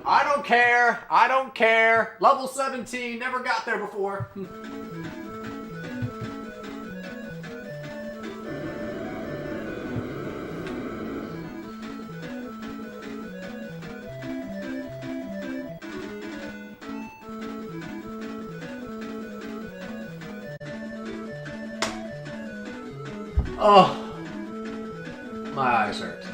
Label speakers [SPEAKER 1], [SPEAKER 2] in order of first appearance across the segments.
[SPEAKER 1] I don't care. I don't care. Level 17. Never got there before. Oh, my eyes hurt.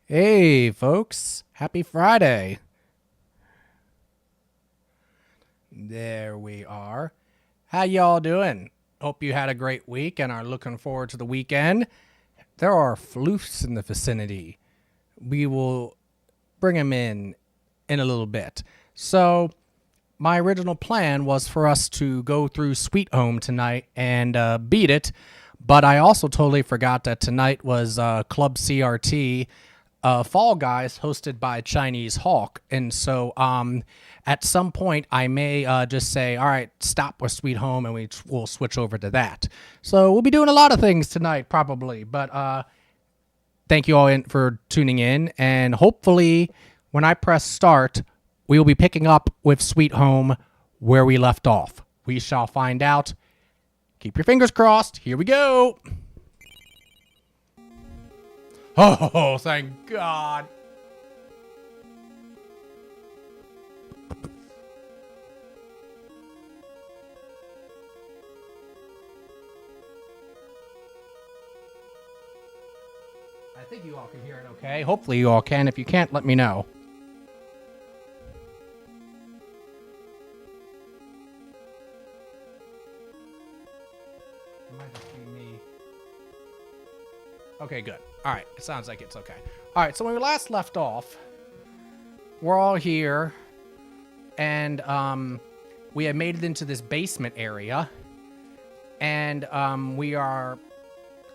[SPEAKER 2] Hey, folks. Happy Friday. There we are. How y'all doing? Hope you had a great week and are looking forward to the weekend. There are floofs in the vicinity. We will bring them in a little bit. So, my original plan was for us to go through Sweet Home tonight and beat it, but I also totally forgot that tonight was Club CRT Fall Guys hosted by Chinese Hawk. And so at some point, I may just say, all right, stop with Sweet Home, and we'll switch over to that. So we'll be doing a lot of things tonight, probably. But thank you all for tuning in. And hopefully, when I press start, we will be picking up with Sweet Home where we left off. We shall find out. Keep your fingers crossed. Here we go. Oh, thank God. I think you all can hear it okay. Hopefully you all can. If you can't, let me know. It might just be me. Okay, good. All right, it sounds like it's okay. All right, so when we last left off, we're all here, and we have made it into this basement area, and we are,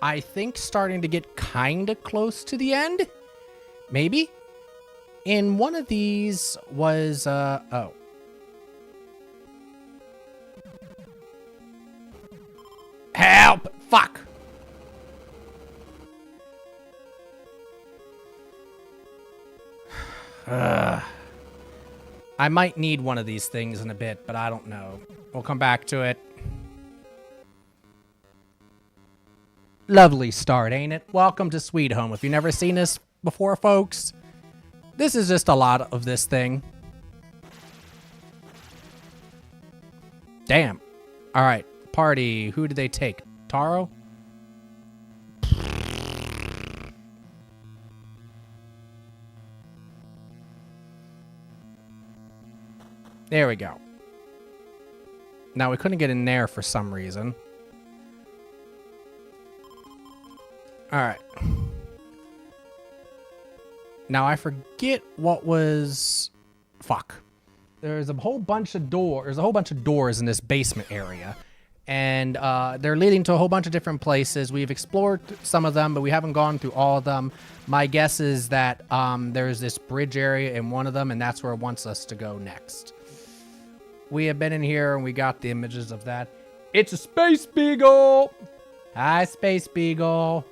[SPEAKER 2] I think, starting to get kind of close to the end, maybe. And one of these was, oh. Help! Fuck! I might need one of these things in a bit, but I don't know. We'll come back to it. Lovely start, ain't it? Welcome to Sweet Home. If you've never seen this before, folks, this is just a lot of this thing. Damn. All right, party. Who did they take? Taro? There we go. Now, we couldn't get in there for some reason. Alright. Now, I forget what was... Fuck. There's a whole bunch of doors in this basement area. And they're leading to a whole bunch of different places. We've explored some of them, but we haven't gone through all of them. My guess is that there's this bridge area in one of them, and that's where it wants us to go next. We have been in here, and we got the images of that. It's a Space Beagle! Hi, Space Beagle.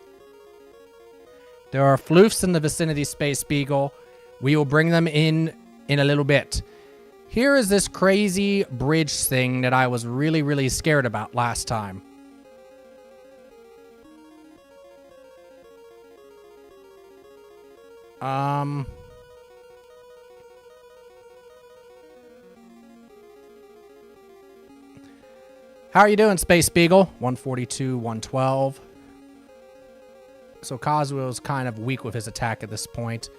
[SPEAKER 2] There are floofs in the vicinity, Space Beagle. We will bring them in a little bit. Here is this crazy bridge thing that I was really, really scared about last time. How are you doing, Space Beagle? 142, 112. So Kazuo's kind of weak with his attack at this point.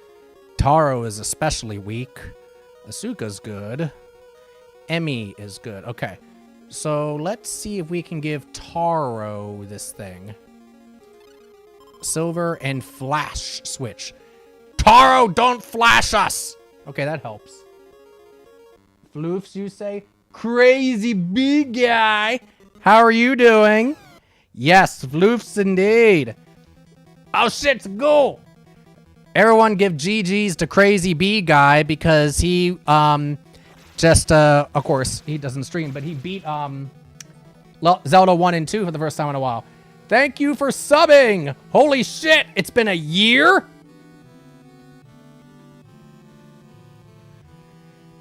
[SPEAKER 2] Taro is especially weak. Asuka's good. Emmy is good. Okay. So let's see if we can give Taro this thing. Silver and flash switch. Taro, don't flash us! Okay, that helps. Floofs, you say? Crazy big guy. How are you doing? Yes, Floofs indeed. Oh shit, it's a goal. Everyone give GG's to Crazy B Guy because he, of course, he doesn't stream, but he beat, Zelda 1 and 2 for the first time in a while. Thank you for subbing. Holy shit, it's been a year?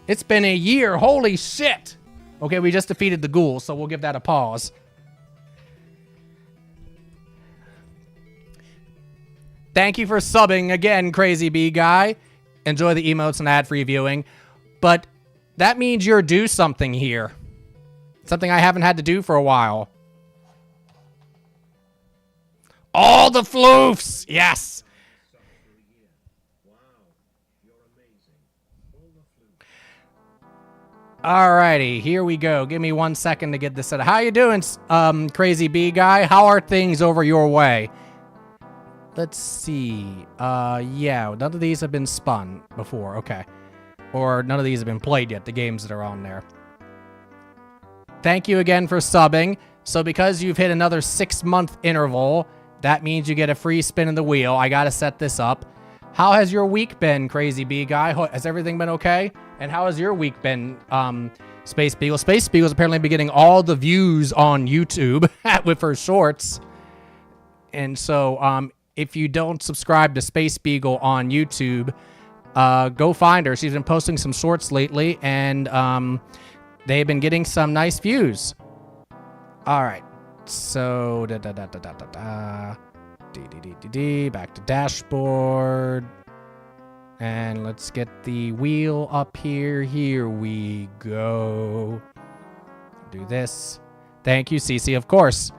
[SPEAKER 2] It's been a year, holy shit. Okay, we just defeated the ghoul, so we'll give that a pause. Thank you for subbing again, Crazy B Guy. Enjoy the emotes and ad-free viewing. But that means you're due something here. Something I haven't had to do for a while. All the floofs! Yes! Alrighty, here we go. Give me 1 second to get this set. How you doing, Crazy B Guy? How are things over your way? Let's see. Yeah, none of these have been spun before. Okay. Or none of these have been played yet, the games that are on there. Thank you again for subbing. So because you've hit another 6-month interval, that means you get a free spin of the wheel. I gotta set this up. How has your week been, Crazy B Guy? Has everything been okay? And how has your week been, Space Beagle? Space Beagle's apparently been getting all the views on YouTube with her shorts. And so, if you don't subscribe to Space Beagle on YouTube, go find her. She's been posting some shorts lately, and they've been getting some nice views. All right. So, back to dashboard. And let's get the wheel up here. Here we go. Do this. Thank you, Cece, of course.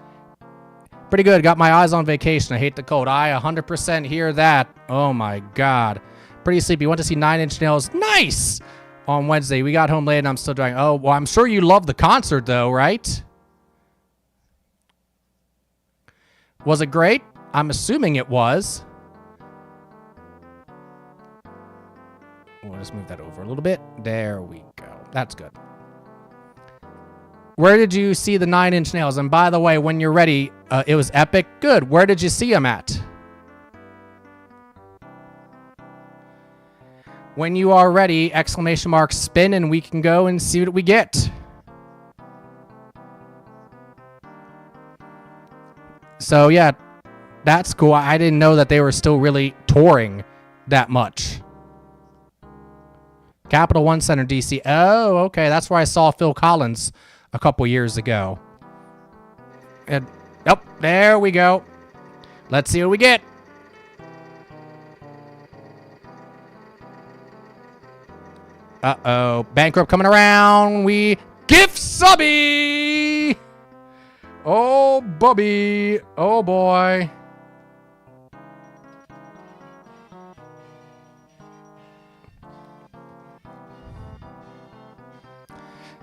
[SPEAKER 2] Pretty good. Got my eyes on vacation. I hate the cold. I 100% hear that. Oh, my God. Pretty sleepy. Went to see Nine Inch Nails. Nice! On Wednesday. We got home late and I'm still driving. Oh, well, I'm sure you loved the concert, though, right? Was it great? I'm assuming it was. We'll just move that over a little bit. There we go. That's good. Where did you see the Nine Inch Nails? And by the way, when you're ready, it was epic. Good. Where did you see them at? When you are ready, exclamation mark spin, and we can go and see what we get. So, yeah, that's cool. I didn't know that they were still really touring that much. Capital One Center, DC. Oh, okay. That's where I saw Phil Collins a couple years ago. And, oh, there we go. Let's see what we get. Uh-oh. Bankrupt coming around. We gift subby. Oh, Bubby. Oh, boy.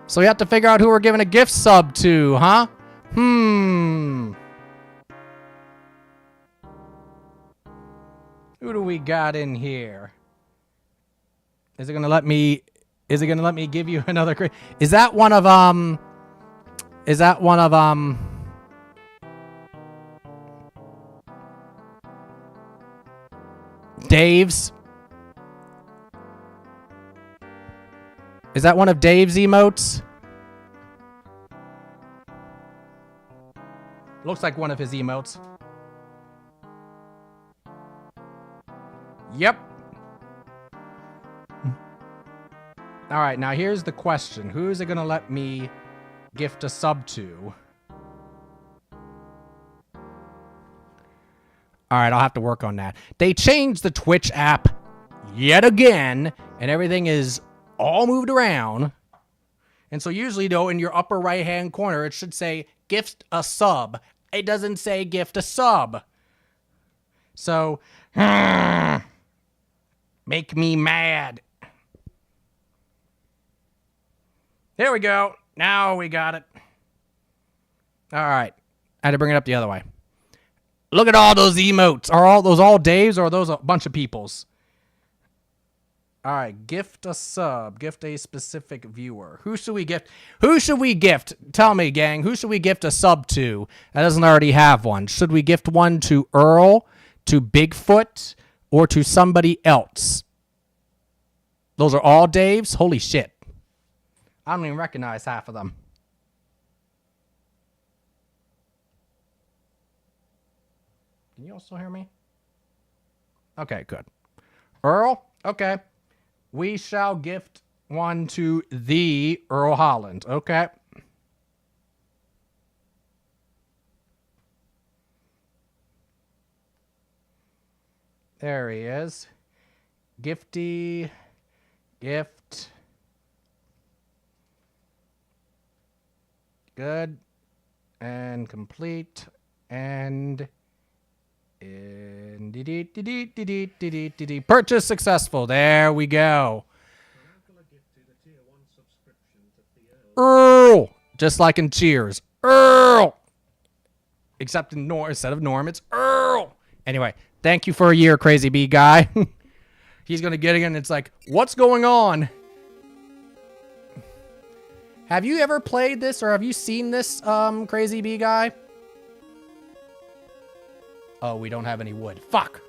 [SPEAKER 2] So we have to figure out who we're giving a gift sub to, huh? Who do we got in here? Is it gonna let me give you another Is that one of Dave's? Is that one of Dave's emotes? Looks like one of his emotes. Yep. All right, now here's the question. Who is it going to let me gift a sub to? All right, I'll have to work on that. They changed the Twitch app yet again, and everything is all moved around. And so usually, though, in your upper right-hand corner, it should say gift a sub. It doesn't say gift a sub. So, make me mad. There we go. Now we got it. All right. I had to bring it up the other way. Look at all those emotes. Are all those all Dave's or are those a bunch of people's? All right, gift a sub. Gift a specific viewer. Who should we gift? Who should we gift? Tell me, gang. Who should we gift a sub to that doesn't already have one? Should we gift one to Earl, to Bigfoot, or to somebody else? Those are all Daves? Holy shit. I don't even recognize half of them. Can you all still hear me? Okay, good. Earl? Okay. We shall gift one to the Earl Holland. Okay. There he is. Gifty. Gift. Good. And complete. And purchase successful. There we go. Earl. Just like in Cheers. Earl. Except in Norm, instead of Norm, it's Earl. Anyway, thank you for a year, Crazy Bee guy. He's going to get it and it's like, what's going on? Have you ever played this or have you seen this, Crazy Bee guy? Oh, we don't have any wood. Fuck.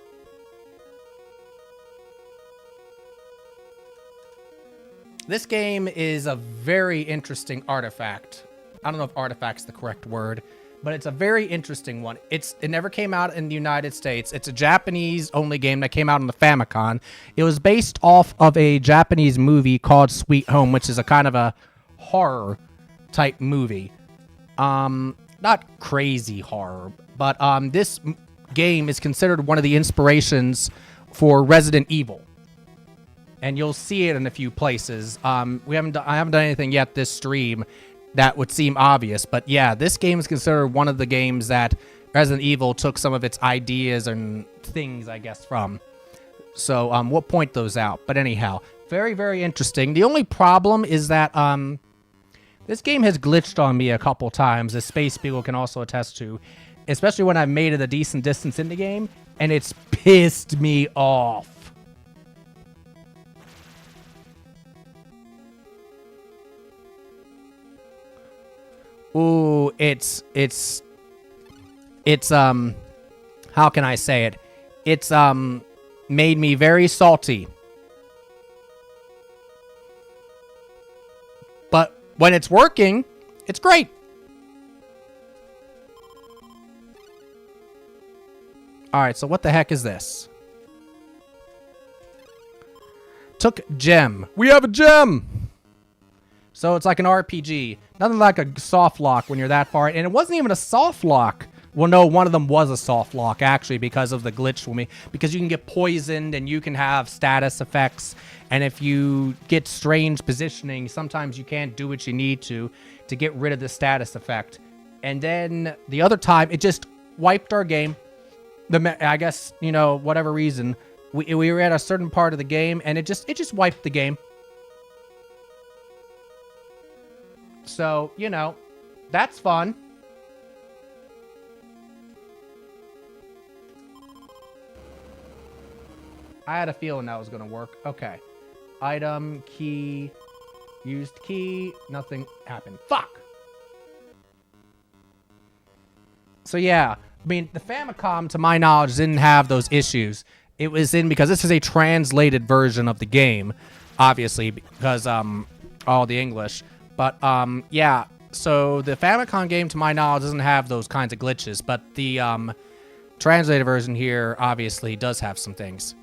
[SPEAKER 2] This game is a very interesting artifact. I don't know if artifact's the correct word, but it's a very interesting one. It never came out in the United States. It's a Japanese-only game that came out on the Famicom. It was based off of a Japanese movie called Sweet Home, which is a kind of a horror-type movie. Not crazy horror, but this game is considered one of the inspirations for Resident Evil. And you'll see it in a few places. I haven't done anything yet this stream that would seem obvious, but yeah, this game is considered one of the games that Resident Evil took some of its ideas and things, I guess, from. So we'll point those out. But anyhow, very, very interesting. The only problem is that this game has glitched on me a couple times, as Space Beagle can also attest to, especially when I've made it a decent distance in the game, and it's pissed me off. Ooh, it's how can I say it? It's made me very salty. But when it's working, it's great. All right, so what the heck is this? Took gem. We have a gem. So it's like an RPG. Nothing like a soft lock when you're that far. And it wasn't even a soft lock. Well, no, one of them was a soft lock, actually, because of the glitch for me. Because you can get poisoned and you can have status effects. And if you get strange positioning, sometimes you can't do what you need to get rid of the status effect. And then the other time, it just wiped our game. I guess, you know, whatever reason. We were at a certain part of the game, and it just wiped the game. So, you know, that's fun. I had a feeling that was going to work. Okay. Item, key, used key, nothing happened. Fuck! So, yeah. I mean, the Famicom, to my knowledge, didn't have those issues. It was in because this is a translated version of the game, obviously, because all the English. But, yeah, so the Famicom game, to my knowledge, doesn't have those kinds of glitches. But the translated version here, obviously, does have some things.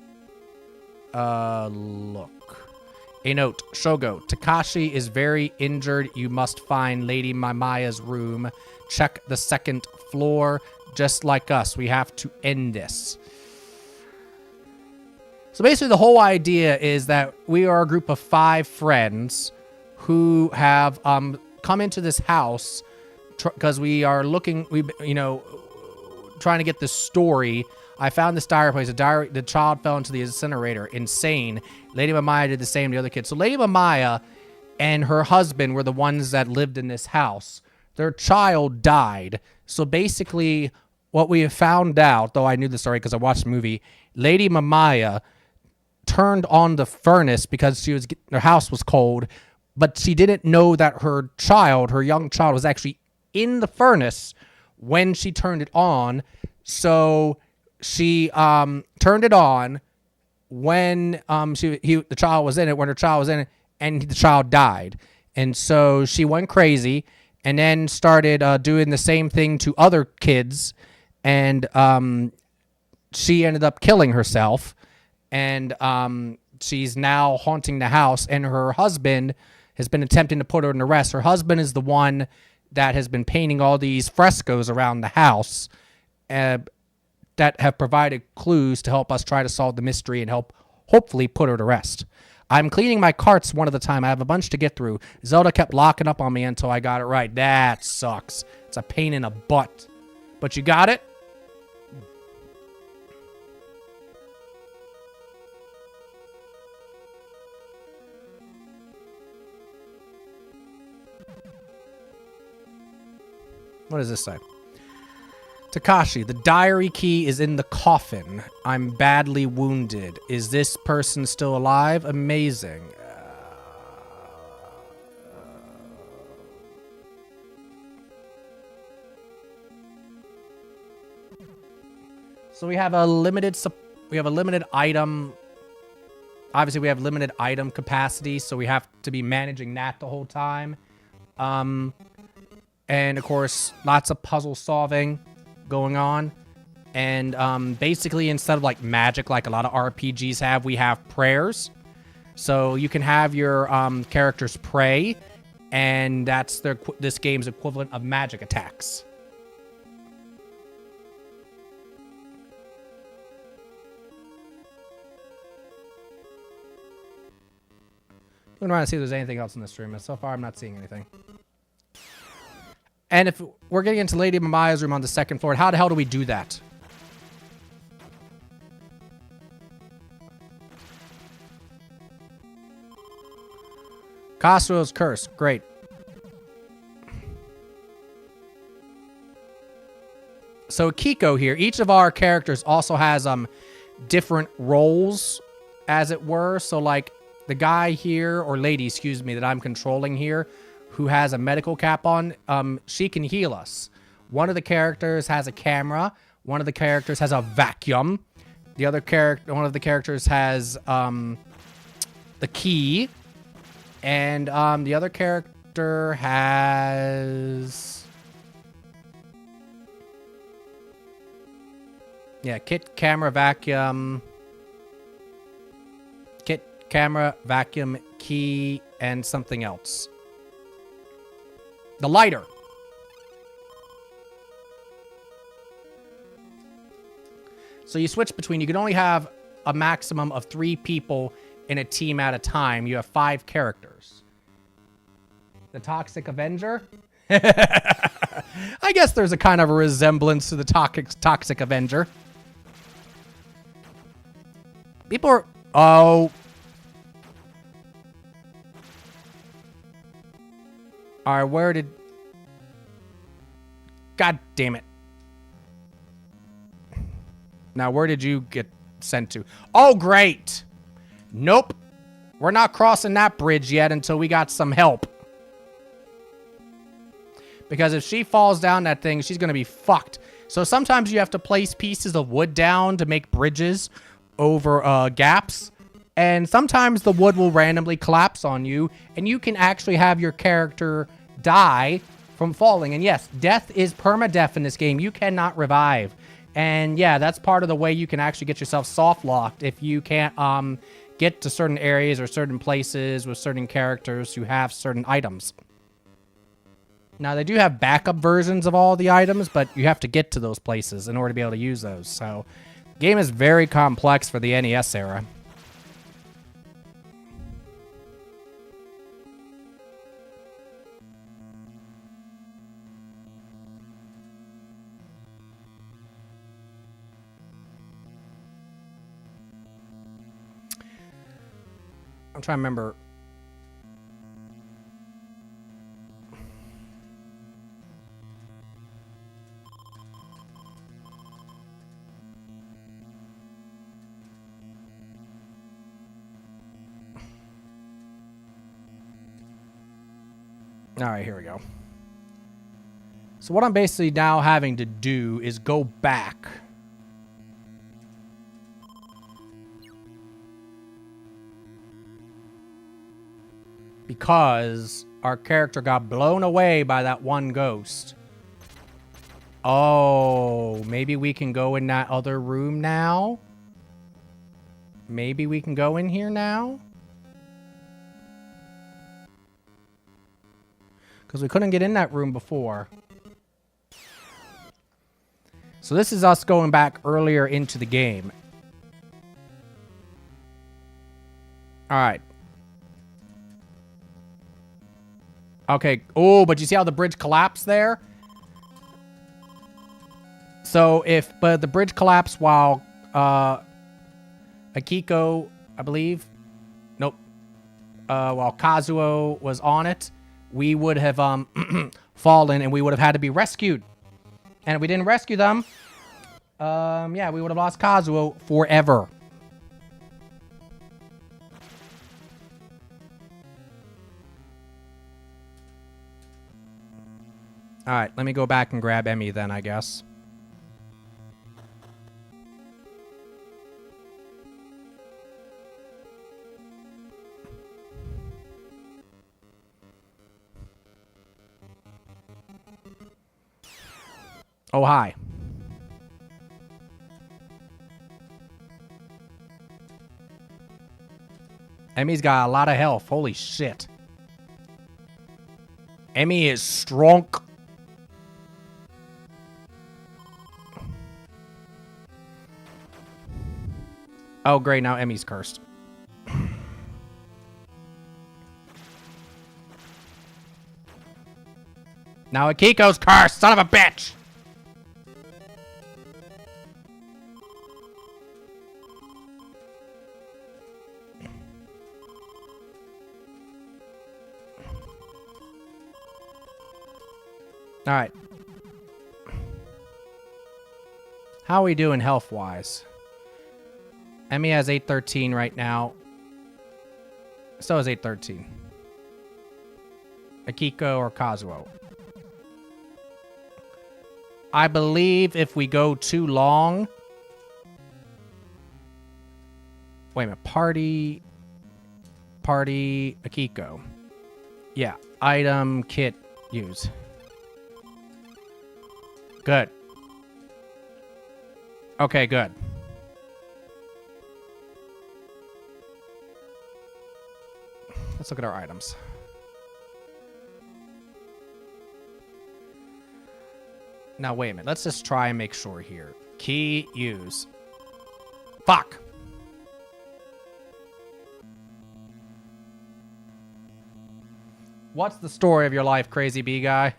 [SPEAKER 2] Look. A note. Shogo. Takashi is very injured. You must find Lady Mamaya's room. Check the second floor. Just like us. We have to end this. So basically, the whole idea is that we are a group of 5 friends who have come into this house because we are looking, trying to get this story. I found this diary place. The child fell into the incinerator. Insane. Lady Mamaya did the same to the other kids. So Lady Mamaya and her husband were the ones that lived in this house. Their child died. So basically, what we have found out, though I knew the story because I watched the movie, Lady Mamaya turned on the furnace because her house was cold, but she didn't know that her young child, was actually in the furnace when she turned it on. So she turned it on when the child was in it, when her child was in it, and the child died. And so she went crazy and then started doing the same thing to other kids, and she ended up killing herself. And she's now haunting the house, and her husband has been attempting to put her in arrest. Her husband is the one that has been painting all these frescoes around the house that have provided clues to help us try to solve the mystery and help hopefully put her to rest. I'm cleaning my carts one at a time. I have a bunch to get through. Zelda kept locking up on me until I got it right. That sucks. It's a pain in the butt. But you got it? What does this say? Takashi, the diary key is in the coffin. I'm badly wounded. Is this person still alive? Amazing. So we have a limited item. Obviously, we have limited item capacity, so we have to be managing that the whole time. And of course, lots of puzzle solving going on. And basically, instead of like magic, like a lot of RPGs have, we have prayers. So you can have your characters pray, and that's this game's equivalent of magic attacks. I'm trying to see if there's anything else in this room, and so far I'm not seeing anything. And if we're getting into Lady Mamaya's room on the second floor, how the hell do we do that? Castro's curse. Great. So Kiko here, each of our characters also has different roles, as it were. So like the guy here, or lady, excuse me, that I'm controlling here, who has a medical cap on, she can heal us. One of the characters has a camera. One of the characters has a vacuum. One of the characters has the key. And the other character has... yeah, kit, camera, vacuum. Kit, camera, vacuum, key, and something else. The lighter. So you switch between, you can only have a maximum of 3 people in a team at a time. You have 5 characters. The Toxic Avenger? I guess there's a kind of a resemblance to the Toxic Avenger. People are... oh. Alright, where did... God damn it. Now, where did you get sent to? Oh, great! Nope. We're not crossing that bridge yet until we got some help. Because if she falls down that thing, she's going to be fucked. So sometimes you have to place pieces of wood down to make bridges over gaps. And sometimes the wood will randomly collapse on you, and you can actually have your character die from falling. And yes, death is permadeath in this game. You cannot revive. And yeah, that's part of the way you can actually get yourself soft locked if you can't get to certain areas or certain places with certain characters who have certain items. Now, they do have backup versions of all the items, but you have to get to those places in order to be able to use those. So, the game is very complex for the NES era. I'm trying to remember. All right, here we go. So what I'm basically now having to do is go back. Because our character got blown away by that one ghost. Oh, maybe we can go in that other room now? Maybe we can go in here now? Because we couldn't get in that room before. So this is us going back earlier into the game. Alright. Okay. Oh, but you see how the bridge collapsed there? So but the bridge collapsed while Akiko, I believe. Nope. While Kazuo was on it, we would have fallen and we would have had to be rescued. And if we didn't rescue them, yeah, we would have lost Kazuo forever. All right, let me go back and grab Emmy then, I guess. Oh, hi. Emmy's got a lot of health. Holy shit. Emmy is strong. Oh, great. Now Emmy's cursed. Now Akiko's cursed. Son of a bitch. All right. How are we doing health-wise? Emmy has 813 right now. So is 813. Akiko or Kazuo. I believe if we go too long... Wait a minute. Party, Akiko. Yeah. Item, kit, use. Good. Okay, good. Let's look at our items. Now, wait a minute. Let's just try and make sure here. Key, use. Fuck! What's the story of your life, crazy bee guy?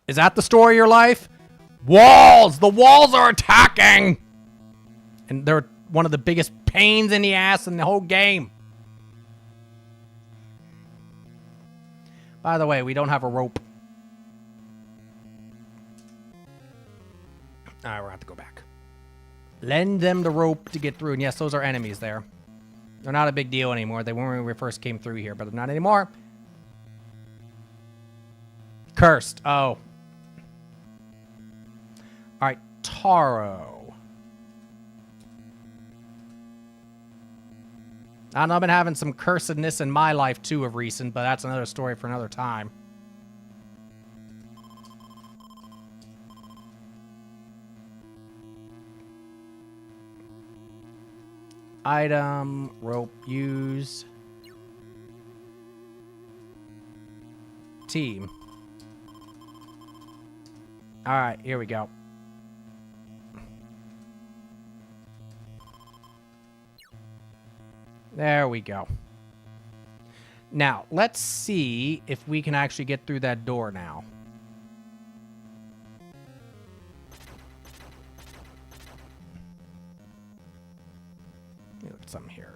[SPEAKER 2] Is that the story of your life? Walls! The walls are attacking! And they're one of the biggest pains in the ass in the whole game. By the way, we don't have a rope. Alright, we're gonna have to go back. Lend them the rope to get through. And yes, those are enemies there. They're not a big deal anymore. They weren't when we first came through here, but they're not anymore. Cursed. Oh. Alright, Taro. I know I've been having some cursedness in my life too of recent, but that's another story for another time. Item, rope, use. Team. Alright, here we go. There we go. Now, let's see if we can actually get through that door now. Let me look at something here.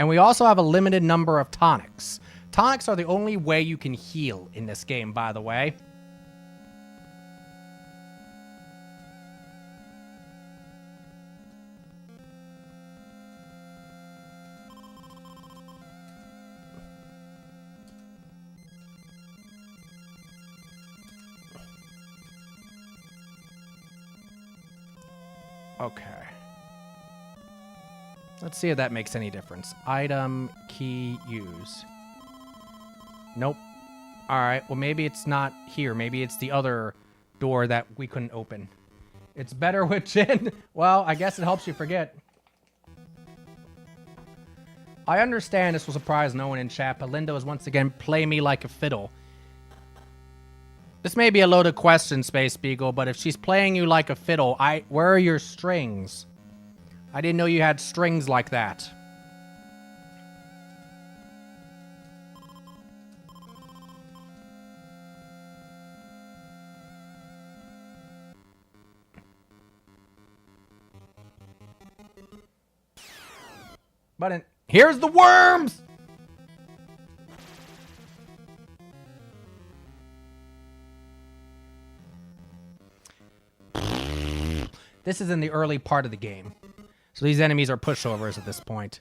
[SPEAKER 2] And we also have a limited number of tonics. Tonics are the only way you can heal in this game, by the way. Okay. Let's see if that makes any difference. Item, key, use. Nope. Alright, well maybe it's not here. Maybe it's the other door that we couldn't open. It's better with Jin. Well, I guess it helps you forget. I understand this will surprise no one in chat, but Linda is once again play me like a fiddle. This may be a loaded question, Space Beagle, but if she's playing you like a fiddle, where are your strings? I didn't know you had strings like that. Button. Here's the worms! This is in the early part of the game. So these enemies are pushovers at this point.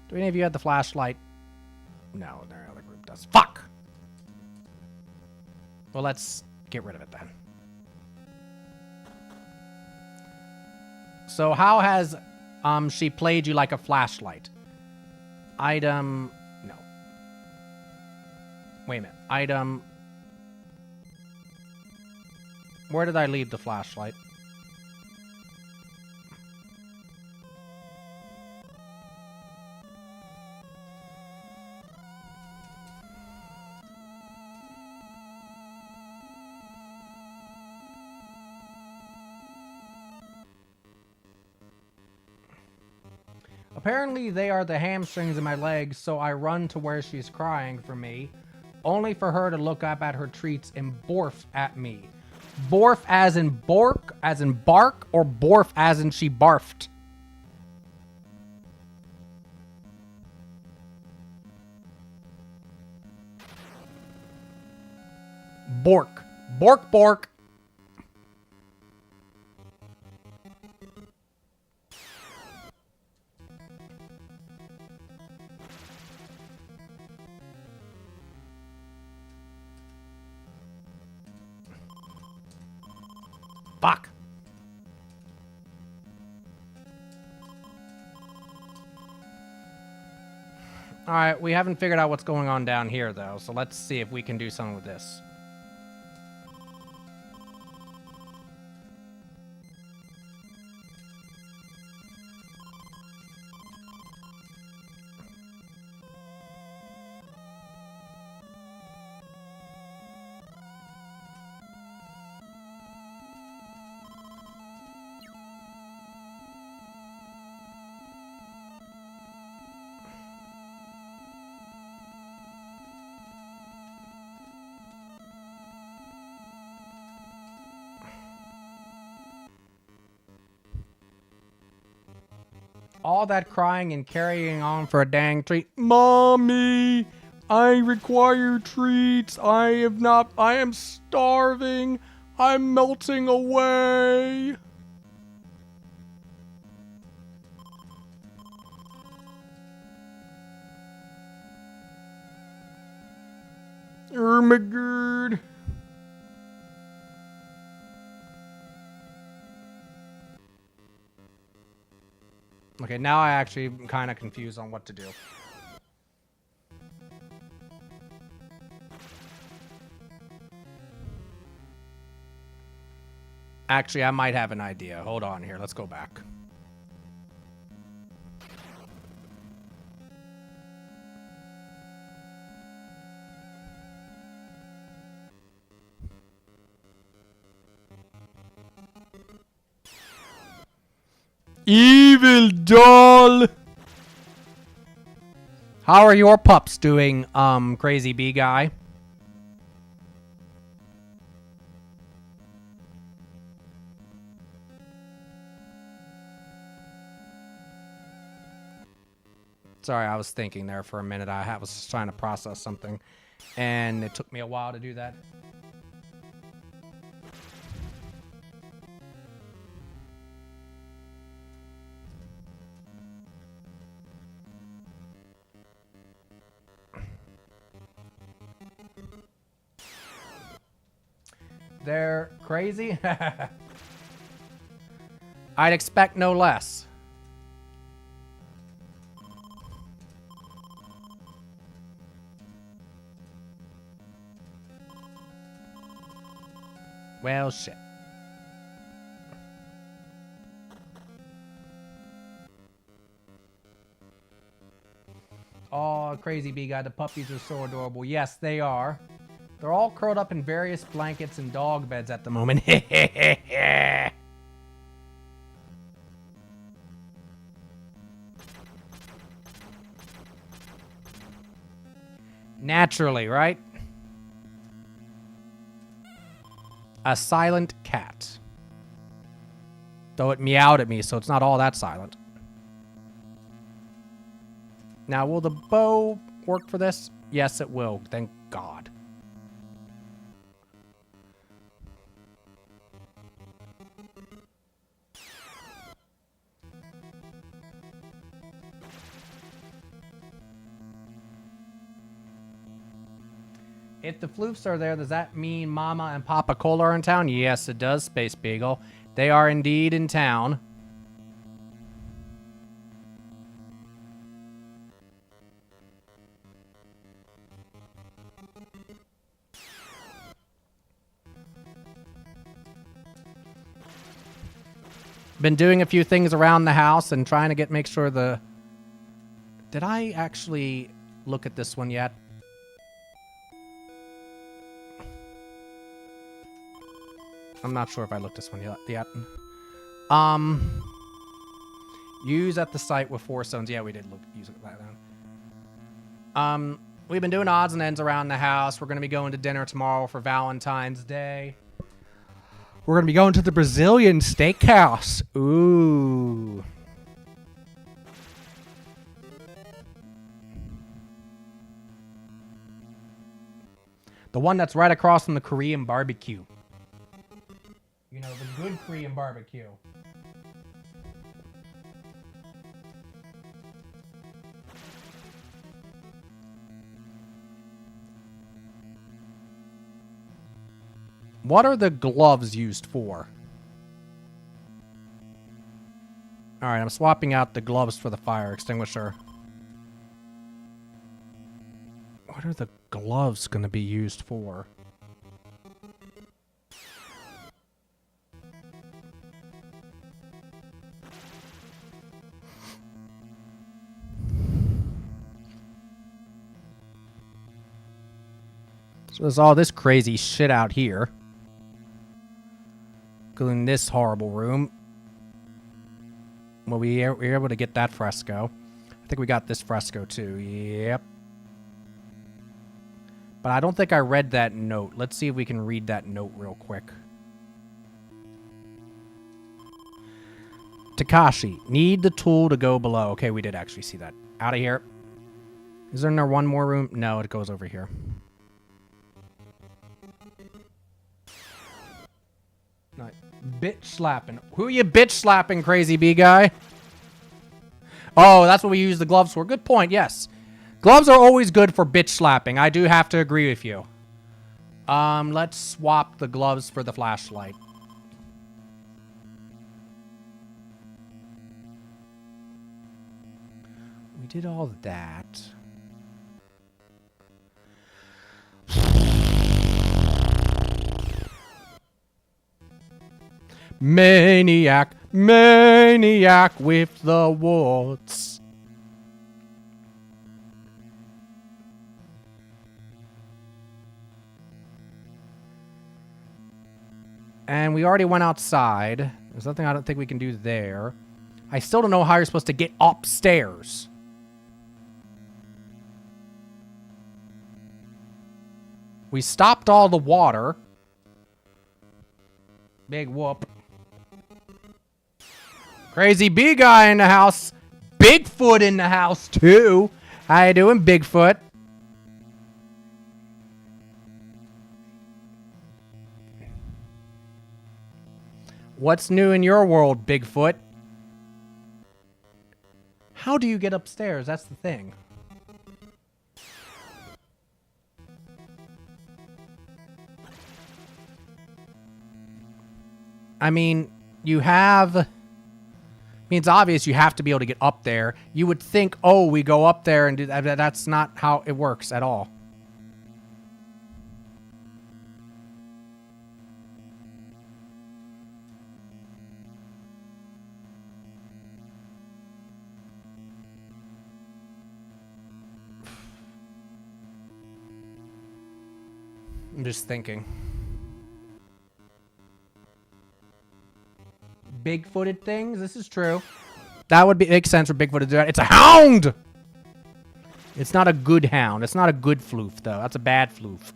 [SPEAKER 2] Do any of you have the flashlight? No, their other group does. Fuck! Well, let's get rid of it then. So how has she played you like a flashlight? Item... No. Wait a minute. Item... Where did I leave the flashlight? Apparently they are the hamstrings in my legs, so I run to where she's crying for me, only for her to look up at her treats and borf at me. Borf as in bork, as in bark, or borf as in she barfed? Bork. Bork, bork. Fuck. Alright, we haven't figured out what's going on down here, though, so let's see if we can do something with this. All that crying and carrying on for a dang treat. Mommy, I require treats. I am starving. I'm melting away. Oh my god. Okay, now I actually am kind of confused on what to do. Actually, I might have an idea. Hold on here. Let's go back. Evil doll! How are your pups doing, crazy bee guy? Sorry, I was thinking there for a minute. I was trying to process something, and it took me a while to do that. They're crazy. I'd expect no less. Well, shit. Oh, crazy bee guy. The puppies are so adorable. Yes, they are. They're all curled up in various blankets and dog beds at the moment. Naturally, right? A silent cat. Though it meowed at me, so it's not all that silent. Now, will the bow work for this? Yes, it will. Thank God. If the Floofs are there, does that mean Mama and Papa Cola are in town? Yes, it does, Space Beagle. They are indeed in town. Been doing a few things around the house and trying to make sure the... Did I actually look at this one yet? I'm not sure if I looked this one yet. Use at the site with 4 stones. Yeah, we did use it like that. We've been doing odds and ends around the house. We're going to be going to dinner tomorrow for Valentine's Day. We're going to be going to the Brazilian steakhouse. Ooh. The one that's right across from the Korean barbecue. You know, the good Korean barbecue. What are the gloves used for? Alright, I'm swapping out the gloves for the fire extinguisher. What are the gloves going to be used for? So there's all this crazy shit out here. Including this horrible room. Well, we were able to get that fresco. I think we got this fresco too. Yep. But I don't think I read that note. Let's see if we can read that note real quick. Takashi, need the tool to go below. Okay, we did actually see that. Out of here. Is there one more room? No, it goes over here. Bitch slapping. Who are you bitch slapping, crazy bee guy? Oh, that's what we use the gloves for. Good point, yes. Gloves are always good for bitch slapping. I do have to agree with you. Let's swap the gloves for the flashlight. We did all that. Maniac, maniac with the warts. And we already went outside. There's nothing I don't think we can do there. I still don't know how you're supposed to get upstairs. We stopped all the water. Big whoop. Crazy bee guy in the house. Bigfoot in the house, too. How you doing, Bigfoot? What's new in your world, Bigfoot? How do you get upstairs? That's the thing. I mean, you have... I mean, it's obvious you have to be able to get up there. You would think, oh, we go up there and do that. That's not how it works at all. I'm just thinking. Big-footed things? This is true. That would make sense for Bigfoot to do that. It's a hound! It's not a good hound. It's not a good floof, though. That's a bad floof.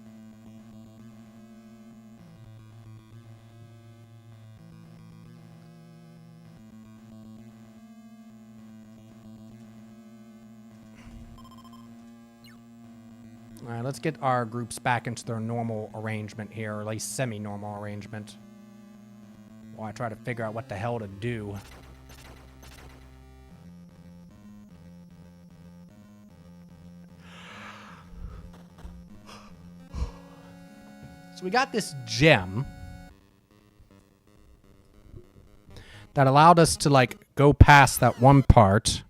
[SPEAKER 2] Alright, let's get our groups back into their normal arrangement here, or at least semi-normal arrangement. While I try to figure out what the hell to do. So we got this gem that allowed us to, like, go past that one part.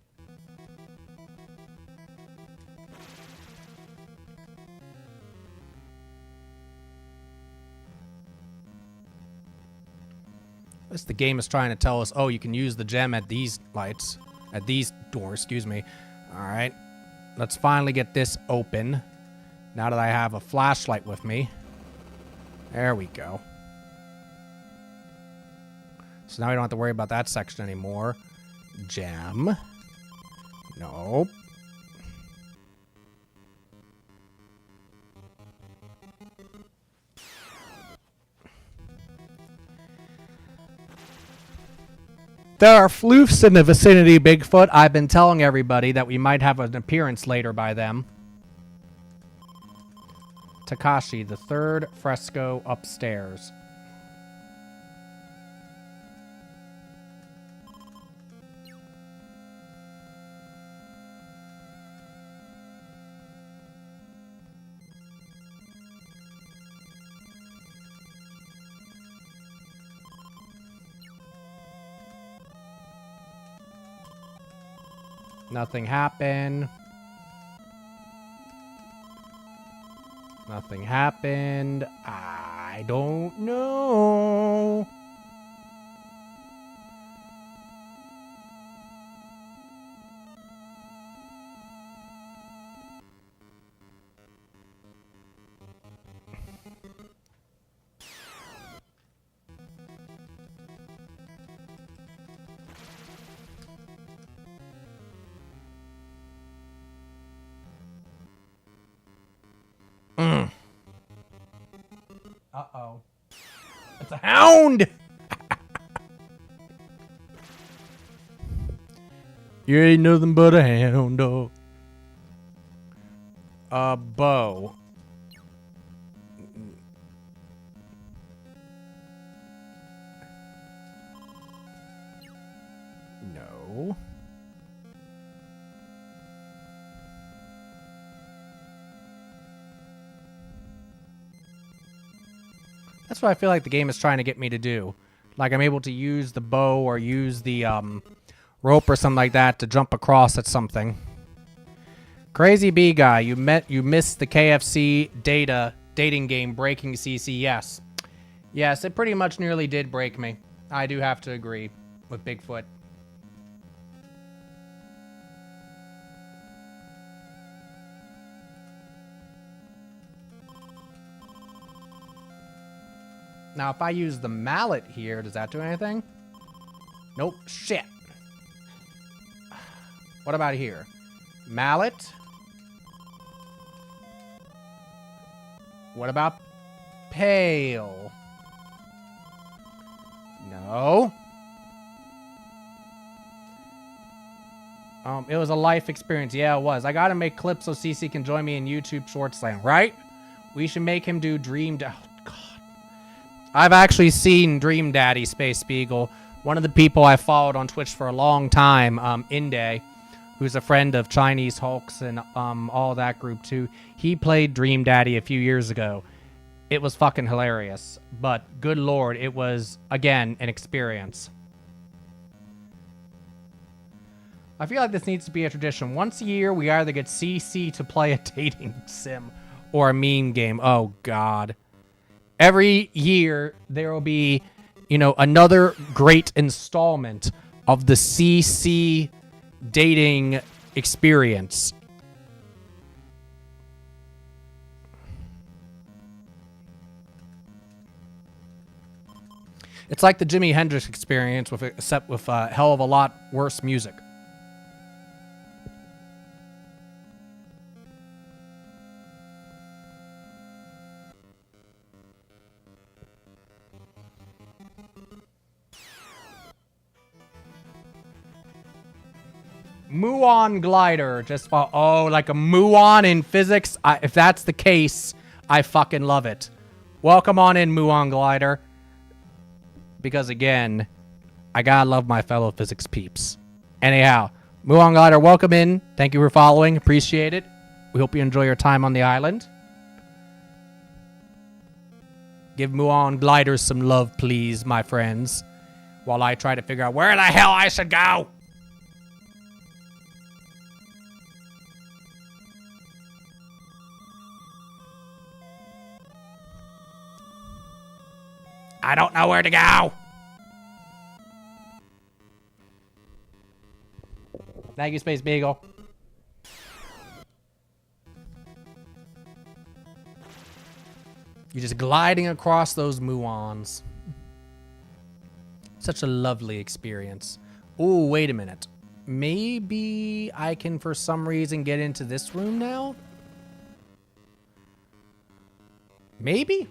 [SPEAKER 2] The game is trying to tell us, oh, you can use the gem at these lights, at these doors, excuse me. All right, let's finally get this open. Now that I have a flashlight with me. There we go. So now we don't have to worry about that section anymore. Gem. Nope. There are floofs in the vicinity, Bigfoot. I've been telling everybody that we might have an appearance later by them. Takashi, the third fresco upstairs. Nothing happened. Nothing happened. I don't know. Uh-oh. It's a hound! You ain't nothing but a hound dog. A bow. No. That's what I feel like the game is trying to get me to do. Like I'm able to use the bow or use the rope or something like that to jump across at something. Crazy Bee Guy, you missed the KFC dating game breaking CC. Yes. Yes, it pretty much nearly did break me. I do have to agree with Bigfoot. Now, if I use the mallet here, does that do anything? Nope. Shit. What about here? Mallet. What about pail? No. It was a life experience. Yeah, it was. I gotta make clips so CC can join me in YouTube Short Slam, right? We should make him do Dream Oh, God. I've actually seen Dream Daddy, Space Beagle. One of the people I followed on Twitch for a long time, Inde, who's a friend of Chinese Hulks and all that group too. He played Dream Daddy a few years ago. It was fucking hilarious. But good lord, it was, again, an experience. I feel like this needs to be a tradition. Once a year, we either get CC to play a dating sim or a meme game. Oh, God. Every year, there will be, you know, another great installment of the CC dating experience. It's like the Jimi Hendrix experience, except with a hell of a lot worse music. Muon glider, just like a muon in physics. If that's the case, I fucking love it. Welcome on in, muon glider. Because again, I gotta love my fellow physics peeps. Anyhow, muon glider, welcome in. Thank you for following. Appreciate it. We hope you enjoy your time on the island. Give muon gliders some love, please, my friends, while I try to figure out where the hell I should go. I don't know where to go. Thank you, Space Beagle. You're just gliding across those muons. Such a lovely experience. Ooh, wait a minute. Maybe I can, for some reason, get into this room now? Maybe?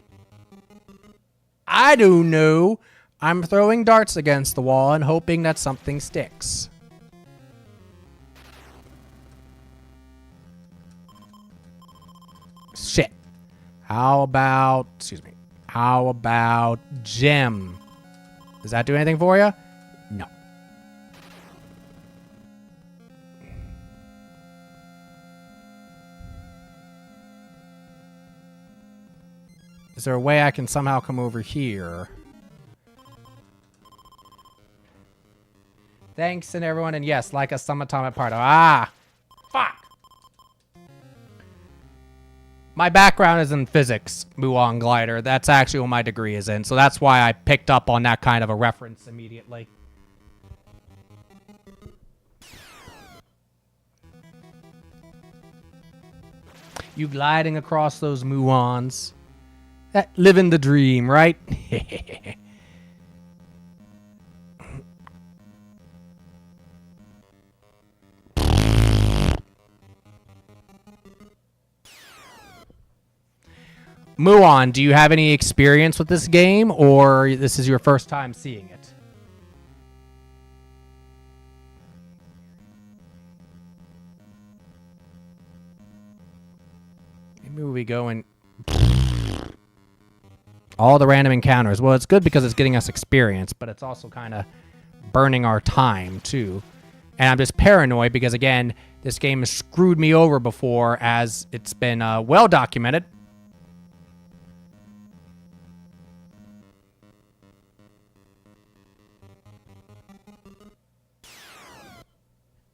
[SPEAKER 2] I don't know. I'm throwing darts against the wall and hoping that something sticks. Shit. How about gem? Does that do anything for you? No. Is there a way I can somehow come over here? Thanks and everyone, and yes, like a summertime part. Ah! Fuck! My background is in physics, muon glider. That's actually what my degree is in, so that's why I picked up on that kind of a reference immediately. You gliding across those muons. Living the dream, right? Muon, do you have any experience with this game, or this is your first time seeing it? Maybe we go and... all the random encounters. Well, it's good because it's getting us experience, but it's also kind of burning our time, too. And I'm just paranoid because, again, this game has screwed me over before, as it's been well documented.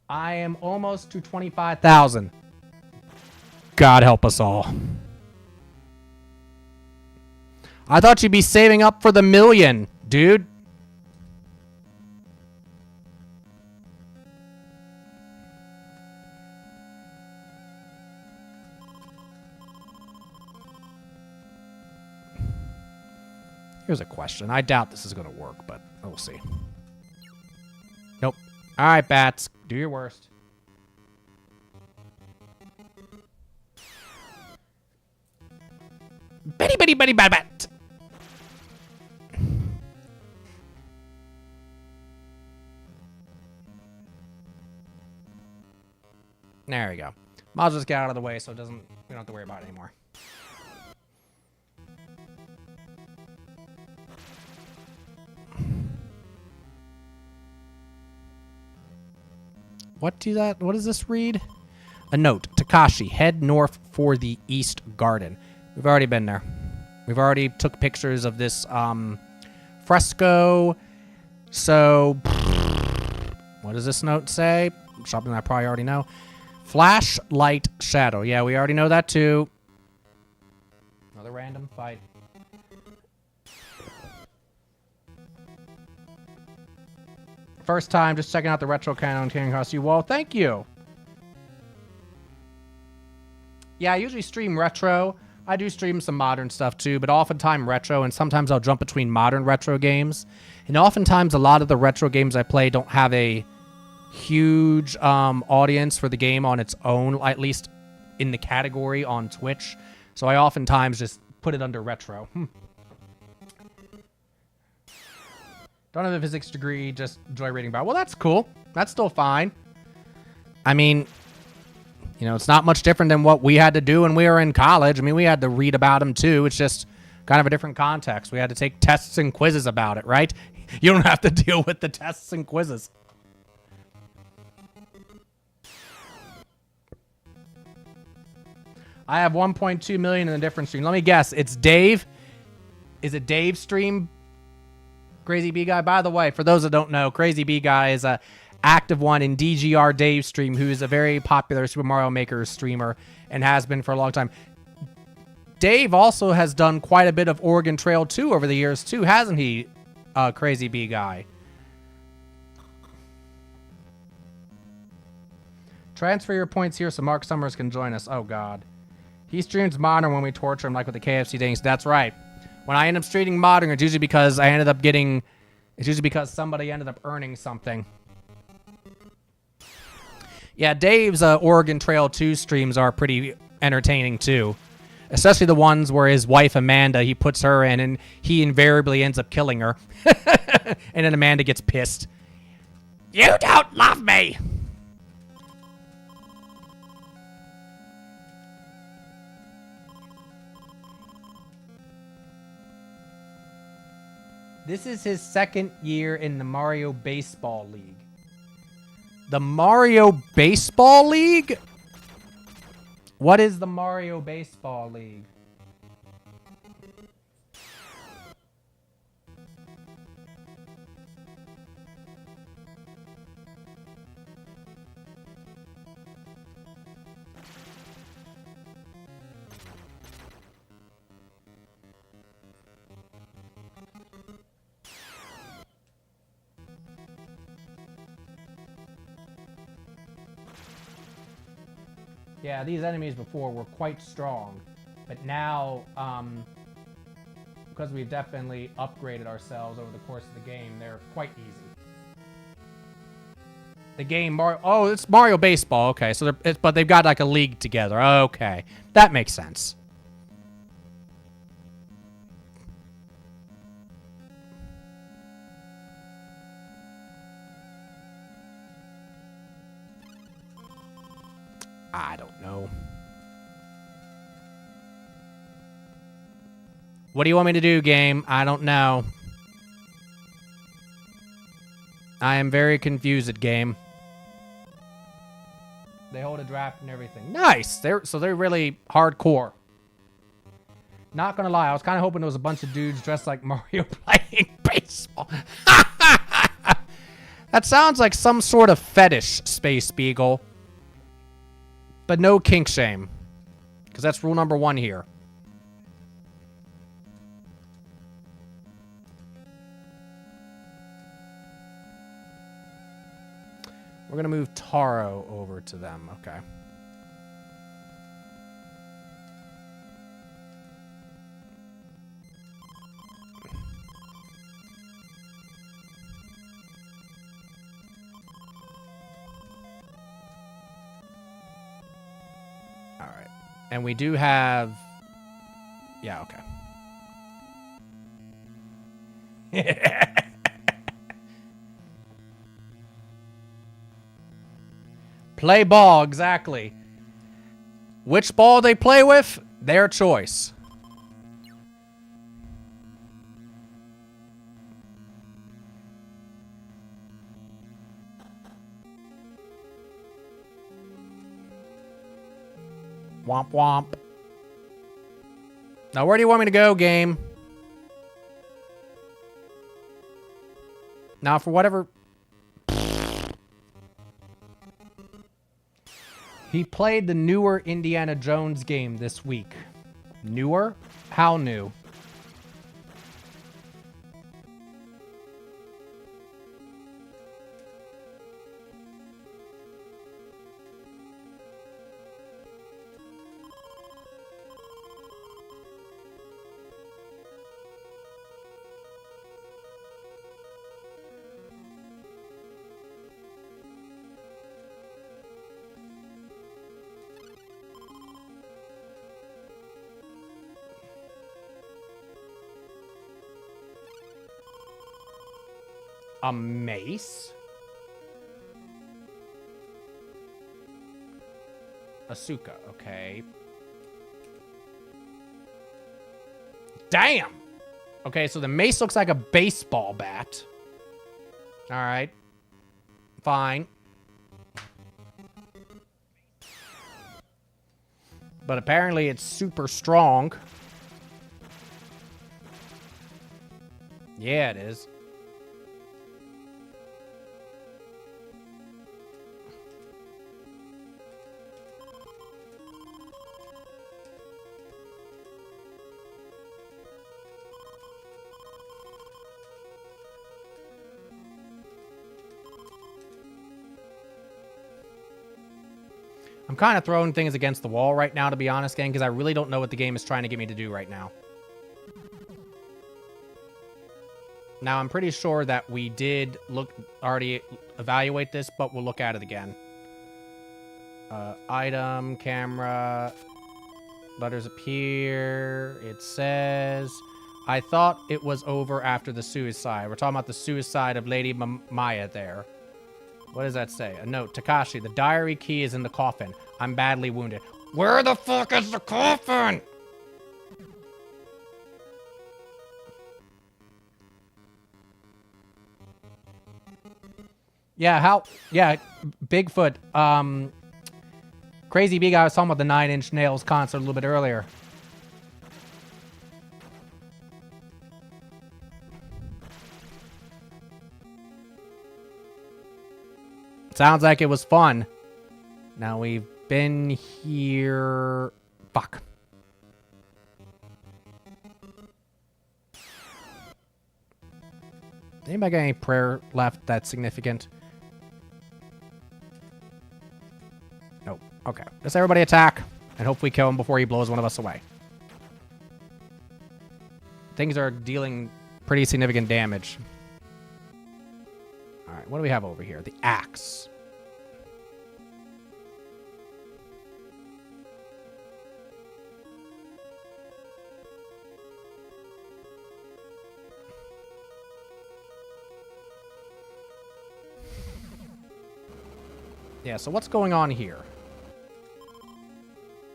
[SPEAKER 2] I am almost to 25,000. God help us all. I thought you'd be saving up for the million, dude. Here's a question. I doubt this is going to work, but we'll see. Nope. All right, bats. Do your worst. Bitty bitty bitty bat bat. There we go. I'll just get out of the way so it doesn't, we don't have to worry about it anymore. What does this read? A note. Takashi, head north for the East Garden. We've already been there. We've already took pictures of this fresco. So, what does this note say? Something I probably already know. Flashlight shadow. Yeah, we already know that too. Another random fight. First time, just checking out the retro canon came across you. Well, thank you. Yeah, I usually stream retro. I do stream some modern stuff too, but oftentimes retro, and sometimes I'll jump between modern retro games. And oftentimes a lot of the retro games I play don't have a huge audience for the game on its own, at least in the category on Twitch. So I oftentimes just put it under retro. Don't have a physics degree, just enjoy reading about it. Well, that's cool. That's still fine. I mean, you know, it's not much different than what we had to do when we were in college. I mean, we had to read about them too. It's just kind of a different context. We had to take tests and quizzes about it, right? You don't have to deal with the tests and quizzes. I have 1.2 million in a different stream. Let me guess. It's Dave. Is it Dave's stream? Crazy B Guy. By the way, for those that don't know, Crazy B Guy is a active one in DGR Dave's stream, who is a very popular Super Mario Maker streamer and has been for a long time. Dave also has done quite a bit of Oregon Trail 2 over the years too, hasn't he? Crazy B Guy. Transfer your points here so Mark Summers can join us. Oh God. He streams modern when we torture him, like with the KFC things. That's right. When I end up streaming modern, it's usually because it's usually because somebody ended up earning something. Yeah, Dave's Oregon Trail 2 streams are pretty entertaining too. Especially the ones where his wife Amanda, he puts her in and he invariably ends up killing her. And then Amanda gets pissed. You don't love me! This is his second year in the Mario Baseball League. The Mario Baseball League? What is the Mario Baseball League? Yeah, these enemies before were quite strong, but now, because we've definitely upgraded ourselves over the course of the game, they're quite easy. The game, oh, it's Mario Baseball. Okay, so but they've got like a league together. Okay, that makes sense. I don't know. What do you want me to do, game? I don't know. I am very confused, game. They hold a draft and everything. Nice! They're really hardcore. Not gonna lie, I was kind of hoping there was a bunch of dudes dressed like Mario playing baseball. That sounds like some sort of fetish, Space Beagle. But no kink shame. Because that's rule number 1 here. We're going to move Taro over to them. Okay. All right. And we do have... Yeah, okay. Play ball, exactly. Which ball they play with, their choice. Womp womp. Now, where do you want me to go, game? Now, for whatever... He played the newer Indiana Jones game this week. Newer? How new? A mace? Asuka, okay. Damn! Okay, so the mace looks like a baseball bat. Alright. Fine. But apparently it's super strong. Yeah, it is. I'm kind of throwing things against the wall right now, to be honest, gang, because I really don't know what the game is trying to get me to do right now. Now, I'm pretty sure that we did already evaluate this, but we'll look at it again. Item, camera, letters appear. It says, I thought it was over after the suicide. We're talking about the suicide of Lady Maya there. What does that say? A note. Takashi, the diary key is in the coffin. I'm badly wounded. Where the fuck is the coffin? Yeah, yeah, Bigfoot. Crazy Big Guy was talking about the 9 Inch Nails concert a little bit earlier. Sounds like it was fun. Now we've been here... Fuck. Anybody got any prayer left that's significant? Nope. Okay. Let's everybody attack and hopefully kill him before he blows one of us away. Things are dealing pretty significant damage. Alright, what do we have over here? The axe. Yeah, so what's going on here?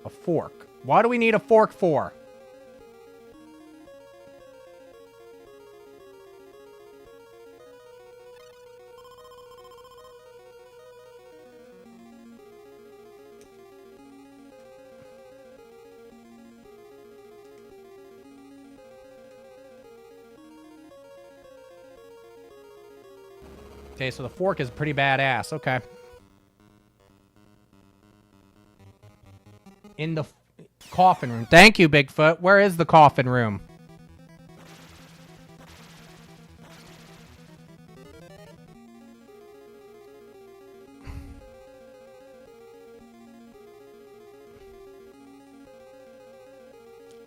[SPEAKER 2] A fork. Why do we need a fork for? Okay, so the fork is pretty badass. Okay. In the coffin room. Thank you, Bigfoot. Where is the coffin room?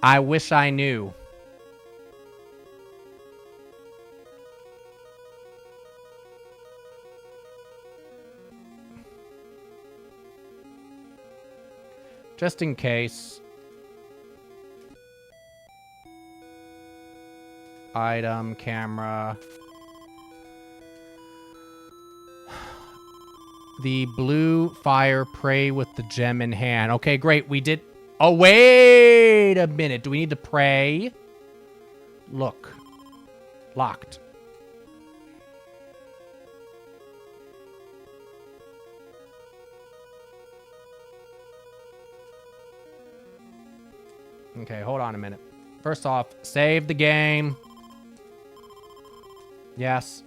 [SPEAKER 2] I wish I knew. Just in case. Item, camera. The blue fire pray with the gem in hand. Okay, great. We did... Oh, wait a minute. Do we need to pray? Look. Locked. Okay, hold on a minute. First off, save the game. Yes.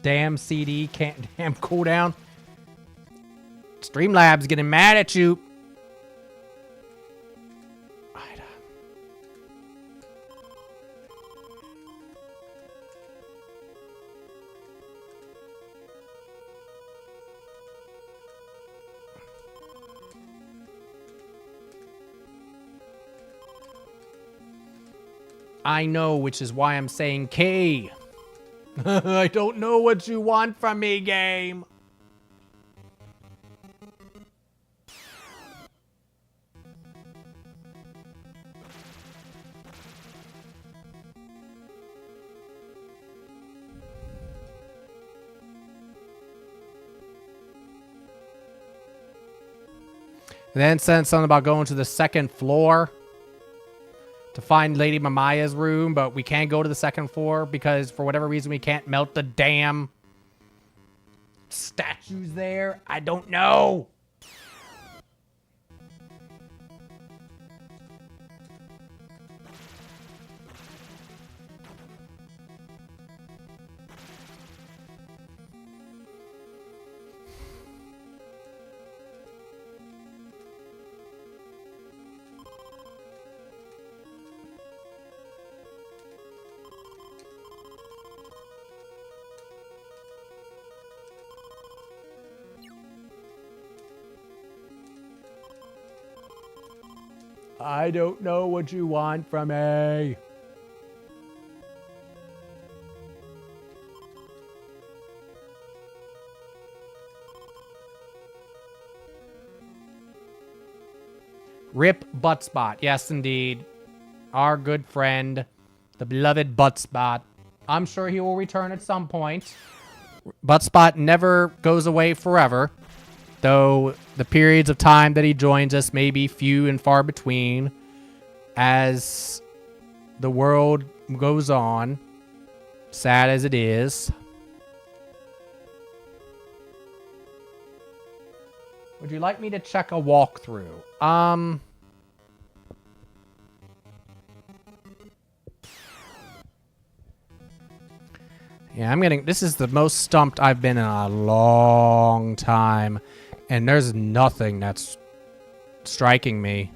[SPEAKER 2] Damn CD can't damn cooldown. Streamlabs getting mad at you. I know, which is why I'm saying K. I don't know what you want from me, game. And then said something about going to the second floor to find Lady Mamaya's room, but we can't go to the second floor because for whatever reason we can't melt the damn statues there. I don't know. I don't know what you want from me. Rip Buttspot. Yes, indeed. Our good friend, the beloved Buttspot. I'm sure he will return at some point. Buttspot never goes away forever, though the periods of time that he joins us may be few and far between as the world goes on, sad as it is. Would you like me to check a walkthrough? Yeah, this is the most stumped I've been in a long time. And there's nothing that's striking me.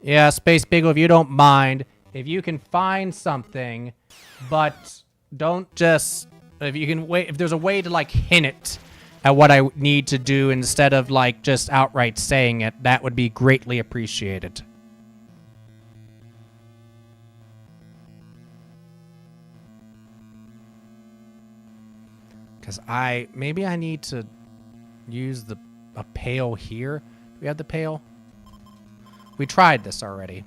[SPEAKER 2] Yeah, Space Beagle, if you don't mind, if you can find something, but don't just... If you can wait, if there's a way to, like, hint it at what I need to do instead of, like, just outright saying it, that would be greatly appreciated. Because maybe I need to use a pail here. Do we have the pail? We tried this already.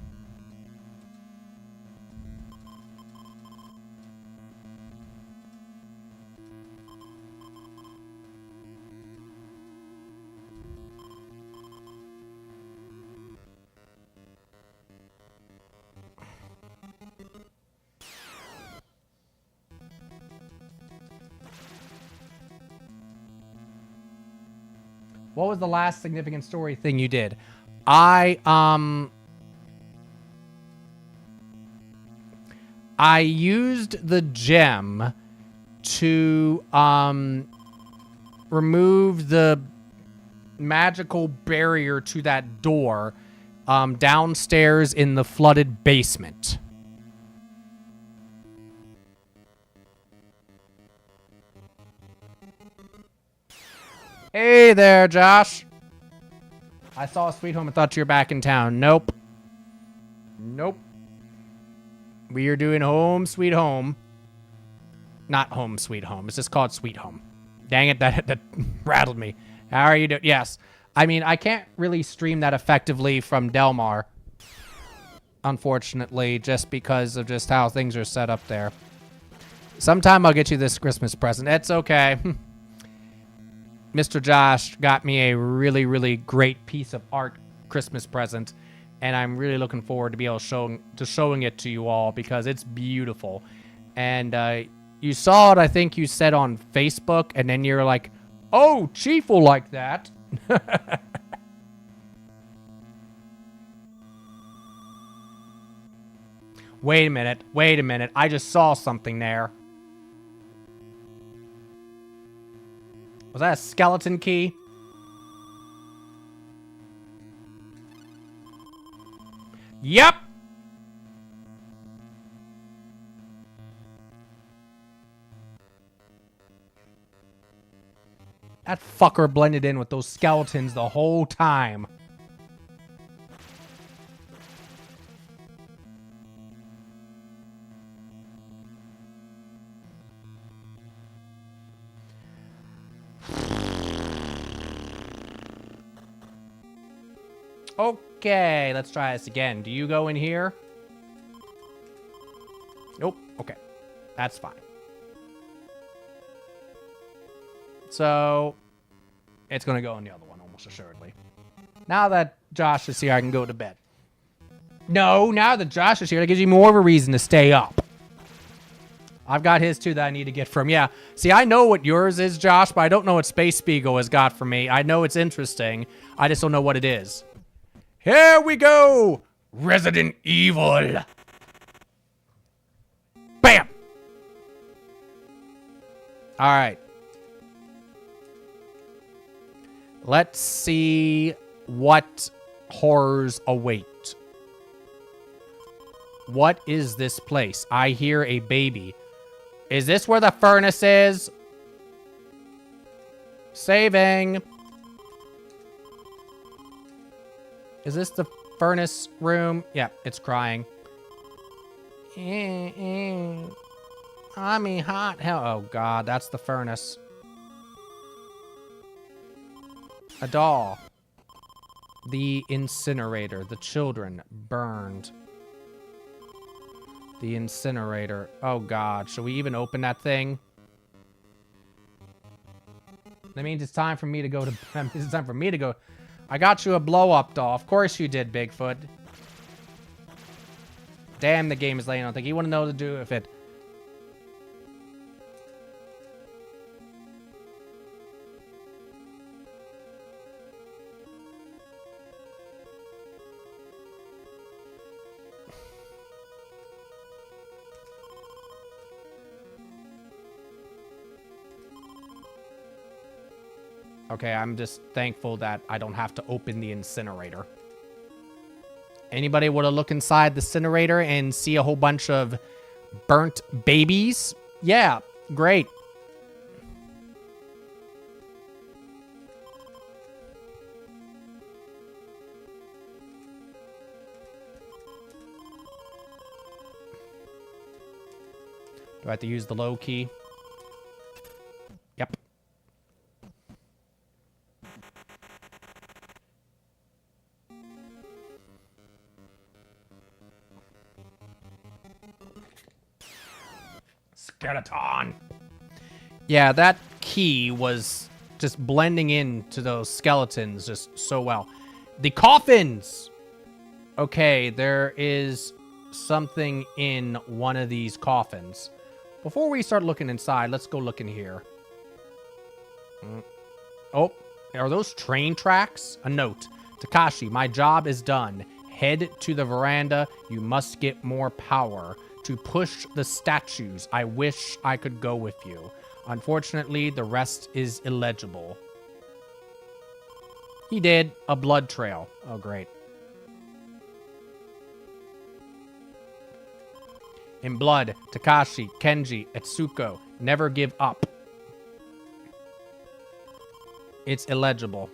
[SPEAKER 2] What was the last significant story thing you did? I used the gem to remove the magical barrier to that door downstairs in the flooded basement. Hey there, Josh. I saw Sweet Home and thought you were back in town. Nope. Nope. We are doing Home Sweet Home. Not Home Sweet Home. It's just called Sweet Home. Dang it, that rattled me. How are you doing? Yes. I mean, I can't really stream that effectively from Delmar. Unfortunately, just because of just how things are set up there. Sometime I'll get you this Christmas present. It's okay. Mr. Josh got me a really, really great piece of art Christmas present, and I'm really looking forward to be able showing it to you all because it's beautiful. And you saw it, I think you said on Facebook, and then you're like, "Oh, Chief will like that." Wait a minute. I just saw something there. Was that a skeleton key? Yep. That fucker blended in with those skeletons the whole time. Okay, let's try this again. Do you go in here? Nope. Okay. That's fine. So, it's going to go in the other one, almost assuredly. Now that Josh is here, I can go to bed. No, now that Josh is here, that gives you more of a reason to stay up. I've got his too that I need to get from. Yeah. See, I know what yours is, Josh, but I don't know what Space Spiegel has got for me. I know it's interesting. I just don't know what it is. Here we go! Resident Evil! Bam! Alright. Let's see what horrors await. What is this place? I hear a baby. Is this where the furnace is? Saving. Is this the furnace room? Yeah, it's crying. I'm hot. Hell, oh God, that's the furnace. A doll. The incinerator. The children burned. The incinerator. Oh God, should we even open that thing? That means it's time for me to go to. That means it's time for me to go. I got you a blow-up doll. Of course you did, Bigfoot. Damn, the game is laying on. You want to know what to do if it. Okay, I'm just thankful that I don't have to open the incinerator. Anybody want to look inside the incinerator and see a whole bunch of burnt babies? Yeah, great. Do I have to use the low key? Yep. skeleton. Yeah, that key was just blending into those skeletons just so well. The coffins! Okay, there is something in one of these coffins. Before we start looking inside, let's go look in here. Oh, are those train tracks? A note. Takashi, my job is done. Head to the veranda. You must get more power to push the statues. I wish I could go with you. Unfortunately, the rest is illegible. He did. A blood trail. Oh, great. In blood, Takashi, Kenji, Etsuko, never give up. It's illegible.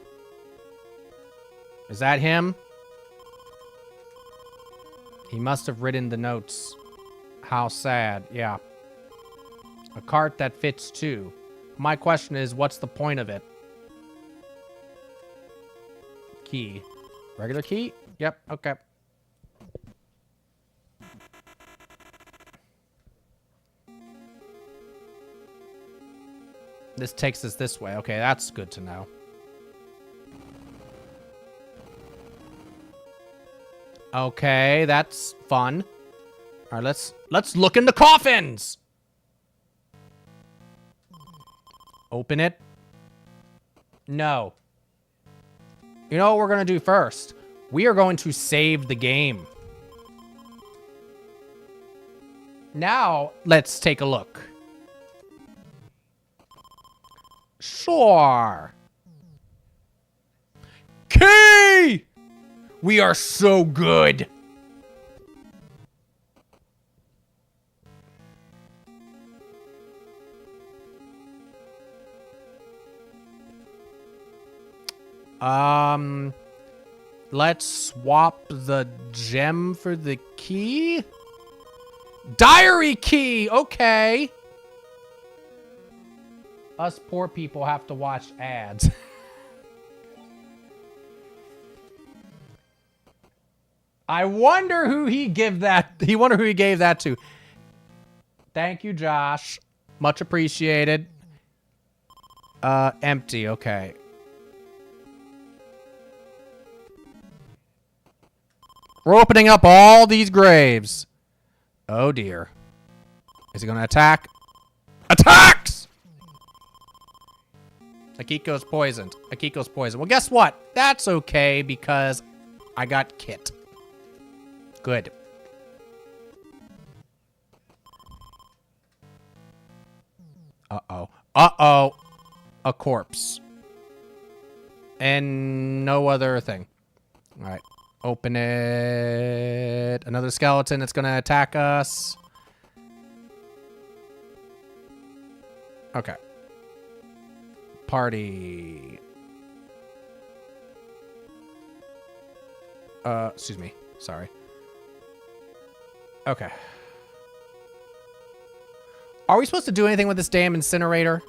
[SPEAKER 2] Is that him? He must have written the notes. How sad. Yeah. A cart that fits too. My question is, what's the point of it? Key. Regular key? Yep, okay. This takes us this way. Okay, that's good to know. Okay, that's fun. All right, let's look in the coffins. Open it. No. You know what we're going to do first? We are going to save the game. Now, let's take a look. Sure. Key! We are so good. Let's swap the gem for the key. Diary key! Okay. Us poor people have to watch ads. I wonder who he gave that. He wonder who he gave that to. Thank you, Josh. Much appreciated. Empty. Okay. We're opening up all these graves. Oh dear. Is he gonna attack? Attacks! Akiko's poisoned. Akiko's poisoned. Well, guess what? That's okay because I got Kit. Good. Uh-oh. Uh-oh. A corpse. And no other thing. All right. Open it. Another skeleton that's going to attack us. Okay. Party. Excuse me. Sorry. Okay. Are we supposed to do anything with this damn incinerator?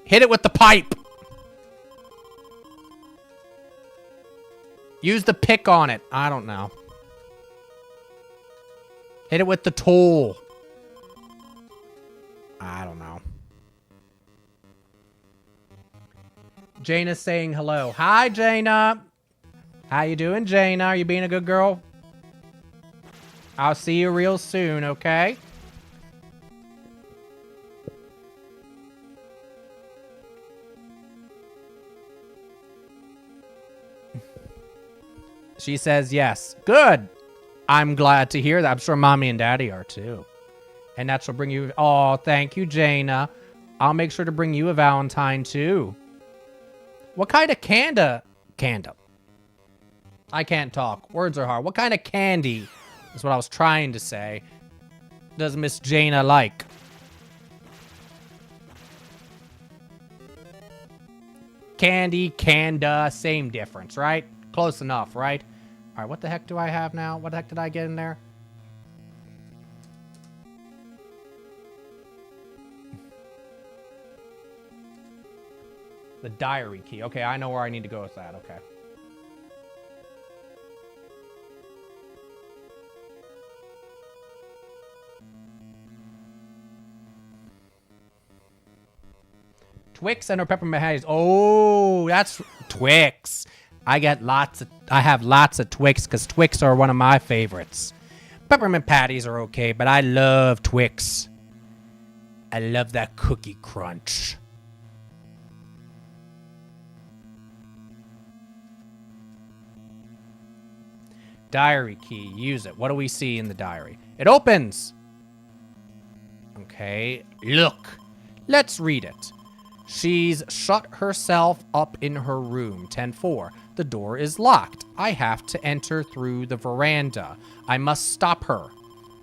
[SPEAKER 2] Hit it with the pipe. Use the pick on it. I don't know. Hit it with the tool. I don't know. Jaina's saying hello. Hi, Jaina. How you doing, Jaina? Are you being a good girl? I'll see you real soon, okay? She says yes. Good. I'm glad to hear that. I'm sure Mommy and Daddy are too. And that shall bring you... Oh, thank you, Jaina. I'll make sure to bring you a Valentine too. What kind of Canda? I can't talk. Words are hard. What kind of candy is what I was trying to say. Does Miss Jaina like? Candy, Canda, same difference, right? Close enough, right? All right, what the heck do I have now? What the heck did I get in there? The diary key. Okay, I know where I need to go with that. Okay. Twix and or peppermint patties. Oh, that's Twix. I have lots of Twix because Twix are one of my favorites. Peppermint patties are okay, but I love Twix. I love that cookie crunch. Diary key. Use it. What do we see in the diary? It opens. Okay. Look. Let's read it. She's shut herself up in her room. 10-4. The door is locked. I have to enter through the veranda. I must stop her.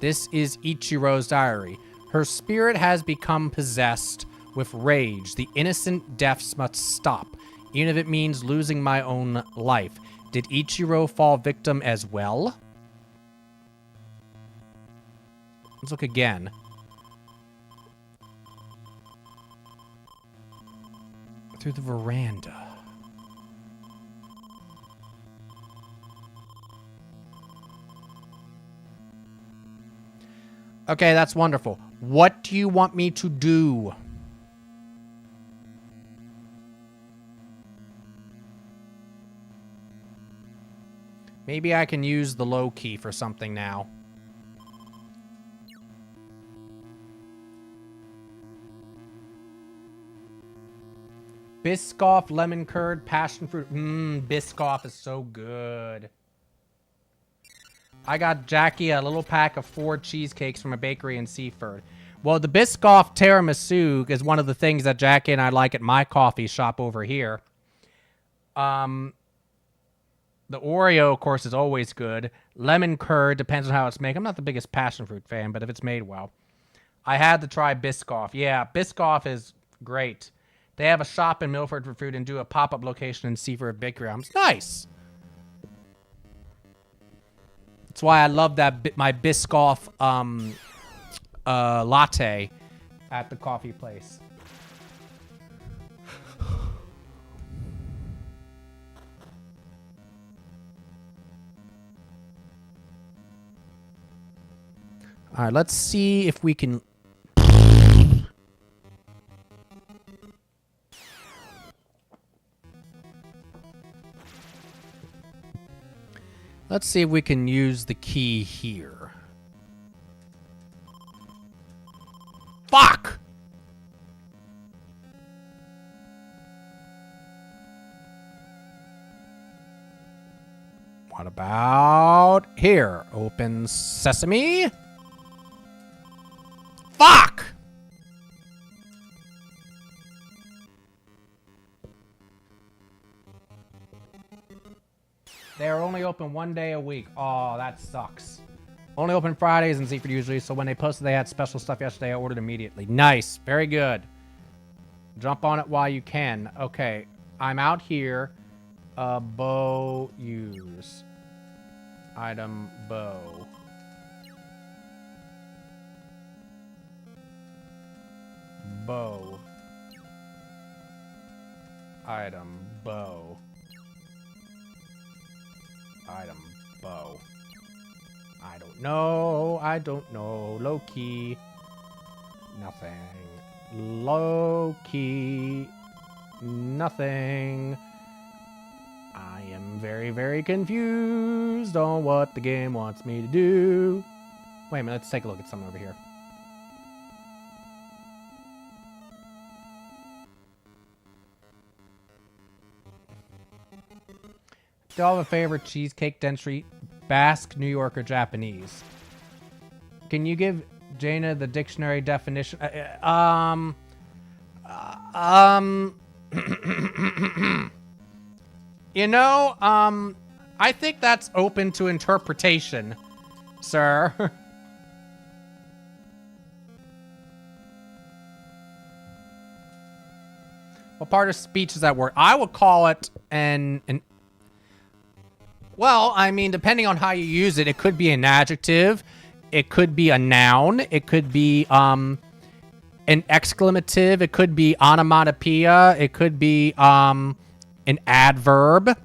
[SPEAKER 2] This is Ichiro's diary. Her spirit has become possessed with rage. The innocent deaths must stop, even if it means losing my own life. Did Ichiro fall victim as well? Let's look again. Through the veranda. Okay, that's wonderful. What do you want me to do? Maybe I can use the low key for something now. Biscoff, lemon curd, passion fruit. Biscoff is so good. I got Jackie a little pack of 4 cheesecakes from a bakery in Seaford. Well, the Biscoff tiramisu is one of the things that Jackie and I like at my coffee shop over here. The Oreo, of course, is always good. Lemon curd depends on how it's made. I'm not the biggest passion fruit fan, but if it's made well. I had to try Biscoff. Yeah, Biscoff is great. They have a shop in Milford for food and do a pop-up location in Seaford Bakery. It's nice. That's why I love that my Biscoff latte at the coffee place. All right, let's see if we can... Let's see if we can use the key here. Fuck! What about here? Open sesame. Fuck! They're only open 1 day a week. Oh, that sucks. Only open Fridays in Seaford usually, so when they posted they had special stuff yesterday, I ordered immediately. Nice. Very good. Jump on it while you can. Okay. I'm out here. Bow use. Item bow. Bow. Item bow. Item bow. I don't know. I don't know. Low key. Nothing. Low key. Nothing. I am very, very confused on what the game wants me to do. Wait a minute. Let's take a look at something over here. Do you all have a favorite cheesecake dentistry? Basque, New York, or Japanese? Can you give Jaina the dictionary definition? You know, I think that's open to interpretation, sir. What part of speech is that word? I would call it an well, I mean, depending on how you use it, it could be an adjective, it could be a noun, it could be an exclamative, it could be onomatopoeia, it could be an adverb.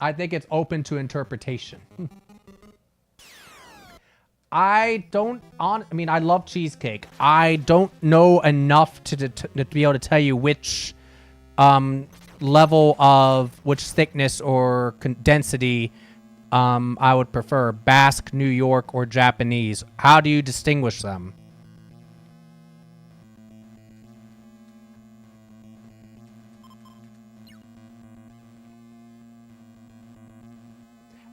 [SPEAKER 2] I think it's open to interpretation. I mean, I love cheesecake. I don't know enough to be able to tell you which level of which thickness or density I would prefer. Basque, New York, or Japanese. How do you distinguish them?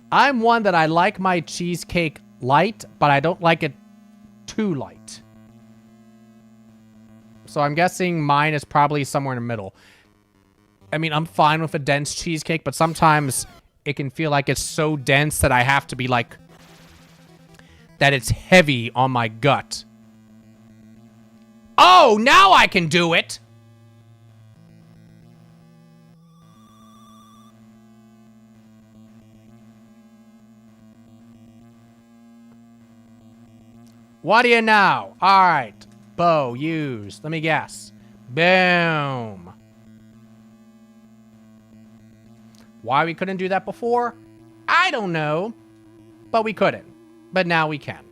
[SPEAKER 2] I'm one that I like my cheesecake light, but I don't like it too light. So I'm guessing mine is probably somewhere in the middle. I mean, I'm fine with a dense cheesecake, but sometimes it can feel like it's so dense that I have to be like... that it's heavy on my gut. Oh, now I can do it! What do you know? Alright. Bow used. Let me guess. Boom. Why we couldn't do that before? I don't know. But we couldn't. But now we can.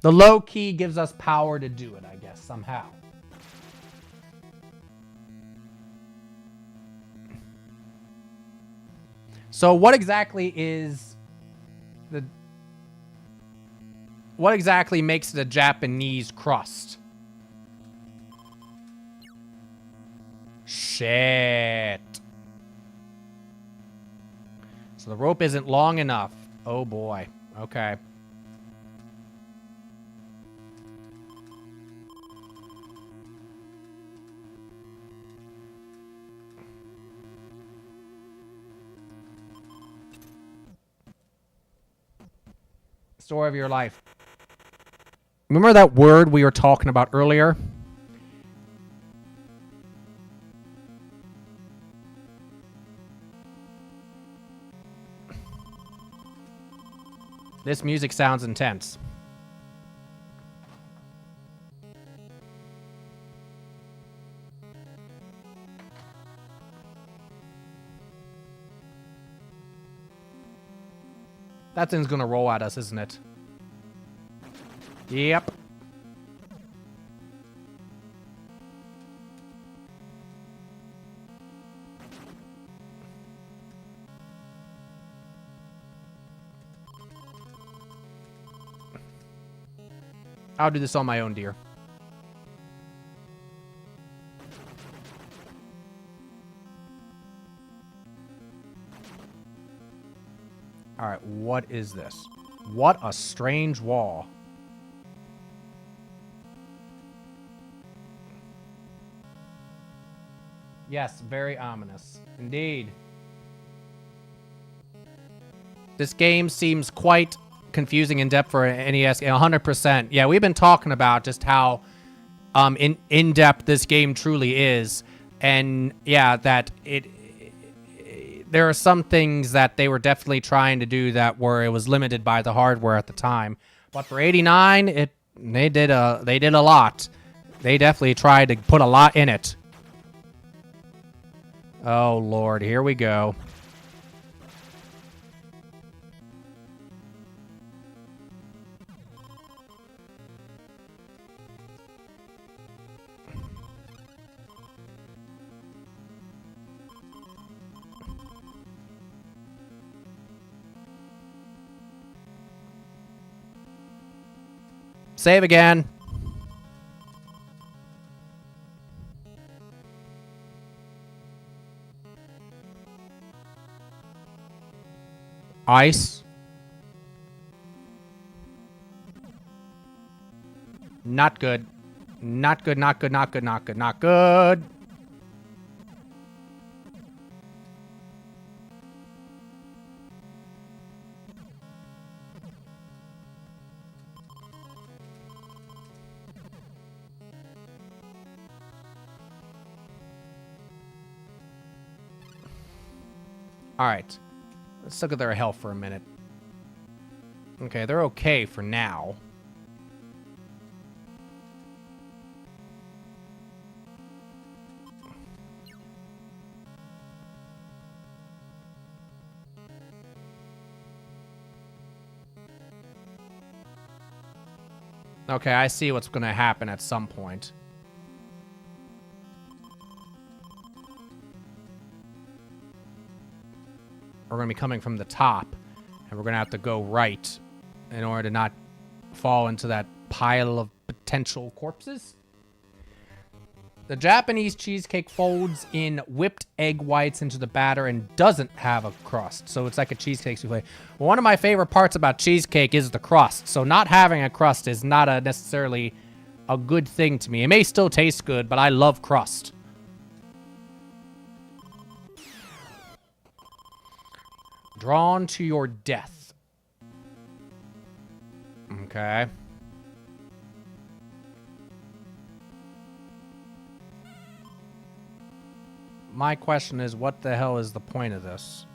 [SPEAKER 2] The low key gives us power to do it, I guess, somehow. So what exactly is the... what exactly makes the Japanese crust? Shit. So the rope isn't long enough. Oh boy. Okay. Story of your life. Remember that word we were talking about earlier? This music sounds intense. That thing's gonna roll at us, isn't it? Yep. I'll do this on my own, dear. All right, what is this? What a strange wall. Yes, very ominous. Indeed. This game seems quite confusing in depth for an NES. 100%. Yeah, we've been talking about just how in depth this game truly is. And yeah, that there are some things that they were definitely trying to do that it was limited by the hardware at the time. But for 89, they did a lot. They definitely tried to put a lot in it. Oh Lord, here we go. Save again. Ice. Not good. Not good, not good, not good, not good, not good. All right. Let's look at their health for a minute. Okay, they're okay for now. Okay, I see what's going to happen at some point. We're going to be coming from the top, and we're going to have to go right in order to not fall into that pile of potential corpses. The Japanese cheesecake folds in whipped egg whites into the batter and doesn't have a crust, so it's like a cheesecake souffle. One of my favorite parts about cheesecake is the crust, so not having a crust is not necessarily a good thing to me. It may still taste good, but I love crust. Drawn to your death. Okay. My question is, what the hell is the point of this?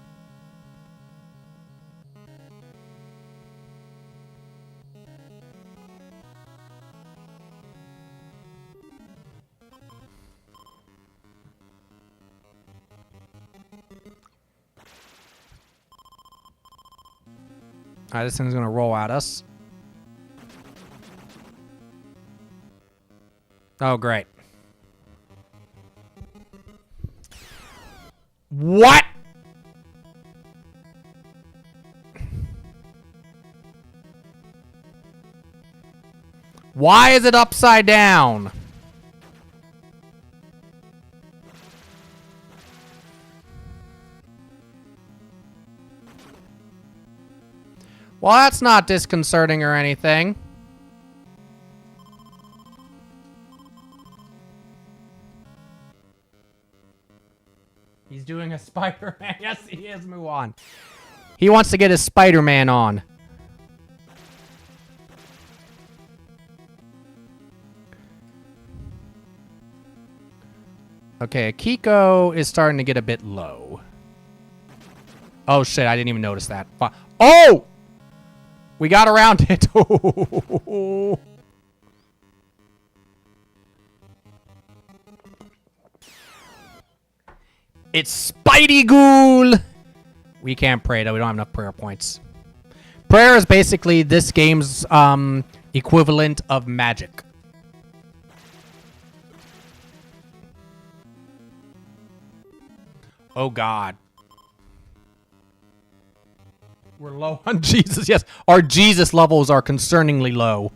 [SPEAKER 2] Alright, this thing's gonna roll at us. Oh, great. What? Why is it upside down? Well, that's not disconcerting or anything. He's doing a Spider-Man. Yes, he is, Muon. He wants to get his Spider-Man on. Okay, Kiko is starting to get a bit low. Oh, shit, I didn't even notice that. Oh! We got around it. It's Spidey Ghoul! We can't pray, though. We don't have enough prayer points. Prayer is basically this game's equivalent of magic. Oh, God. We're low on Jesus. Yes, our Jesus levels are concerningly low.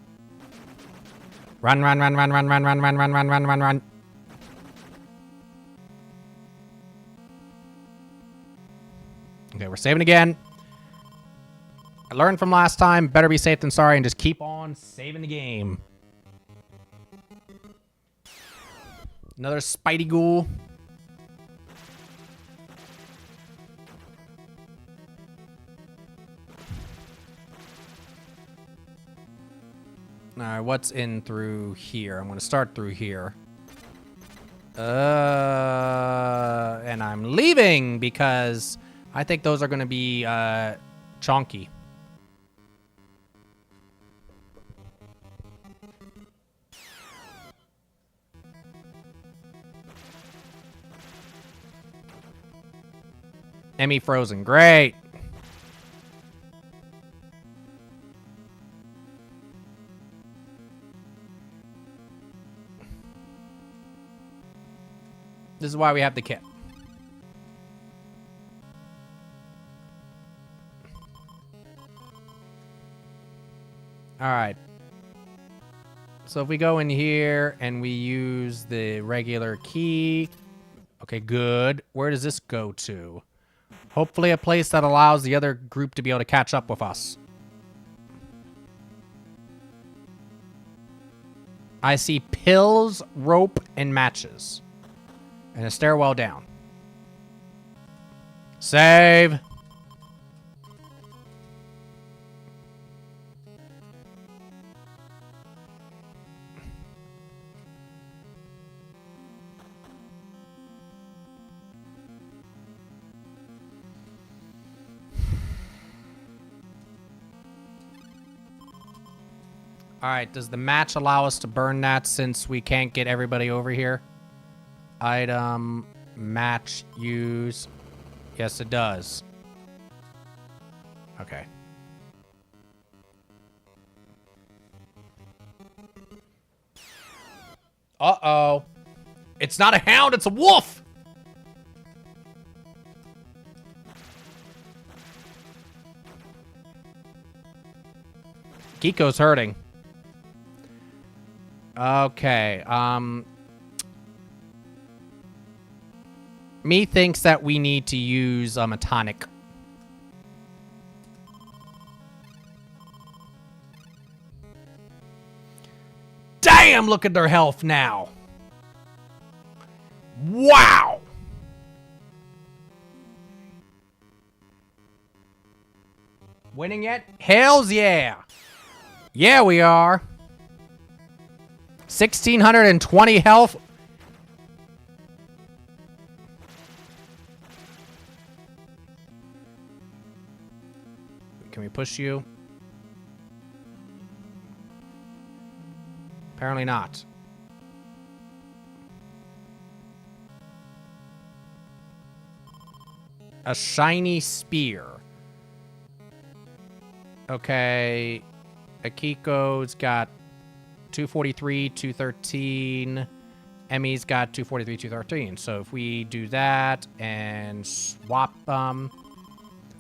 [SPEAKER 2] Run, run, run, run, run, run, run, run, run, run, run, run, run. Okay, we're saving again. I learned from last time. Better be safe than sorry and just keep on saving the game. Another Spidey Ghoul. Alright, what's in through here? I'm going to start through here. And I'm leaving because I think those are going to be chonky. Emmy frozen. Great. This is why we have the kit. Alright. So if we go in here and we use the regular key. Okay, good. Where does this go to? Hopefully a place that allows the other group to be able to catch up with us. I see pills, rope, and matches. And a stairwell down. Save. Alright, does the match allow us to burn that since we can't get everybody over here? Item, match, use. Yes, it does. Okay. Uh-oh. It's not a hound, it's a wolf! Kiko's hurting. Okay, Me thinks that we need to use a tonic. Damn, look at their health now. Wow. Winning yet? Hells yeah. Yeah, we are. 1,620 health. Can we push you? Apparently not. A shiny spear. Okay. Akiko's got 243, 213. Emmy's got 243, 213. So if we do that and swap them,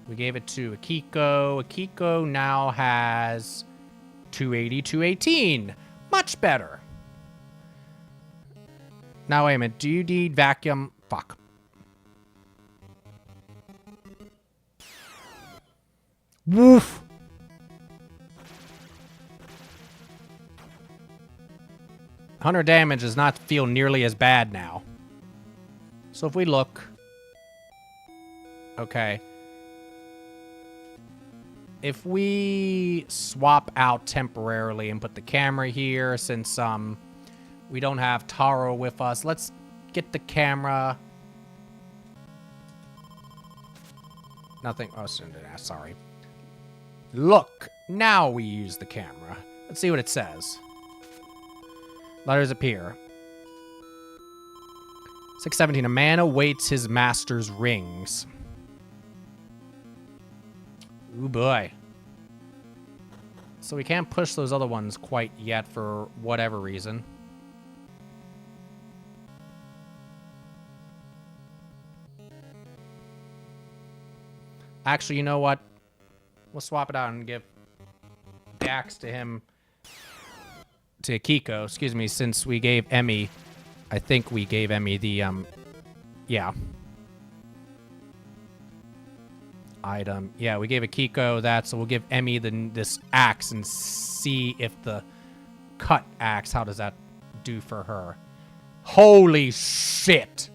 [SPEAKER 2] we gave it to Akiko. Akiko now has 280, 218. Much better. Now, wait a minute. Do you need vacuum? Fuck. Woof. Hunter damage does not feel nearly as bad now. So if we look... Okay. If we swap out temporarily and put the camera here, since we don't have Taro with us, let's get the camera. Nothing. Oh, sorry. Look, now we use the camera. Let's see what it says. Letters appear. 617. A man awaits his master's rings. Ooh, boy. So we can't push those other ones quite yet for whatever reason. Actually, you know what? We'll swap it out and give the axe to him. To Kiko, excuse me, since we gave Emmy... I think we gave Emmy the, yeah. Item. Yeah, we gave Akiko that, so we'll give Emmy this axe and see if the cut axe, how does that do for her? Holy shit!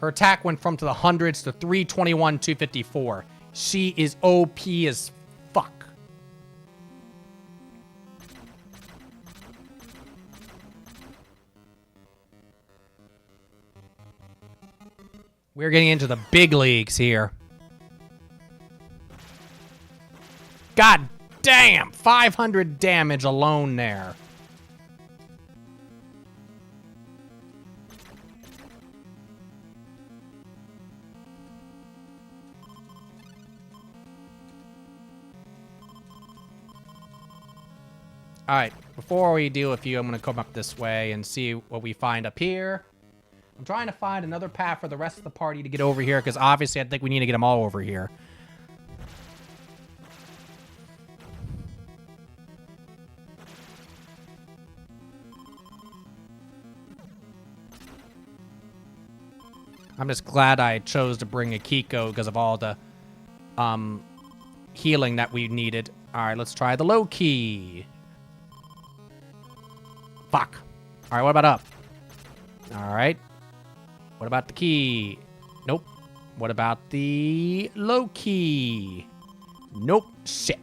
[SPEAKER 2] Her attack went from to the hundreds to 321, 254. She is OP as fuck. We're getting into the big leagues here. God damn! 500 damage alone there. Alright, before we deal with you, I'm going to come up this way and see what we find up here. I'm trying to find another path for the rest of the party to get over here, because obviously I think we need to get them all over here. I'm just glad I chose to bring Akiko because of all the healing that we needed. Alright, let's try the low key. Fuck. Alright, what about up? Alright. What about the key? Nope. What about the low key? Nope. Shit.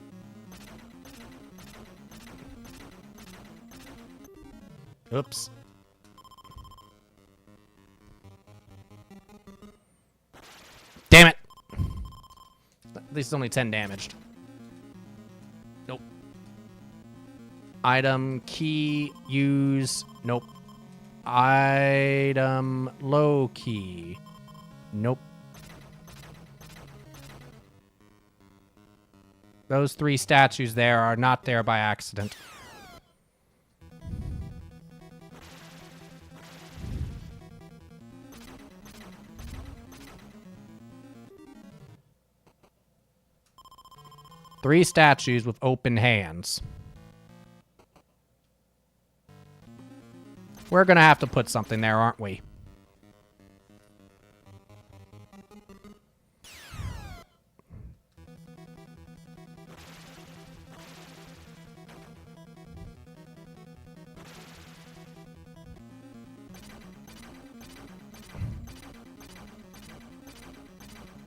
[SPEAKER 2] Oops. Damn it. At least it's only 10 damaged. Nope. Item, key, use. Nope. Item, low key. Nope. Those 3 statues there are not there by accident. 3 statues with open hands. We're gonna have to put something there, aren't we?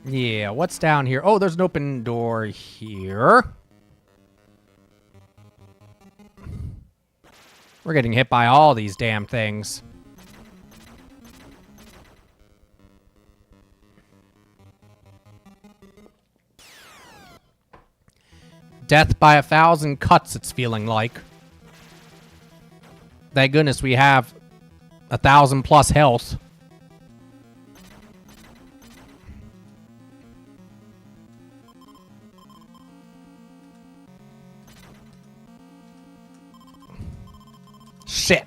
[SPEAKER 2] Yeah, what's down here? Oh, there's an open door here. We're getting hit by all these damn things. Death by 1,000 cuts, it's feeling like. Thank goodness we have 1,000 plus health. Shit.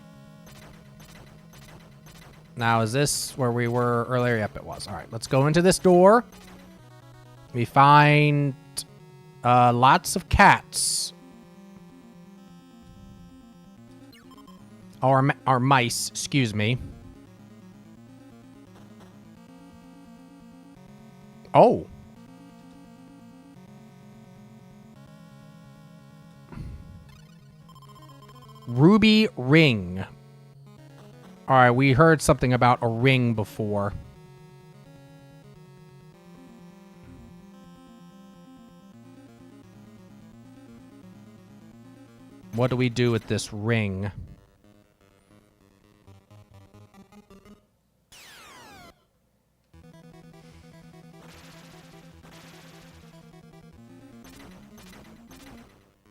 [SPEAKER 2] Now, is this where we were earlier? Yep, it was. All right, let's go into this door. We find lots of cats. Or mice, excuse me. Oh. Ruby ring. All right, we heard something about a ring before. What do we do with this ring?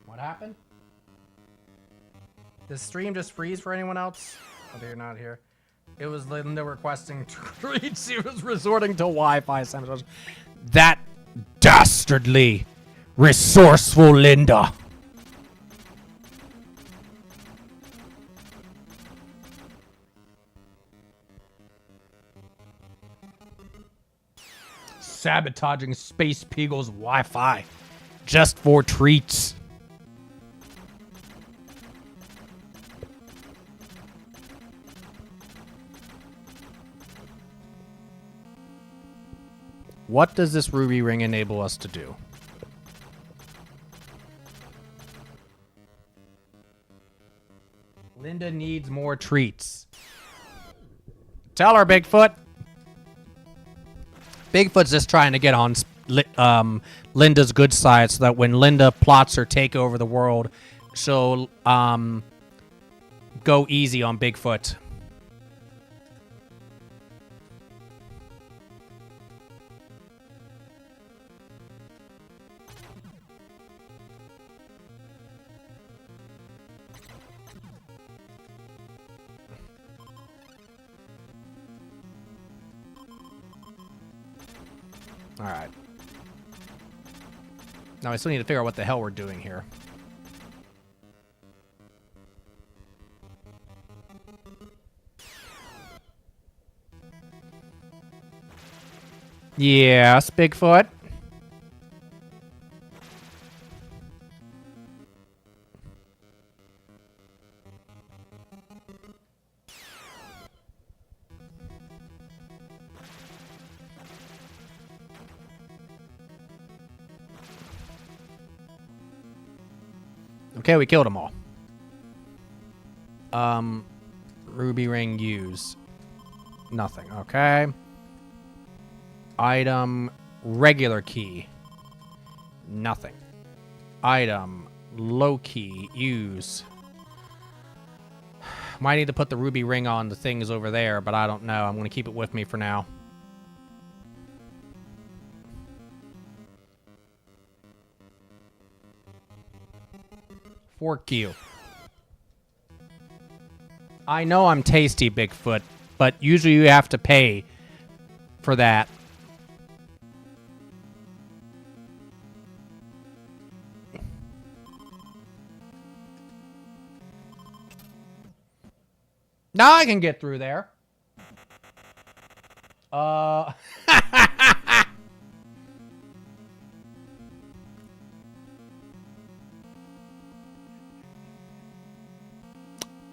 [SPEAKER 2] What happened? Does stream just freeze for anyone else? Oh, they're not here. It was Linda requesting treats. She was resorting to Wi-Fi. That dastardly, resourceful Linda. Sabotaging Space Peagle's Wi-Fi just for treats. What does this ruby ring enable us to do? Linda needs more treats. Tell her, Bigfoot. Bigfoot's just trying to get on Linda's good side so that when Linda plots her take over the world, she'll go easy on Bigfoot. All right. Now I still need to figure out what the hell we're doing here. Yes, Bigfoot. Okay, we killed them all. Ruby ring use. Nothing, okay. Item, regular key. Nothing. Item, low key, use. Might need to put the ruby ring on the things over there, but I don't know. I'm going to keep it with me for now. Fork you. I know I'm tasty, Bigfoot, but usually you have to pay for that. Now I can get through there. All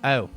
[SPEAKER 2] Oh.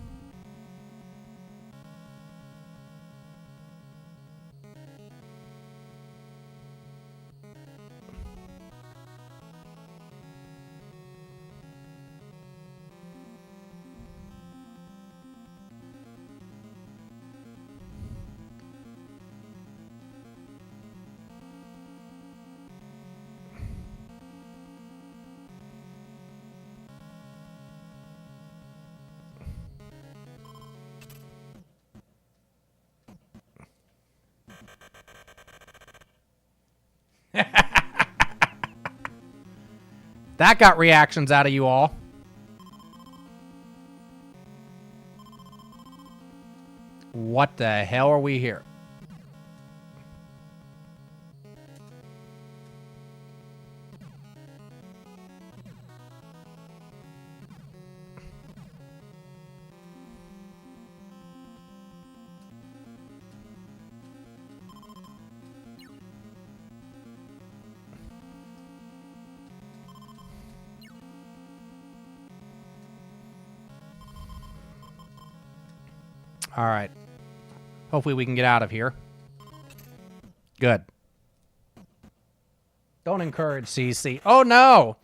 [SPEAKER 2] That got reactions out of you all. What the hell are we here? All right. Hopefully we can get out of here. Good. Don't encourage CC. Oh, no.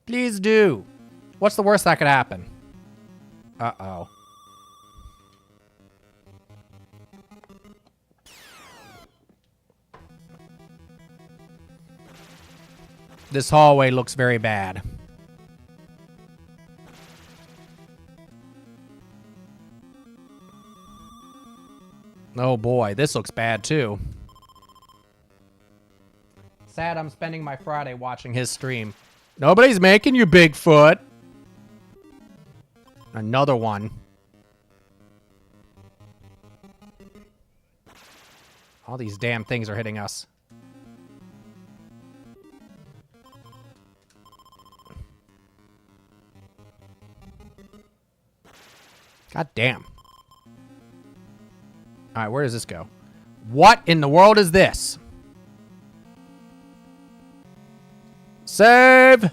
[SPEAKER 2] Please do. What's the worst that could happen? Uh-oh. This hallway looks very bad. Oh boy, this looks bad too. Sad I'm spending my Friday watching his stream. Nobody's making you, Bigfoot. Another one. All these damn things are hitting us. God damn. All right, where does this go? What in the world is this? Save!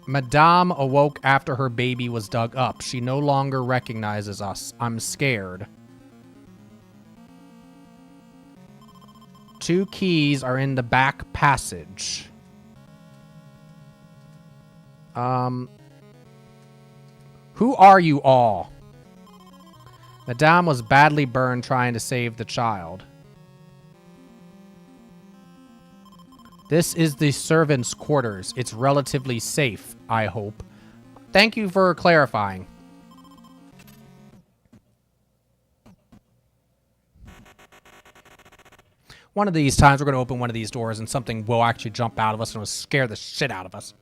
[SPEAKER 2] Madame awoke after her baby was dug up. She no longer recognizes us. I'm scared. 2 keys are in the back passage. Who are you all? Madame was badly burned trying to save the child. This is the servants' quarters. It's relatively safe, I hope. Thank you for clarifying. One of these times we're going to open one of these doors and something will actually jump out of us and will scare the shit out of us.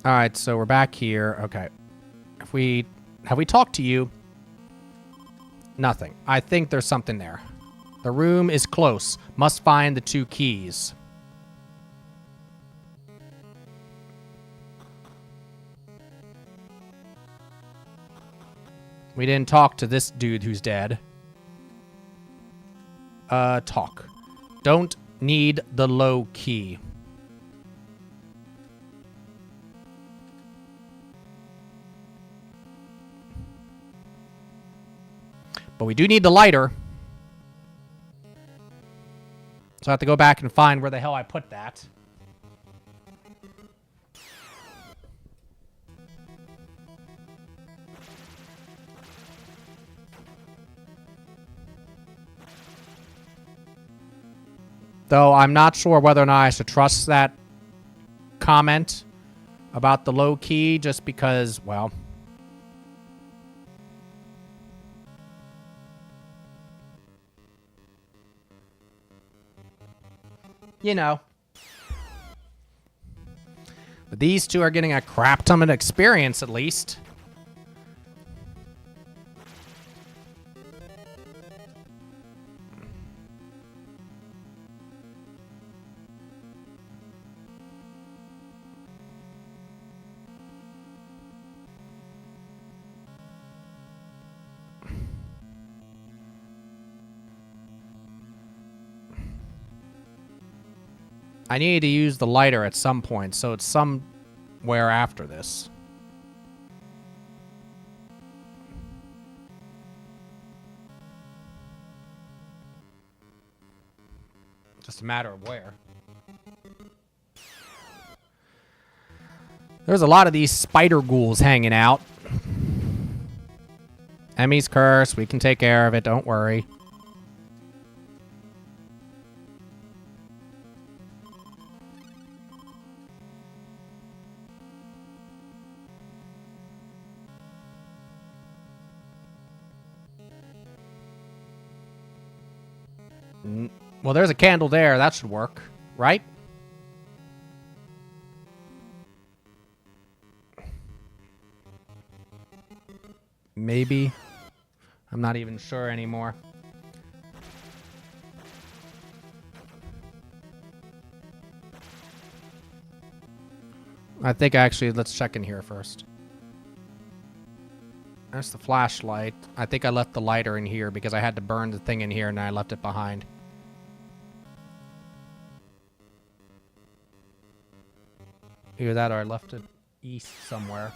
[SPEAKER 2] All right, so we're back here. Okay. Have we talked to you? Nothing. I think there's something there. The room is close. Must find the 2 keys. We didn't talk to this dude who's dead. Talk. Don't need the low key. But we do need the lighter. So I have to go back and find where the hell I put that. Though I'm not sure whether or not I should trust that comment about the low key just because, well... You know. But these 2 are getting a crap ton of experience, at least. I need to use the lighter at some point, so it's somewhere after this. Just a matter of where. There's a lot of these spider ghouls hanging out. Emmy's curse. We can take care of it. Don't worry. Well, there's a candle there. That should work, right? Maybe. I'm not even sure anymore. I think actually, let's check in here first. There's the flashlight. I think I left the lighter in here because I had to burn the thing in here and I left it behind. Either that or I left it east somewhere.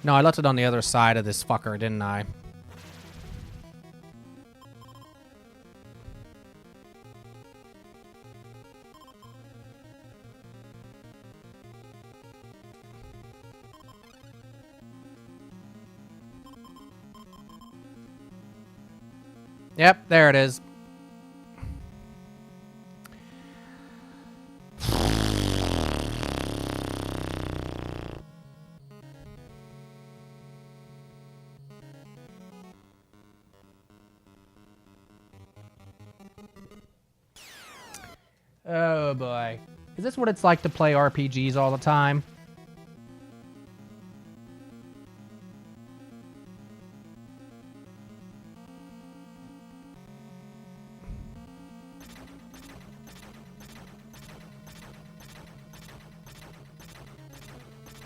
[SPEAKER 2] No, I left it on the other side of this fucker, didn't I? Yep, there it is. Oh boy. Is this what it's like to play RPGs all the time?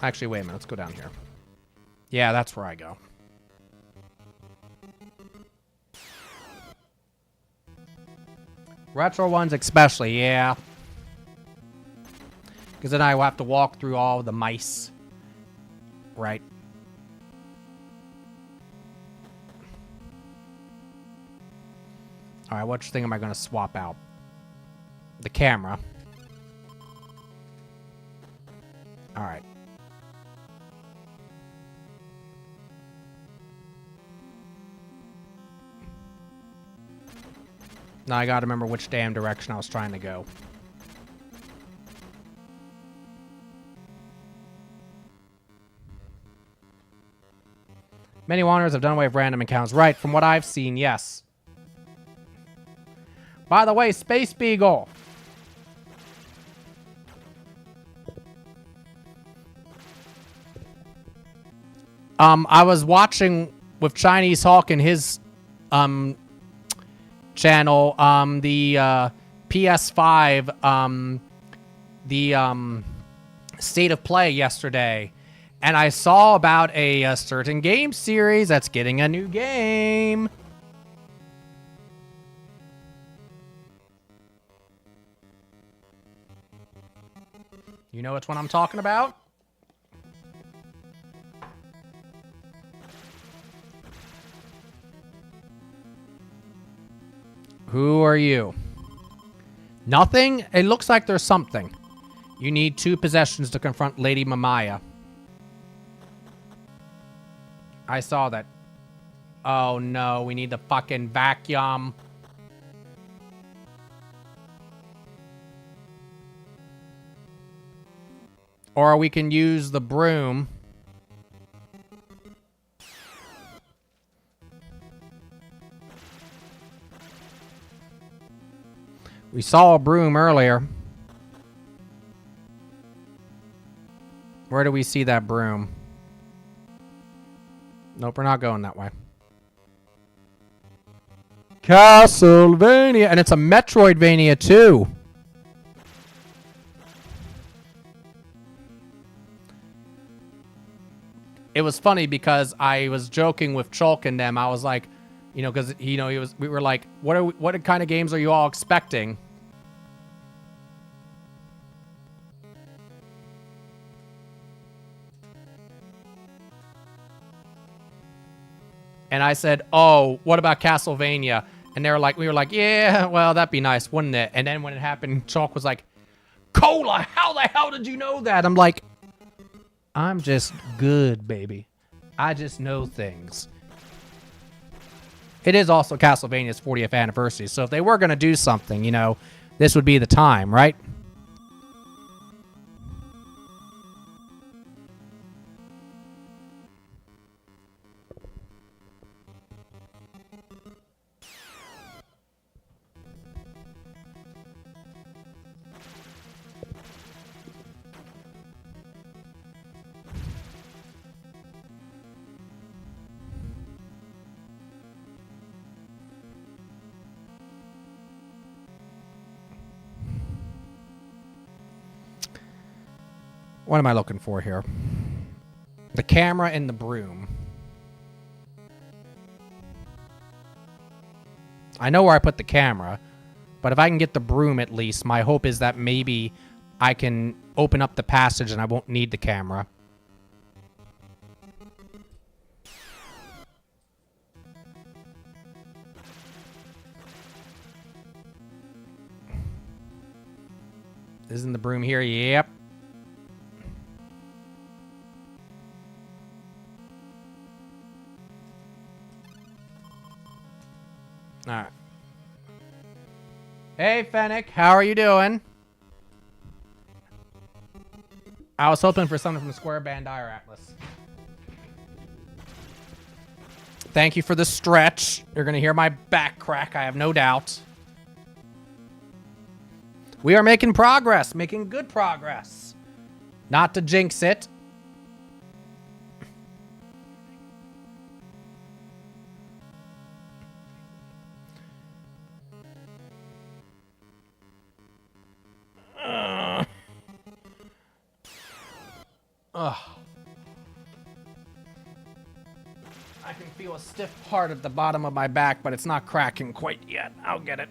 [SPEAKER 2] Actually, wait a minute. Let's go down here. Yeah, that's where I go. Retro ones especially, yeah. Because then I will have to walk through all the mice. Right. Alright, which thing am I going to swap out? The camera. Alright. Now I gotta remember which damn direction I was trying to go. Many wanderers have done away with random encounters. Right, from what I've seen, yes. By the way, Space Beagle. I was watching with Chinese Hawk and his channel, the PS5, the State of Play yesterday, and I saw about a certain game series that's getting a new game. You know which one I'm talking about? Who are you? Nothing? It looks like there's something. You need 2 possessions to confront Lady Mamaya. I saw that. Oh no, we need the fucking vacuum. Or we can use the broom. We saw a broom earlier. Where do we see that broom? Nope, we're not going that way. Castlevania! And it's a Metroidvania too. It was funny because I was joking with Chalk and them. I was like, You know, because you know we were like, what kind of games are you all expecting? And I said, oh, what about Castlevania? And they were like, we were like, yeah, well, that'd be nice, wouldn't it? And then when it happened, Chalk was like, Cola, how the hell did you know that? I'm like, I'm just good, baby. I just know things. It is also Castlevania's 40th anniversary, so if they were going to do something, you know, this would be the time, right? What am I looking for here? The camera and the broom. I know where I put the camera, but if I can get the broom at least, my hope is that maybe I can open up the passage and I won't need the camera. Isn't the broom here? Yep. All right. Hey, Fennec, how are you doing? I was hoping for something from Square Bandai Atlas. Thank you for the stretch. You're going to hear my back crack, I have no doubt. We are making progress, making good progress. Not to jinx it. Ugh. I can feel a stiff part at the bottom of my back, but it's not cracking quite yet. I'll get it.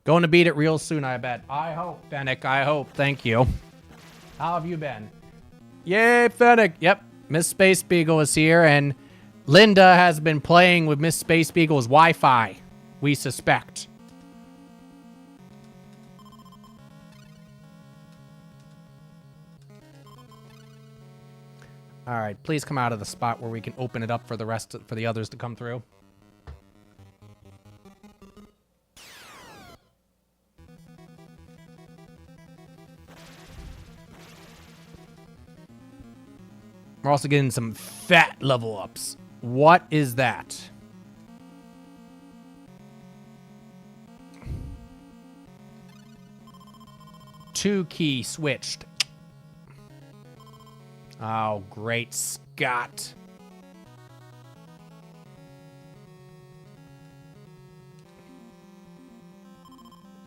[SPEAKER 2] Going to beat it real soon, I bet. I hope, Fennec. I hope. Thank you. How have you been? Yay, Fennec. Yep. Miss Space Beagle is here, and Linda has been playing with Miss Space Beagle's Wi-Fi, we suspect. All right, please come out of the spot where we can open it up for for the others to come through. We're also getting some fat level ups. What is that? Two key switched. Oh, great Scott.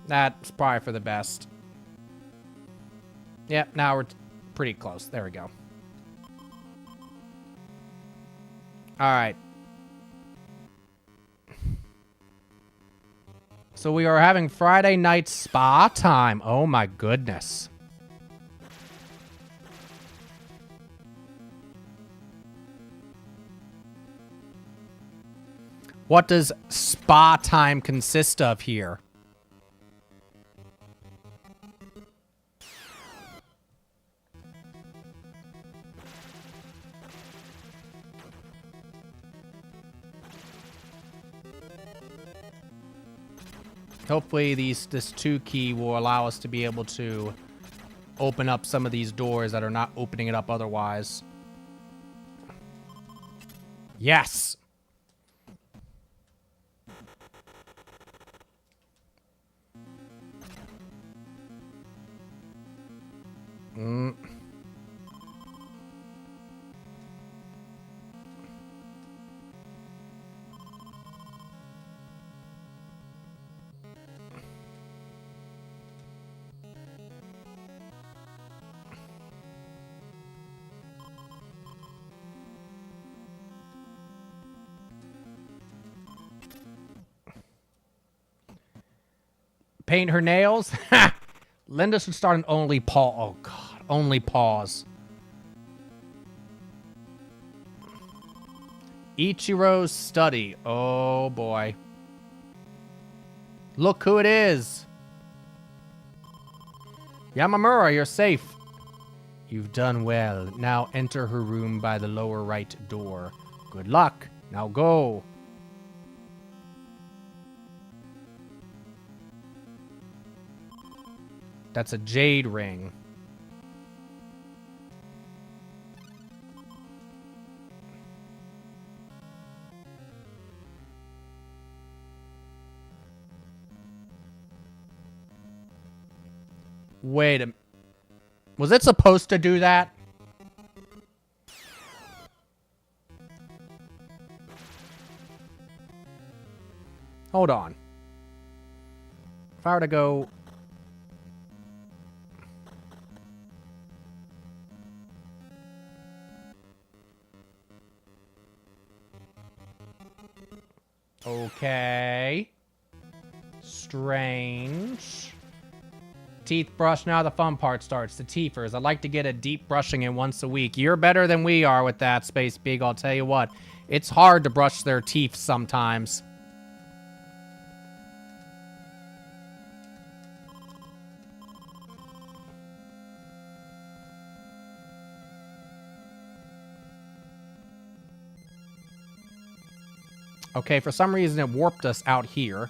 [SPEAKER 2] That's probably for the best. Yep, now we're pretty close. There we go. All right. So we are having Friday night spa time. Oh my goodness. What does spa time consist of here? Hopefully this 2 key will allow us to be able to open up some of these doors that are not opening it up otherwise. Yes! Paint her nails? Linda should start an only paw. Oh, God. Only paws. Ichiro's study. Oh, boy. Look who it is. Yamamura, you're safe. You've done well. Now enter her room by the lower right door. Good luck. Now go. That's a jade ring. Wait a... Was it supposed to do that? Hold on. If I were to go... Okay. Strange. Teeth brush, now the fun part starts. The teethers. I'd like to get a deep brushing in once a week. You're better than we are with that, Space Big, I'll tell you what. It's hard to brush their teeth sometimes. Okay, for some reason it warped us out here.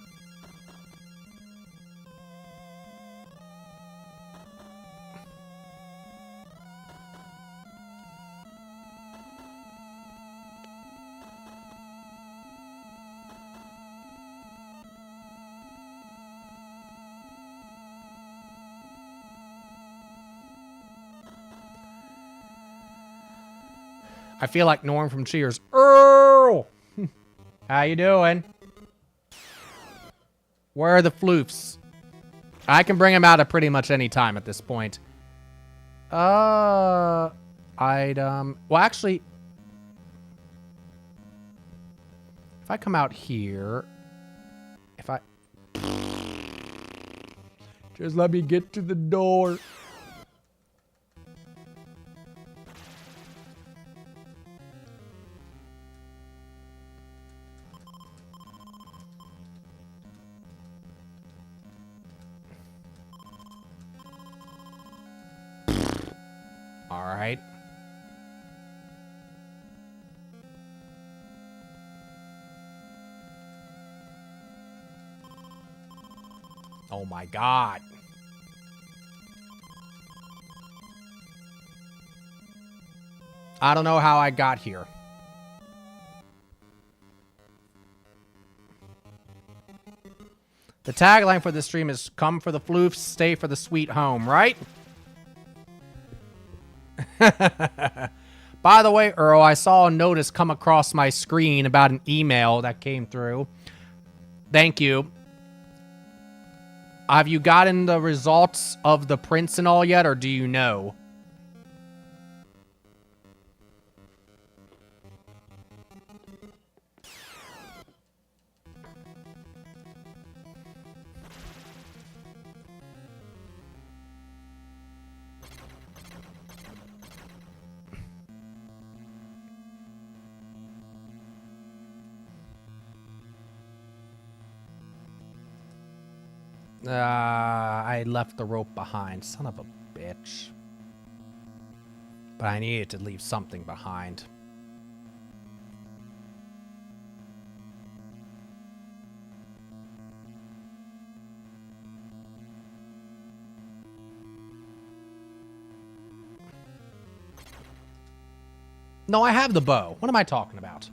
[SPEAKER 2] I feel like Norm from Cheers. Earl! How you doing? Where are the floofs? I can bring them out at pretty much any time at this point. Item. Well, actually, if I come out here, if I... Just let me get to the door. All right. Oh my God. I don't know how I got here. The tagline for this stream is come for the floofs, stay for the sweet home, right? By the way, Earl, I saw a notice come across my screen about an email that came through. Thank you. Have you gotten the results of the prints and all yet, or do you know? I left the rope behind. Son of a bitch. But I needed to leave something behind. No, I have the bow. What am I talking about?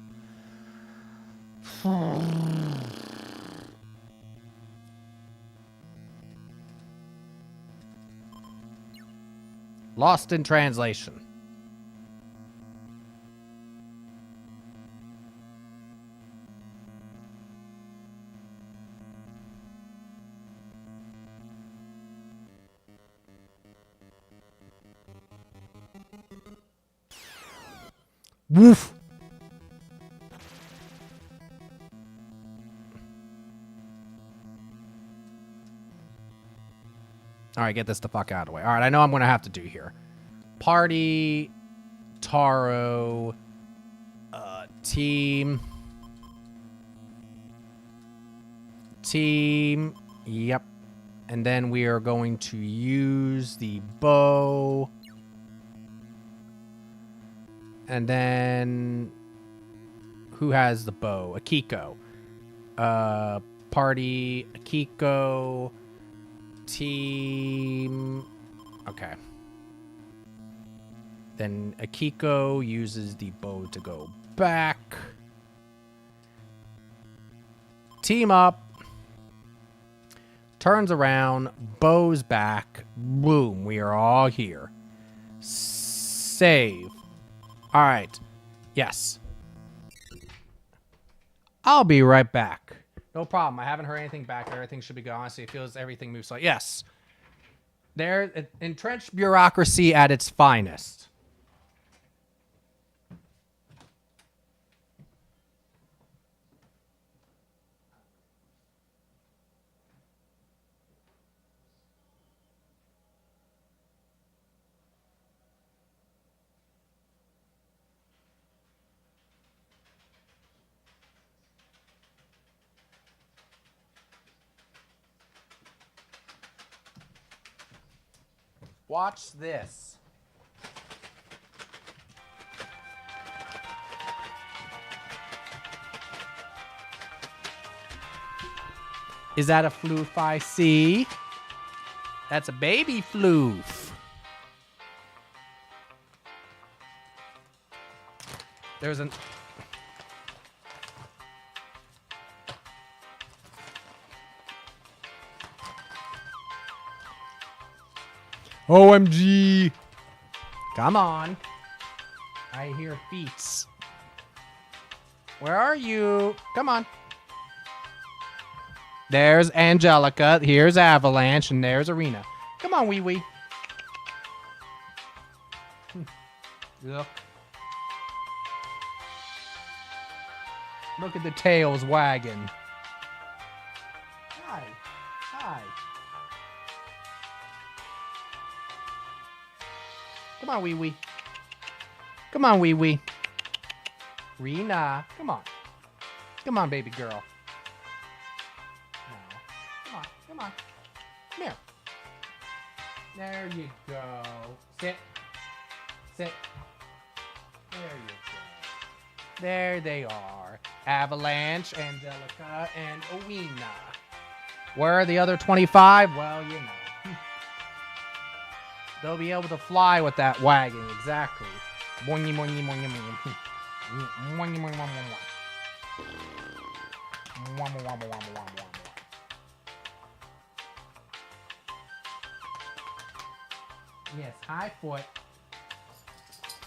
[SPEAKER 2] Lost in translation. Woof. All right, get this the fuck out of the way. All right, I know I'm going to have to do here. Party, Taro, team, yep. And then we are going to use the bow. And then who has the bow? Akiko. Party, Akiko, team. Okay. Then Akiko uses the bow to go back. Team up. Turns around. Bow's back. Boom. We are all here. Save. All right. Yes. I'll be right back. No problem. I haven't heard anything back. Everything should be good. Honestly, it feels everything moves slow. Yes. There, entrenched bureaucracy at its finest. Watch this. Is that a floof I see? That's a baby floof. There's an... OMG. Come on. I hear feats. Where are you? Come on. There's Angelica. Here's Avalanche. And there's Arena. Come on, wee wee. Look. Look at the tails wagging. Hi. Hi. Come on, wee wee. Come on, wee wee. Rena. Come on. Come on, baby girl. No. Come on. Come on. Come here. There you go. Sit. Sit. There you go. There they are. Avalanche, Angelica, and Owena. Where are the other 25? Well, you know. They'll be able to fly with that wagon, exactly. Boingy, boingy, boingy, boingy. Boingy, boingy, boingy, boingy. Womma, womma, womma, womma, womma. Yes, hi, foot.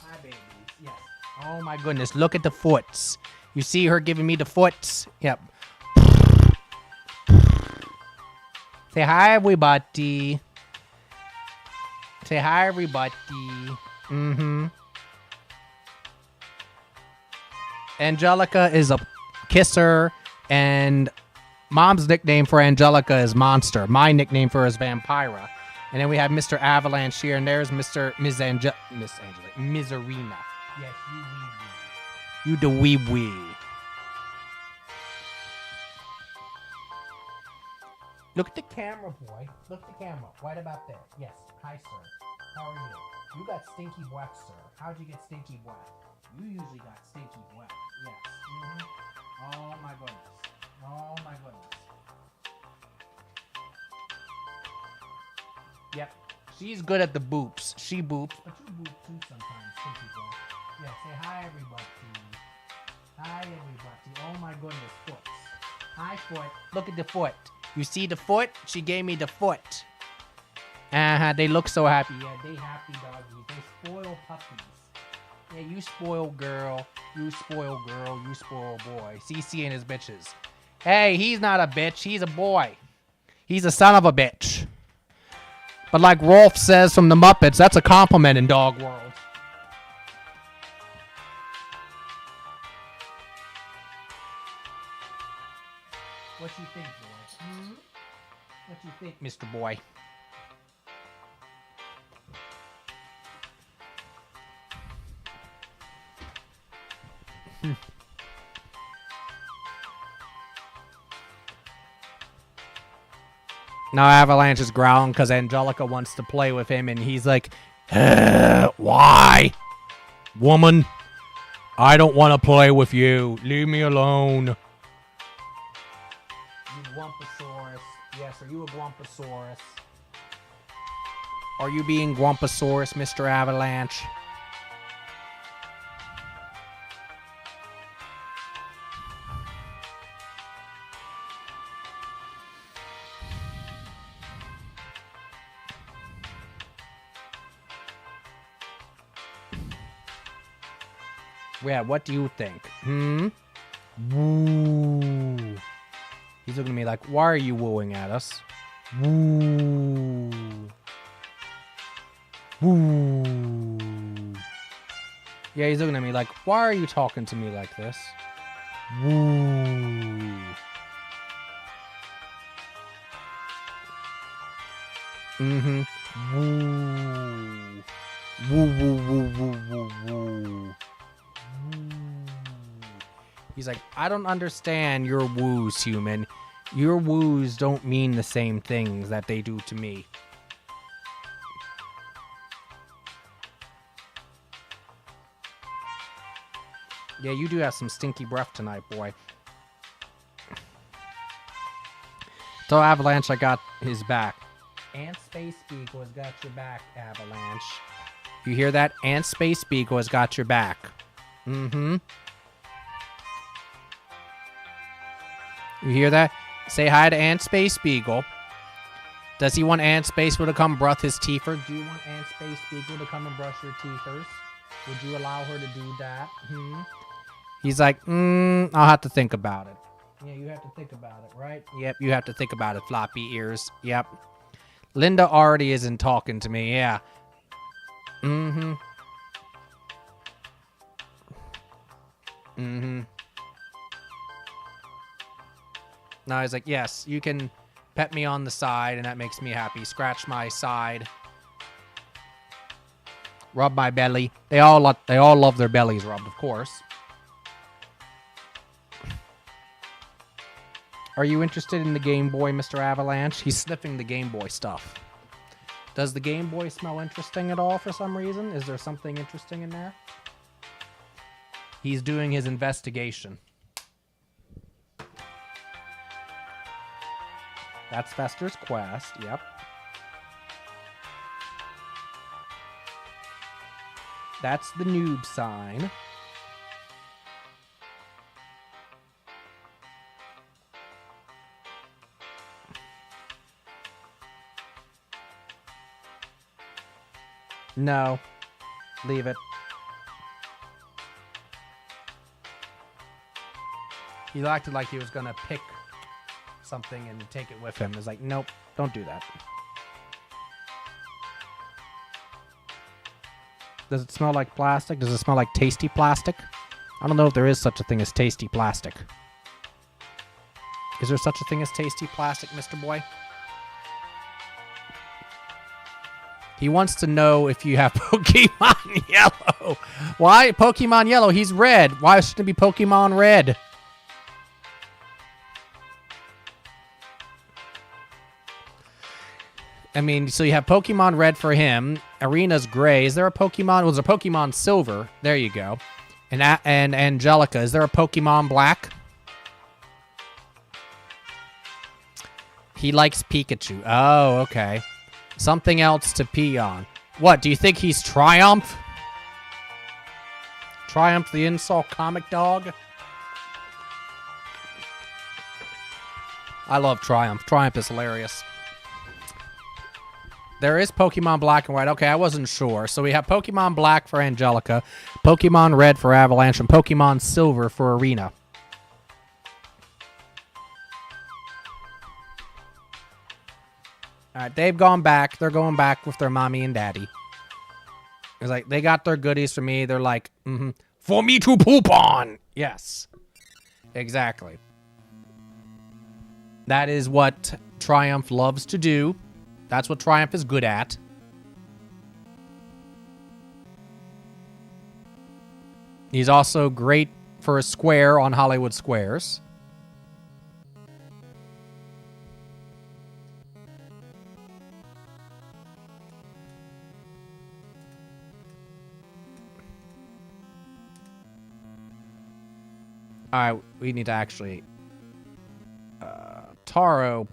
[SPEAKER 2] Hi, babies. Yes. Oh, my goodness. Look at the foots. You see her giving me the foots? Yep. Say hi, everybody. Say hi, everybody. Mm-hmm. Angelica is a kisser, and Mom's nickname for Angelica is Monster. My nickname for her is Vampira. And then we have Mr. Avalanche here, and there's Miss Arena. Yes, you wee wee. You the wee wee. Look at the camera, boy. Look at the camera. Right about there. Yes. Hi, sir. How are you? You got stinky breath, sir. How'd you get stinky breath? You usually got stinky breath. Yes. Mm-hmm. Oh, my goodness. Oh, my goodness. Yep. She's good at the boops. She boops. But you boop too sometimes, stinky breath. Yeah, say hi, everybody. Hi, everybody. Oh, my goodness. Foots. Hi, foot. Look at the foot. You see the foot? She gave me the foot. They look so happy. Yeah, they happy doggies. They spoil puppies. Yeah, you spoil girl. You spoil girl. You spoil boy. CC and his bitches. Hey, he's not a bitch. He's a boy. He's a son of a bitch. But like Rolf says from the Muppets, that's a compliment in dog world. What you think, boy? Hmm? What you think, Mr. Boy? Now Avalanche is growling because Angelica wants to play with him, and he's like, why? Woman, I don't want to play with you. Leave me alone. You Gwumpasaurus. Yes, are you a Gwumpasaurus? Are you being Gwumpasaurus, Mr. Avalanche? Yeah, what do you think? Woo. He's looking at me like, why are you wooing at us? Woo. Woo. Yeah, he's looking at me like, why are you talking to me like this? Woo. Mm-hmm. Woo. Woo, woo, woo, woo, woo, woo. He's like, I don't understand your woos, human. Your woos don't mean the same things that they do to me. Yeah, you do have some stinky breath tonight, boy. So Avalanche, I got his back. Ant Space Beagle has got your back, Avalanche. You hear that? Ant Space Beagle has got your back. Mm-hmm. You hear that? Say hi to Ant Space Beagle. Does he want Ant Space Beagle to come brush his teethers? Do you want Ant Space Beagle to come and brush your teethers? Would you allow her to do that? He's like, I'll have to think about it. Yeah, you have to think about it, right? Yep, you have to think about it, floppy ears. Yep. Linda already isn't talking to me, yeah. Mm-hmm. Mm-hmm. Now he's like, yes, you can pet me on the side, and that makes me happy. Scratch my side. Rub my belly. They all love their bellies rubbed, of course. Are you interested in the Game Boy, Mr. Avalanche? He's sniffing the Game Boy stuff. Does the Game Boy smell interesting at all for some reason? Is there something interesting in there? He's doing his investigation. That's Fester's quest, yep. That's the noob sign. No. Leave it. He acted like he was gonna pick something and take it with him. It's like, nope, don't do that. Does it smell like plastic? Does it smell like tasty plastic? I don't know if there is such a thing as tasty plastic. Is there such a thing as tasty plastic, Mr. Boy? He wants to know if you have Pokemon Yellow. Why Pokemon Yellow? He's red. Why shouldn't it be Pokemon Red? I mean, so you have Pokemon Red for him. Arena's gray. Is there a Pokemon? Was there Pokemon Silver? There you go. And Angelica. Is there a Pokemon Black? He likes Pikachu. Oh, okay. Something else to pee on. What, do you think he's Triumph? Triumph the insult comic dog? I love Triumph. Triumph is hilarious. There is Pokemon Black and White. Okay, I wasn't sure. So we have Pokemon Black for Angelica, Pokemon Red for Avalanche, and Pokemon Silver for Arena. All right, they've gone back. They're going back with their mommy and daddy. It's like, they got their goodies for me. They're like, for me to poop on. Yes. Exactly. That is what Triumph loves to do. That's what Triumph is good at. He's also great for a square on Hollywood Squares. Alright, we need to actually... Taro...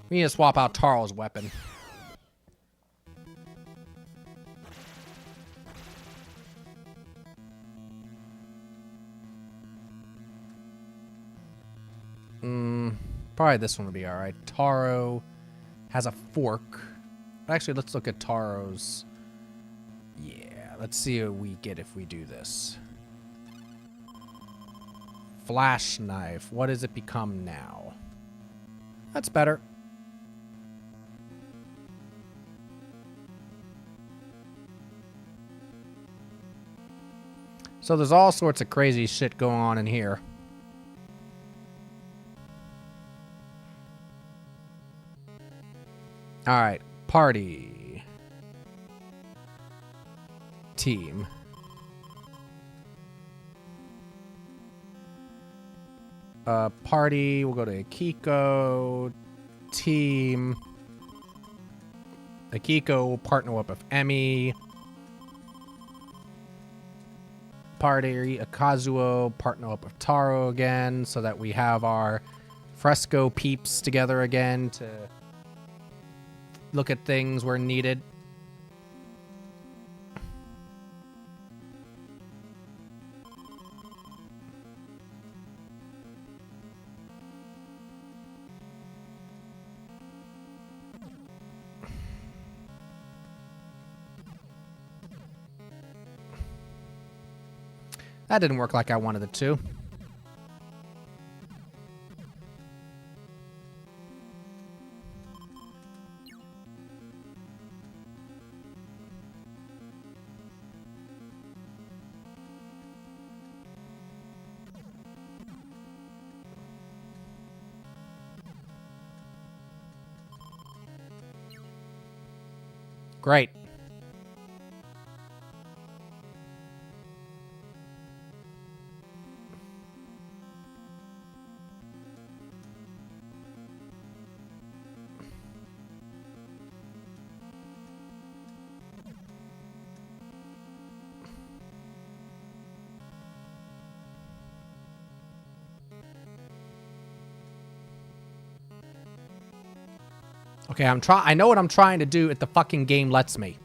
[SPEAKER 2] We need to swap out Taro's weapon. Probably this one would be alright. Taro has a fork. Actually, let's look at Taro's... Yeah, let's see what we get if we do this. Flash knife. What does it become now? That's better. So there's all sorts of crazy shit going on in here. Alright, party. Team. Party, we'll go to Akiko. Team. Akiko will partner up with Emmy. Party, Akazuo, partner up with Taro again, so that we have our fresco peeps together again to look at things where needed. That didn't work like I wanted it to. Great. Okay, I know what I'm trying to do if the fucking game lets me.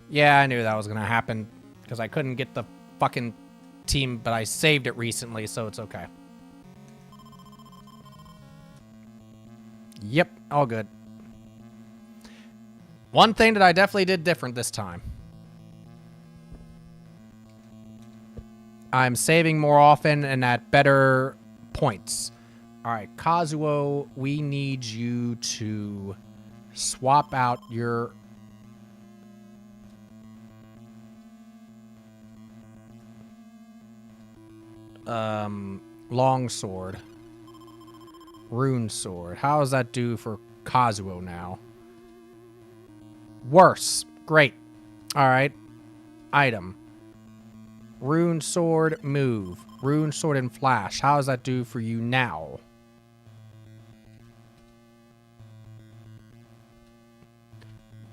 [SPEAKER 2] Yeah, I knew that was gonna happen because I couldn't get the fucking team, but I saved it recently, so it's okay. Yep, all good. One thing that I definitely did different this time. I'm saving more often and at better points. Alright, Kazuo, we need you to swap out your... long sword. Rune sword. How does that do for Kazuo now? Worse. Great. Alright. Item. Rune sword, move. Rune sword and flash. How does that do for you now?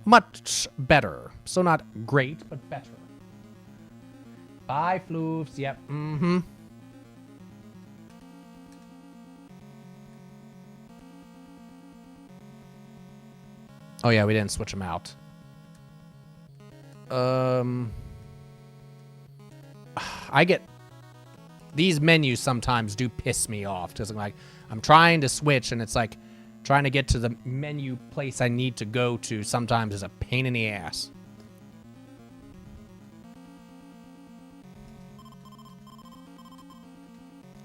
[SPEAKER 2] Much better. So not great, but better. Bye, Floofs. Yep. Mm-hmm. Oh, yeah, we didn't switch them out. I get... These menus sometimes do piss me off. Because I'm trying to switch, and it's like trying to get to the menu place I need to go to sometimes is a pain in the ass.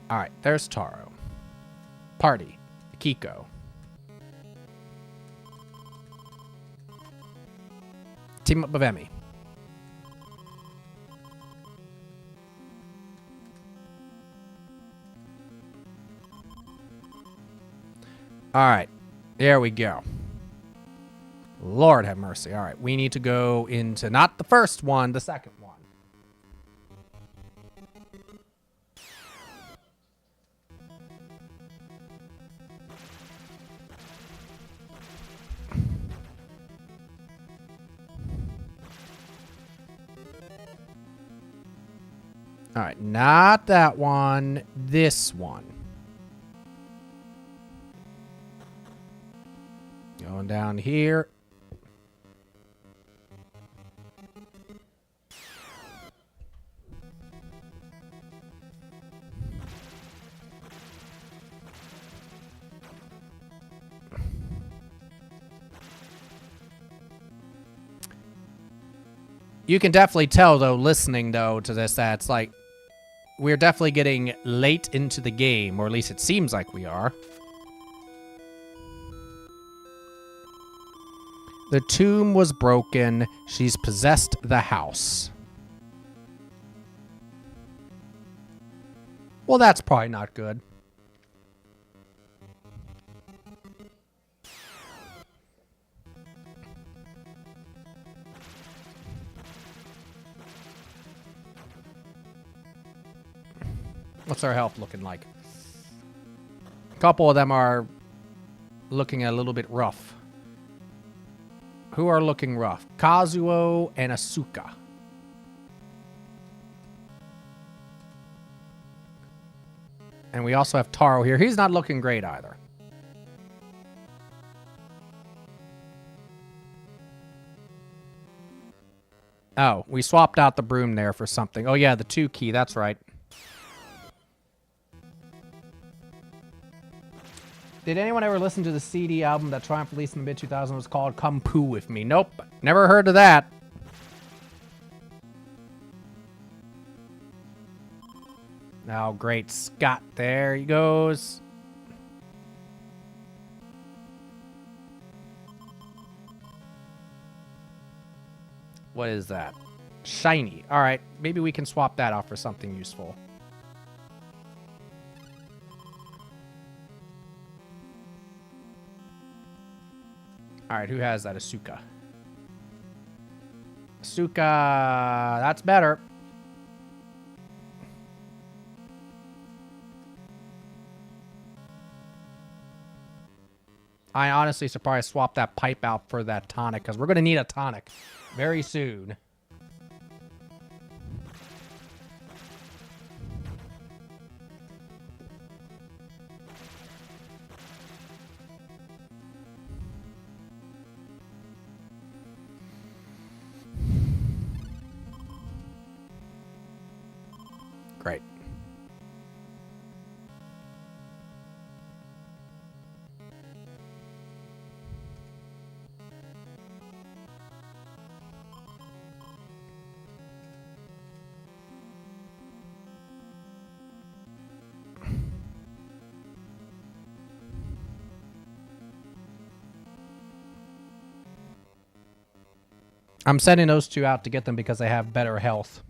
[SPEAKER 2] All right, there's Taro. Party. Kiko. Team up with Emmy. All right, there we go. Lord have mercy. All right, we need to go into not the first one, the second one. All right, not that one, this one. Going down here. You can definitely tell, though, listening, though, to this, that it's like we're definitely getting late into the game, or at least it seems like we are. The tomb was broken. She's possessed the house. Well, that's probably not good. What's our health looking like? A couple of them are looking a little bit rough. Who are looking rough? Kazuo and Asuka. And we also have Taro here. He's not looking great either. Oh, we swapped out the broom there for something. Oh, yeah, the 2 key. That's right. Did anyone ever listen to the CD album that Triumph released in the mid-2000s? Was called Come Poo With Me? Nope. Never heard of that. Oh, great Scott. There he goes. What is that? Shiny. All right. Maybe we can swap that out for something useful. All right, who has that? Asuka. Asuka, that's better. I honestly should probably swap that pipe out for that tonic, because we're going to need a tonic very soon. Great. I'm sending those 2 out to get them because they have better health.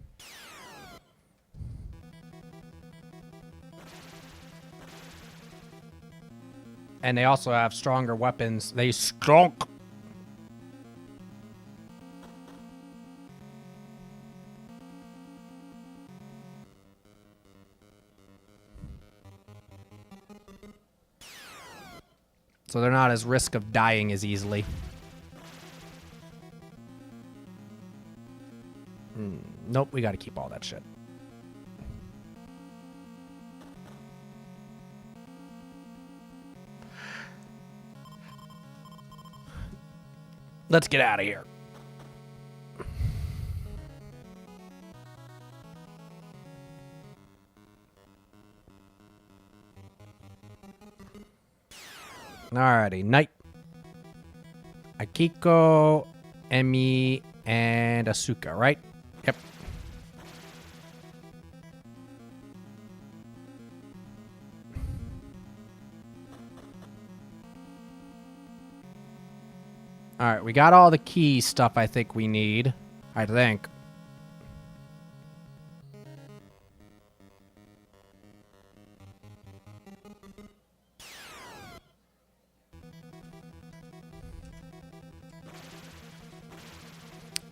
[SPEAKER 2] And they also have stronger weapons. They strong. So they're not as risk of dying as easily. Nope, we got to keep all that shit. Let's get out of here. Alrighty, Night. Akiko, Emi, and Asuka, right? Yep. Alright, we got all the key stuff I think we need. I think.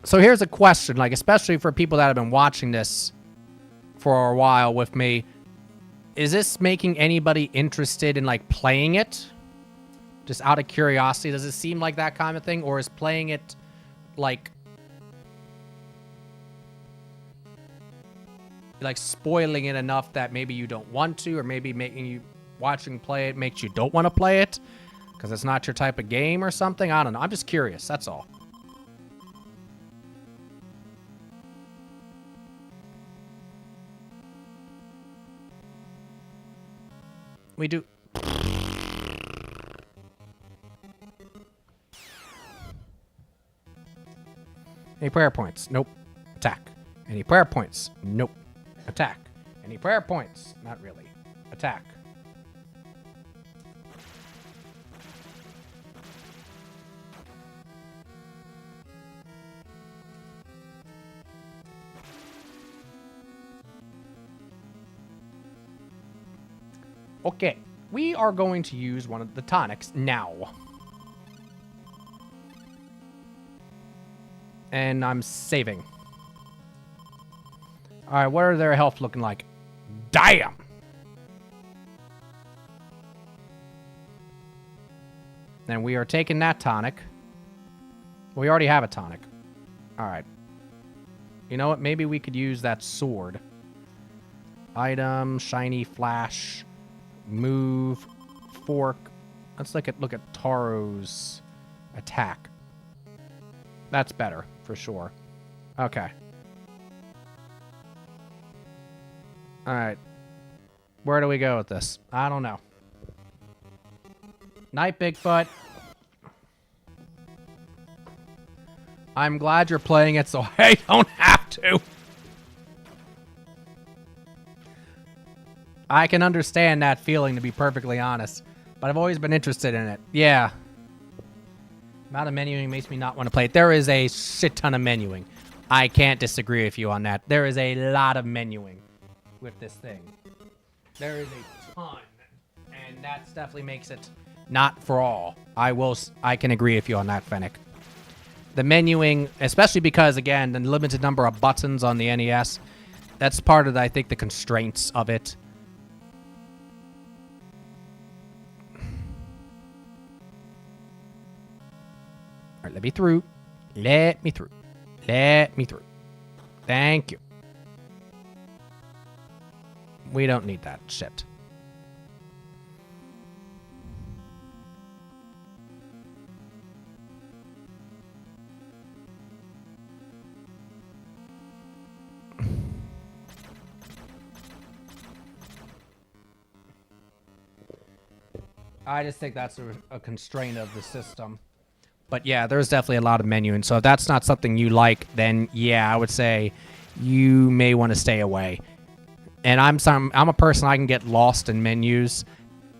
[SPEAKER 2] So here's a question, like, especially for people that have been watching this for a while with me. Is this making anybody interested in, like, playing it? Just out of curiosity, does it seem like that kind of thing? Or is playing it, like spoiling it enough that maybe you don't want to, or maybe making you watching play it makes you don't want to play it because it's not your type of game or something? I don't know. I'm just curious. That's all. We do. Any prayer points? Nope. Attack. Any prayer points? Nope. Attack. Any prayer points? Not really. Attack. Okay. We are going to use one of the tonics now. And I'm saving. Alright, what are their health looking like? Damn! And we are taking that tonic. We already have a tonic. Alright. You know what? Maybe we could use that sword. Item, shiny flash, move, fork. Let's look at Taro's attack. That's better, for sure. Okay. Alright. Where do we go with this? I don't know. Night, Bigfoot. I'm glad you're playing it so I don't have to. I can understand that feeling, to be perfectly honest. But I've always been interested in it. Yeah. Amount of menuing makes me not want to play it. There is a shit ton of menuing. I can't disagree with you on that. There is a lot of menuing with this thing. There is a ton. And that definitely makes it not for all. I can agree with you on that, Fennec. The menuing, especially because, again, the limited number of buttons on the NES, that's part of, I think, the constraints of it. All right, let me through. Let me through. Let me through. Thank you. We don't need that shit. I just think that's a constraint of the system. But yeah, there's definitely a lot of menuing. So if that's not something you like, then yeah, I would say you may want to stay away. And I'm a person, I can get lost in menus.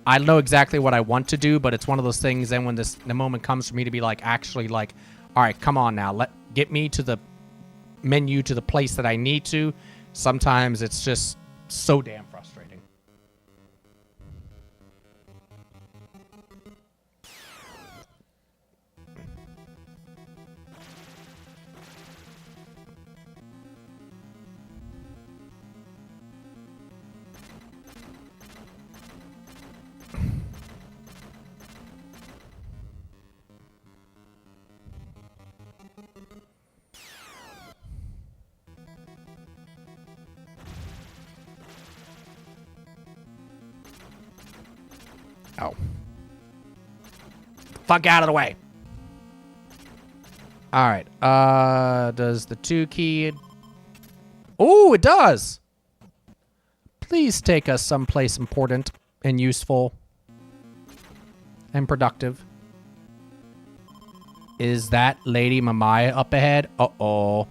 [SPEAKER 2] I know exactly what I want to do, but it's one of those things. Then when the moment comes for me to be like, actually, like, all right, come on now, get me to the menu, to the place that I need to. Sometimes it's just so damn frustrating. Oh. Fuck out of the way. All right. Does the 2 key... Oh, it does! Please take us someplace important and useful and productive. Is that Lady Mamaya up ahead? Uh-oh.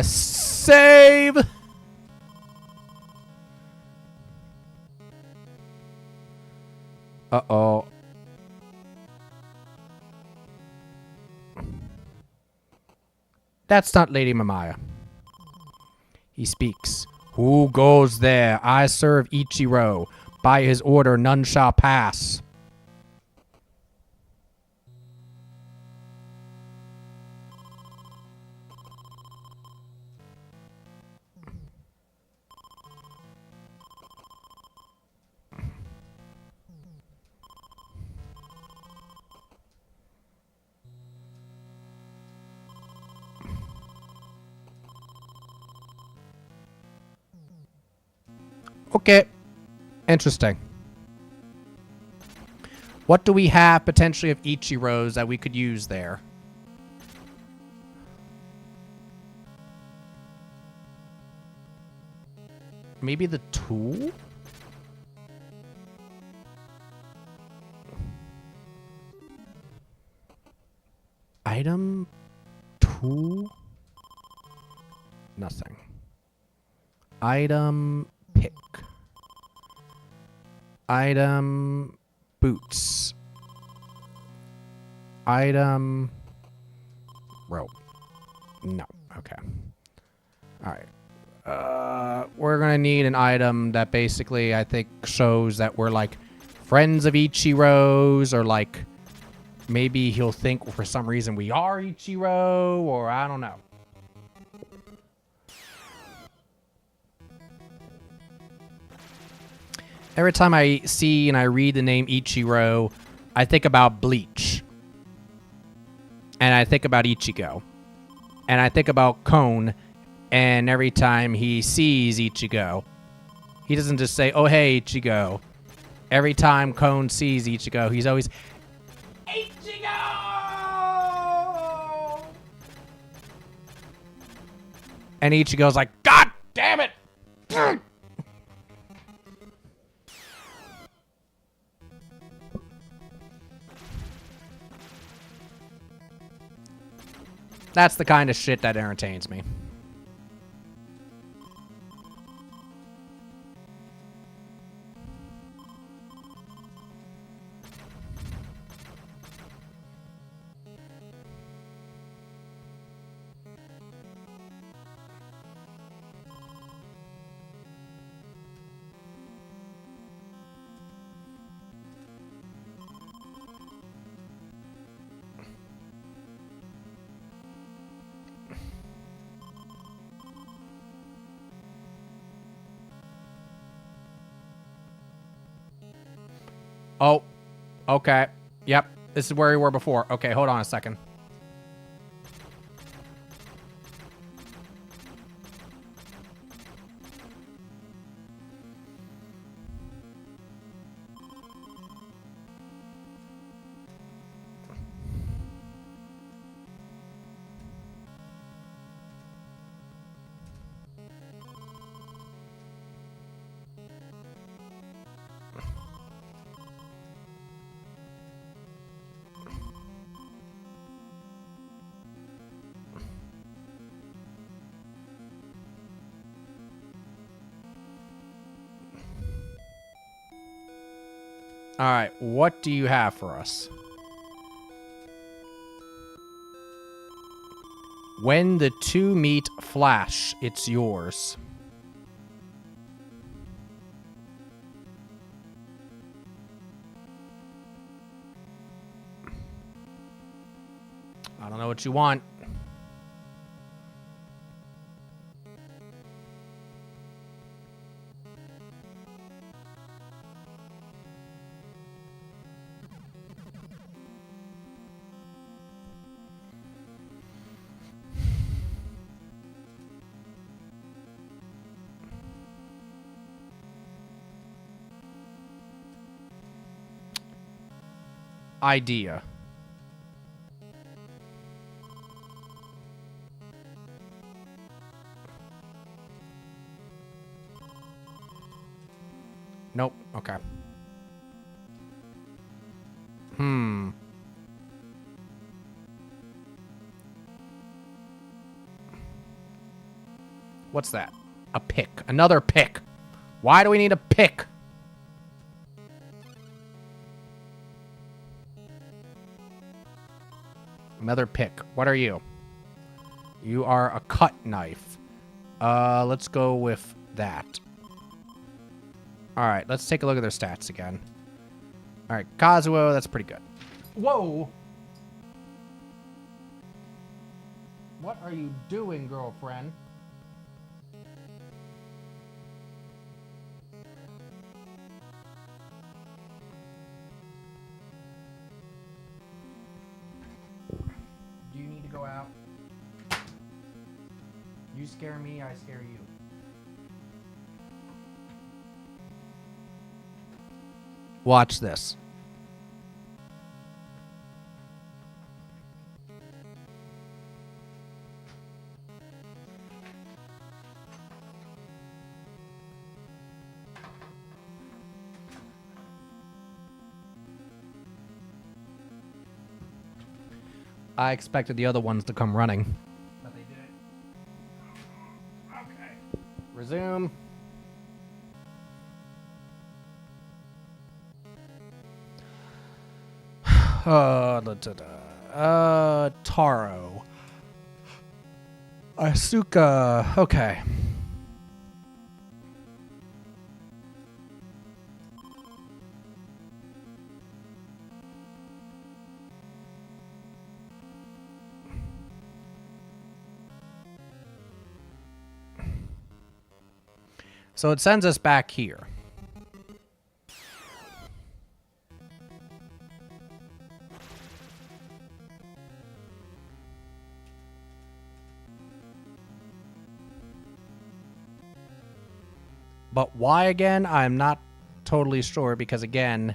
[SPEAKER 2] Save! Uh-oh. That's not Lady Mamaya. He speaks. Who goes there? I serve Ichiro. By his order, none shall pass. Okay. Interesting. What do we have potentially of Ichiro's that we could use there? Maybe the tool? Item? Tool? Nothing. Item... pick. Item... boots. Item... rope. No. Okay. Alright. We're gonna need an item that basically, I think, shows that we're, like, friends of Ichiro's, or, like, maybe he'll think for some reason we are Ichiro, or I don't know. Every time I see and I read the name Ichiro, I think about Bleach. And I think about Ichigo. And I think about Kon. And every time he sees Ichigo, he doesn't just say, oh, hey, Ichigo. Every time Kon sees Ichigo, he's always, Ichigo! And Ichigo's like, God damn it! That's the kind of shit that entertains me. Oh, okay. Yep, this is where we were before. Okay, hold on a second. All right, what do you have for us? When the two meet, flash, it's yours. I don't know what you want. Idea. Nope. Okay. What's that? A pick. Another pick. Why do we need a pick? Another pick. What are you? You are a cut knife. Let's go with that. Alright, let's take a look at their stats again. Alright, Kazuo, that's pretty good. Whoa! What are you doing, girlfriend? Do you need to go out? You scare me, I scare you. Watch this. I expected the other ones to come running. But they didn't. Okay. Resume. Taro. Asuka. Okay. So it sends us back here. But why again? I'm not totally sure because again...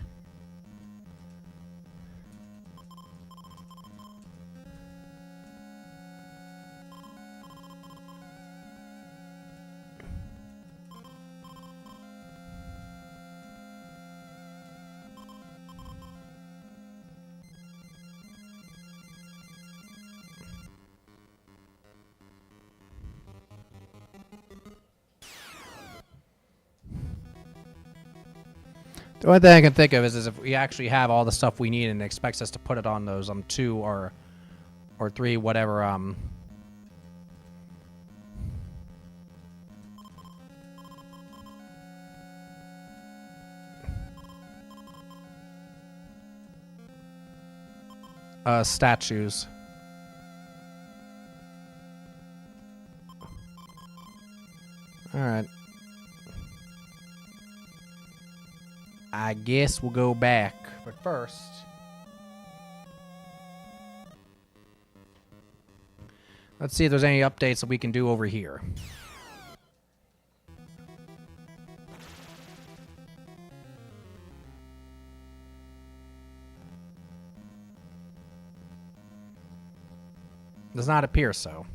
[SPEAKER 2] The only thing I can think of is if we actually have all the stuff we need and it expects us to put it on those 2 or 3 whatever statues. All right. I guess we'll go back, but first... let's see if there's any updates that we can do over here. Does not appear so.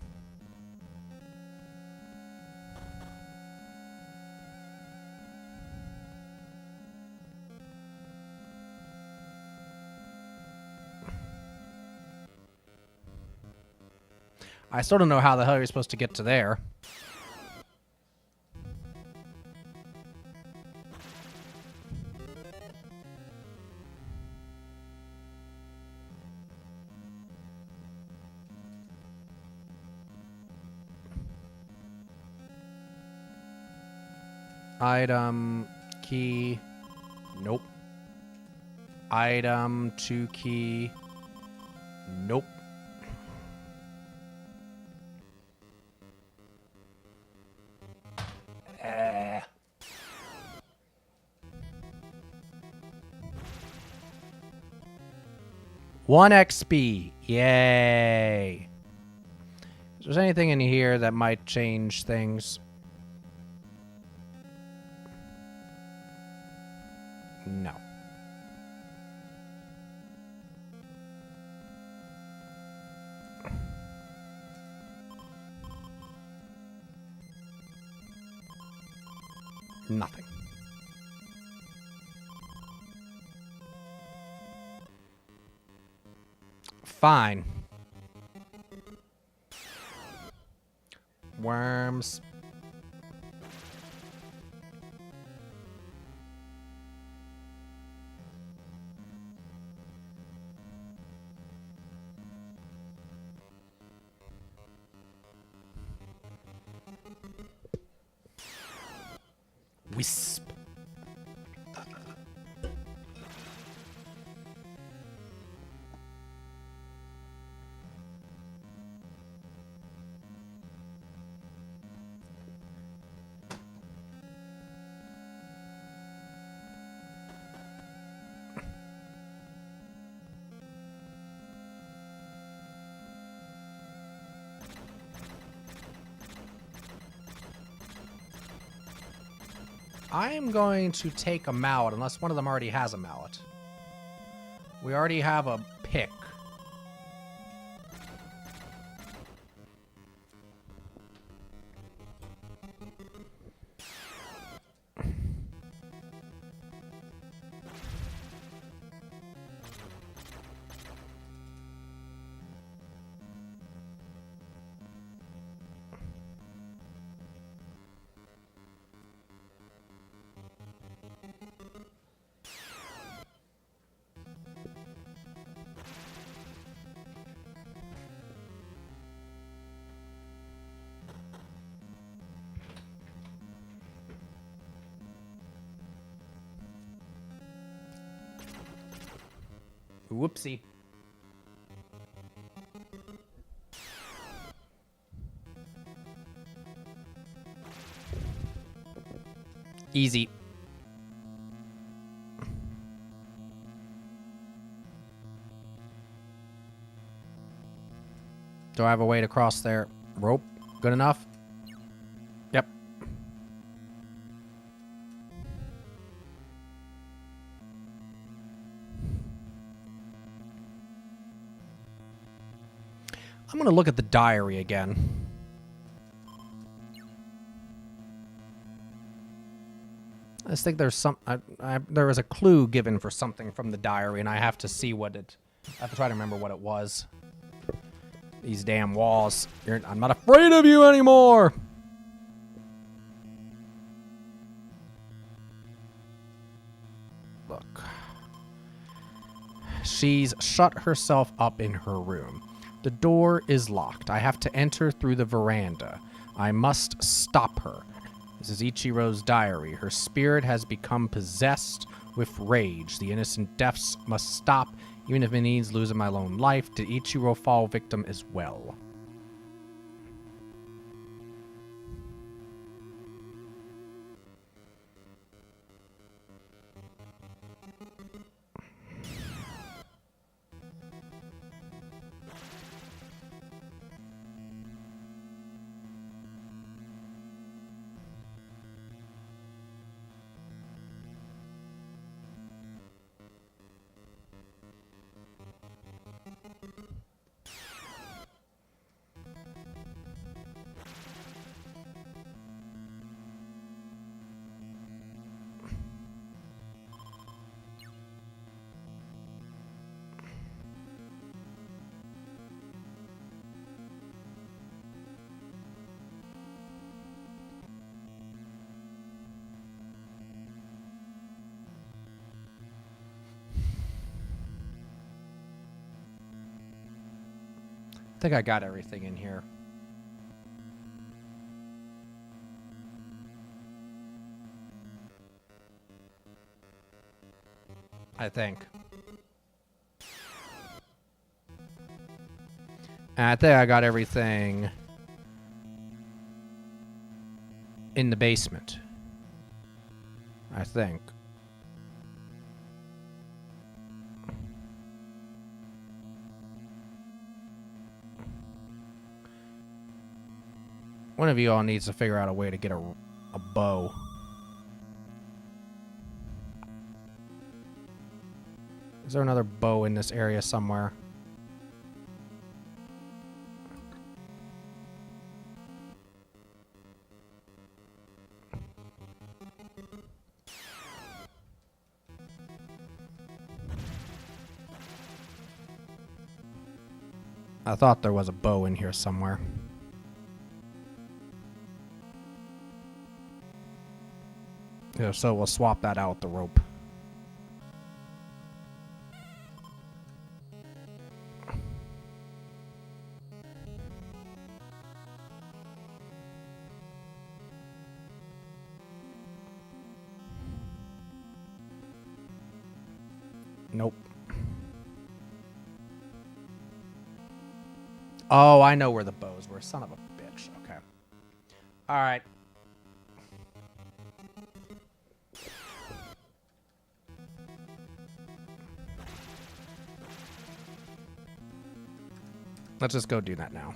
[SPEAKER 2] I still don't know how the hell you're supposed to get to there. Item, key, nope. Item, 2 key, nope. One XP. Yay. If there's anything in here that might change things. No. Nothing. fine. Worms. Wisp. I am going to take a mallet, unless one of them already has a mallet. We already have a pick. Whoopsie. Easy. Do I have a way to cross there? Rope? Good enough? Yep. I'm going to look at the diary again. I just think there's some... there was a clue given for something from the diary, and I have to see what it... I have to try to remember what it was. These damn walls. I'm not afraid of you anymore! Look. She's shut herself up in her room. The door is locked. I have to enter through the veranda. I must stop her. This is Ichiro's diary. Her spirit has become possessed with rage. The innocent deaths must stop, even if it means losing my lone life. Did Ichiro fall victim as well? I think I got everything in here. I think. And I think I got everything in the basement. I think. One of you all needs to figure out a way to get a bow. Is there another bow in this area somewhere? I thought there was a bow in here somewhere. Yeah, so we'll swap that out with the rope. Nope. Oh, I know where the bows were. Son of a bitch. Okay. All right. Let's just go do that now.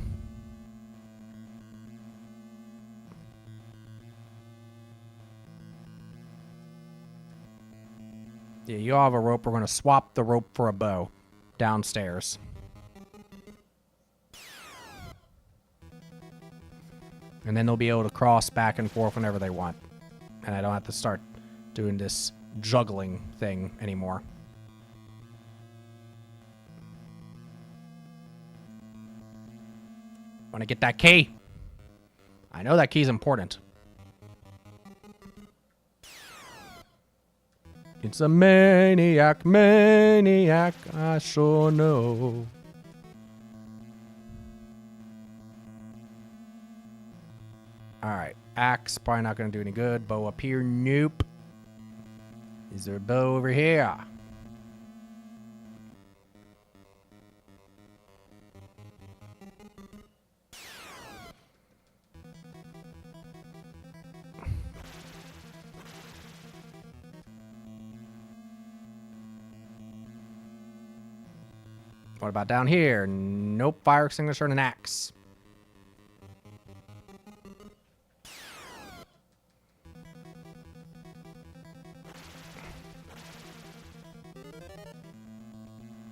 [SPEAKER 2] Yeah, you all have a rope. We're going to swap the rope for a bow downstairs. And then they'll be able to cross back and forth whenever they want. And I don't have to start doing this juggling thing anymore. Want to get that key? I know that key's important. It's a maniac, maniac, I sure know. Alright, axe, probably not going to do any good. Bow up here, nope. Is there a bow over here? What about down here? Nope, fire extinguisher and an axe.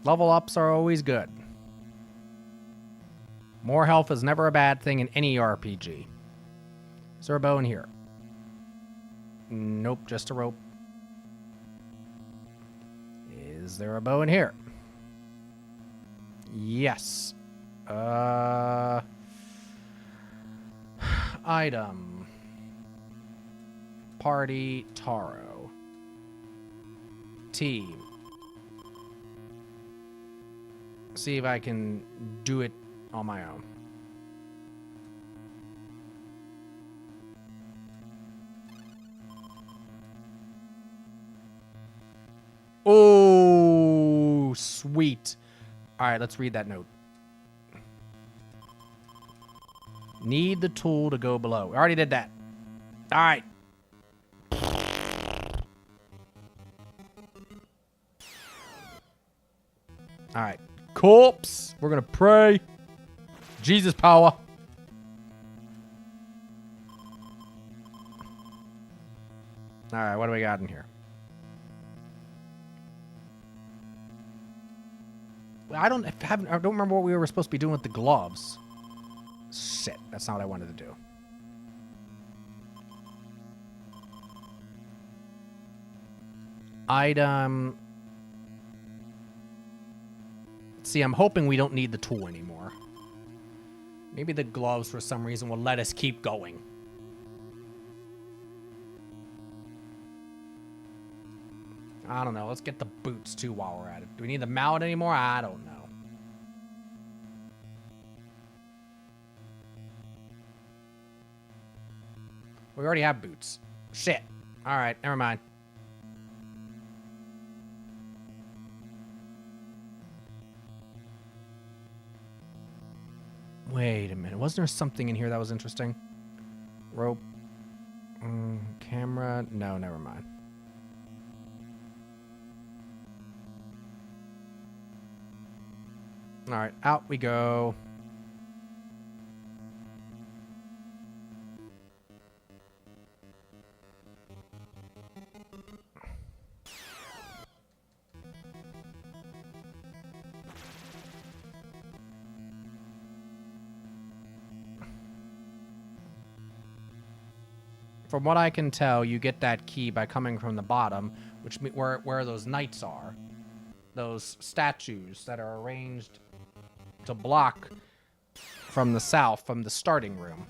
[SPEAKER 2] Level ups are always good. More health is never a bad thing in any RPG. Is there a bow in here? Nope, just a rope. Is there a bow in here? Yes. Item. Party Taro. Team. See if I can do it on my own. Oh, sweet. All right, let's read that note. Need the tool to go below. We already did that. All right. All right. Corpse. We're going to pray. Jesus power. All right, what do we got in here? I don't remember what we were supposed to be doing with the gloves. Shit, that's not what I wanted to do. Item. See, I'm hoping we don't need the tool anymore. Maybe the gloves, for some reason, will let us keep going. I don't know. Let's get the boots, too, while we're at it. Do we need the mallet anymore? I don't know. We already have boots. Shit. All right, never mind. Wait a minute. Wasn't there something in here that was interesting? Rope. Camera. No, never mind. All right, out we go. From what I can tell, you get that key by coming from the bottom, which where those knights are. Those statues that are arranged to block from the south, from the starting room.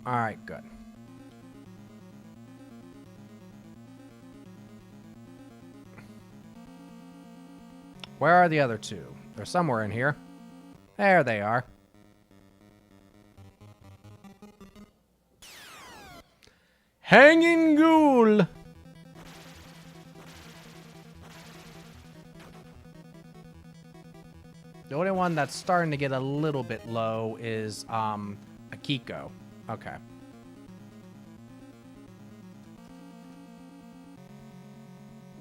[SPEAKER 2] Alright, good. Where are the other two? They're somewhere in here. There they are. Hanging Ghoul! The only one that's starting to get a little bit low is Akiko. Okay.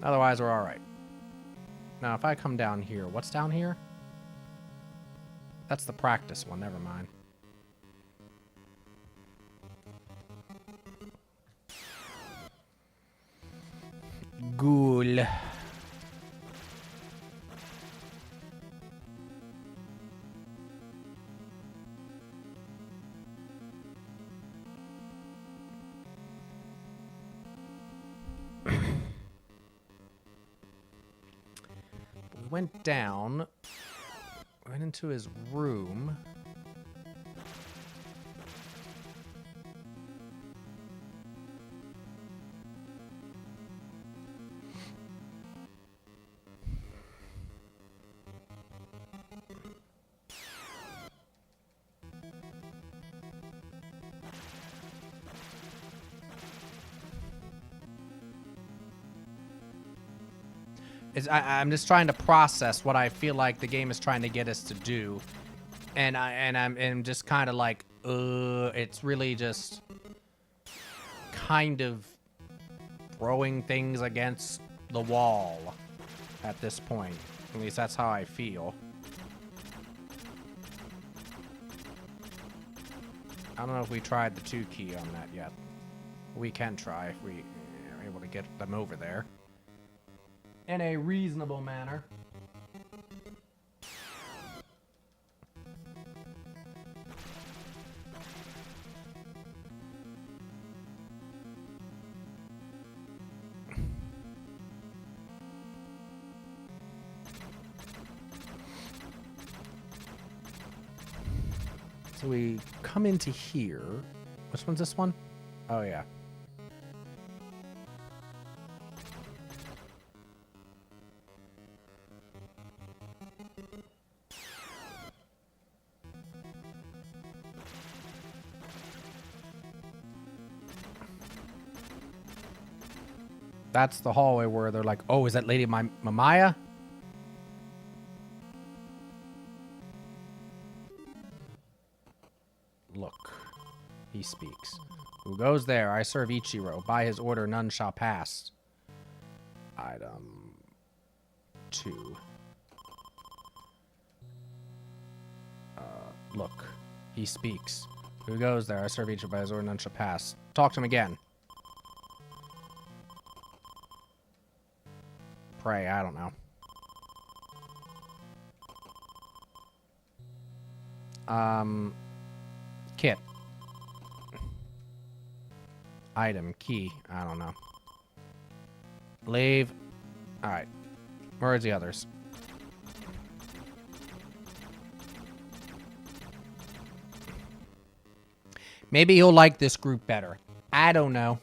[SPEAKER 2] Otherwise, we're all right. Now, if I come down here, what's down here? That's the practice one. Never mind. Ghoul. Went down, went into his room. I'm just trying to process what I feel like the game is trying to get us to do, and I'm just kind of like, it's really just kind of throwing things against the wall at this point. At least that's how I feel. I don't know if we tried the 2 key on that yet. We can try if we are able to get them over there in a reasonable manner. So we come into here. Which one's this one? Oh, yeah. That's the hallway where they're like, oh, is that Lady Mamaya? Look, he speaks. Who goes there? I serve Ichiro. By his order, none shall pass. Item 2. Look, he speaks. Who goes there? I serve Ichiro. By his order, none shall pass. Talk to him again. Pray, I don't know. Kit. Item, key, I don't know. Leave. Alright. Where's the others? Maybe he'll like this group better. I don't know.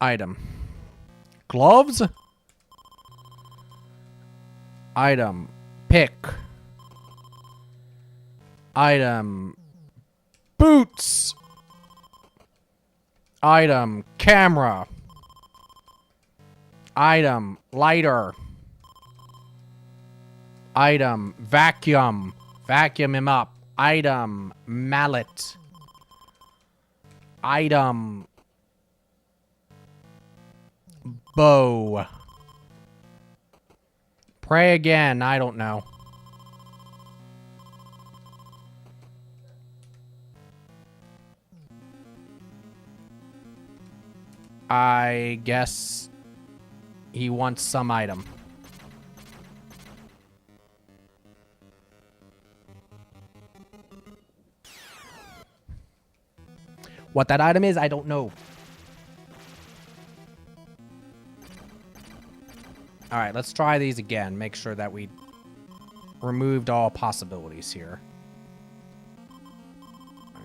[SPEAKER 2] Item. Gloves? Item. Pick. Item. Boots. Item. Camera. Item. Lighter. Item. Vacuum. Vacuum him up. Item. Mallet. Item. Bow. Pray again. I don't know. I guess he wants some item. What that item is, I don't know. All right, let's try these again. Make sure that we removed all possibilities here.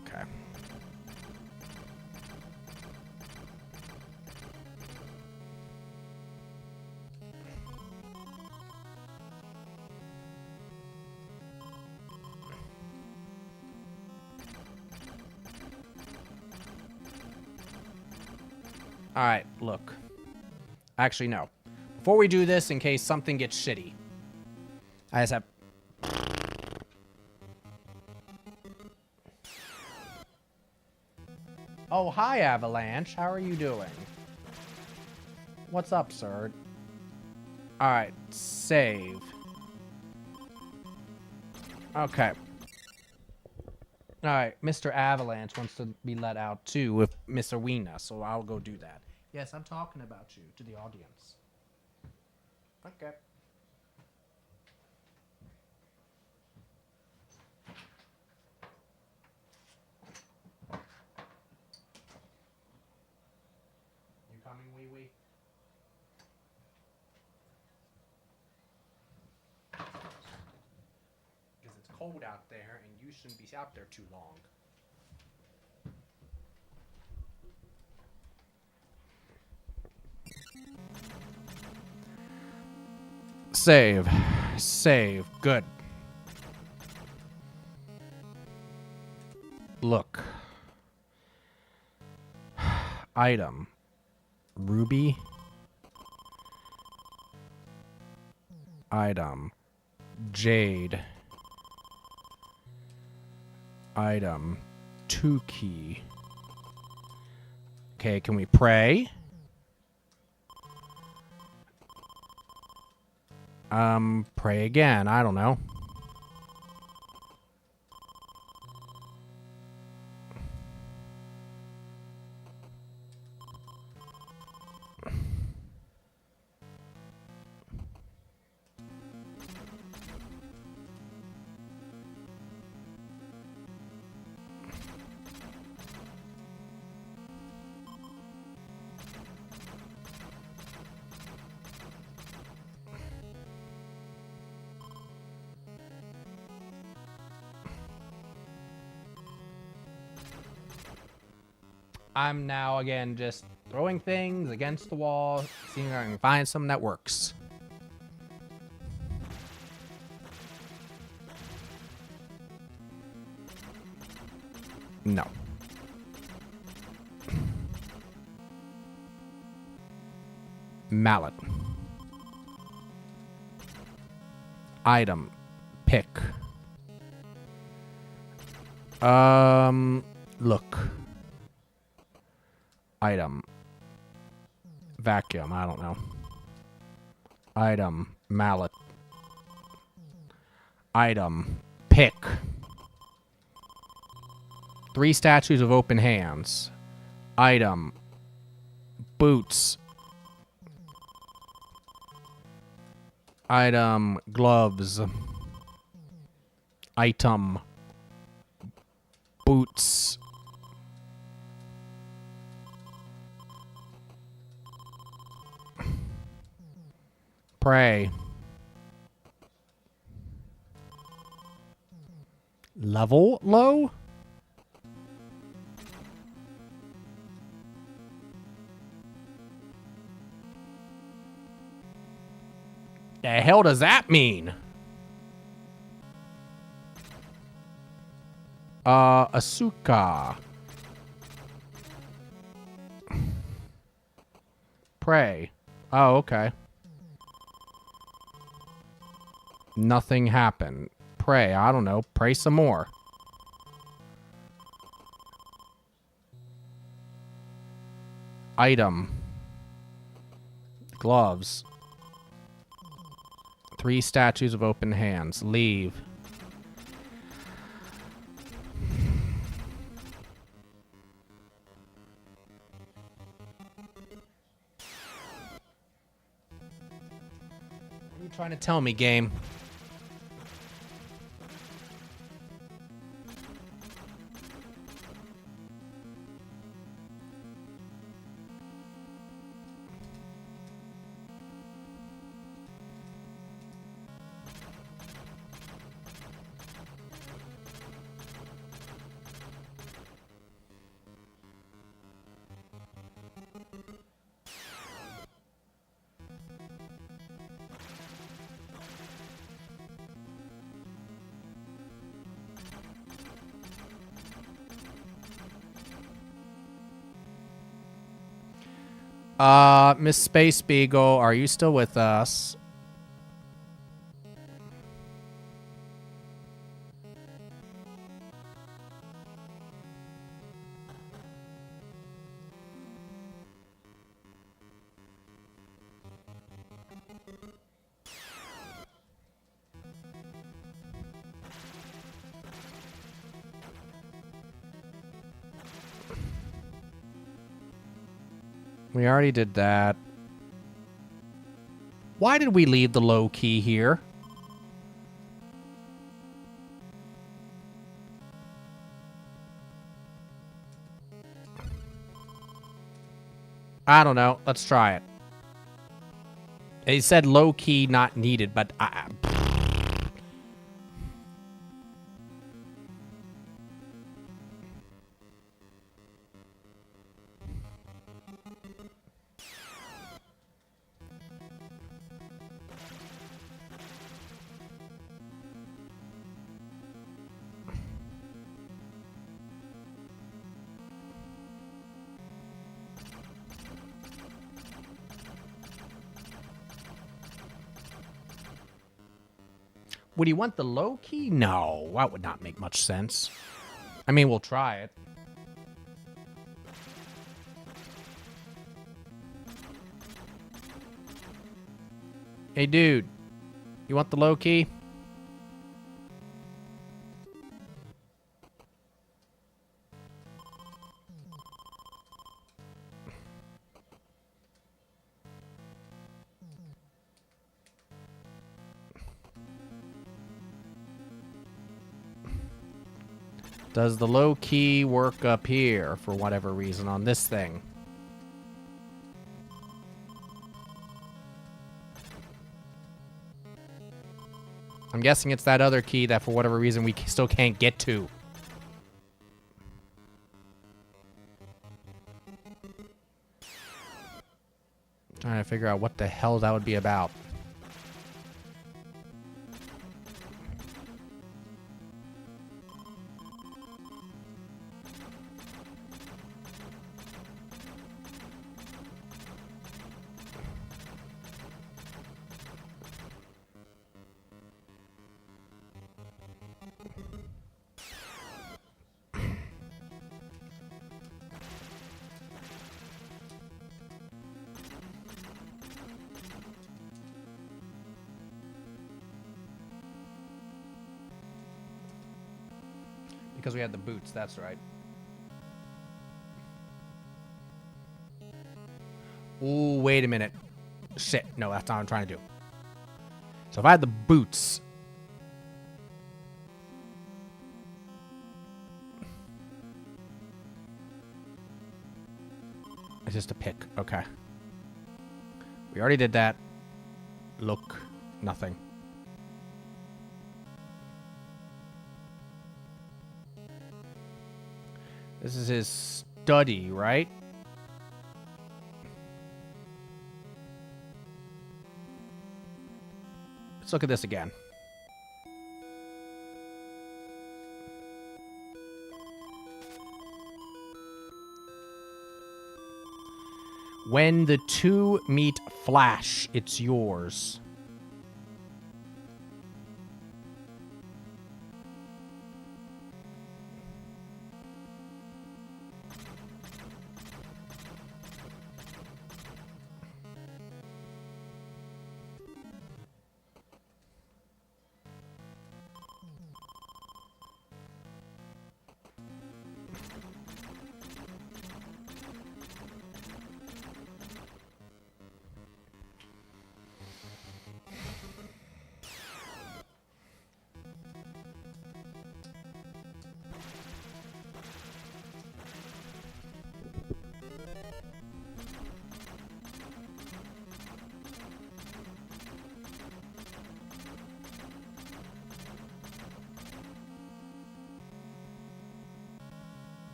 [SPEAKER 2] Okay. All right, look. Actually, no. Before we do this, in case something gets shitty, I just have... Oh, hi, Avalanche. How are you doing? What's up, sir? All right, save. Okay. All right, Mr. Avalanche wants to be let out too with Miss Arena, so I'll go do that. Yes, I'm talking about you to the audience. Okay. You coming, wee wee? Because it's cold out there and you shouldn't be out there too long. Save. Save. Good. Look. Item. Ruby. Item. Jade. Item. 2 key. Okay, can we pray? Pray again. I don't know. I'm now, again, just throwing things against the wall, seeing if I can find something that works. No. Mallet. Item. Pick. Look. Item. Vacuum. I don't know. Item. Mallet. Item. Pick. 3 statues of open hands. Item. Boots. Item. Gloves. Item. Boots. Pray. Level low? hell does that mean? Asuka. Pray. Oh, okay. Nothing happened. Pray. I don't know. Pray some more. Item. Gloves. 3 statues of open hands. Leave. What are you trying to tell me, game? Miss Space Beagle, are you still with us? We already did that. Why did we leave the low key here? I don't know. Let's try it. It said low key not needed, but would he want the low key? No, that would not make much sense. I mean, we'll try it. Hey, dude. You want the low key? Does the low key work up here for whatever reason on this thing? I'm guessing it's that other key that for whatever reason we still can't get to. Trying to figure out what the hell that would be about. Because we had the boots, that's right. Ooh, wait a minute. Shit, no, that's not what I'm trying to do. So if I had the boots... It's just a pick, okay. We already did that. Look, nothing. This is his study, right? look at this again. When the two meet Flash, it's yours.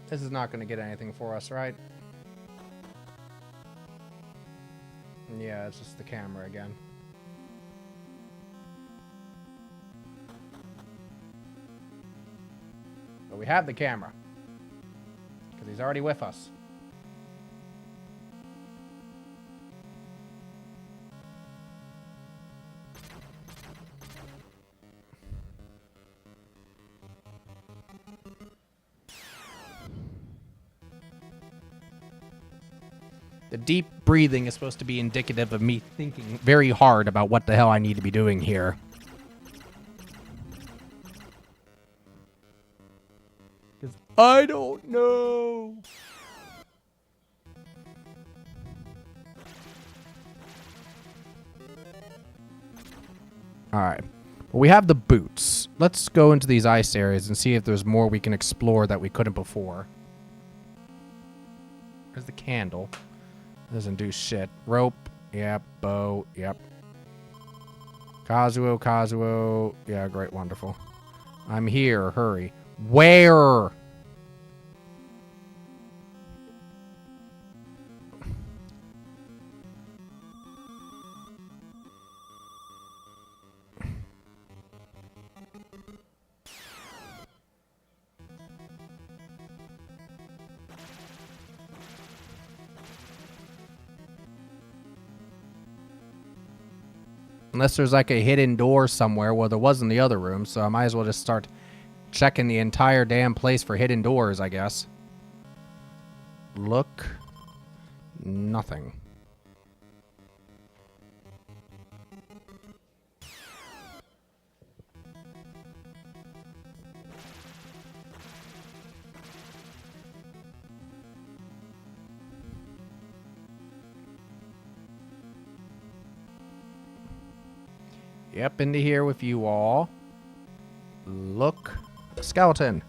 [SPEAKER 2] This is not going to get anything for us, right? Yeah, it's just the camera again. But we have the camera. Because he's already with us. The deep breathing is supposed to be indicative of me thinking very hard about what the hell I need to be doing here. Because I don't know. Alright. Well, we have the boots. Let's go into these ice areas and see if there's more we can explore that we couldn't before. There's the candle. Doesn't do shit. Rope. Yep. Bow. Yep. Kazuo. Yeah, great. Wonderful. I'm here. Hurry. Where? Unless there's like a hidden door somewhere. Well, there was in the other room, so I might as well just start checking the entire damn place for hidden doors, I guess. Look. Nothing. Yep, into here with you all. Look. Skeleton.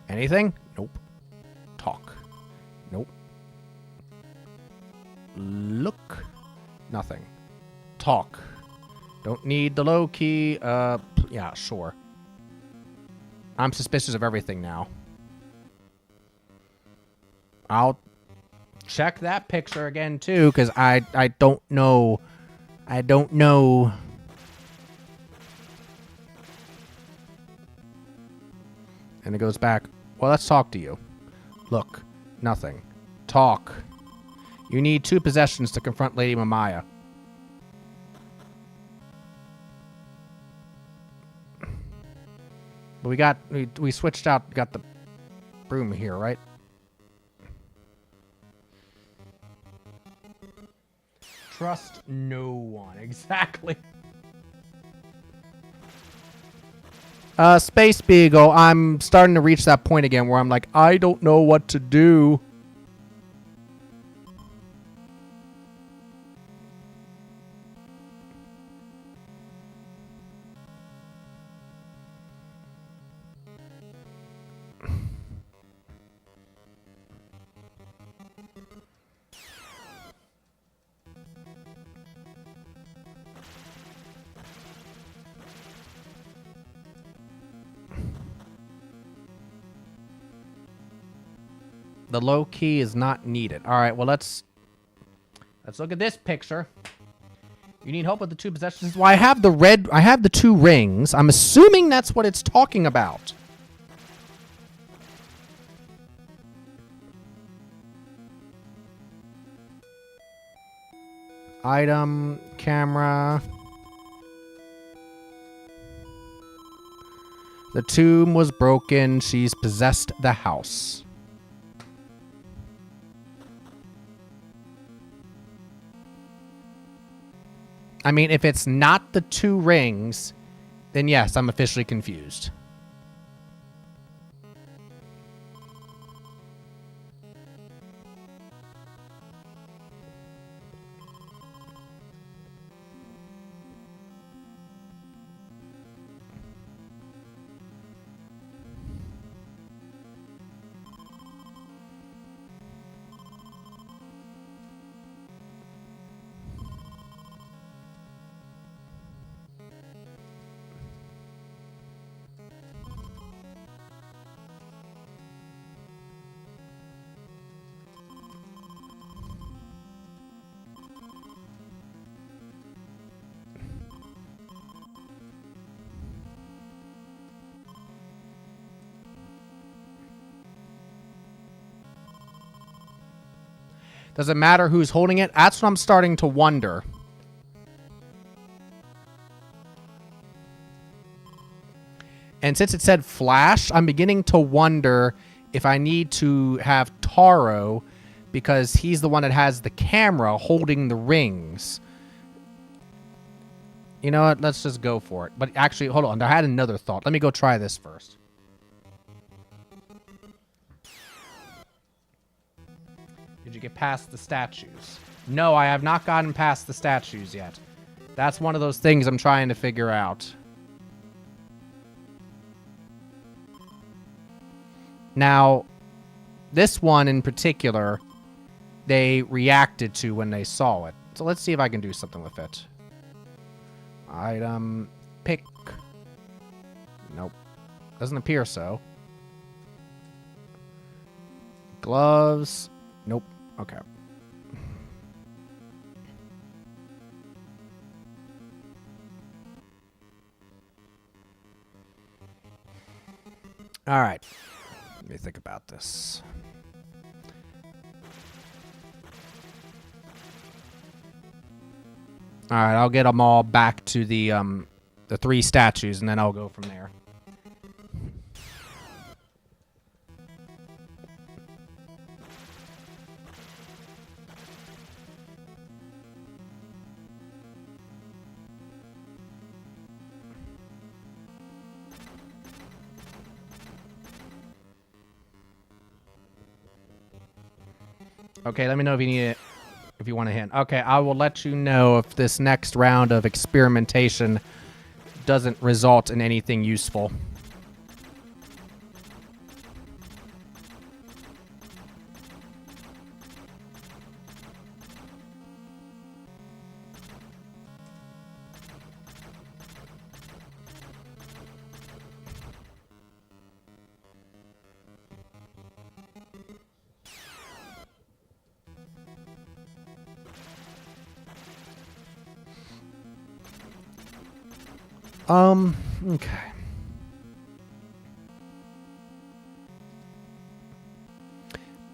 [SPEAKER 2] Anything? Nope. Talk. Nope. Look. Nothing. Talk. Don't need the low key. Yeah, sure. I'm suspicious of everything now. I'll check that picture again, too, because I don't know. I don't know. And it goes back. Well, let's talk to you. Look. Nothing. Talk. You need 2 possessions to confront Lady Mamaya. But we switched out, got the broom here, right? Trust no one. Exactly. Space Beagle, I'm starting to reach that point again where I'm like, I don't know what to do. The low key is not needed. All right, well, let's look at this picture. You need help with the two possessions? Well, I have the two rings. I'm assuming that's what it's talking about. Item, camera. The tomb was broken. She's possessed the house. I mean, if it's not the two rings, then yes, I'm officially confused. Does it matter who's holding it? That's what I'm starting to wonder. And since it said Flash, I'm beginning to wonder if I need to have Taro, because he's the one that has the camera holding the rings. You know what? Let's just go for it. But actually, hold on. I had another thought. Let me go try this first. Did you get past the statues? No, I have not gotten past the statues yet. That's one of those things I'm trying to figure out. Now, this one in particular, they reacted to when they saw it. So let's see if I can do something with it. Item, pick. Nope. Doesn't appear so. Gloves. Nope. Okay. All right. Let me think about this. All right, I'll get them all back to the three statues, and then I'll go from there. Okay, let me know if you need it, if you want a hint. Okay, I will let you know if this next round of experimentation doesn't result in anything useful. Okay.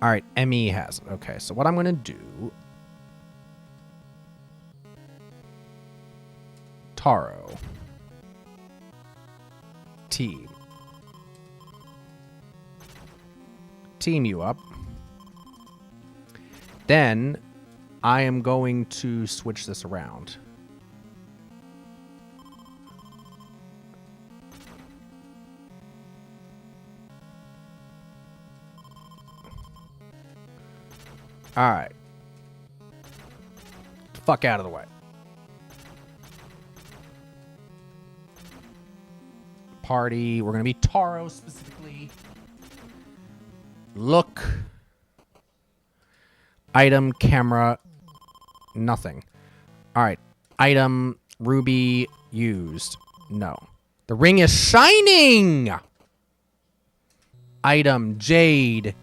[SPEAKER 2] All right, ME has it. Okay, so what I'm going to do... Taro. Team. Team you up. Then, I am going to switch this around. Alright. Fuck out of the way. Party. We're going to be Taro specifically. Look. Item, camera, nothing. Alright. Item, ruby, used. No. The ring is shining! Item, jade.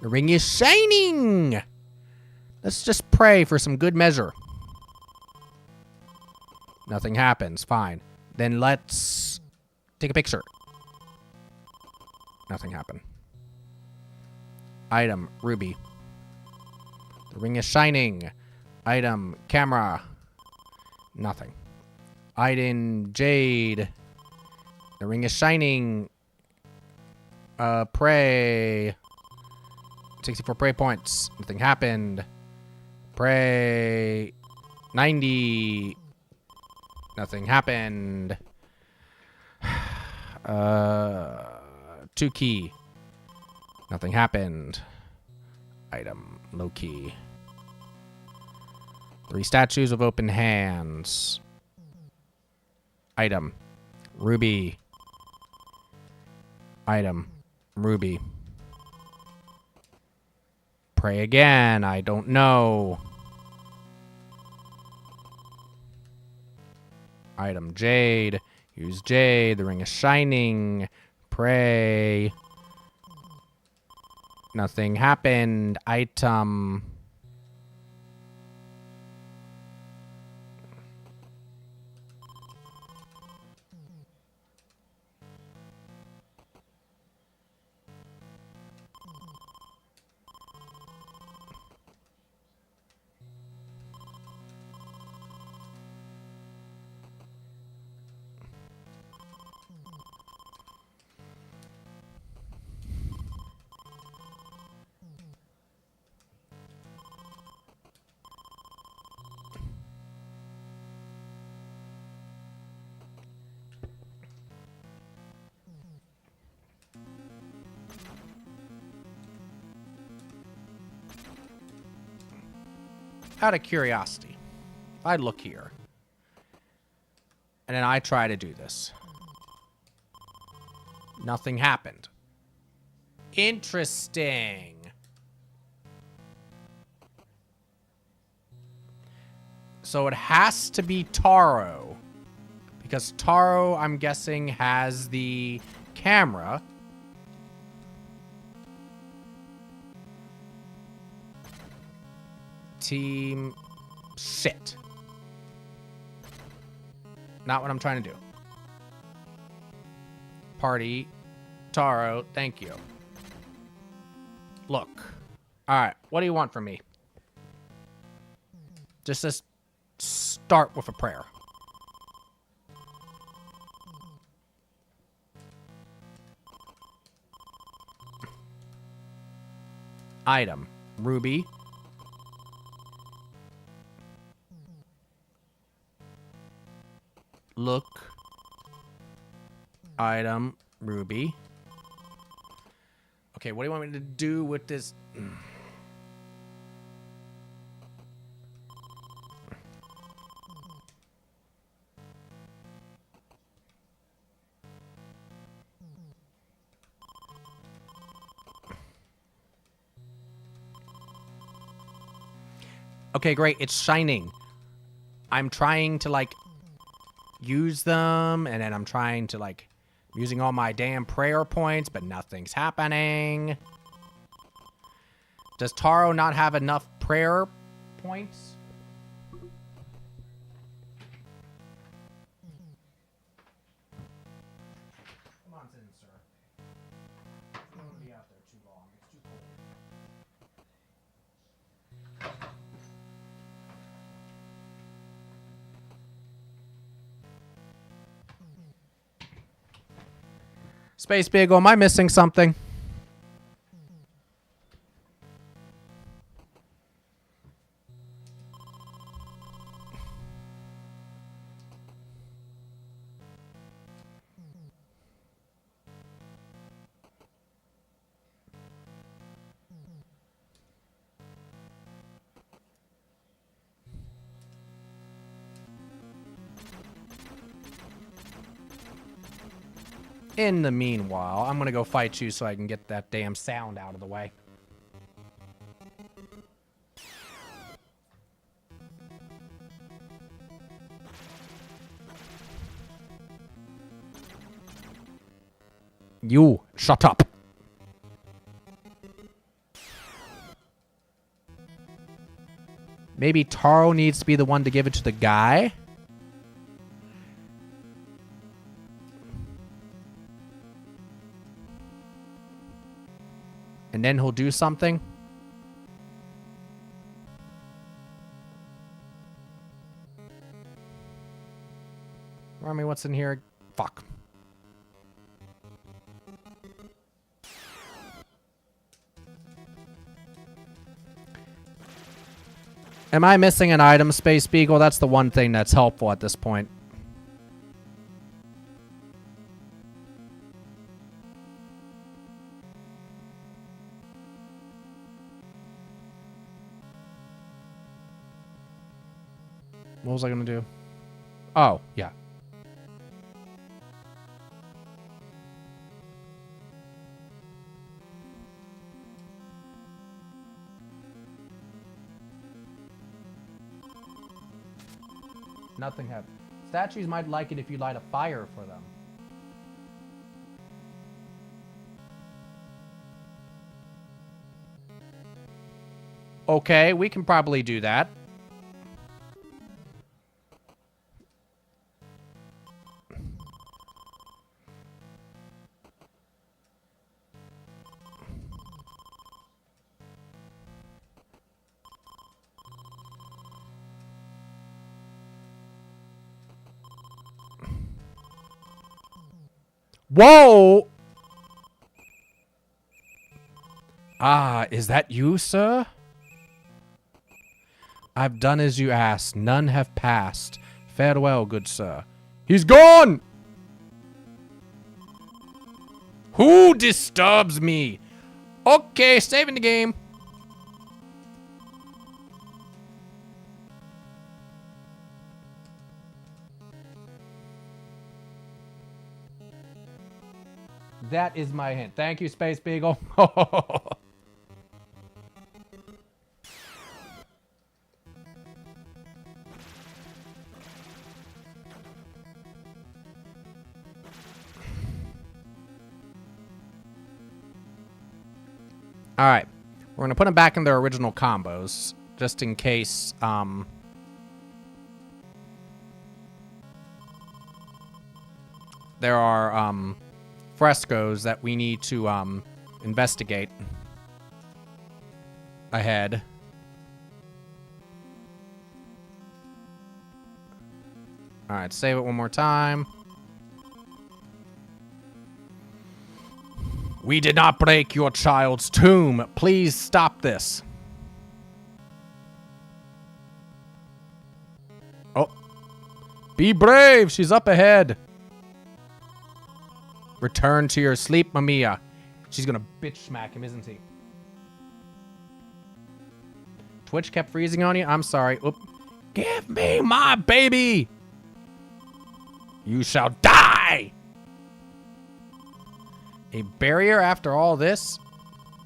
[SPEAKER 2] The ring is shining! Let's just pray for some good measure. Nothing happens. Fine. Then let's take a picture. Nothing happened. Item, ruby. The ring is shining. Item, camera. Nothing. Item, jade. The ring is shining. Prey. 64 prey points. Nothing happened. Prey. 90. Nothing happened. 2 key. Nothing happened. Item, low key. 3 statues of open hands. Item, ruby. Item, ruby. Pray again. I don't know. Item, jade. Use jade. The ring is shining. Pray. Nothing happened. Item. Out of curiosity, if I look here, and then I try to do this, nothing happened. Interesting. So it has to be Taro, because Taro, I'm guessing, has the camera. Team shit. Not what I'm trying to do. Party. Taro, thank you. Look. Alright, what do you want from me? Just start with a prayer. Item. Ruby. Look. Item. Ruby. Okay, what do you want me to do with this? Okay, great. It's shining. I'm trying to, like, use them, and then I'm trying to, like, using all my damn prayer points, but nothing's happening. Does Taro not have enough prayer points? Come on in, sir. You don't want to be out there too long. It's too cold. Space Beagle, am I missing something? In the meanwhile, I'm gonna go fight you so I can get that damn sound out of the way. You, shut up. Maybe Taro needs to be the one to give it to the guy? And then he'll do something. Remind me what's in here. Fuck. Am I missing an item, Space Beagle? That's the one thing that's helpful at this point. What was I gonna do? Oh, yeah. Nothing happened. Statues might like it if you light a fire for them. Okay, we can probably do that. Whoa! Ah, is that you, sir? I've done as you asked. None have passed. Farewell, good sir. He's gone! Who disturbs me? Okay, saving the game. That is my hint. Thank you, Space Beagle. All right. We're going to put them back in their original combos, just in case, there are, frescoes that we need to, investigate ahead. All right, save it one more time. We did not break your child's tomb. Please stop this. Oh. Be brave. She's up ahead. Return to your sleep, Mamiya. She's gonna bitch smack him, isn't he? Twitch kept freezing on you? I'm sorry. Oop. Give me my baby. You shall die. A barrier after all this?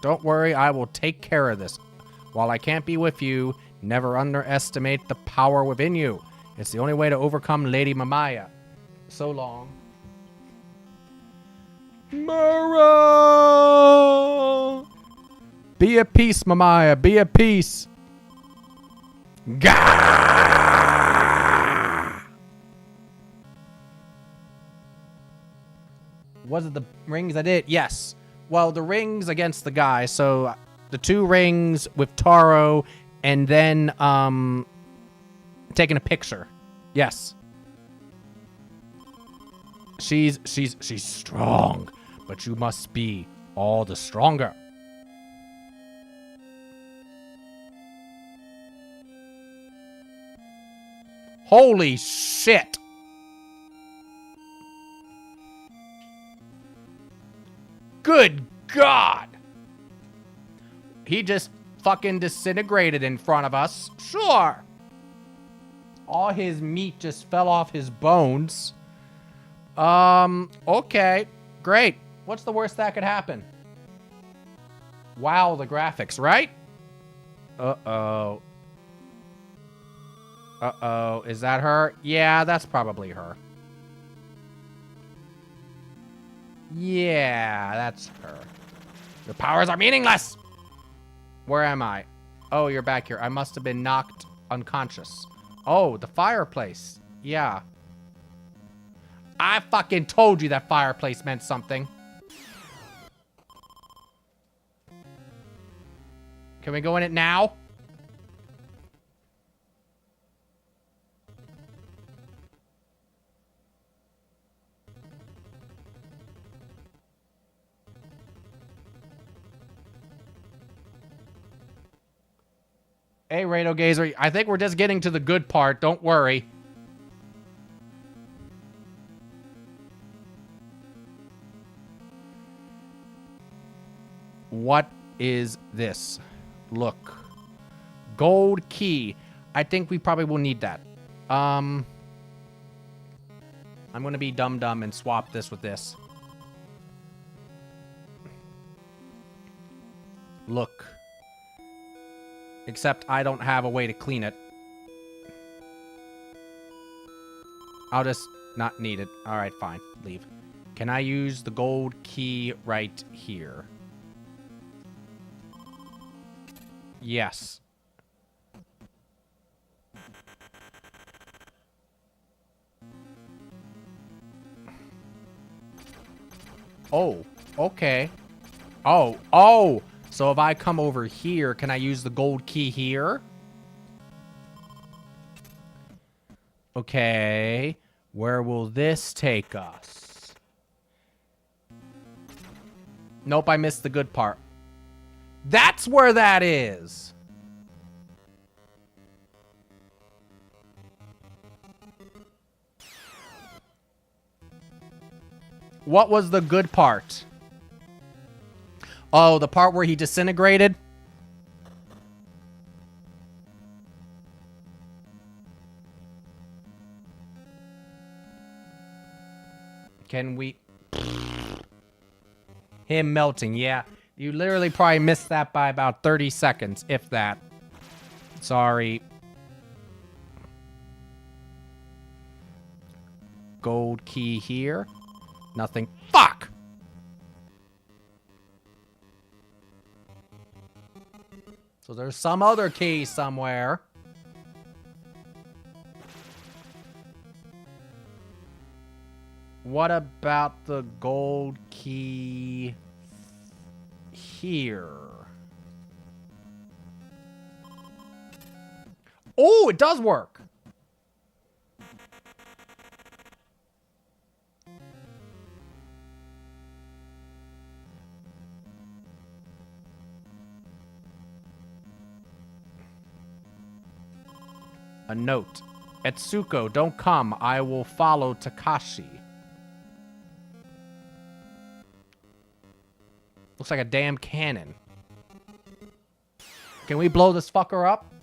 [SPEAKER 2] Don't worry, I will take care of this. While I can't be with you, never underestimate the power within you. It's the only way to overcome Lady Mamiya. So long. Mara! Be at peace, Mamiya. Be at peace. Gah! Was it the rings I did? Yes. Well, the rings against the guy. So the 2 rings with Taro and then taking a picture. Yes. She's strong, but you must be all the stronger. Holy shit. Good God. He just fucking disintegrated in front of us. Sure. All his meat just fell off his bones. Okay. Great. What's the worst that could happen? Wow, the graphics, right? Uh-oh. Uh-oh. Is that her? Yeah, that's probably her. Yeah, that's her. Your powers are meaningless! Where am I? Oh, you're back here. I must have been knocked unconscious. Oh, the fireplace. Yeah. I fucking told you that fireplace meant something. Can we go in it now? Hey, Radio Gazer. I think we're just getting to the good part. Don't worry. What is this? Look. Gold key. I think we probably will need that. I'm going to be dumb and swap this with this. Look. Except I don't have a way to clean it. I'll just not need it. Alright, fine. Leave. Can I use the gold key right here? Yes. Oh, okay. Oh. So if I come over here, can I use the gold key here? Okay. Where will this take us? Nope, I missed the good part. That's where that is. What was the good part? Oh, the part where he disintegrated? Can we... Him melting, yeah. You literally probably missed that by about 30 seconds, if that. Sorry. Gold key here. Nothing. Fuck! So there's some other key somewhere. What about the gold key here? Oh, it does work. A note. Etsuko, don't come. I will follow Takashi. Looks like a damn cannon. Can we blow this fucker up?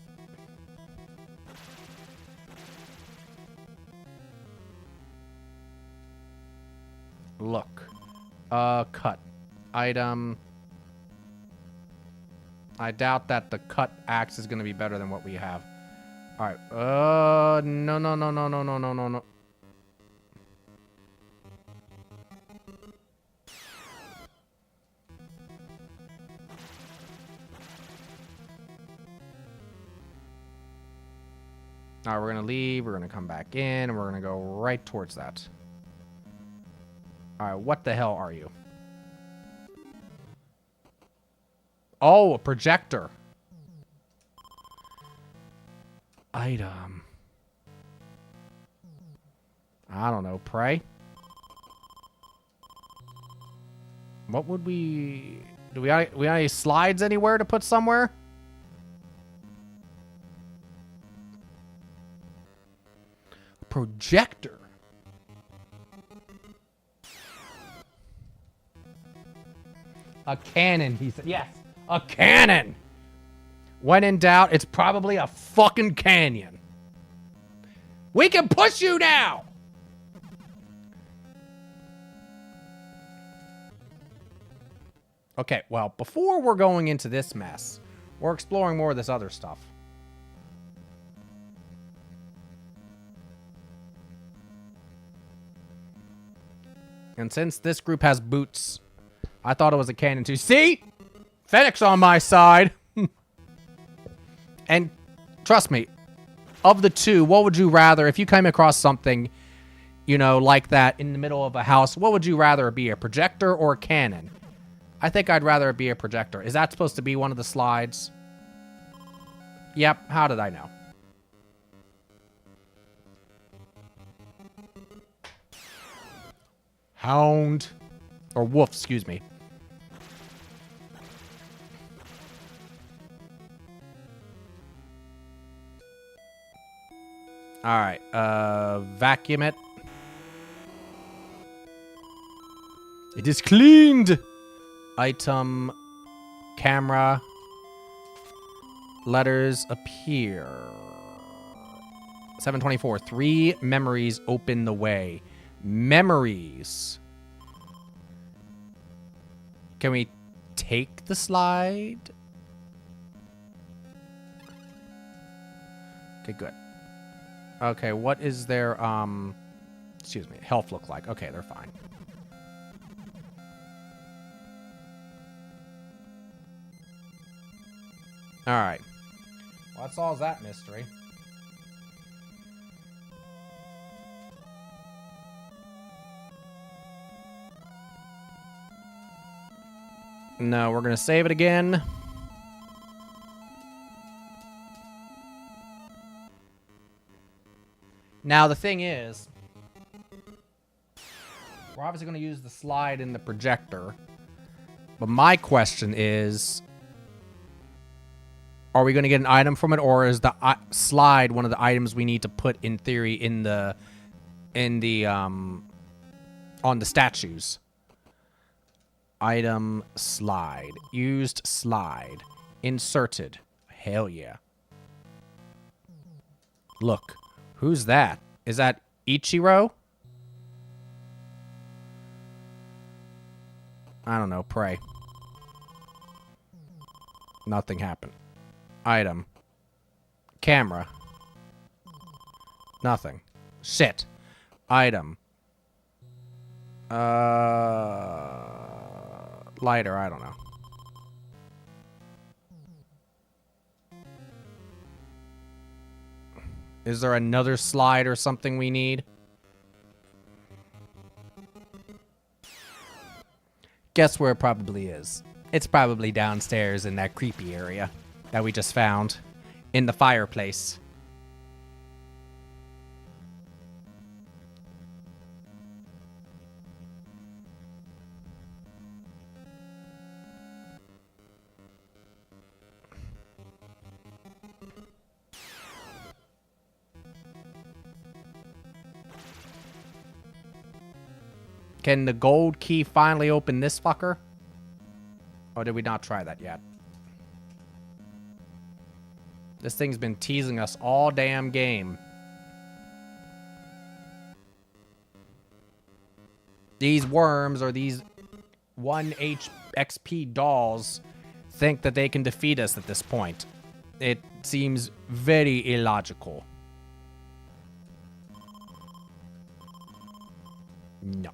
[SPEAKER 2] Look. Cut. Item. I doubt that the cut axe is going to be better than what we have. Alright. No. Alright, we're going to leave. We're going to come back in. And we're going to go right towards that. Alright, what the hell are you? Oh, a projector. Item. I don't know. Pray? What would we... Do we have any slides anywhere to put somewhere? Projector. A cannon, he said. Yes, a cannon. When in doubt, it's probably a fucking canyon. We can push you now. Okay, well, before we're going into this mess, we're exploring more of this other stuff. And since this group has boots, I thought it was a cannon too. See? Fennec's on my side. And trust me, of the two, what would you rather, if you came across something, you know, like that in the middle of a house, what would you rather be, a projector or a cannon? I think I'd rather it be a projector. Is that supposed to be one of the slides? Yep, how did I know? Hound. Or wolf, excuse me. Alright, vacuum it. It is cleaned! Item, camera, letters appear. 724, 3 memories open the way. Memories. Can we take the slide? Okay, good. Okay, what is their, excuse me, health look like? Okay, they're fine. Alright. Well, that solves that mystery. No, we're gonna save it again. Now, the thing is, we're obviously going to use the slide in the projector. But my question is, are we going to get an item from it, or is the slide one of the items we need to put, in theory, on the statues? Item slide. Used slide. Inserted. Hell yeah. Look. Who's that? Is that Ichiro? I don't know. Pray. Nothing happened. Item. Camera. Nothing. Shit. Item. Lighter. I don't know. Is there another slide or something we need? Guess where it probably is. It's probably downstairs in that creepy area that we just found. In the fireplace. Can the gold key finally open this fucker? Or did we not try that yet? This thing's been teasing us all damn game. These worms, or these 1 XP dolls, think that they can defeat us at this point. It seems very illogical. No.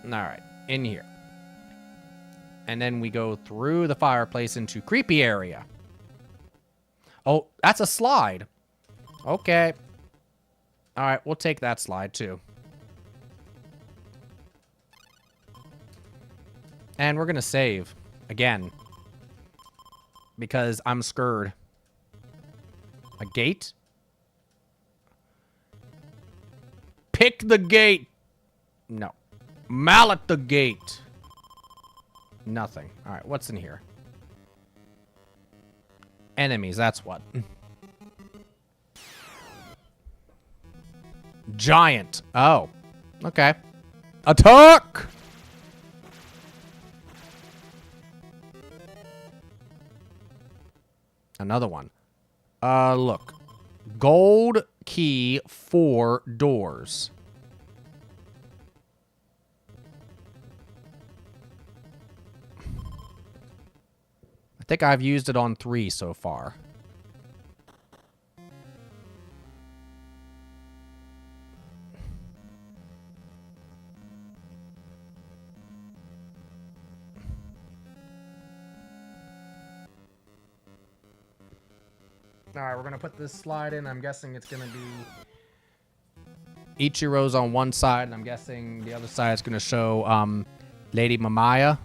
[SPEAKER 2] Alright, in here. And then we go through the fireplace into creepy area. Oh, that's a slide. Okay. Alright, we'll take that slide too. And we're gonna save. Again. Because I'm scared. A gate? Pick the gate! No. Mallet the gate. Nothing. Alright, what's in here? Enemies, that's what. Giant. Oh. Okay. Attack! Another one. Look. Gold key for doors. I think I've used it on 3 so far. Alright, we're going to put this slide in. I'm guessing it's going to be Ichiro's on one side, and I'm guessing the other side is going to show Lady Mamaya.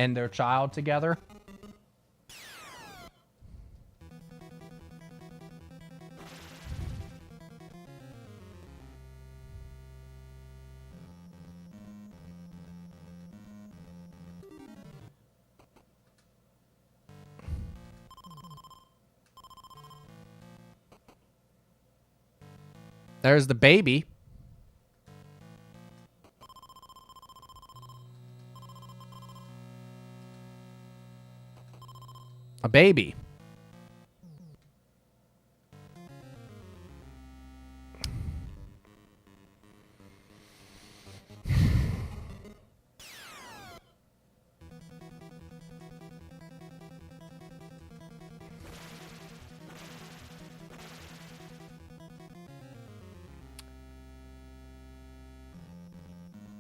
[SPEAKER 2] and their child together. There's the baby. A baby.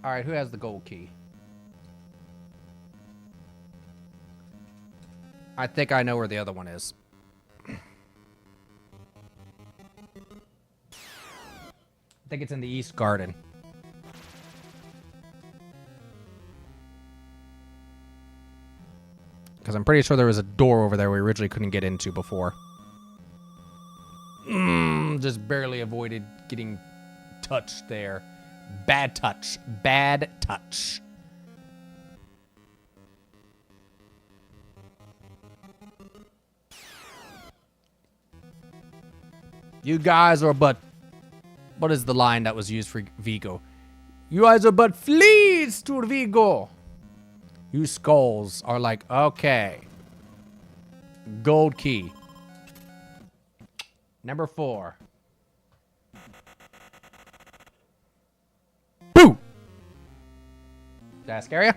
[SPEAKER 2] All right, who has the gold key? I think I know where the other one is. I think it's in the East Garden. Because I'm pretty sure there was a door over there we originally couldn't get into before. Just barely avoided getting touched there. Bad touch. Bad touch. You guys are but... What is the line that was used for Vigo? You guys are but fleas to Vigo. You skulls are like, okay. Gold key. Number 4. Boo! Did that scare you?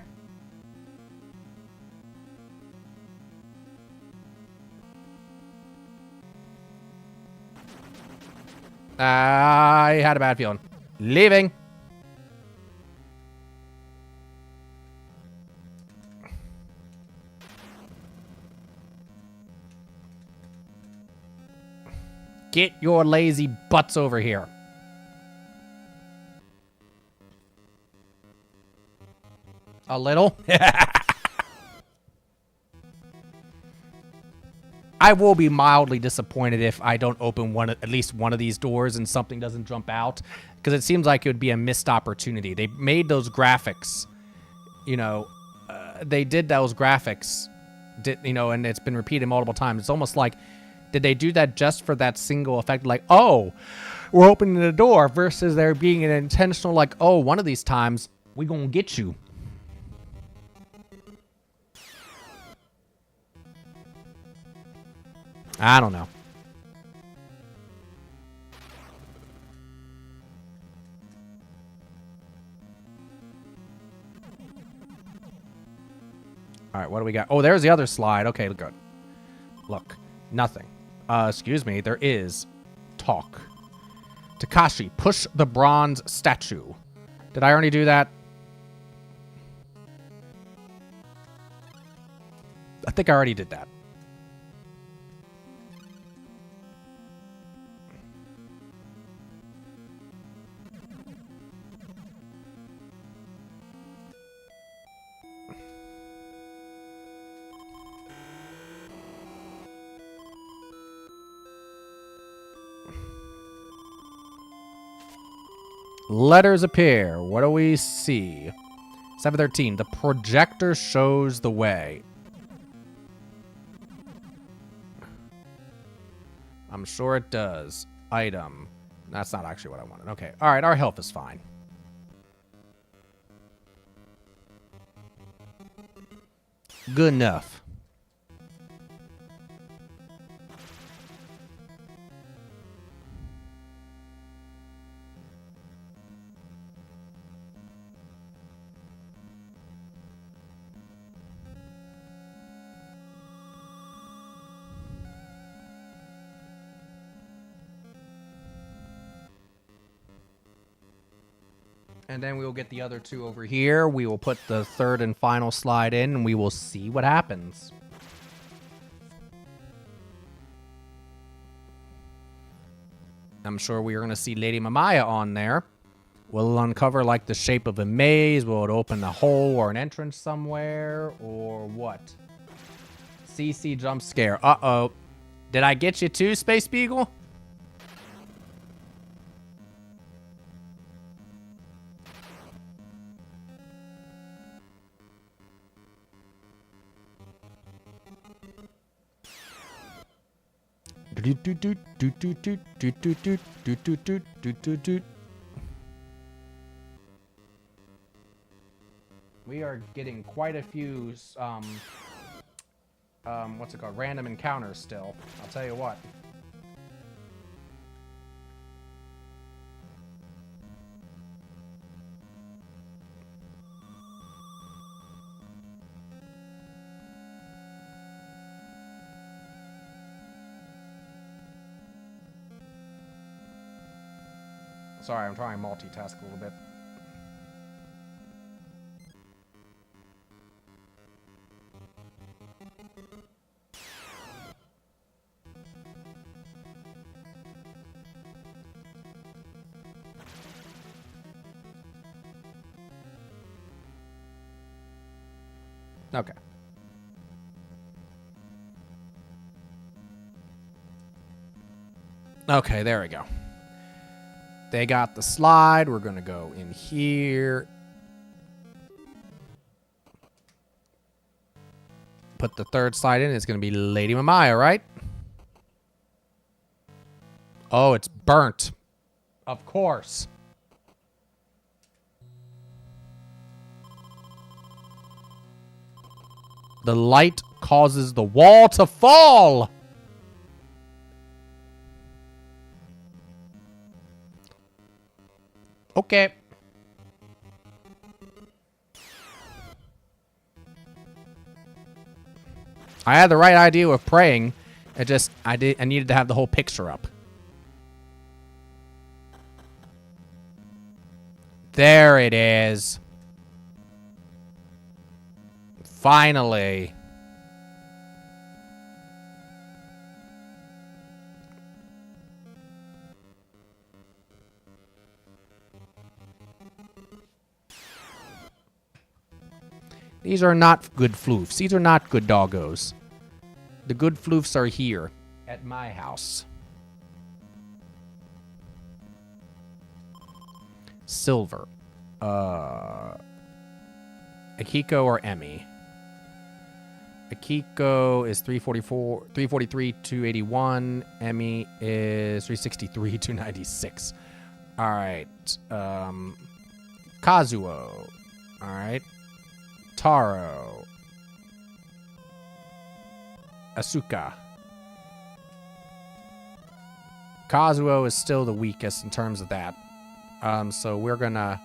[SPEAKER 2] I had a bad feeling. Leaving. Get your lazy butts over here. A little. I will be mildly disappointed if I don't open at least one of these doors and something doesn't jump out, because it seems like it would be a missed opportunity. They made those graphics, you know, they did those graphics, and it's been repeated multiple times. It's almost like, did they do that just for that single effect? Like, oh, we're opening the door, versus there being an intentional, like, oh, one of these times we gonna get you. I don't know. All right, what do we got? Oh, there's the other slide. Okay, good. Look, nothing. Excuse me, there is talk. Takashi, push the bronze statue. Did I already do that? I think I already did that. Letters appear. What do we see? 713. The projector shows the way. I'm sure it does. Item. That's not actually what I wanted. Okay. All right. Our health is fine. Good enough. And then we will get the other two over here. We will put the third and final slide in, and we will see what happens. I'm sure we are going to see Lady Mamaya on there. Will it uncover like the shape of a maze? Will it open a hole or an entrance somewhere? Or what? CC jump scare. Uh-oh. Did I get you too, Space Beagle? We are getting quite a few, what's it called? Random encounters still. I'll tell you what. Sorry, I'm trying to multitask a little bit. Okay. Okay, there we go. They got the slide. We're going to go in here. Put the third slide in. It's going to be Lady Mamaya, right? Oh, it's burnt. Of course. The light causes the wall to fall. Okay. I had the right idea with praying. I needed to have the whole picture up. There it is. Finally. These are not good floofs. These are not good doggos. The good floofs are here at my house. Silver. Akiko or Emmy? Akiko is 343, 281. Emmy is 363, 296. All right. Kazuo. All right. Taro. Asuka. Kazuo is still the weakest in terms of that. So we're gonna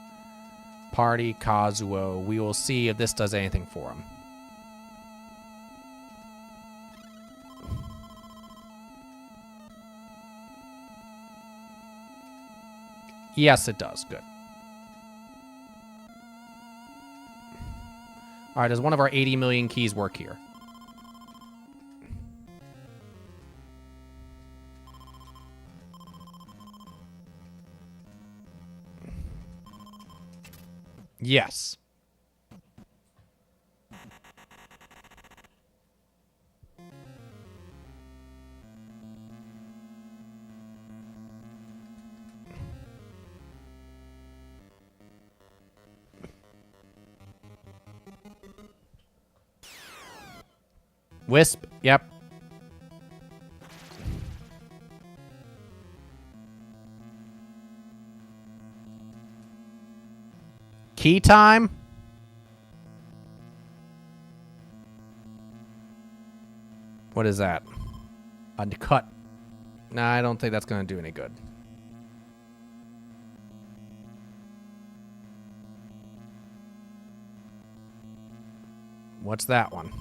[SPEAKER 2] party Kazuo. We will see if this does anything for him. Yes, it does. Good. All right, does one of our 80 million keys work here? Yes. Wisp, yep. Key time? What is that? Uncut. Nah, I don't think that's going to do any good. What's that one?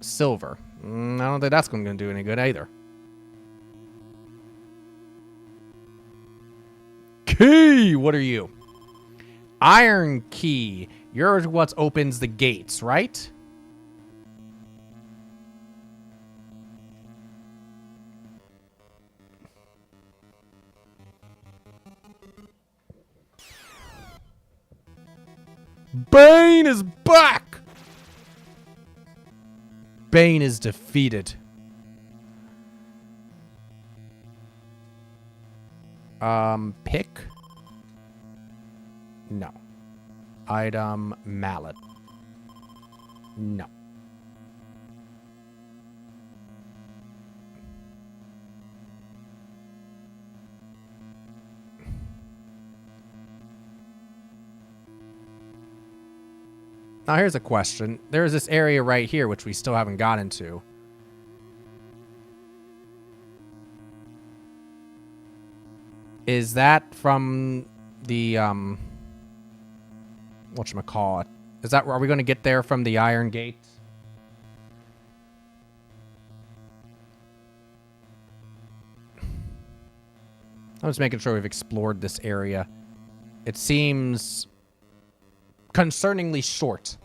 [SPEAKER 2] Silver. I don't think that's going to do any good either. Key! What are you? Iron key. You're what opens the gates, right? Bane is back! Bane is defeated. Pick? No. Item, mallet. No. Now here's a question. There's this area right here which we still haven't gotten to. Is that from the whatchamacallit? Is that, are we going to get there from the Iron Gate? I'm just making sure we've explored this area. It seems concerningly short.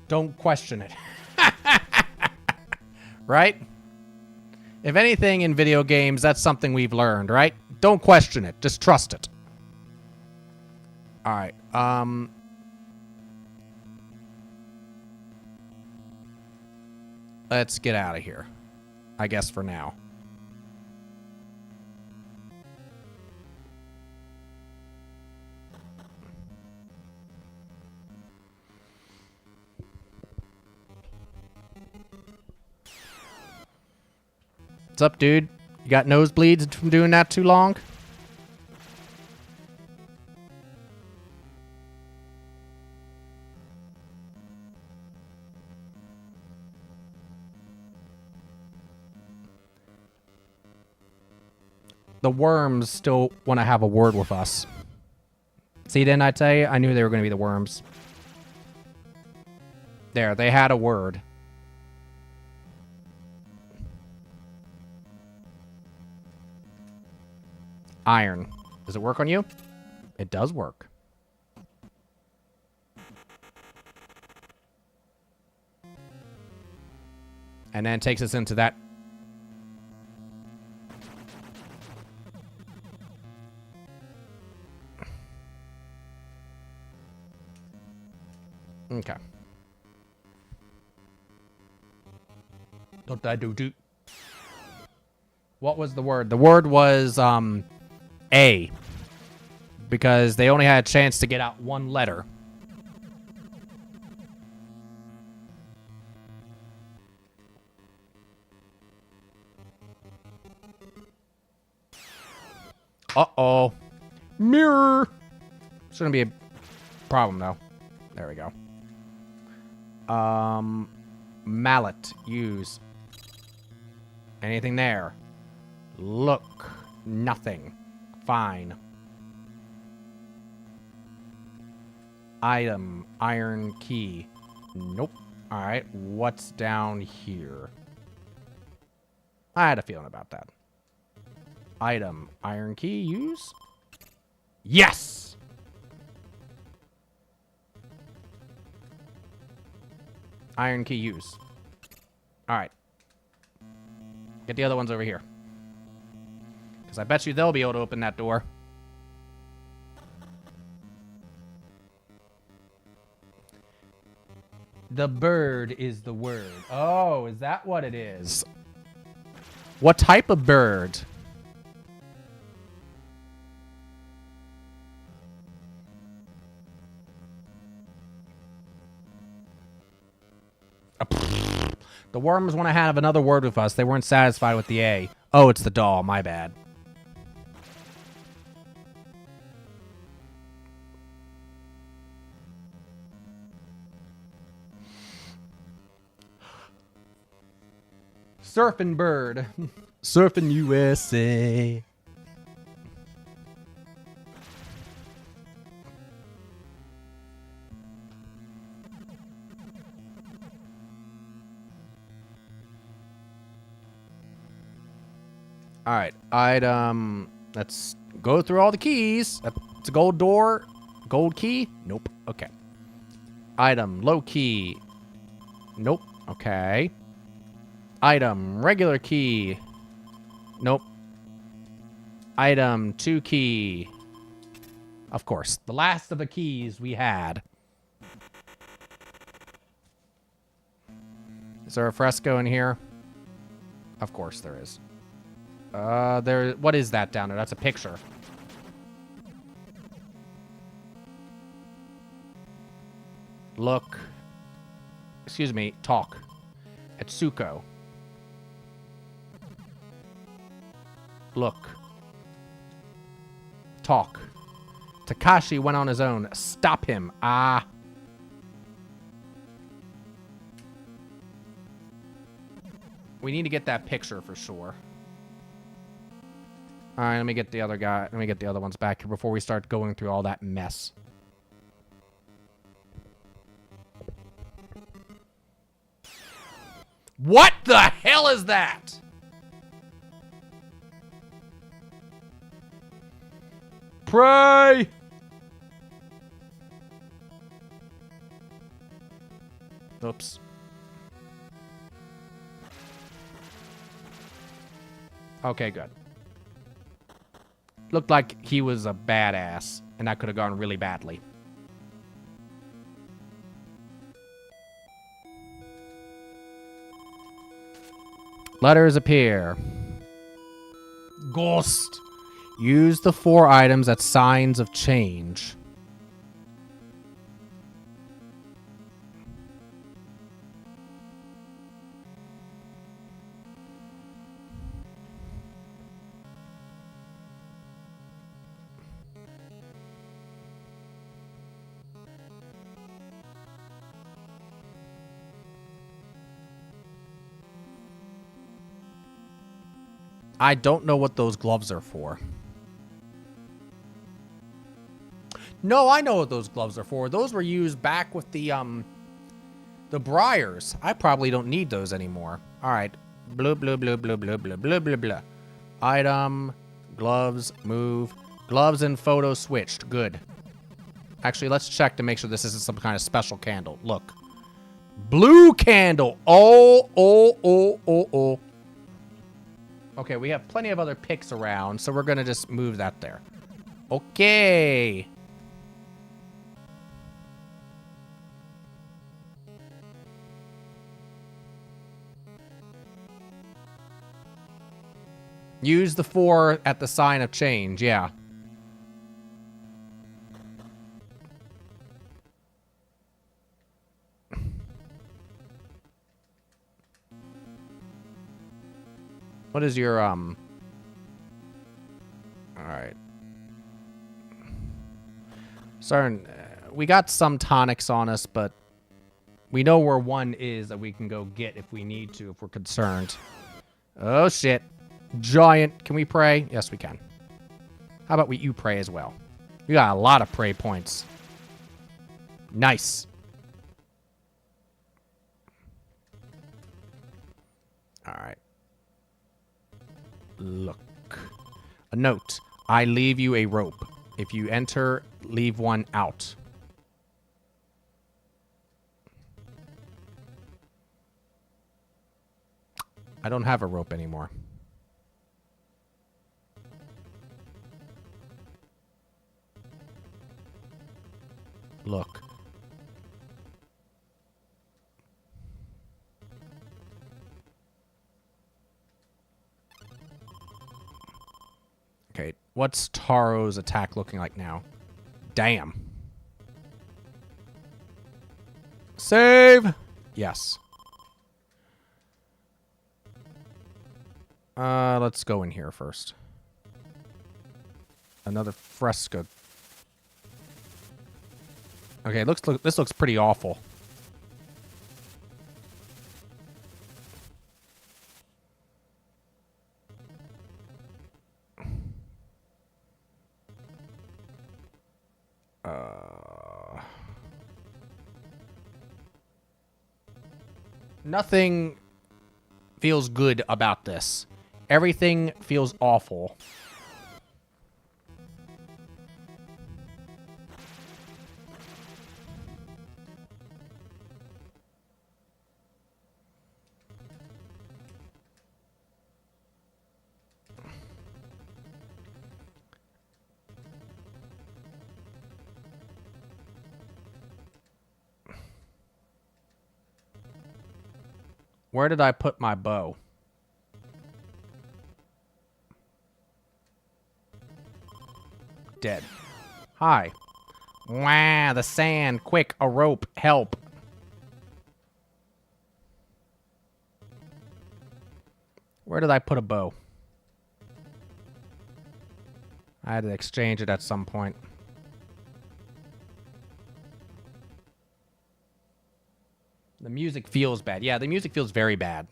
[SPEAKER 2] Don't question it. Right? If anything in video games, that's something we've learned, right? Don't question it. Just trust it. Alright, let's get out of here. I guess for now. What's up, dude? You got nosebleeds from doing that too long? The worms still want to have a word with us. See, didn't I tell you? I knew they were going to be the worms. There, they had a word. Iron. Does it work on you? It does work. And then it takes us into that. Okay. Don't I do? What was the word? The word was A. Because they only had a chance to get out one letter. Uh-oh. Mirror. Shouldn't be a problem, though. There we go. Mallet. Use. Anything there? Look. Nothing. Fine. Item. Iron key. Nope. Alright. What's down here? I had a feeling about that. Item. Iron key. Use. Yes! Iron key. Use. Alright. Get the other ones over here. Because I bet you they'll be able to open that door. The bird is the word. Oh, is that what it is? What type of bird? The worms want to have another word with us. They weren't satisfied with the A. Oh, it's the doll. My bad. Surfing bird. Surfing USA. All right, let's go through all the keys. It's a gold door. Gold key? Nope. Okay. Item, low key. Nope. Okay. Item, regular key. Nope. Item, 2 key. Of course. The last of the keys we had. Is there a fresco in here? Of course there is. What is that down there? That's a picture. Look. Excuse me. Talk. Etsuko. Look. Talk. Takashi went on his own. Stop him. Ah. We need to get that picture for sure. Alright, let me get the other guy. Let me get the other ones back here before we start going through all that mess. What the hell is that? Pray! Oops. Okay, good. Looked like he was a badass, and that could have gone really badly. Letters appear. Ghost. Use the 4 items as signs of change. I don't know what those gloves are for. No, I know what those gloves are for. Those were used back with the Briars. I probably don't need those anymore. All right. Blah, blah, blah, blah, blah, blah, blah, blah, blah. Item, gloves, move. Gloves and photo switched. Good. Actually, let's check to make sure this isn't some kind of special candle. Look. Blue candle. Oh, oh, oh, oh, oh. Okay, we have plenty of other picks around, so we're going to just move that there. Okay. Use the 4 at the sign of change, yeah. What is your, Alright. Sorry, we got some tonics on us, but we know where one is that we can go get if we need to, if we're concerned. Oh, shit. Giant. Can we pray? Yes, we can. How about you pray as well? You got a lot of pray points. Nice. Alright. Look. A note. I leave you a rope. If you enter, leave one out. I don't have a rope anymore. Look. Okay, what's Taro's attack looking like now? Damn. Save! Yes. Let's go in here first. Another fresco. Okay, this looks pretty awful. Nothing feels good about this. Everything feels awful. Where did I put my bow? Dead. Hi. Wow, the sand. Quick, a rope. Help. Where did I put a bow? I had to exchange it at some point. The music feels bad. Yeah, the music feels very bad.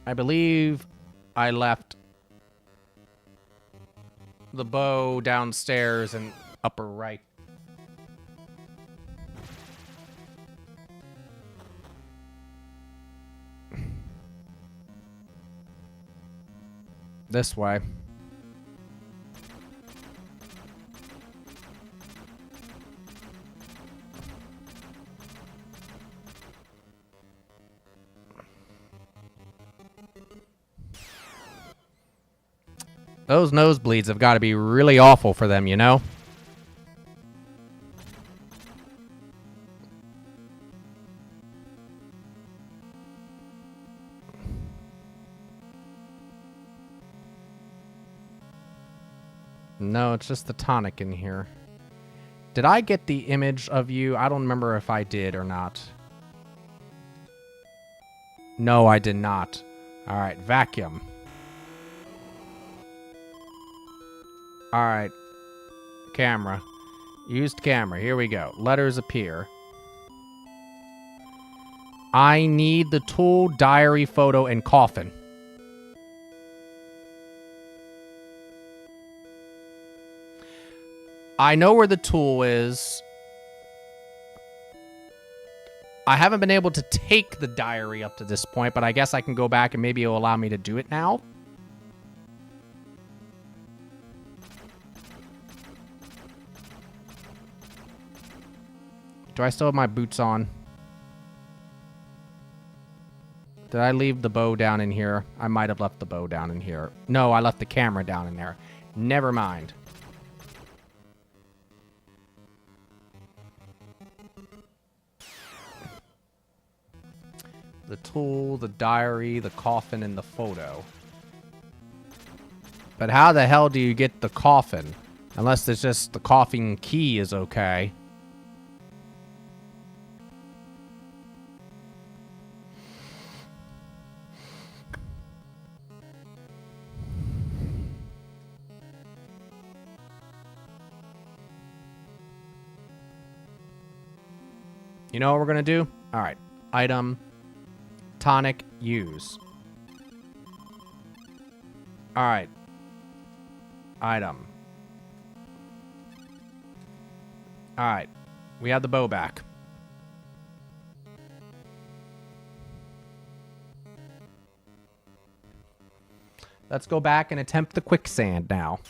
[SPEAKER 2] I believe I left the bow downstairs in upper right. This way. Those nosebleeds have got to be really awful for them, you know? No, it's just the tonic in here. Did I get the image of you? I don't remember if I did or not. No, I did not. All right, vacuum. All right, camera. Used camera. Here we go. Letters appear. I need the tool, diary, photo, and coffin. I know where the tool is. I haven't been able to take the diary up to this point, but I guess I can go back and maybe it'll allow me to do it now. Do I still have my boots on? Did I leave the bow down in here? I might have left the bow down in here. No, I left the camera down in there. Never mind. The tool, the diary, the coffin, and the photo. But how the hell do you get the coffin? Unless it's just the coffin key is okay. You know what we're going to do? All right. Item. Tonic. Use. All right. Item. All right. We have the bow back. Let's go back and attempt the quicksand now.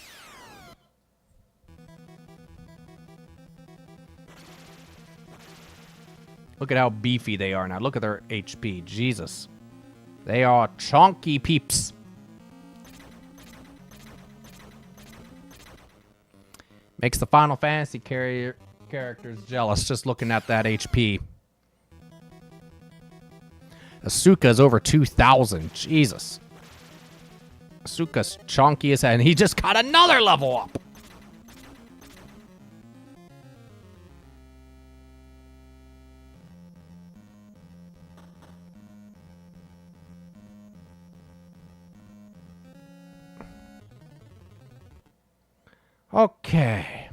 [SPEAKER 2] Look at how beefy they are now. Look at their HP. Jesus. They are chonky peeps. Makes the Final Fantasy characters jealous just looking at that HP. Asuka's over 2,000. Jesus. Asuka's chonky as hell. And he just got another level up. Okay.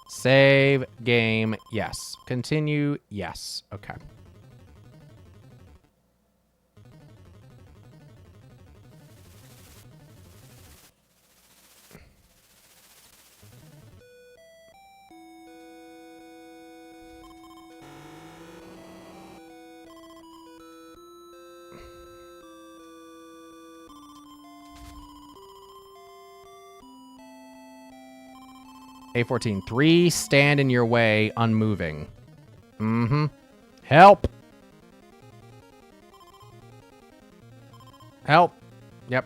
[SPEAKER 2] Save game, yes. Continue, yes. Okay. A14. 3 stand in your way, unmoving. Mm-hmm. Help! Help! Yep.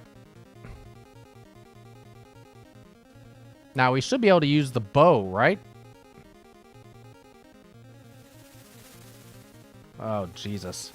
[SPEAKER 2] Now, we should be able to use the bow, right? Oh, Jesus.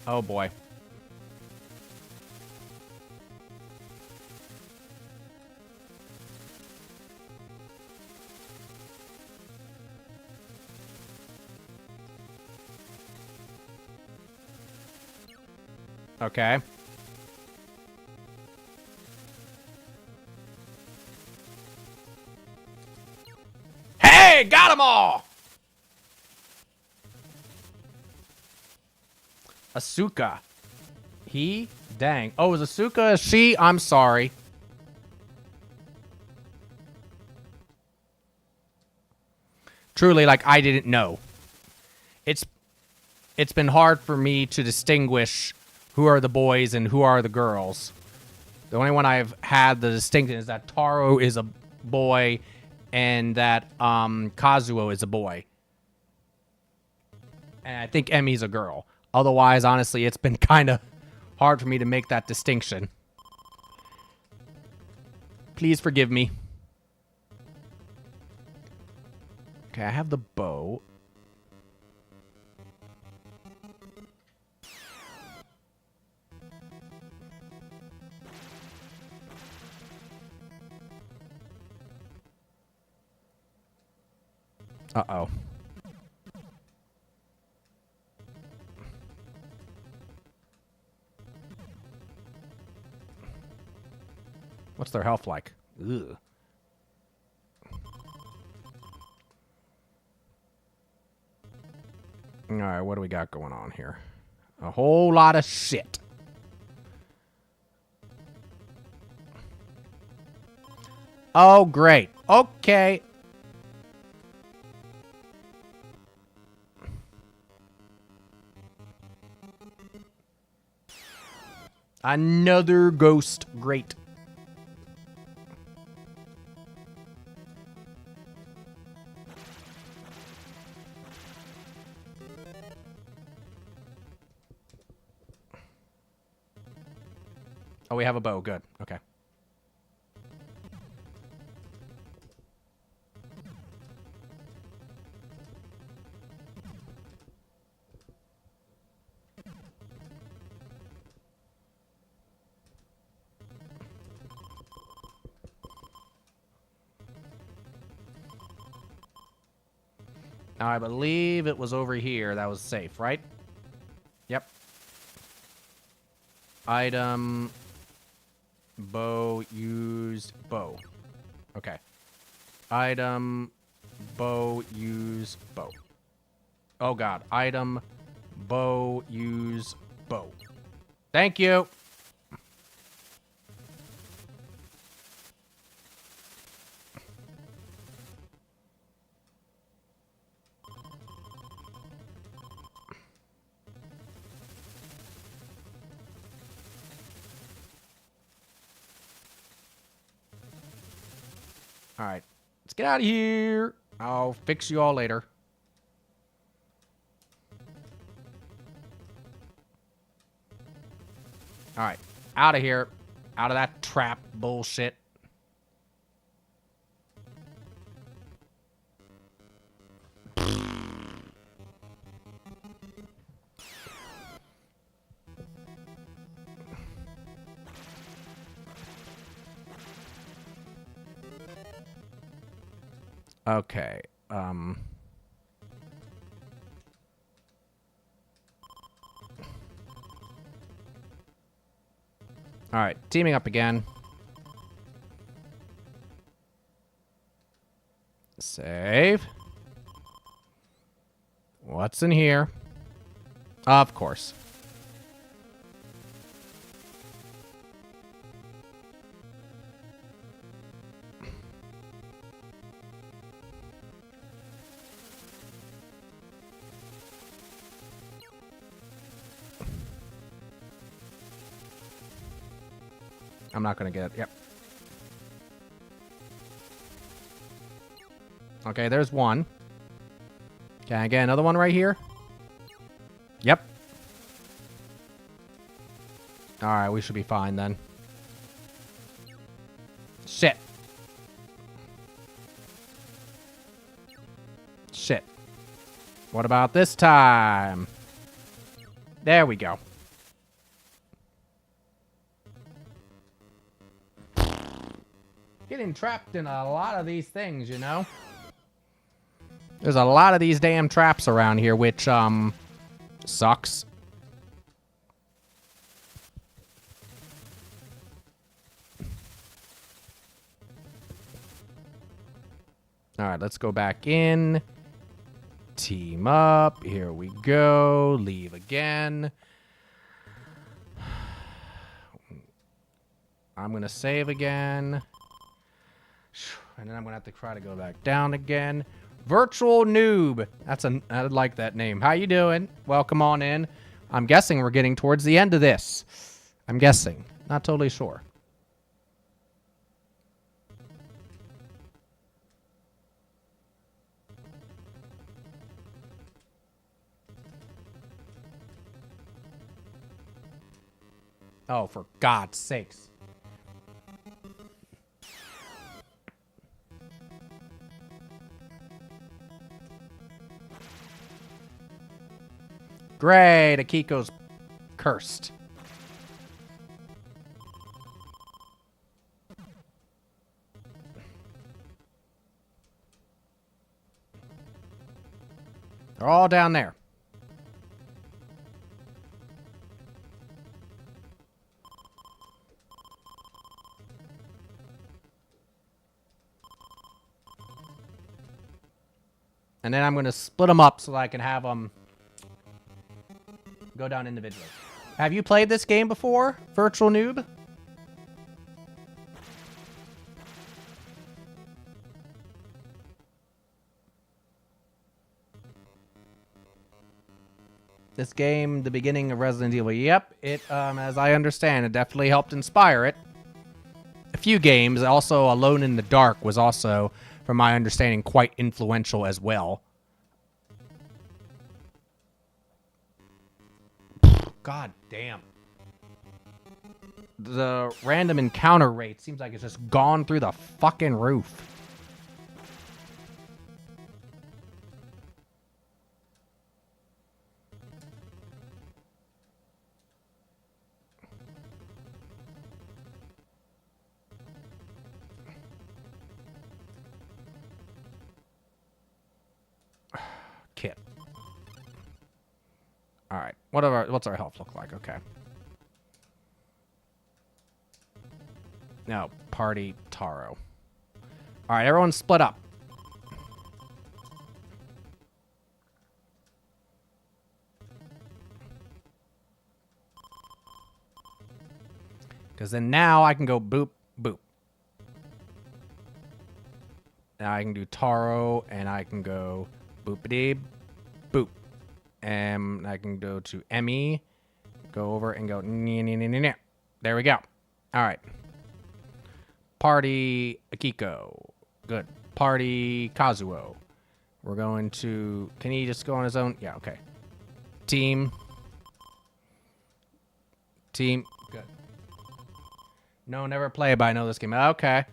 [SPEAKER 2] Oh, boy. Okay. Hey, got them all! Asuka. He? Dang. Oh, is Asuka a she? I'm sorry. Truly, like, I didn't know. It's been hard for me to distinguish who are the boys and who are the girls. The only one I've had the distinction is that Taro is a boy and that Kazuo is a boy. And I think Emi's a girl. Otherwise, honestly, it's been kind of hard for me to make that distinction. Please forgive me. Okay, I have the bow. Uh-oh. What's their health like? Ugh. Alright, what do we got going on here? A whole lot of shit. Oh, great. Okay. Another ghost. Great. Oh, we have a bow. Good. Okay. Now, I believe it was over here that was safe, right? Yep. Item... Bow used... Bow. Okay. Item... Bow use... Bow. Oh, God. Item... Bow use... Bow. Thank you! Alright. Let's get out of here. I'll fix you all later. Alright. Out of here. Out of that trap bullshit. Okay. Alright, teaming up again. Save. What's in here? Of course. I'm not going to get it. Yep. Okay, there's one. Can I get another one right here? Yep. Alright, we should be fine then. Shit. Shit. What about this time? There we go. Getting trapped in a lot of these things, you know? There's a lot of these damn traps around here, which, sucks. Alright, let's go back in. Team up. Here we go. Leave again. I'm going to save again. And then I'm going to have to try to go back down again. Virtual Noob. I like that name. How you doing? Welcome on in. I'm guessing we're getting towards the end of this. I'm guessing. Not totally sure. Oh, for God's sakes. Great, Akiko's cursed. They're all down there. And then I'm going to split them up so that I can have them go down individually. Have you played this game before, Virtual Noob? This game, the beginning of Resident Evil. Yep, it, as I understand, it definitely helped inspire it. A few games, also Alone in the Dark was also, from my understanding, quite influential as well. God damn. The random encounter rate seems like it's just gone through the fucking roof. Kit. All right. What's our health look like? Okay. No, party Taro. All right, everyone split up. Because then now I can go boop, boop. Now I can do Taro, and I can go boopity, boop. And I can go to Emmy, go over and go, there we go. All right. Party Akiko. Good. Party Kazuo. We're going to, can he just go on his own? Yeah, okay. Team. Team. Good. No, never played, but I know this game. Okay.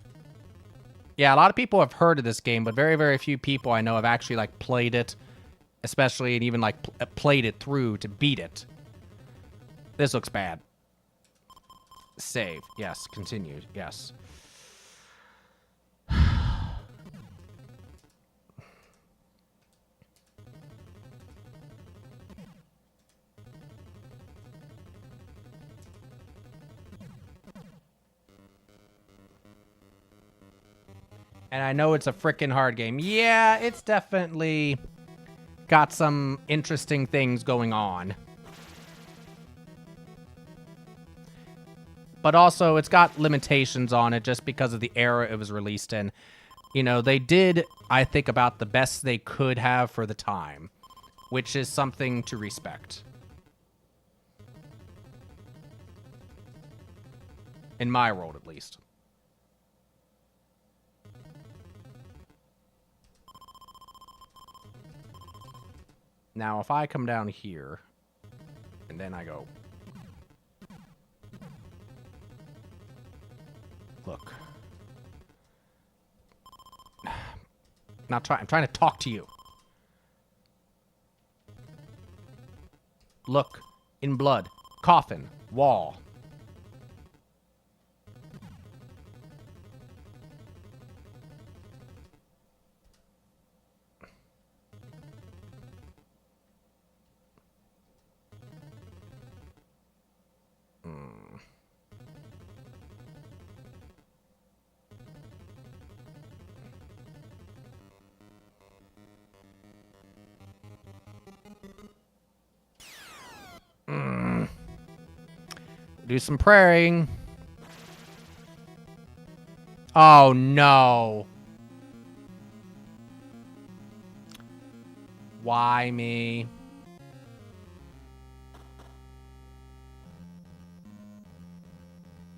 [SPEAKER 2] Yeah, a lot of people have heard of this game, but very, very few people I know have actually, like, played it. Especially, and even, like, played it through to beat it. This looks bad. Save. Yes. Continue. Yes. And I know it's a freaking hard game. Yeah, it's definitely got some interesting things going on. but also it's got limitations on it just because of the era it was released in. You know, they did, I think, about the best they could have for the time, which is something to respect. In my world, at least. Now, if I come down here, and then I go... Look. I'm trying to talk to you. Look. In blood. Coffin. Wall. Do some praying. Oh, no. Why me?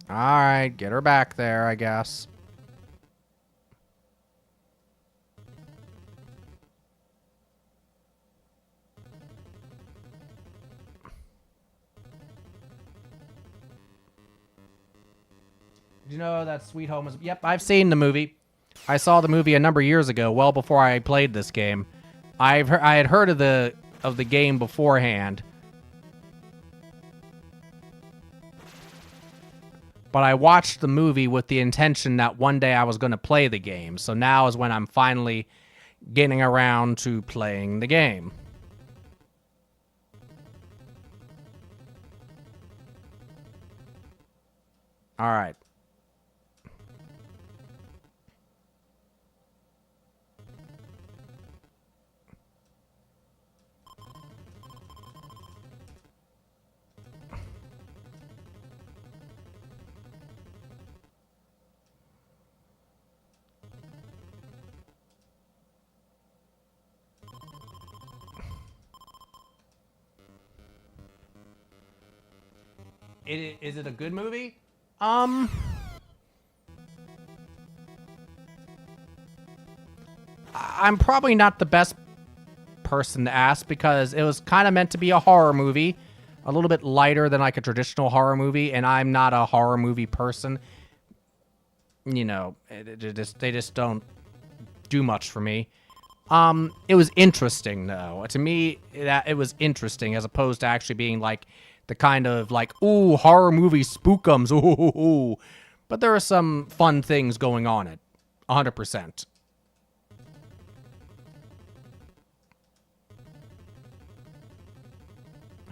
[SPEAKER 2] Alright, get her back there, I guess. You know that Sweet Home is... Yep, I've seen the movie. I saw the movie a number of years ago, well before I played this game. I had heard of the game beforehand. But I watched the movie with the intention that one day I was going to play the game. So now is when I'm finally getting around to playing the game. All right. Is it a good movie? I'm probably not the best person to ask because it was kind of meant to be a horror movie, a little bit lighter than like a traditional horror movie, and I'm not a horror movie person. You know, they just don't do much for me. It was interesting though. To me, it was interesting as opposed to actually being like the kind of like, ooh, horror movie spookums, ooh. But there are some fun things going on it, 100%.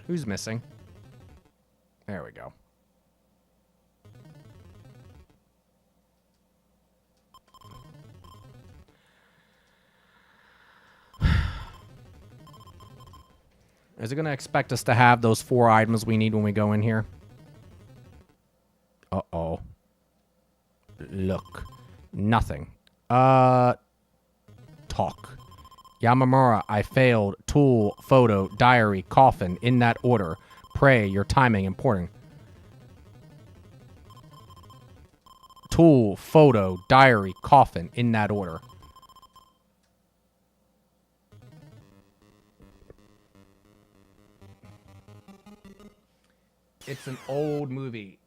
[SPEAKER 2] Who's missing? There we go. Is it going to expect us to have those 4 items we need when we go in here? Uh-oh. Look. Nothing. Talk. Yamamura, I failed. Tool, photo, diary, coffin, in that order. Pray, your timing important. Tool, photo, diary, coffin, in that order. It's an old movie.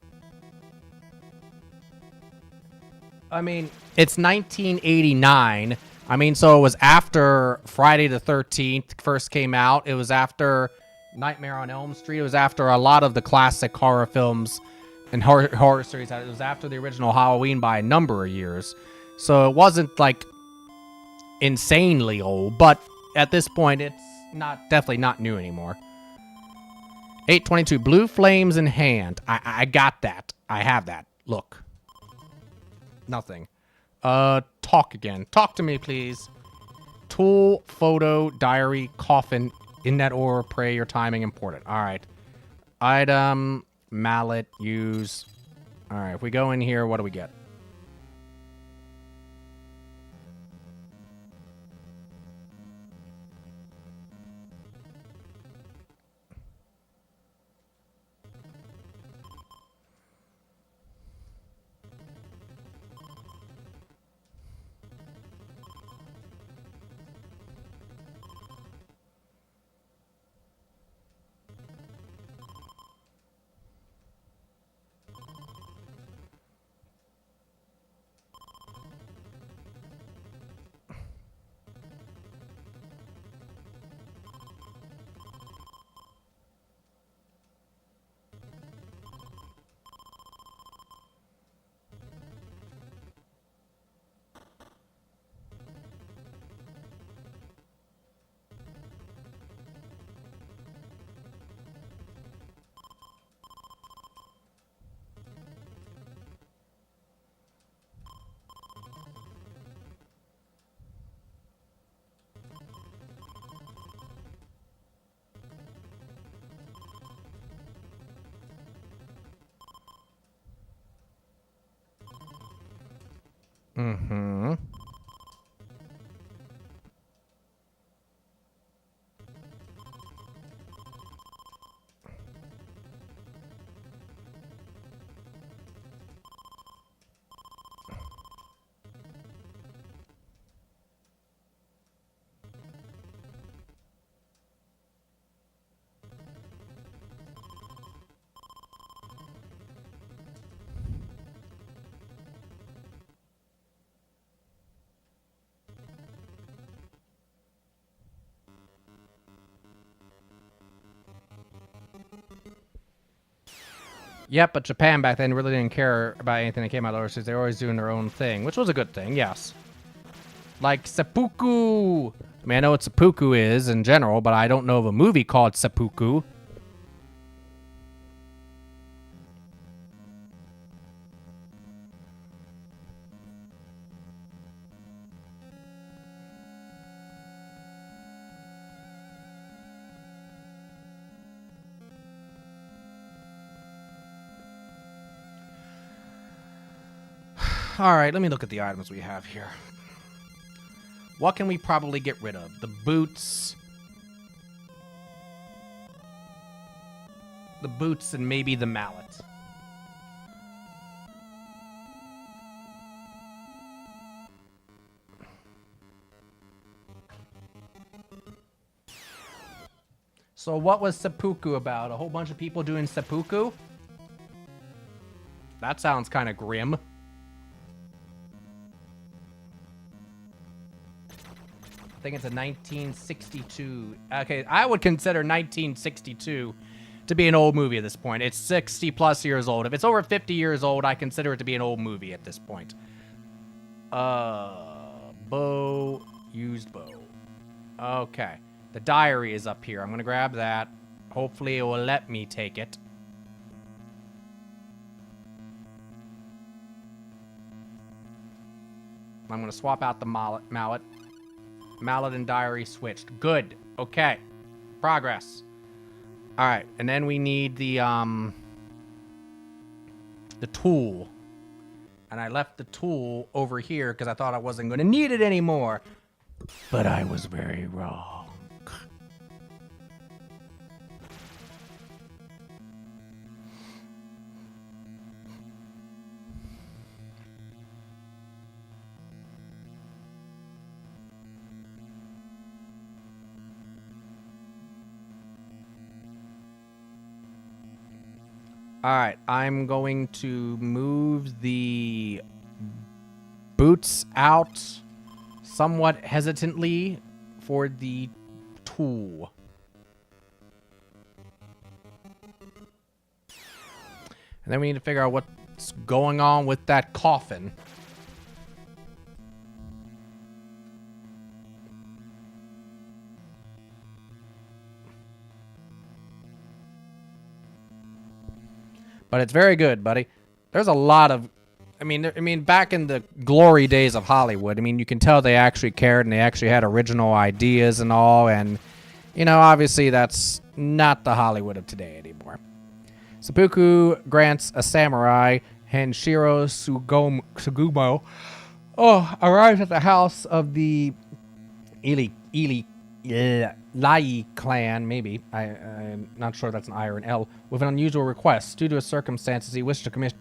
[SPEAKER 2] I mean, it's 1989. I mean, so it was after Friday the 13th first came out. It was after Nightmare on Elm Street. It was after a lot of the classic horror films and horror series. It was after the original Halloween by a number of years. So it wasn't like insanely old, but at this point, it's definitely not new anymore. 822, blue flames in hand. I got that. I have that. Look. Nothing. Talk again. Talk to me, please. Tool, photo, diary, coffin. In that order, pray, your timing important. All right. Item, mallet, use. All right, if we go in here, what do we get? Mm-hmm. Yep, but Japan back then really didn't care about anything that came out overseas. They were always doing their own thing, which was a good thing, yes. Like seppuku. I mean, I know what seppuku is in general, but I don't know of a movie called seppuku. All right, let me look at the items we have here. What can we probably get rid of? The boots. The boots and maybe the mallet. So what was seppuku about? A whole bunch of people doing seppuku? That sounds kind of grim. I think it's a 1962. Okay, I would consider 1962 to be an old movie at this point. It's 60 plus years old. If it's over 50 years old, I consider it to be an old movie at this point. Bow, used bow. Okay. The diary is up here. I'm going to grab that. Hopefully it will let me take it. I'm going to swap out the mallet. Mallet and diary switched. Good. Okay. Progress. All right. And then we need the tool. And I left the tool over here because I thought I wasn't going to need it anymore. But I was very wrong. All right, I'm going to move the boots out somewhat hesitantly for the tool. And then we need to figure out what's going on with that coffin. But it's very good, buddy. There's a lot of, I mean, back in the glory days of Hollywood, I mean, you can tell they actually cared and they actually had original ideas and all. And, you know, obviously that's not the Hollywood of today anymore. Seppuku grants a samurai Hanshiro Sugumo, arrives at the house of the Lai clan, maybe. I'm not sure if that's an I or an L, with an unusual request. Due to his circumstances, he wished to commit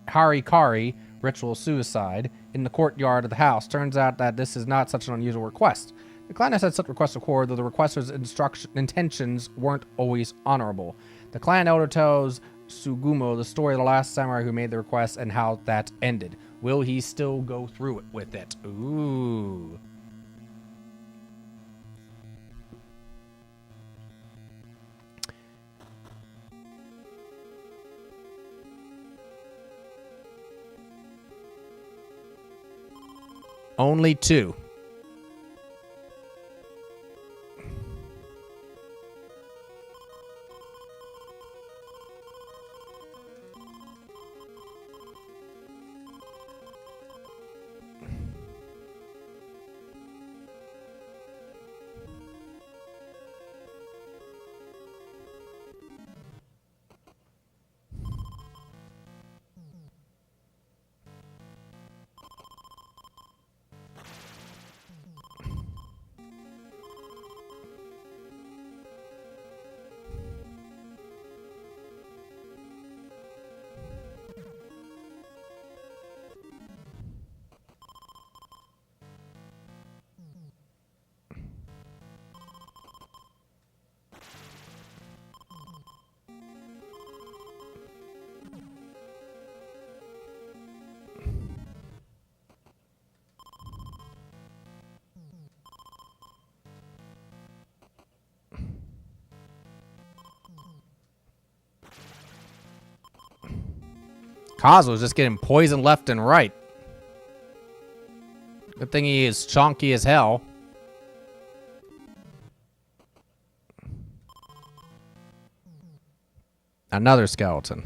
[SPEAKER 2] harikari, ritual suicide, in the courtyard of the house. Turns out that this is not such an unusual request. The clan has had such requests before, though the requester's intentions weren't always honorable. The clan elder tells Sugumo the story of the last samurai who made the request and how that ended. Will he still go through it with it? Ooh. Only 2. Kazuo's just getting poisoned left and right. Good thing he is chonky as hell. Another skeleton.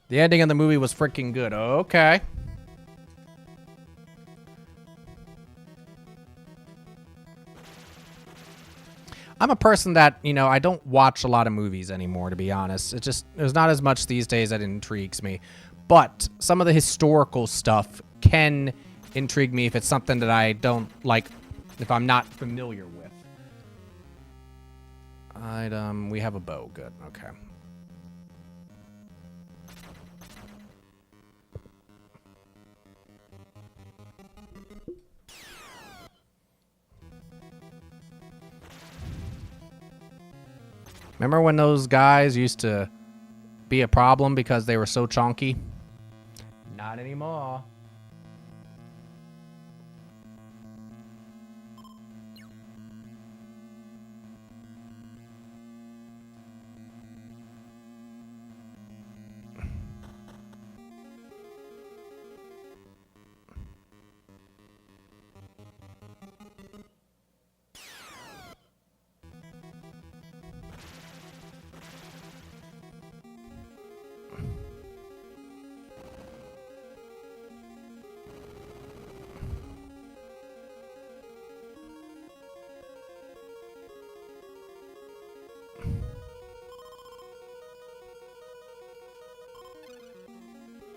[SPEAKER 2] The ending of the movie was freaking good. Okay. I'm a person that, I don't watch a lot of movies anymore, to be honest. There's not as much these days that intrigues me. But some of the historical stuff can intrigue me if it's something that I don't like, if I'm not familiar with. We have a bow. Good. Okay. Remember when those guys used to be a problem because they were so chonky? Not anymore.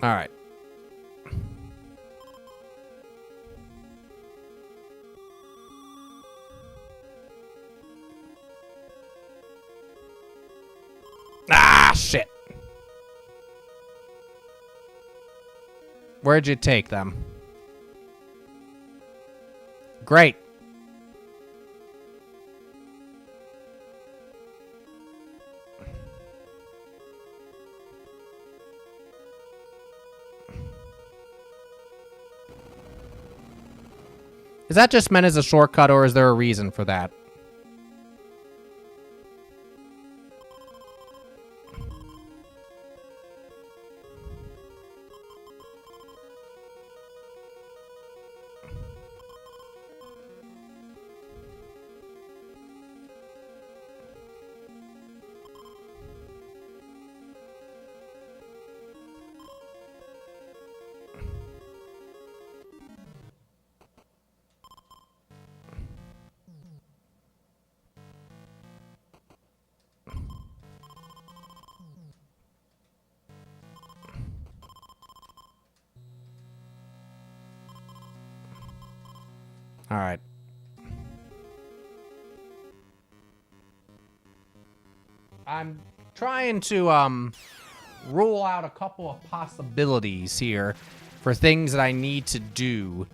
[SPEAKER 2] All right. Ah, shit. Where'd you take them? Great. Is that just meant as a shortcut, or is there a reason for that? All right. I'm trying to rule out a couple of possibilities here for things that I need to do.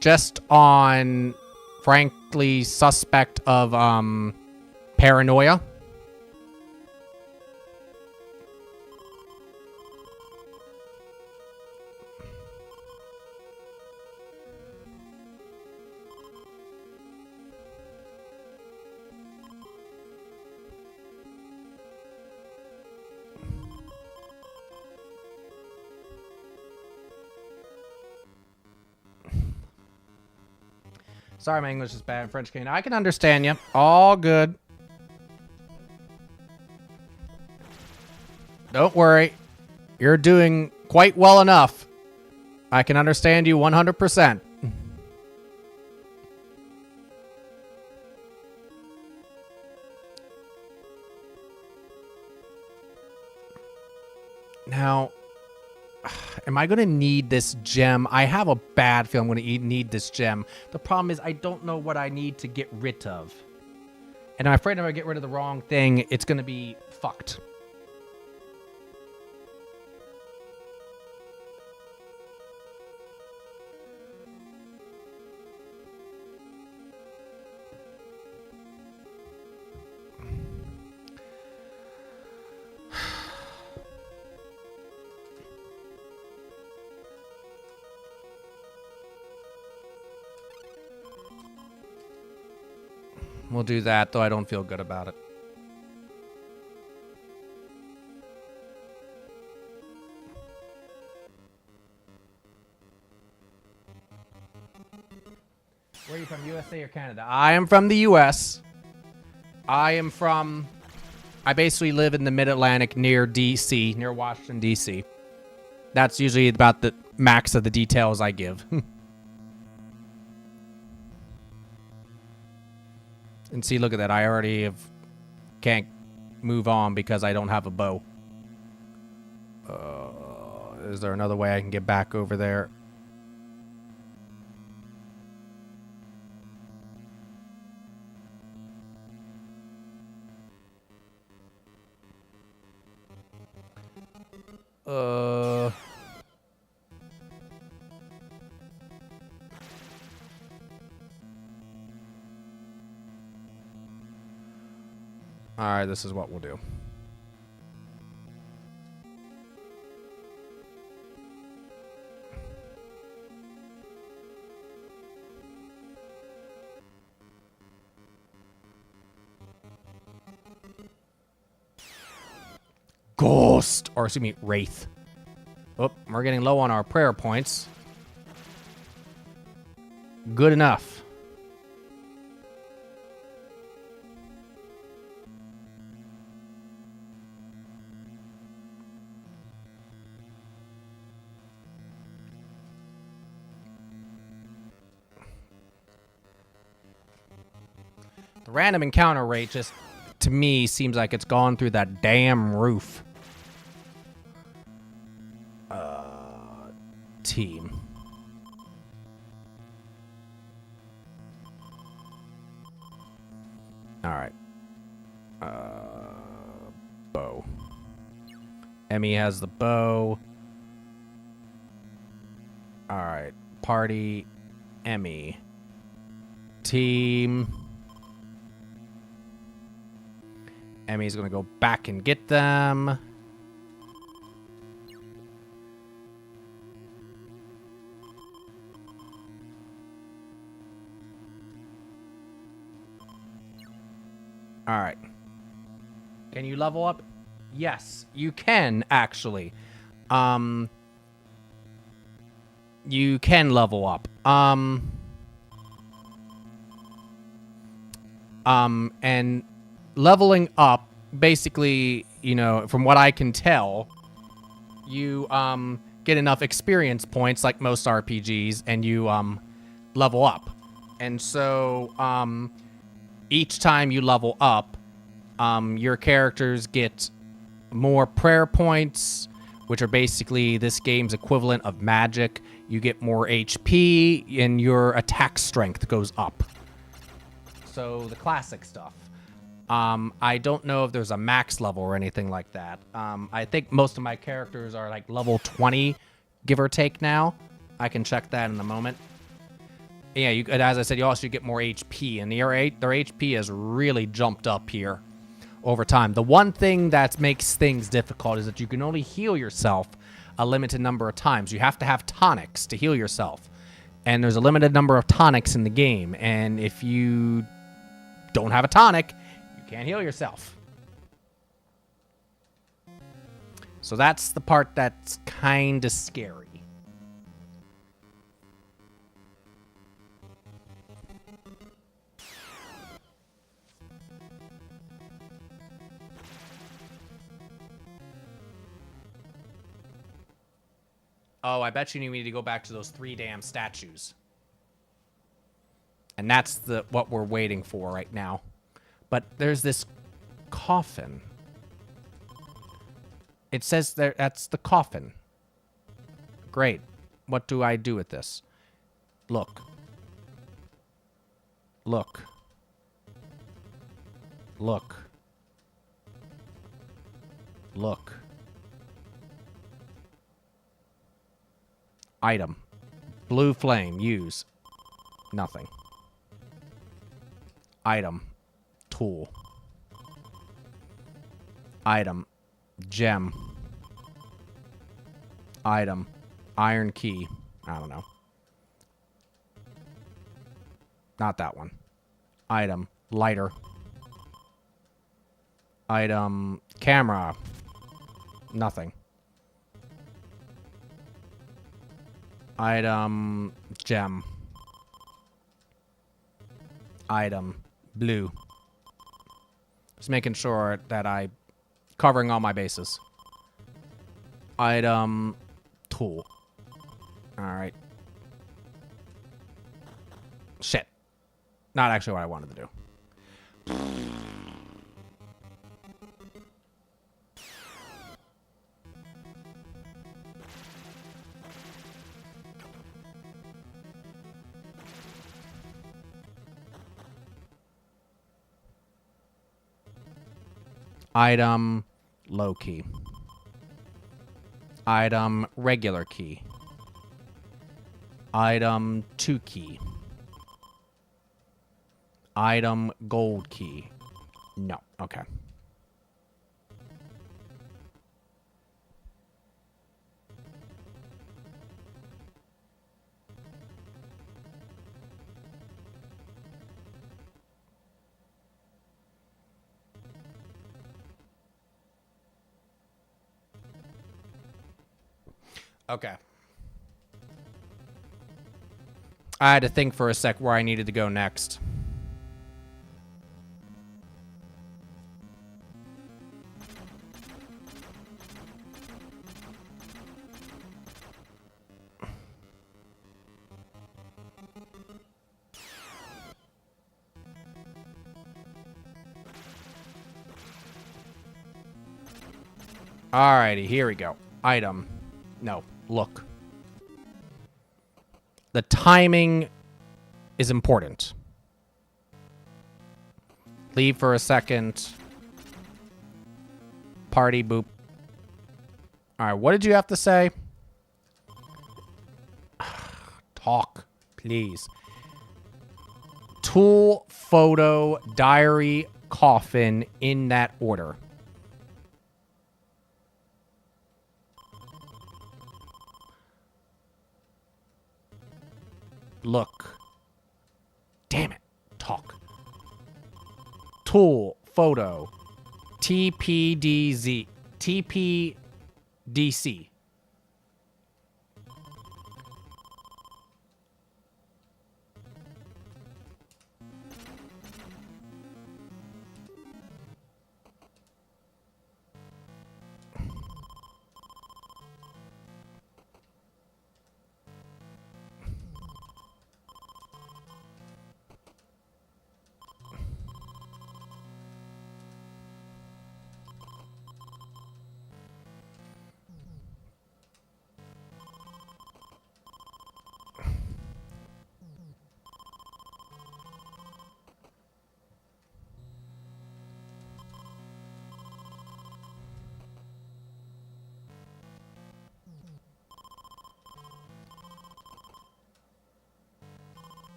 [SPEAKER 2] Just on, frankly, suspect of paranoia. Sorry, my English is bad. French can't. I can understand you. All good. Don't worry. You're doing quite well enough. I can understand you 100%. Now, am I going to need this gem? I have a bad feeling I'm going to need this gem. The problem is I don't know what I need to get rid of. And I'm afraid if I get rid of the wrong thing, it's going to be fucked. We'll do that, though I don't feel good about it. Where are you from, USA or Canada? I am from the US. I basically live in the Mid-Atlantic near DC, near Washington, DC. That's usually about the max of the details I give. And see, look at that. I already can't move on because I don't have a bow. Is there another way I can get back over there? Alright, this is what we'll do. Ghost! Or excuse me, Wraith. Oh, we're getting low on our prayer points. Good enough. The random encounter rate just, to me, seems like it's gone through that damn roof. Team. Alright. Bow. Emmy has the bow. Alright. Party. Emmy. Team. Emmy's gonna go back and get them. Alright. Can you level up? Yes, you can, actually. You can level up. And leveling up, basically, you know, from what I can tell, you, get enough experience points, like most RPGs, and you, level up. And so, each time you level up, your characters get more prayer points, which are basically this game's equivalent of magic. you get more HP, and your attack strength goes up. So the classic stuff. I don't know if there's a max level or anything like that. I think most of my characters are like level 20, give or take now. I can check that in a moment. Yeah, as I said, you also get more HP, and their HP has really jumped up here over time. The one thing that makes things difficult is that you can only heal yourself a limited number of times. You have to have tonics to heal yourself, and there's a limited number of tonics in the game, and if you don't have a tonic, you can't heal yourself. So that's the part that's kind of scary. Oh, I bet you need to go back to those 3 damn statues. And that's what we're waiting for right now. But there's this coffin. It says that's the coffin. Great. What do I do with this? Look. Look. Look. Look. Item. Blue flame. Use. Nothing. Item. Tool. Item. Gem. Item. Iron key. I don't know. Not that one. Item. Lighter. Item. Camera. Nothing. Item. Gem. Item. Blue. Just making sure that I'm covering all my bases. Item. Tool. Alright. Shit. Not actually what I wanted to do. Item, low key. Item, regular key. Item, 2 key. Item, gold key. No, okay. Okay. I had to think for a sec where I needed to go next. Alrighty, here we go. Item. No, look. The timing is important. Leave for a second. Party boop. Alright, what did you have to say? Talk, please. Tool, photo, diary, coffin, in that order. Look. Damn it. Talk. Tool. Photo. TPDZ. TPDC.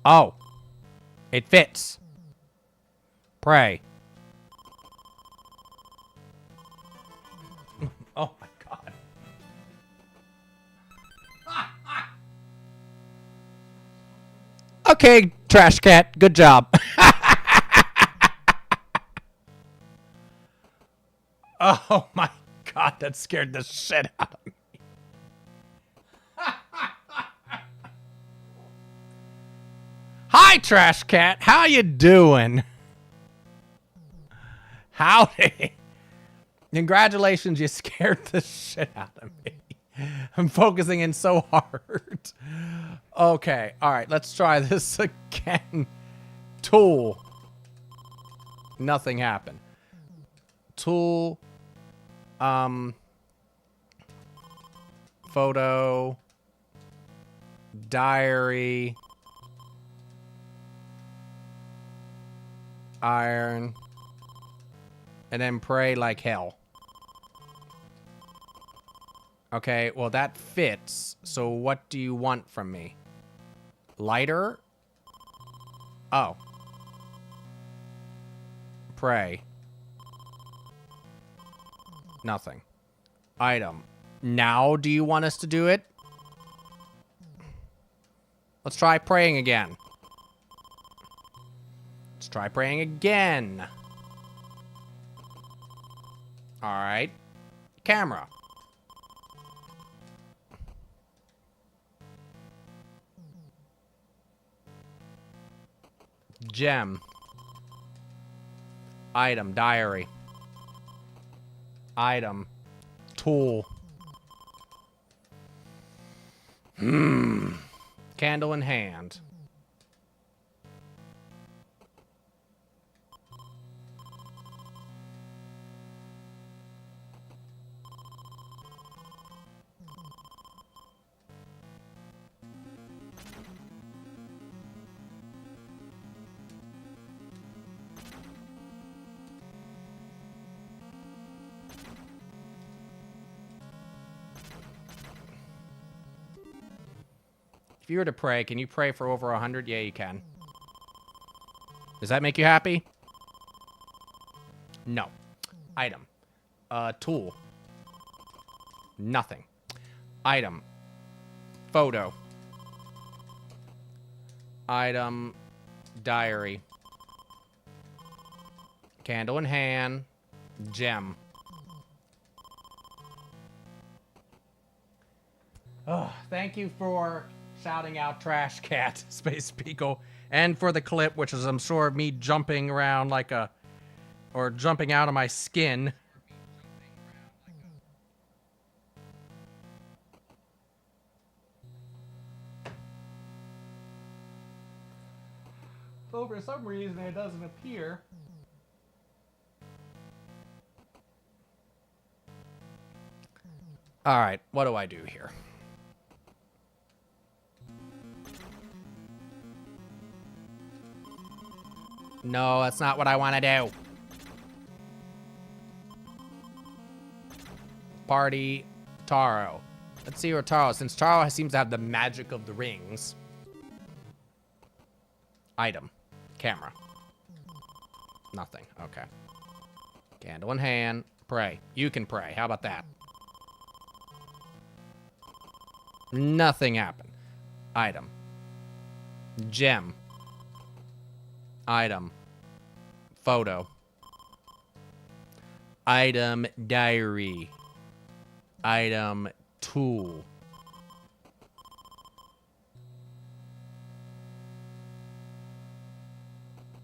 [SPEAKER 2] Oh. It fits. Pray. Oh my god. Okay, Trash Cat. Good job. Oh my god, that scared the shit out of me. Hi, Trash Cat. How you doing? Howdy. Congratulations, you scared the shit out of me. I'm focusing in so hard. Okay, alright, let's try this again. Tool. Nothing happened. Tool. Photo. Diary. Iron. And then pray like hell. Okay, well that fits. So what do you want from me? Lighter? Oh. Pray. Nothing. Item. Now do you want us to do it? Let's try praying again. Let's try praying again. Alright. Camera. Gem. Item. Diary. Item. Tool. Candle in hand. If you were to pray, can you pray for over 100? Yeah, you can. Does that make you happy? No. Item. Tool. Nothing. Item. Photo. Item. Diary. Candle in hand. Gem. Oh, thank you for shouting out Trash Cat, Space Pico, and for the clip, which is, I'm sure, me jumping around like a... or jumping out of my skin. So for some reason it doesn't appear. Alright, what do I do here? No, that's not what I want to do. Party Taro. Let's see where Taro, since Taro seems to have the magic of the rings. Item. Camera. Nothing. Okay. Candle in hand. Pray. You can pray. How about that? Nothing happened. Item. Gem. Item. Photo. Item. Diary. Item. Tool.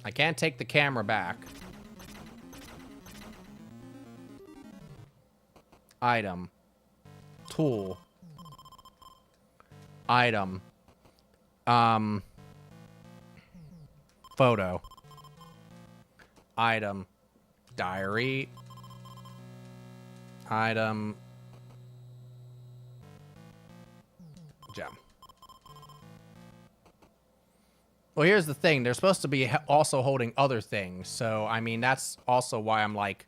[SPEAKER 2] I can't take the camera back. Item. Tool. Item. Photo. Item. Diary. Item. Gem. Well, here's the thing. They're supposed to be also holding other things. So, I mean, that's also why I'm like...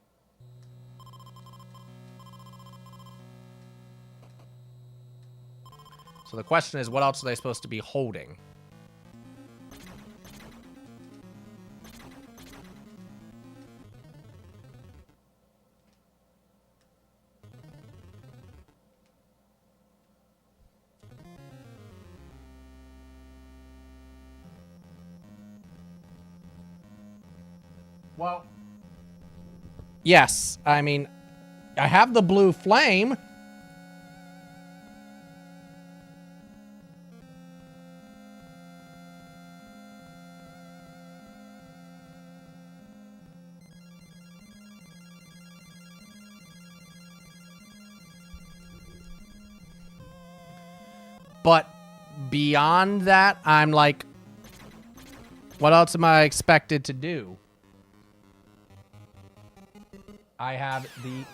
[SPEAKER 2] So the question is, what else are they supposed to be holding? Well, yes. I mean, I have the blue flame. But beyond that, I'm like, what else am I expected to do? I have the...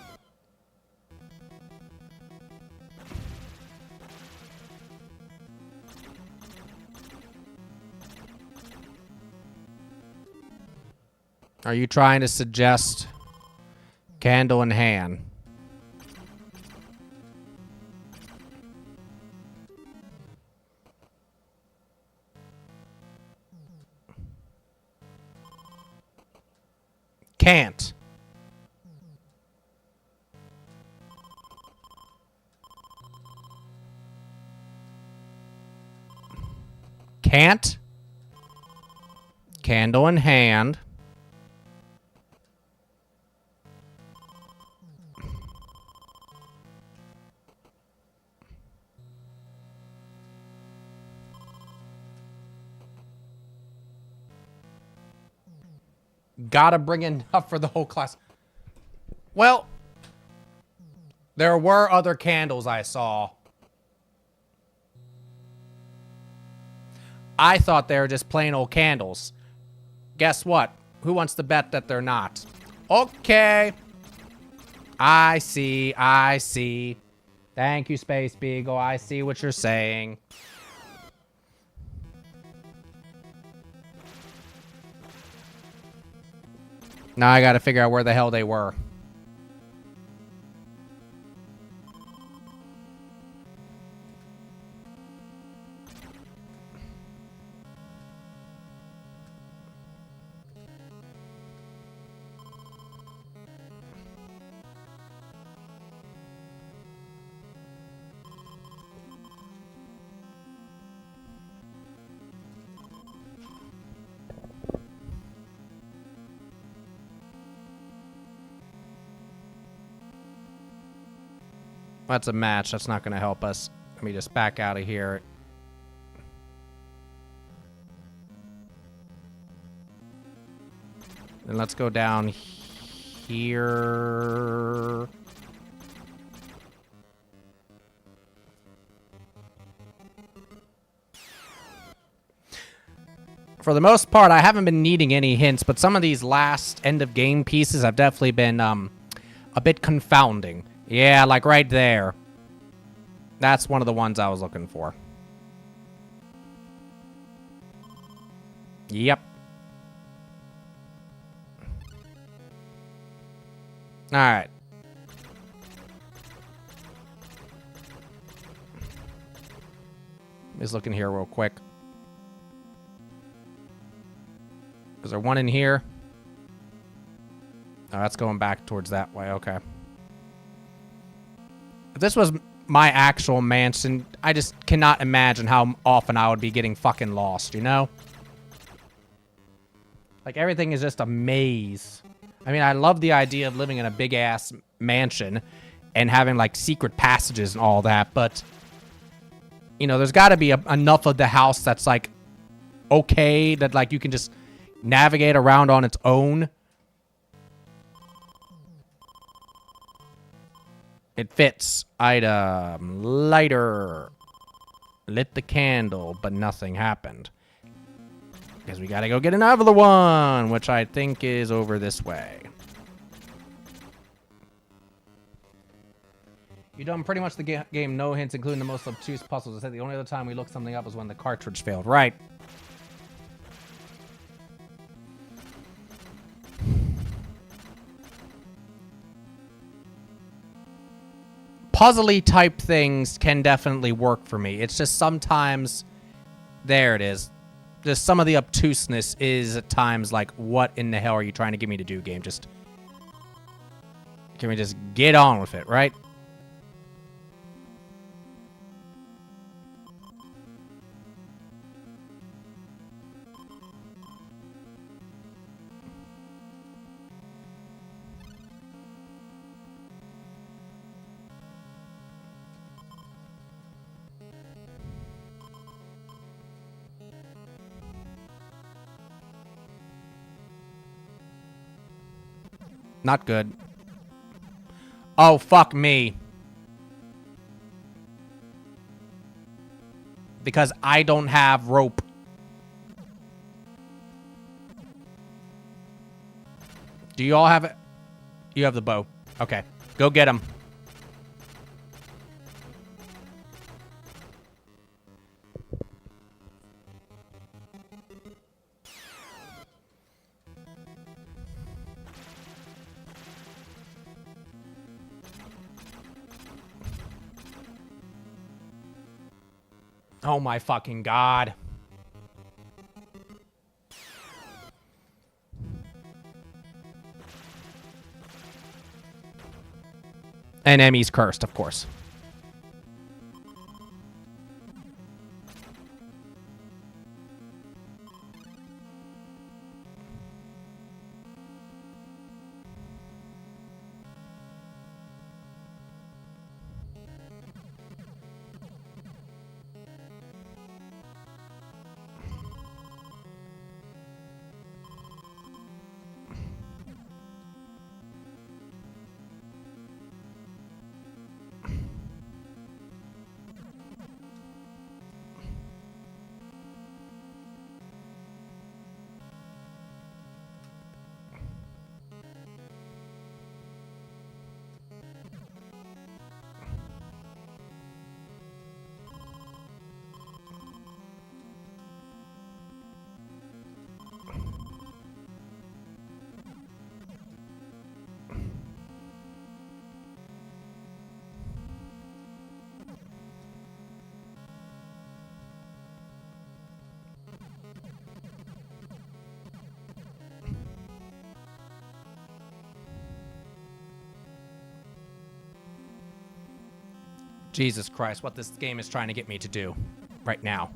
[SPEAKER 2] Are you trying to suggest candle in hand? Can't. Can't. Candle in hand. Gotta bring enough for the whole class. Well, there were other candles I saw. I thought they were just plain old candles. Guess what? Who wants to bet that they're not? Okay. I see. I see. Thank you, Space Beagle. I see what you're saying. Now I gotta figure out where the hell they were. That's a match. That's not going to help us. Let me just back out of here. And let's go down here. For the most part, I haven't been needing any hints, but some of these last end of game pieces have definitely been a bit confounding. Yeah, like right there. That's one of the ones I was looking for. Yep. Alright. Just looking here real quick. Is there one in here? Oh, that's going back towards that way. Okay. If this was my actual mansion, I just cannot imagine how often I would be getting fucking lost, you know? Like, everything is just a maze. I mean, I love the idea of living in a big-ass mansion and having, like, secret passages and all that, but, you know, there's got to be enough of the house that's, like, okay, that, like, you can just navigate around on its own. It fits. Item. Lighter. Lit the candle, but nothing happened. Because we gotta go get another one, which I think is over this way. You've done pretty much the game, no hints, including the most obtuse puzzles. I said the only other time we looked something up was when the cartridge failed. Right. Puzzly type things can definitely work for me. It's just sometimes... There it is. Just some of the obtuseness is at times like, what in the hell are you trying to get me to do, game? Just... Can we just get on with it, right? Not good. Oh, fuck me. Because I don't have rope. Do you all have it? You have the bow. Okay. Go get him. Oh my fucking god. And Emmy's cursed, of course. Jesus Christ, what this game is trying to get me to do right now.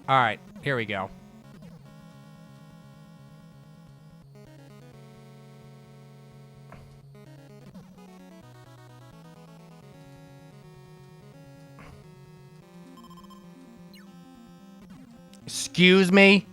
[SPEAKER 2] All right, here we go. Excuse me?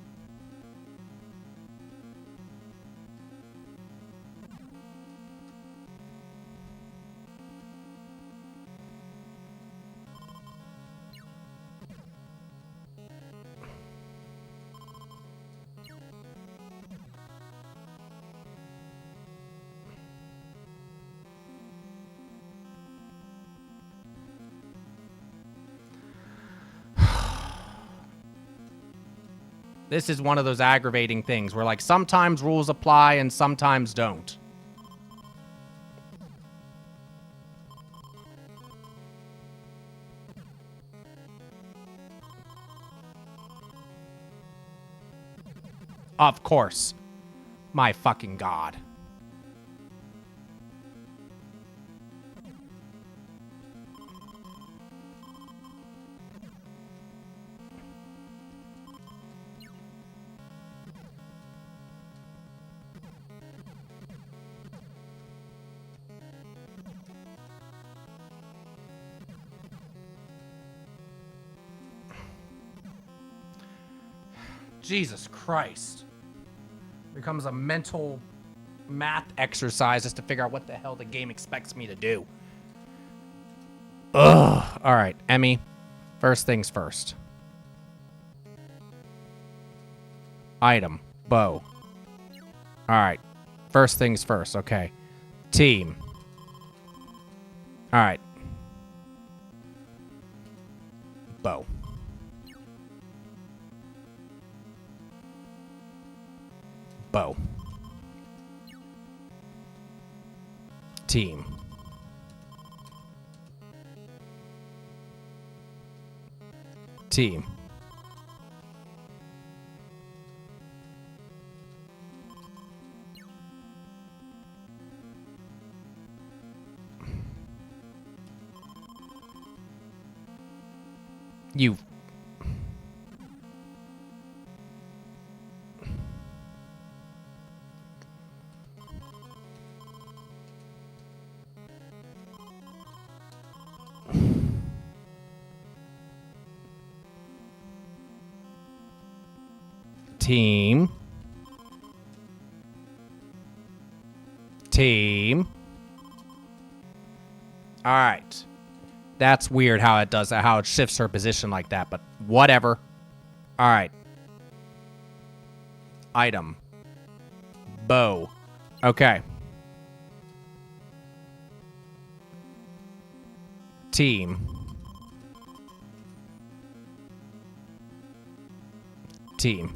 [SPEAKER 2] This is one of those aggravating things where, like, sometimes rules apply and sometimes don't. Of course. My fucking god. Jesus Christ. Becomes a mental math exercise just to figure out what the hell the game expects me to do. Ugh. All right, Emmy. First things first. Item. Bow. All right. First things first. Okay. Team. All right. Bow. Bow. Team. Team. You. Team. Team. All right. That's weird how it does that, how it shifts her position like that, but whatever. All right. Item. Bow. Okay. Team. Team.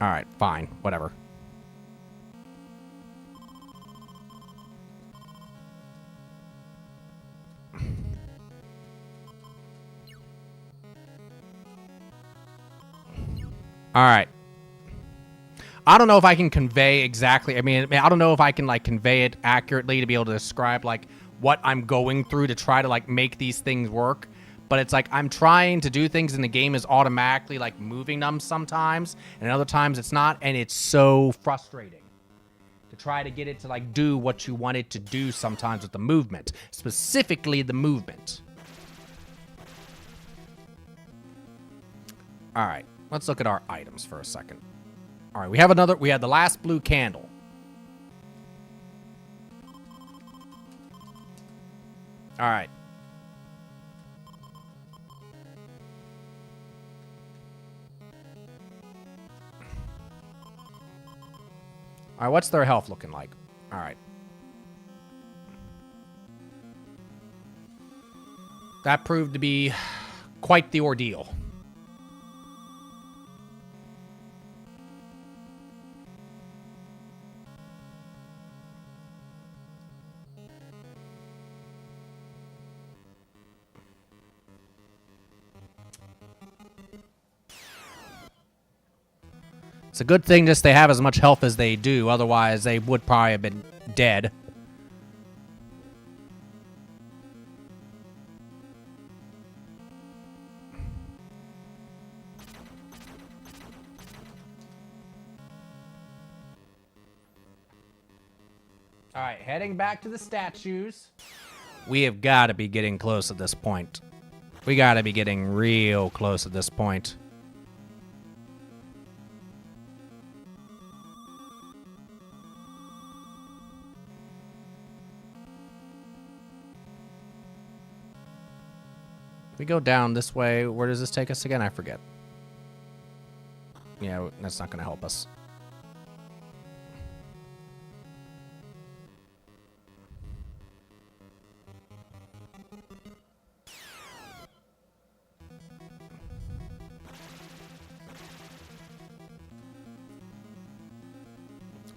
[SPEAKER 2] All right, fine, whatever. All right. I don't know if I can convey exactly. I mean, I don't know if I can like convey it accurately to be able to describe like what I'm going through to try to like make these things work. But it's like I'm trying to do things and the game is automatically like moving them sometimes, and other times it's not, and it's so frustrating to try to get it to like do what you want it to do sometimes with the movement, specifically the movement. All right, let's look at our items for a second. All right, we have the last blue candle. All right. All right, what's their health looking like? All right. That proved to be quite the ordeal. It's a good thing just they have as much health as they do, otherwise they would probably have been dead. All right, heading back to the statues. We have got to be getting close at this point. We got to be getting real close at this point. We go down this way. Where does this take us again? I forget. Yeah, that's not going to help us.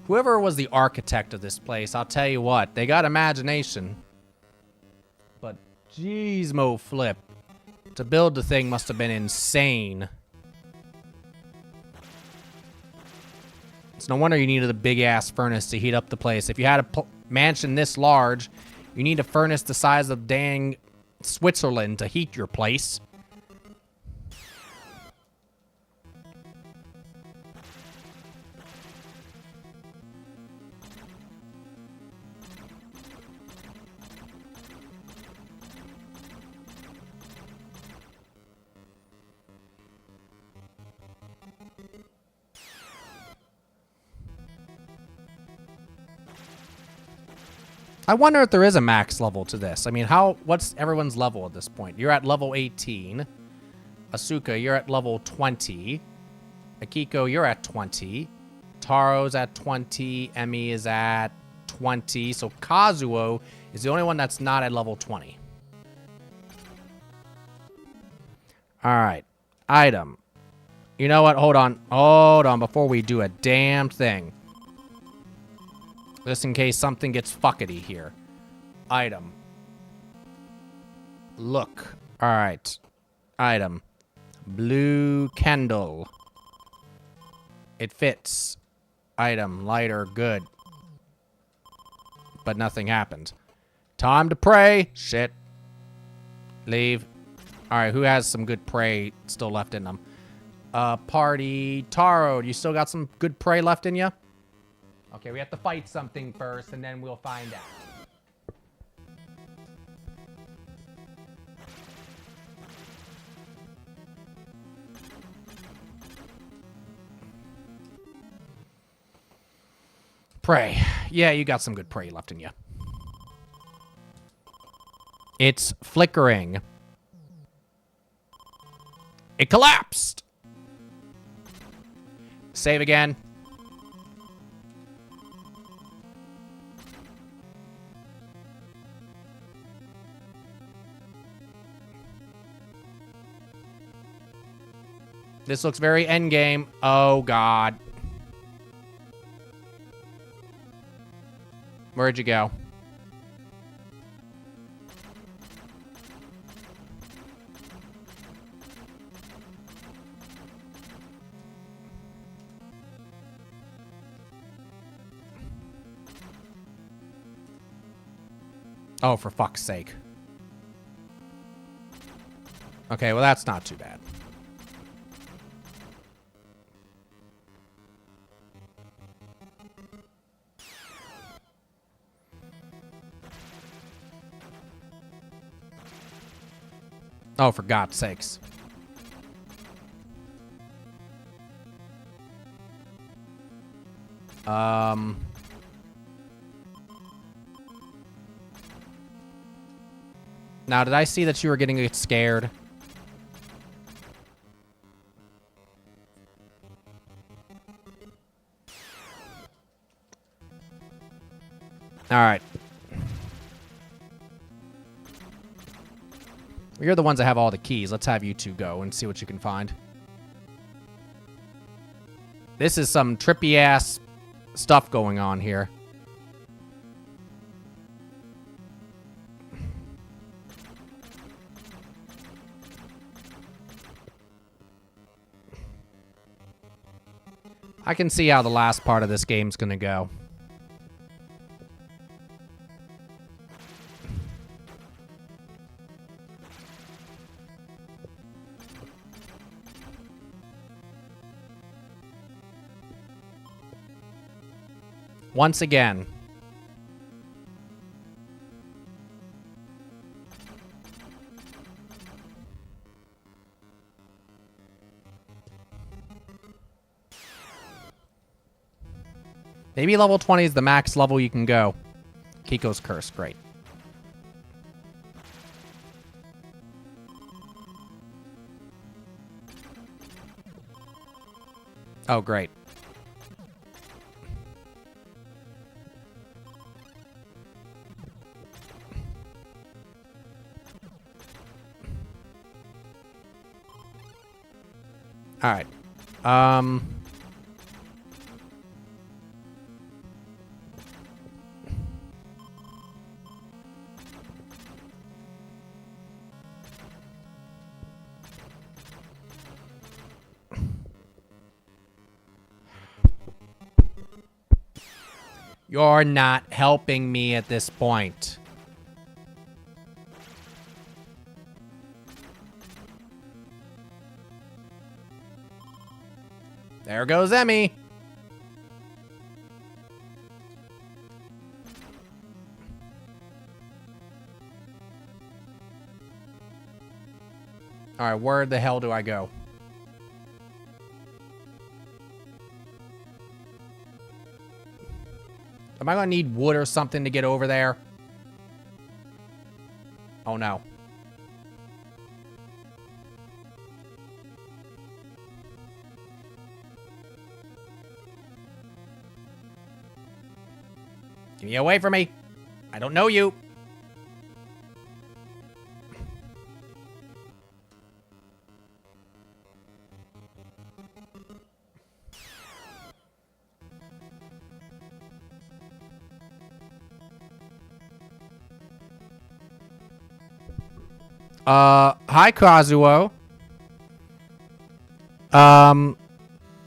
[SPEAKER 2] Whoever was the architect of this place, I'll tell you what, they got imagination. But jeez, Mo Flip. To build the thing must have been insane. It's no wonder you needed a big-ass furnace to heat up the place. If you had a mansion this large, you need a furnace the size of dang Switzerland to heat your place. I wonder if there is a max level to this. I mean, what's everyone's level at this point? You're at level 18. Asuka, you're at level 20. Akiko, you're at 20. Taro's at 20. Emi is at 20. So Kazuo He's the only one that's not at level 20. Alright. Item. You know what? Hold on. Hold on before we do a damn thing. Just in case something gets fuckety here. Item. Look. Alright. Item. Blue candle. It fits. Item. Lighter. Good. But nothing happened. Time to pray. Shit. Leave. Alright, who has some good prey still left in them? Party. Taro, you still got some good prey left in you? Okay, we have to fight something first, and then we'll find out. Prey. Yeah, you got some good prey left in you. It's flickering. It collapsed. Save again. This looks very endgame. Oh, God. Where'd you go? Oh, for fuck's sake. Okay, well, that's not too bad. Oh, for God's sakes. Now, did I see that you were getting scared? All right. You're the ones that have all the keys. Let's have you two go and see what you can find. This is some trippy-ass stuff going on here. I can see how the last part of this game's gonna go. Once again. Maybe level 20 is the max level you can go. Kiko's Curse, great. Oh, great. All right. You're not helping me at this point. There goes Emmy. All right, where the hell do I go? Am I gonna need wood or something to get over there? Oh no. Get me away from me. I don't know you. Hi, Kazuo.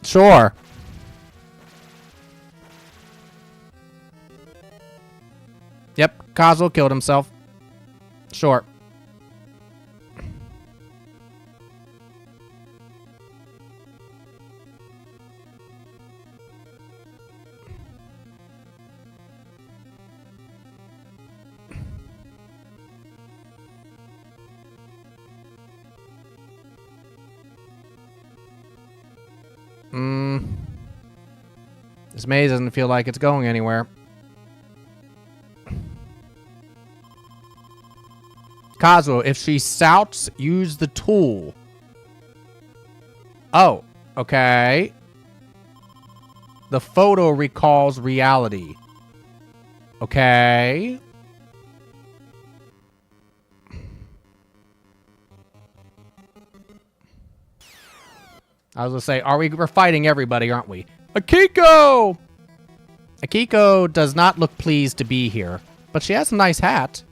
[SPEAKER 2] Sure. Yep, Kazuo killed himself. Sure. This maze doesn't feel like it's going anywhere. Kazuo, if she shouts, use the tool. Oh, okay. The photo recalls reality. Okay. I was gonna say, we're fighting everybody, aren't we? Akiko! Akiko does not look pleased to be here, but she has a nice hat.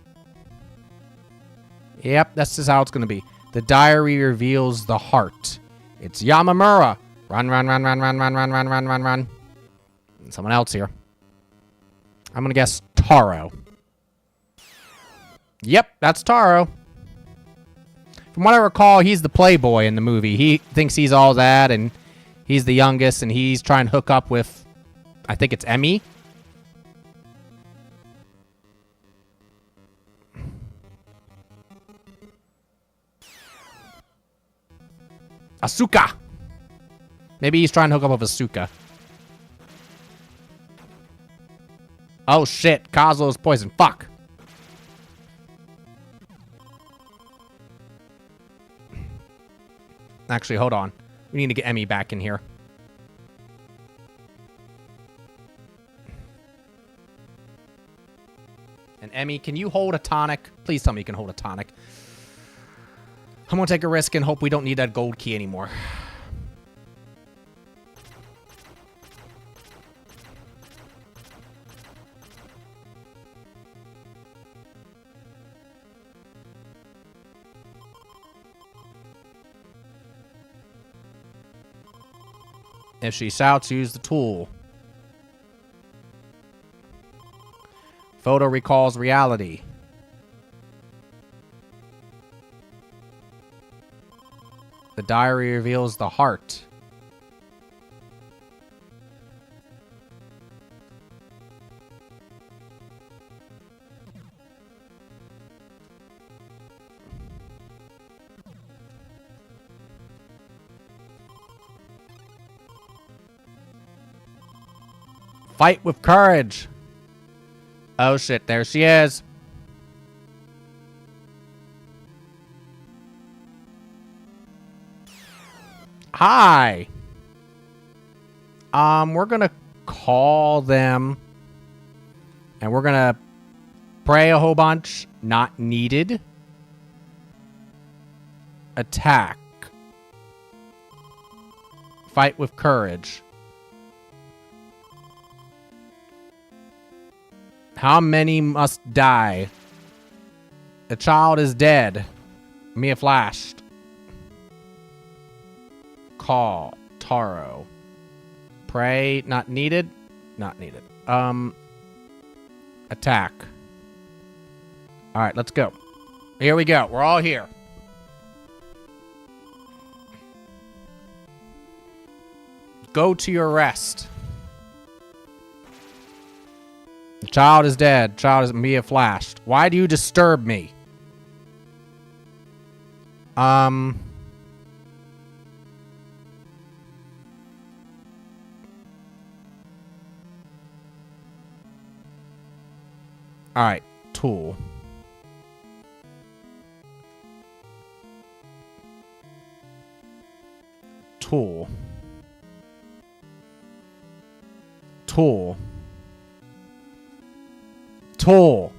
[SPEAKER 2] Yep, that's just how it's gonna be. The diary reveals the heart. It's Yamamura. Run, run, run, run, run, run, run, run, run, run, run. Someone else here. I'm gonna guess Taro. Yep, that's Taro. From what I recall, he's the playboy in the movie. He thinks he's all that, and he's the youngest, and he's trying to hook up with, I think it's Emmy. Asuka! Maybe he's trying to hook up with Asuka. Oh shit, Kazuo is poisoned. Fuck. Actually, hold on. We need to get Emmy back in here. And Emmy, can you hold a tonic? Please tell me you can hold a tonic. I'm gonna take a risk and hope we don't need that gold key anymore. If she shouts, use the tool. Photo recalls reality. The diary reveals the heart. Fight with courage. Oh shit, there she is. Hi. We're gonna call them. And we're gonna pray a whole bunch. Not needed. Attack. Fight with courage. How many must die? The child is dead. Mia flashed. Call. Taro. Pray. Not needed. Not needed. Attack. Alright, let's go. Here we go. We're all here. Go to your rest. The child is dead. Child is Mia flashed. Why do you disturb me? Alright, tool. Tool. Tool. Tool.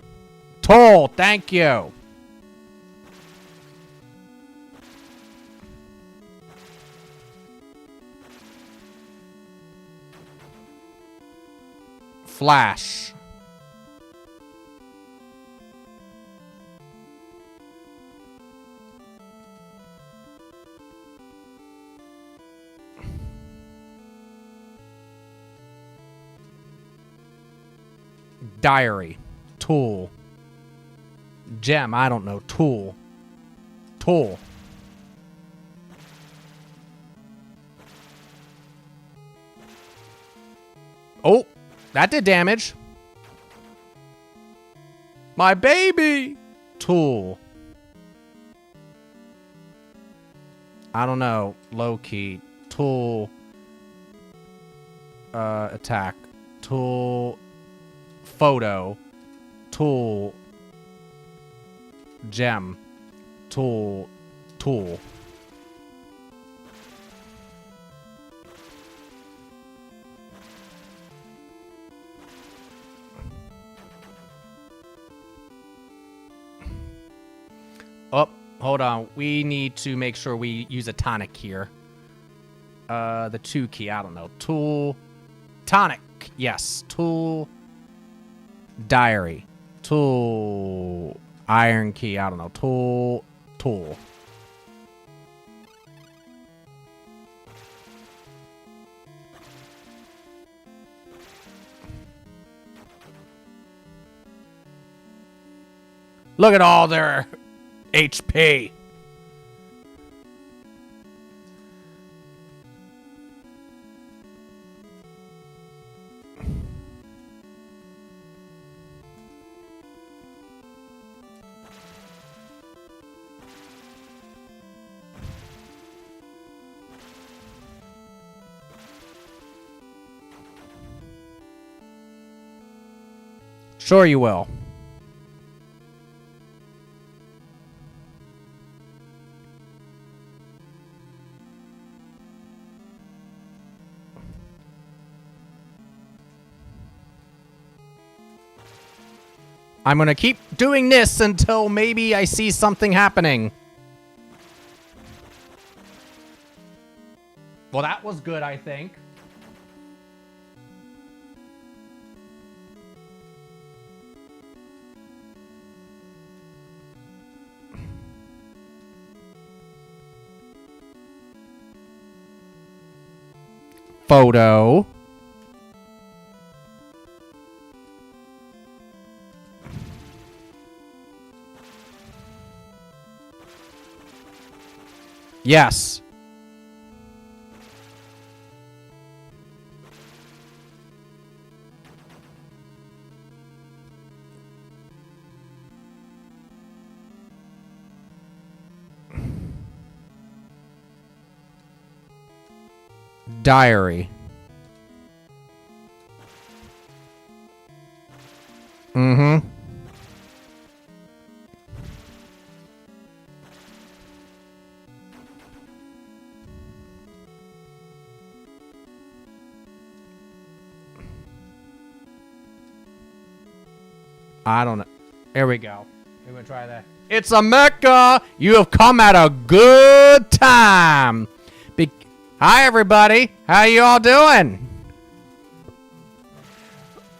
[SPEAKER 2] Tool, thank you. Flash. Diary. Tool. Gem. I don't know. Tool. Tool. Oh, that did damage. My baby. Tool. I don't know. Low key. Tool. Attack. Tool. Photo. Tool. Gem. Tool. Tool. Oh, hold on. We need to make sure we use a tonic here. The 2 key. I don't know. Tool. Tonic. Yes. Tool. Diary. Tool. Iron key. I don't know. Tool. Tool. Look at all their HP. Sure you will. I'm gonna keep doing this until maybe I see something happening. Well, that was good, I think. Photo. Yes. Diary. Mm-hmm. I don't know. Here we go. We're gonna try that. It's a Mecca. You have come at a good time. Hi, everybody. How you all doing?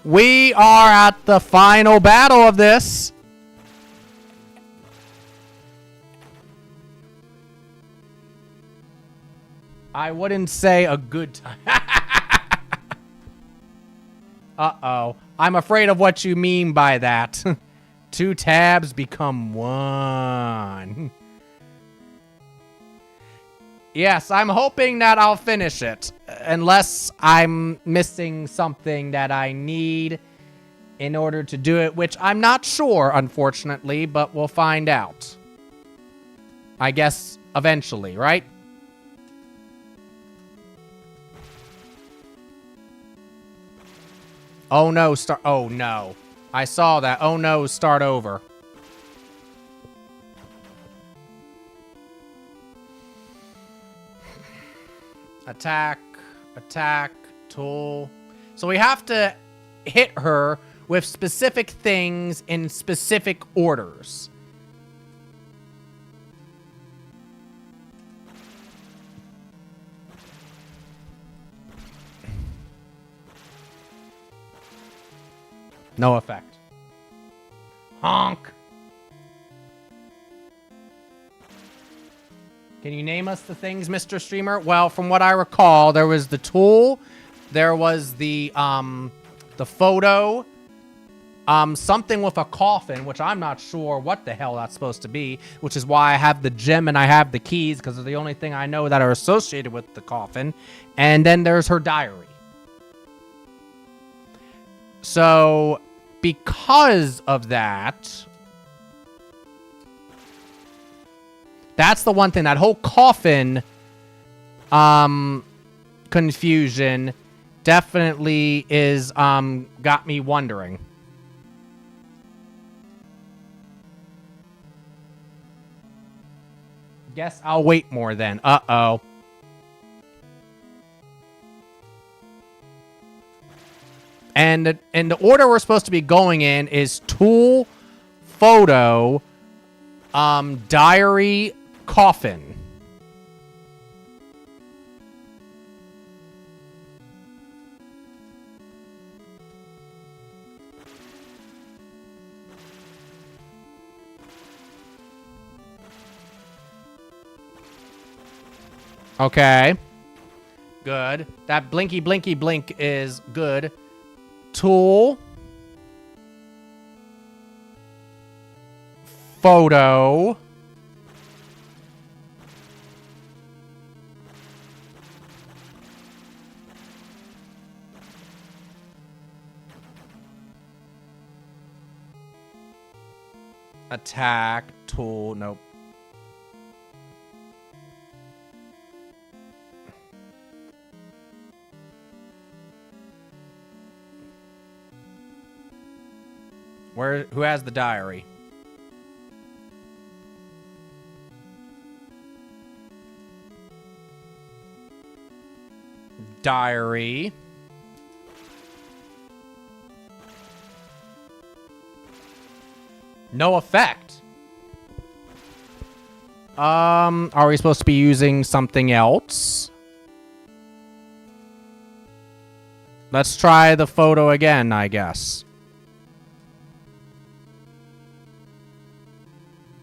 [SPEAKER 2] We are at the final battle of this. I wouldn't say a good time. Uh-oh. I'm afraid of what you mean by that. 2 tabs become 1. Yes, I'm hoping that I'll finish it. Unless I'm missing something that I need in order to do it, which I'm not sure, unfortunately, but we'll find out. I guess eventually, right? Oh no, oh no. I saw that. Oh no, start over. Attack, attack, tool. So we have to hit her with specific things in specific orders. No effect. Honk. Can you name us the things, Mr. Streamer? Well, from what I recall, there was the tool, there was the photo, something with a coffin, which I'm not sure what the hell that's supposed to be, which is why I have the gem and I have the keys, because they're the only thing I know that are associated with the coffin. And then there's her diary. So, because of that, that's the one thing. That whole coffin confusion definitely is got me wondering. Guess I'll wait more then. Uh-oh. And the order we're supposed to be going in is tool, photo, diary, coffin. Okay. Good. That blinky blinky blink is good. Tool. Photo. Attack. Tool. Nope. Who has the diary? Diary. No effect. Are we supposed to be using something else? Let's try the photo again, I guess.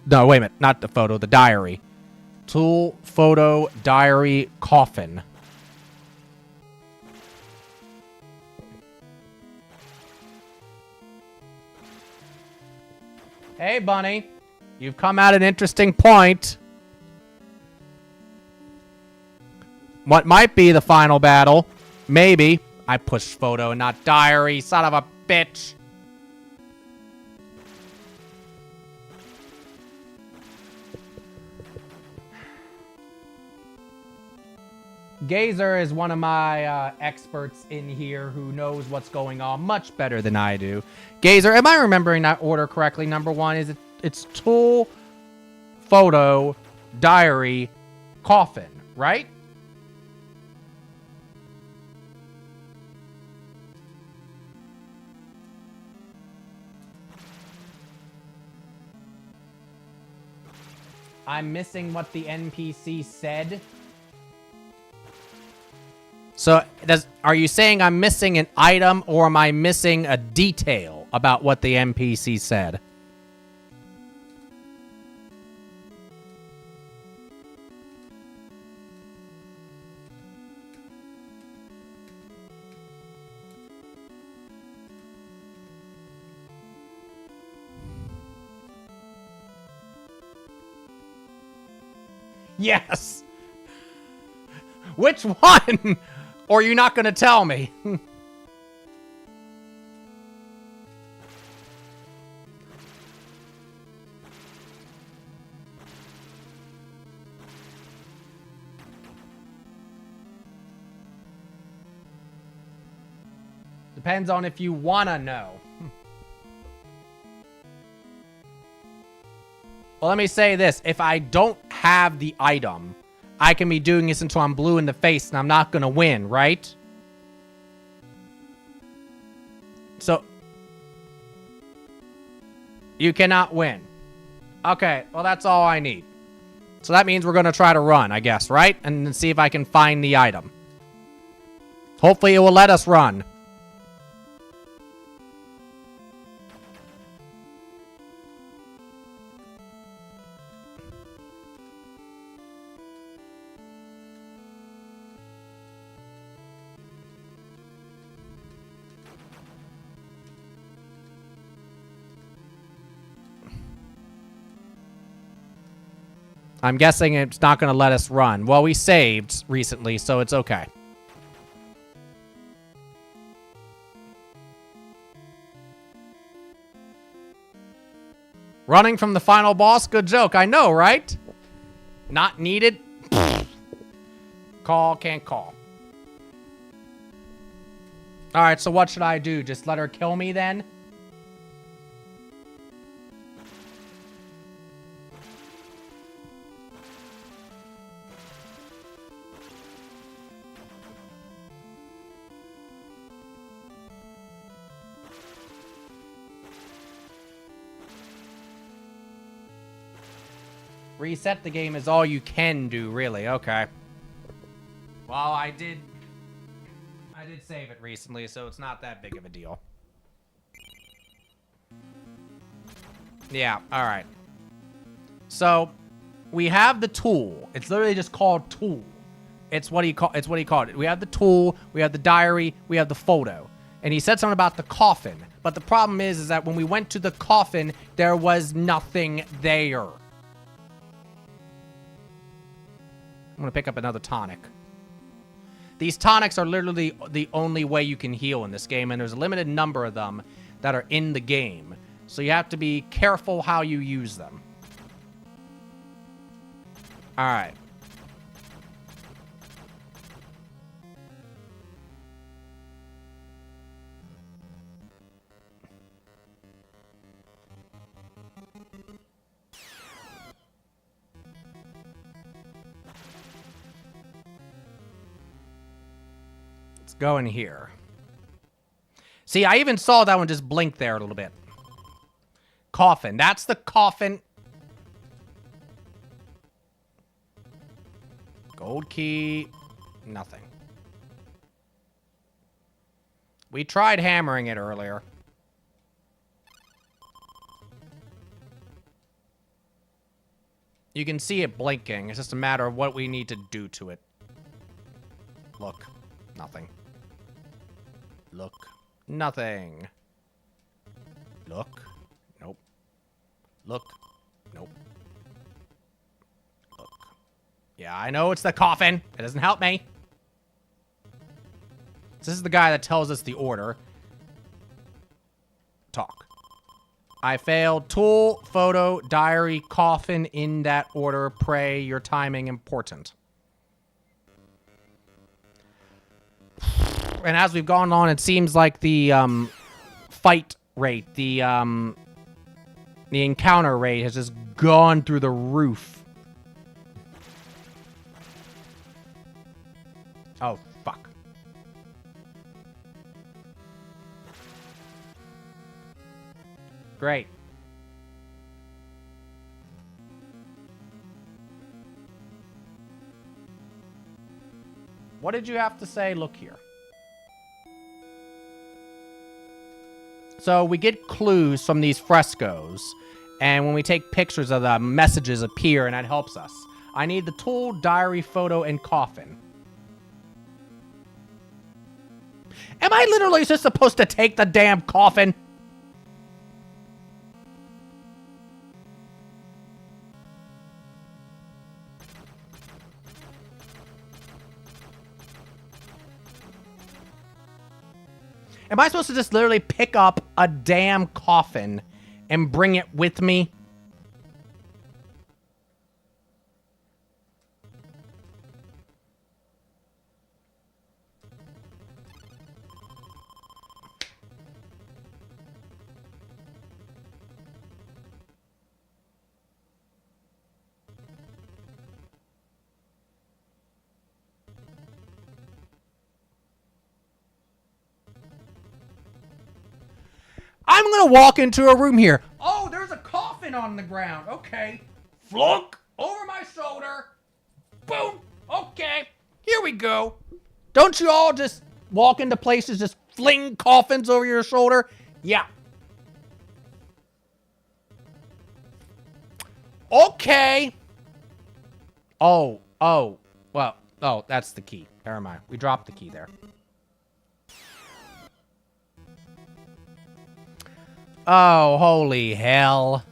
[SPEAKER 2] No, wait a minute. Not the photo, the diary. Tool, photo, diary, coffin. Hey, Bunny. You've come at an interesting point. What might be the final battle? Maybe. I pushed photo and not diary. Son of a bitch. Gazer is one of my experts in here who knows what's going on much better than I do. Gazer, am I remembering that order correctly? Number one is it's tool, photo, diary, coffin, right? I'm missing what the NPC said. So, are you saying I'm missing an item, or am I missing a detail about what the NPC said? Yes! Which one? Or are you not going to tell me? Depends on if you want to know. Well, let me say this. If I don't have the item, I can be doing this until I'm blue in the face and I'm not going to win, right? So, you cannot win. Okay, well, that's all I need. So that means we're going to try to run, I guess, right? And then see if I can find the item. Hopefully it will let us run. I'm guessing it's not going to let us run. Well, we saved recently, so it's okay. Running from the final boss? Good joke. I know, right? Not needed. Call, can't call. Alright, so what should I do? Just let her kill me then? Reset the game is all you can do, really. Okay. Well, I did save it recently, so it's not that big of a deal. Yeah, all right. So, we have the tool. It's literally just called tool. It's what he called it. We have the tool, we have the diary, we have the photo. And he said something about the coffin. But the problem is that when we went to the coffin, there was nothing there. I'm going to pick up another tonic. These tonics are literally the only way you can heal in this game, and there's a limited number of them that are in the game. So you have to be careful how you use them. Alright. Go in here. See, I even saw that one just blink there a little bit. Coffin. That's the coffin. Gold key. Nothing. We tried hammering it earlier. You can see it blinking. It's just a matter of what we need to do to it. Look. Nothing. Look. Nothing. Look. Nope. Look. Nope. Look. Yeah, I know it's the coffin. It doesn't help me. This is the guy that tells us the order. Talk. I failed. Tool, photo, diary, coffin in that order. Pray, your timing important. And as we've gone on, it seems like the fight rate, the encounter rate has just gone through the roof. Oh, fuck. Great. What did you have to say? Look here. So we get clues from these frescoes, and when we take pictures of them, messages appear, and that helps us. I need the tool, diary, photo, and coffin. Am I literally just supposed to take the damn coffin? Am I supposed to just literally pick up a damn coffin and bring it with me? I'm gonna walk into a room here. Oh, there's a coffin on the ground. Okay. Flunk over my shoulder. Boom. Okay. Here we go. Don't you all just walk into places, just fling coffins over your shoulder? Yeah. Okay. Oh. Well, oh, that's the key. Never mind. We dropped the key there. Oh, holy hell.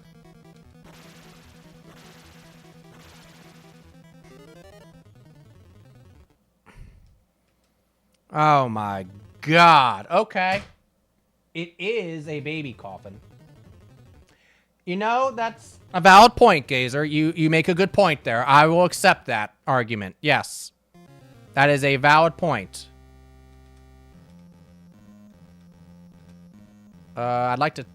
[SPEAKER 2] Oh my god. Okay. It is a baby coffin. You know, that's a valid point, Gazer. You make a good point there. I will accept that argument. Yes. That is a valid point. I'd like to...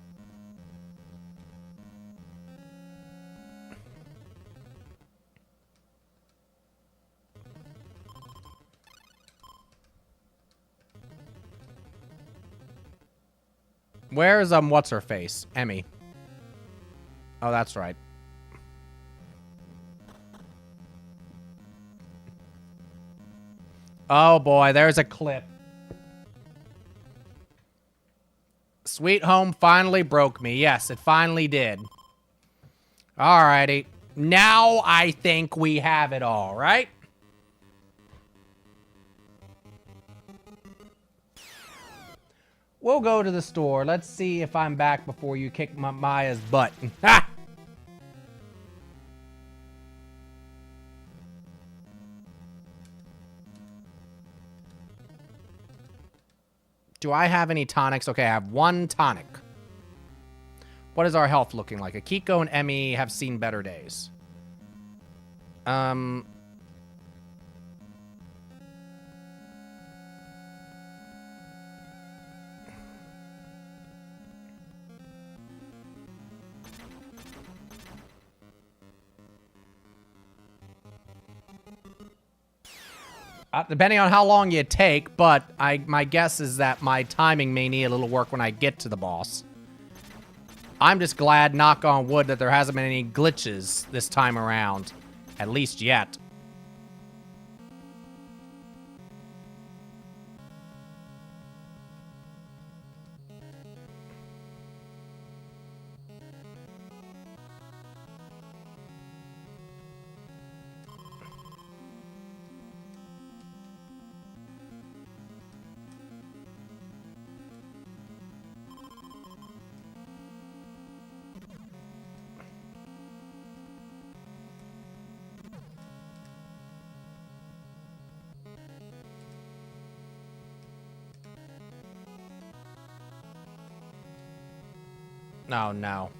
[SPEAKER 2] Where's, what's-her-face? Emmy. Oh, that's right. Oh, boy, there's a clip. Sweet Home finally broke me. Yes, it finally did. Alrighty. Now I think we have it all, right? We'll go to the store. Let's see if I'm back before you kick Maya's butt. Ha! Do I have any tonics? Okay, I have one tonic. What is our health looking like? Akiko and Emmy have seen better days. Depending on how long you take, but my guess is that my timing may need a little work when I get to the boss. I'm just glad, knock on wood, that there hasn't been any glitches this time around. At least yet. Oh, no.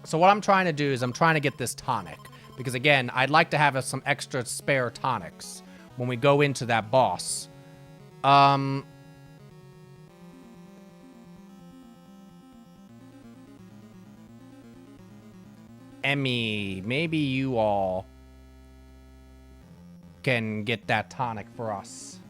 [SPEAKER 2] So what I'm trying to do is I'm trying to get this tonic. Because, again, I'd like to have some extra spare tonics when we go into that boss. Emmy, maybe you all can get that tonic for us.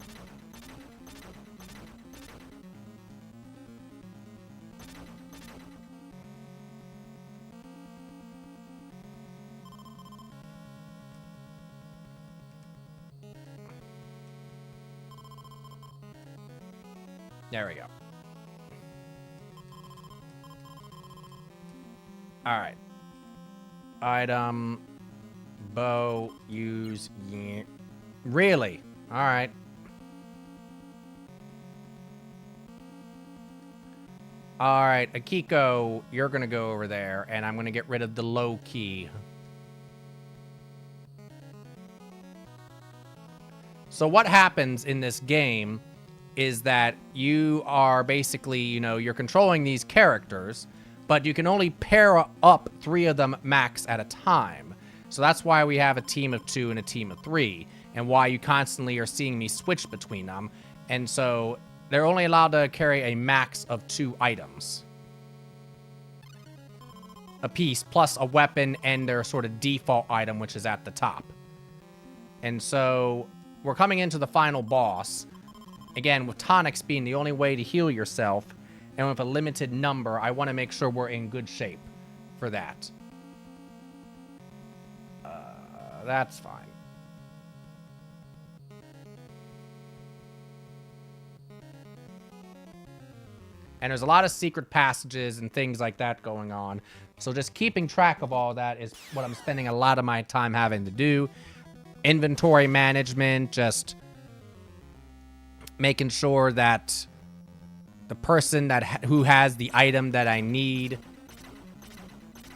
[SPEAKER 2] There we go. All right. Item, bow, use, yeah. Really? All right. All right, Akiko, you're going to go over there, and I'm going to get rid of the low key. So what happens in this game is that you are basically, you know, you're controlling these characters, but you can only pair up 3 of them max at a time. So that's why we have a team of 2 and a team of 3, and why you constantly are seeing me switch between them. And so they're only allowed to carry a max of 2 items a piece, plus a weapon and their sort of default item, which is at the top. And so we're coming into the final boss. Again, with tonics being the only way to heal yourself, and with a limited number, I want to make sure we're in good shape for that. That's fine. And there's a lot of secret passages and things like that going on. So just keeping track of all that is what I'm spending a lot of my time having to do. Inventory management, just making sure that the person who has the item that I need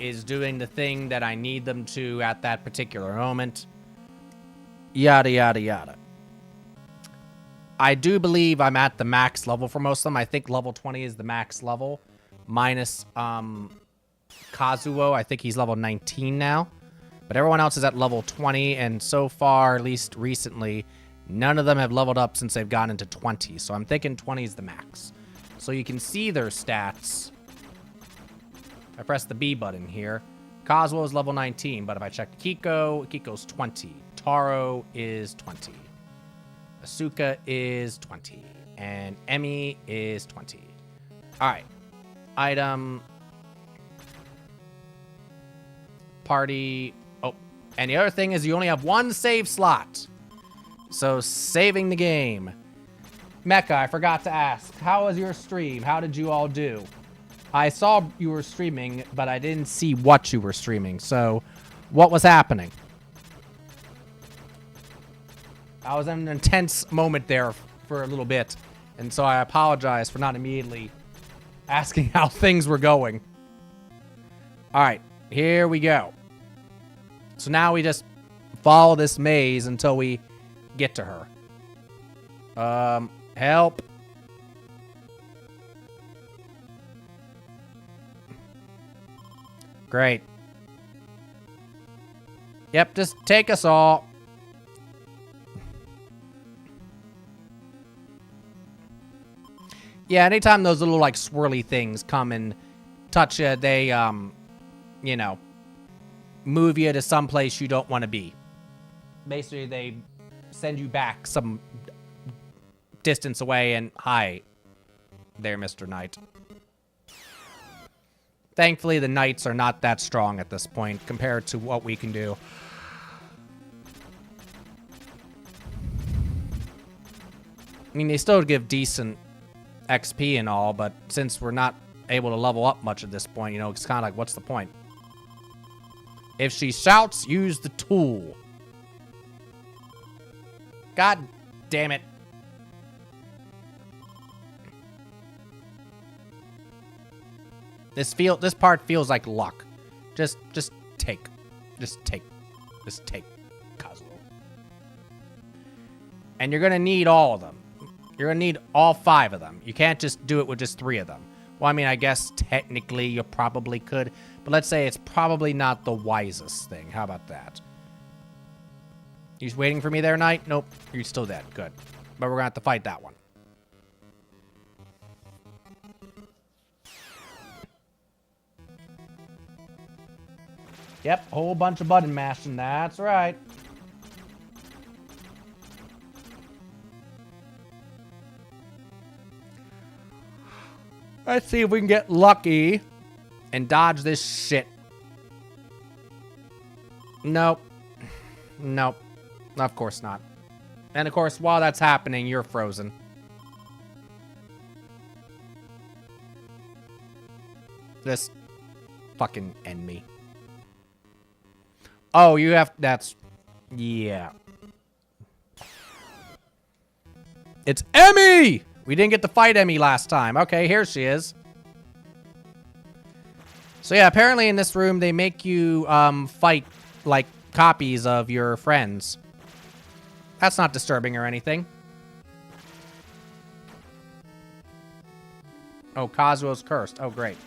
[SPEAKER 2] is doing the thing that I need them to at that particular moment. Yada, yada, yada. I do believe I'm at the max level for most of them. I think level 20 is the max level. Minus Kazuo. I think he's level 19 now. But everyone else is at level 20. And so far, at least recently, none of them have leveled up since they've gotten into 20. So I'm thinking 20 is the max. So you can see their stats. I press the B button here. Kazuo is level 19, but if I check Kiko, Kiko's 20. Taro is 20. Asuka is 20. And Emi is 20. Alright. Item. Party. Oh, and the other thing is you only have one save slot. So saving the game. Mecha, I forgot to ask. How was your stream? How did you all do? I saw you were streaming, but I didn't see what you were streaming. So, what was happening? I was in an intense moment there for a little bit. And so I apologize for not immediately asking how things were going. Alright, here we go. So now we just follow this maze until we get to her. Help. Great. Yep, just take us all. Yeah, anytime those little, like, swirly things come and touch you, they, you know, move you to someplace you don't want to be. Basically, they send you back some distance away and, hi there, Mr. Knight. Thankfully, the knights are not that strong at this point compared to what we can do. I mean, they still give decent XP and all, but since we're not able to level up much at this point, you know, it's kind of like, what's the point? If she shouts, use the tool. God damn it. This part feels like luck. Just take Kazuo. And you're gonna need all of them. You're gonna need all 5 of them. You can't just do it with just 3 of them. Well, I mean, I guess technically you probably could, but let's say it's probably not the wisest thing. How about that? You just waiting for me there, Knight? Nope, you're still dead. Good. But we're gonna have to fight that one. Yep, whole bunch of button mashing. That's right. Let's see if we can get lucky and dodge this shit. Nope. Nope. Of course not. And of course, while that's happening, you're frozen. Just fucking end me. Oh, you have... That's... Yeah. It's Emmy! We didn't get to fight Emmy last time. Okay, here she is. So yeah, apparently in this room, they make you fight, like, copies of your friends. That's not disturbing or anything. Oh, Kazuo's cursed. Oh, great.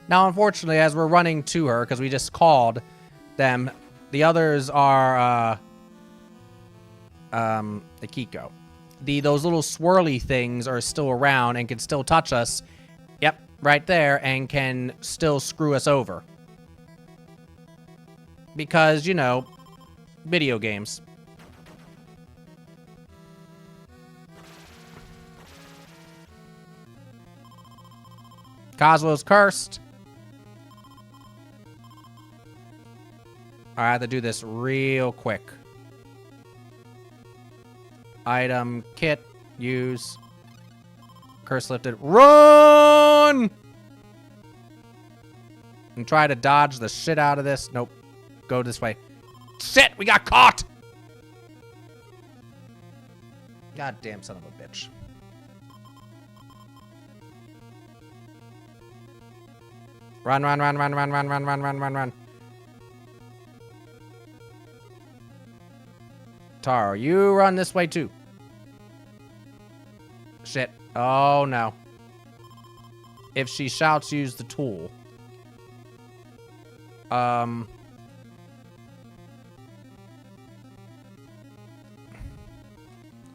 [SPEAKER 2] Now, unfortunately, as we're running to her, because we just called them, the others are, the Kiko. Those little swirly things are still around and can still touch us. Yep, right there, and can still screw us over. Because, you know, video games. Kazuo's cursed. I have to do this real quick. Item, kit, use. Curse lifted. Run! And try to dodge the shit out of this. Nope. Go this way. Shit! We got caught! Goddamn son of a bitch. Run, run, run, run, run, run, run, run, run, run, run. Taro, you run this way too. Shit. Oh, no. If she shouts, use the tool.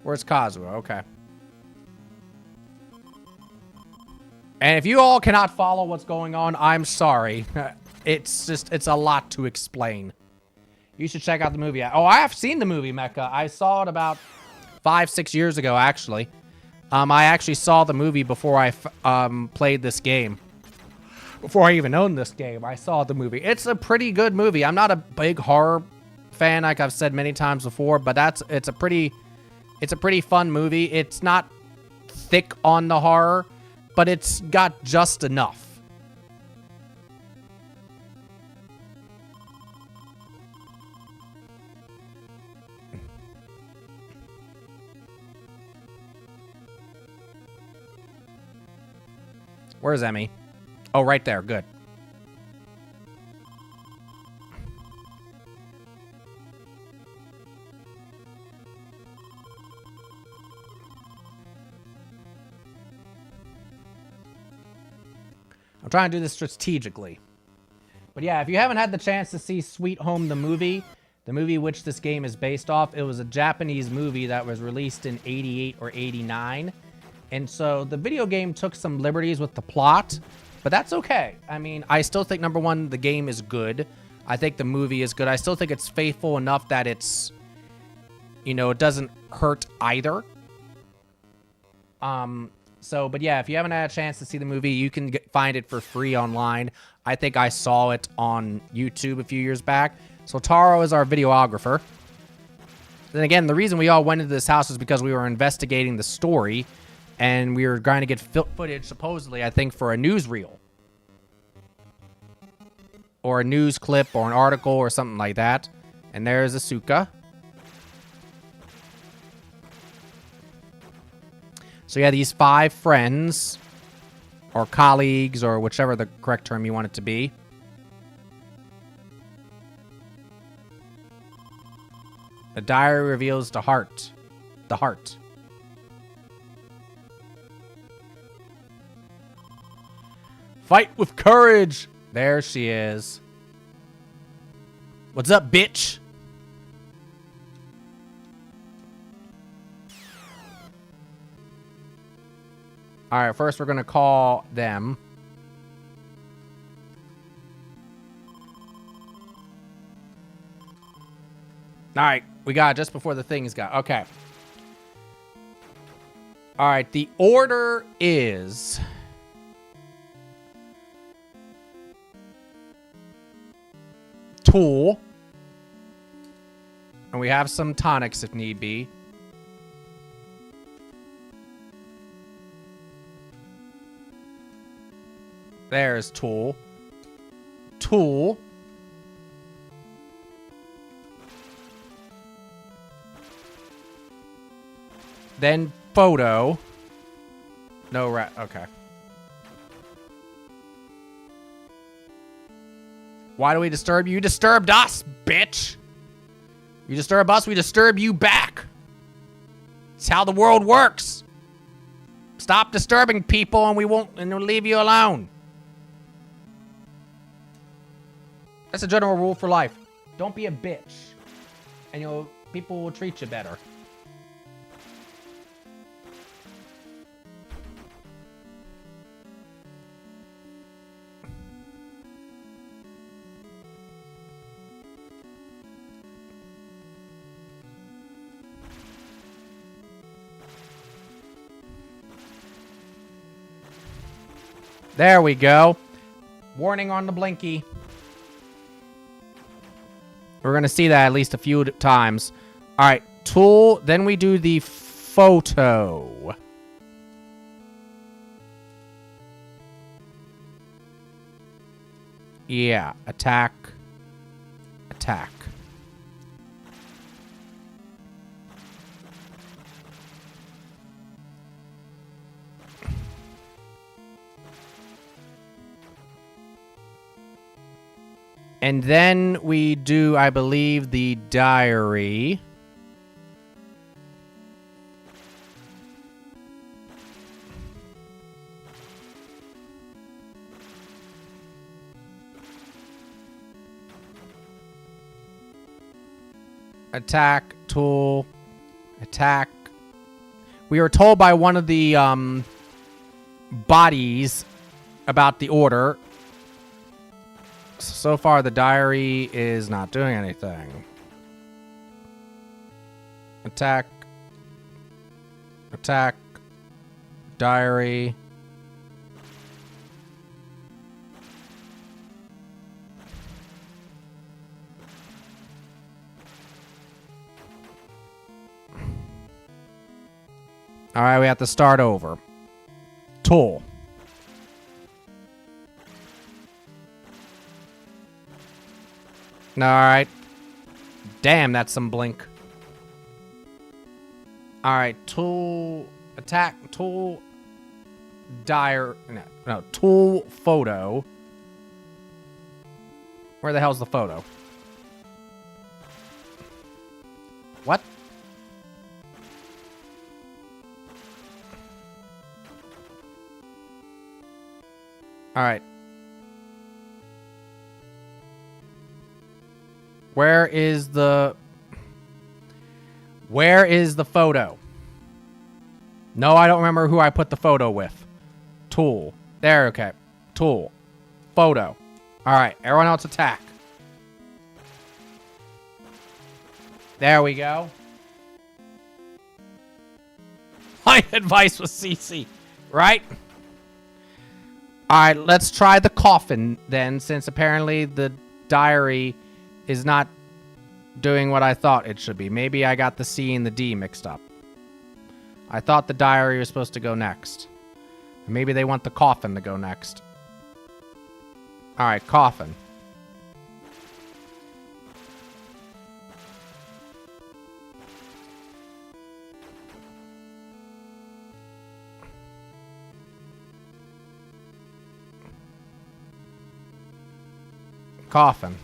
[SPEAKER 2] Where's Kazuha? Okay. And if you all cannot follow what's going on, I'm sorry. It's a lot to explain. You should check out the movie. Oh, I have seen the movie, Mecha. I saw it about 5-6 years ago, actually. I actually saw the movie before I played this game. Before I even owned this game, I saw the movie. It's a pretty good movie. I'm not a big horror fan, like I've said many times before, but it's a pretty fun movie. It's not thick on the horror, but it's got just enough. Where's Emmy? Oh, right there. Good. I'm trying to do this strategically. But yeah, if you haven't had the chance to see Sweet Home the movie which this game is based off, it was a Japanese movie that was released in 88 or 89. And so the video game took some liberties with the plot, but that's okay. I mean, I still think, number one, the game is good. I think the movie is good. I still think it's faithful enough that it's, you know, it doesn't hurt either. But yeah, if you haven't had a chance to see the movie, you can find it for free online. I think I saw it on YouTube a few years back. So Taro is our videographer. Then again, the reason we all went into this house is because we were investigating the story. And we were going to get footage, supposedly, I think, for a newsreel. Or a news clip, or an article, or something like that. And there's Asuka. So yeah, these 5 friends, or colleagues, or whichever the correct term you want it to be. The diary reveals the heart. The heart. Fight with courage. There she is. What's up, bitch? All right, first we're going to call them. All right, we got it just before the things got. Okay. All right, the order is... Tool. And we have some tonics if need be. There's Tool. Tool. Then Photo. No rat. Okay. Why do we disturb you? You disturbed us, bitch. You disturb us, we disturb you back. It's how the world works. Stop disturbing people and we'll leave you alone. That's a general rule for life. Don't be a bitch. And people will treat you better. There we go. Warning on the blinky. We're going to see that at least a few times. All right, tool. Then we do the photo. Yeah, attack. Attack. And then we do, I believe, the diary. Attack, tool, attack. We were told by one of the bodies about the order. So far, the diary is not doing anything. Attack. Attack. Diary. All right, we have to start over. Tool. All right. Damn, that's some blink. All right, tool, attack, tool, no, tool, photo. Where the hell's the photo? What? All right. Where is the photo? No, I don't remember who I put the photo with. Tool. There, okay. Tool. Photo. All right, everyone else attack. There we go. My advice was CC, right? All right, let's try the coffin then, since apparently the diary is not doing what I thought it should be. Maybe I got the C and the D mixed up. I thought the diary was supposed to go next. Maybe they want the coffin to go next. All right, coffin. Coffin.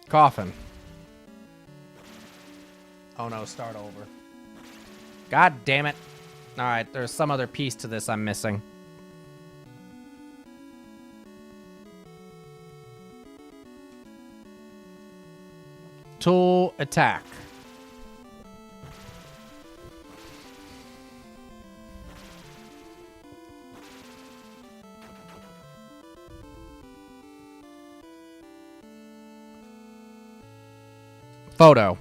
[SPEAKER 2] Coffin. Oh no, start over. God damn it. Alright, there's some other piece to this I'm missing. Tool, attack. Photo.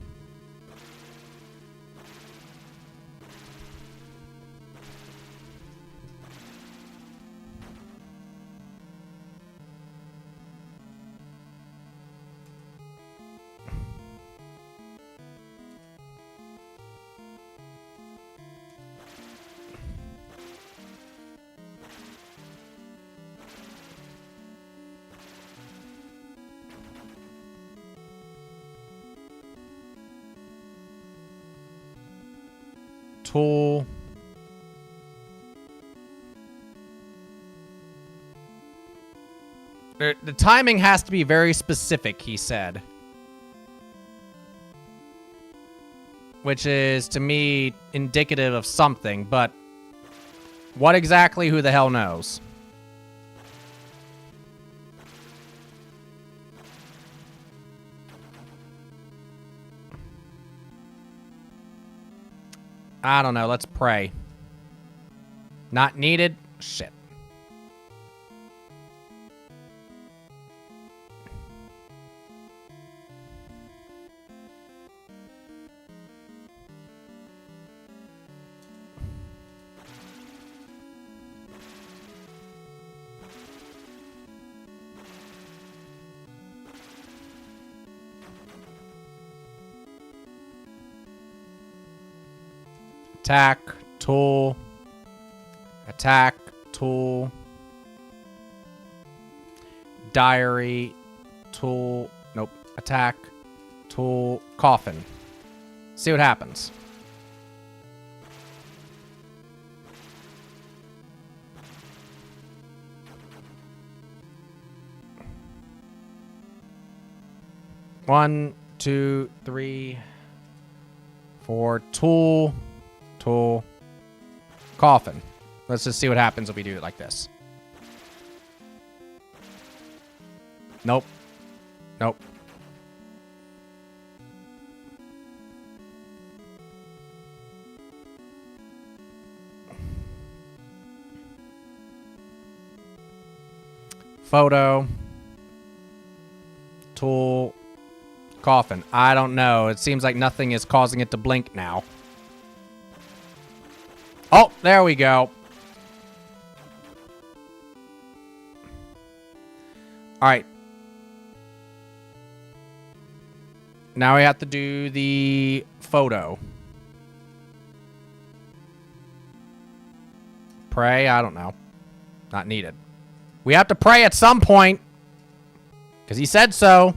[SPEAKER 2] Tool. The timing has to be very specific, he said. Which is, to me, indicative of something, but what exactly, who the hell knows? I don't know. Let's pray. Not needed? Shit. Attack. Tool. Attack. Tool. Diary. Tool. Nope. Attack. Tool. Coffin. See what happens. One, two, three, four. Tool. Tool. Coffin. Let's just see what happens if we do it like this. Nope. Nope. Photo. Tool. Coffin. I don't know. It seems like nothing is causing it to blink now. Oh, there we go. All right. Now we have to do the photo. Pray? I don't know. Not needed. We have to pray at some point. Because he said so.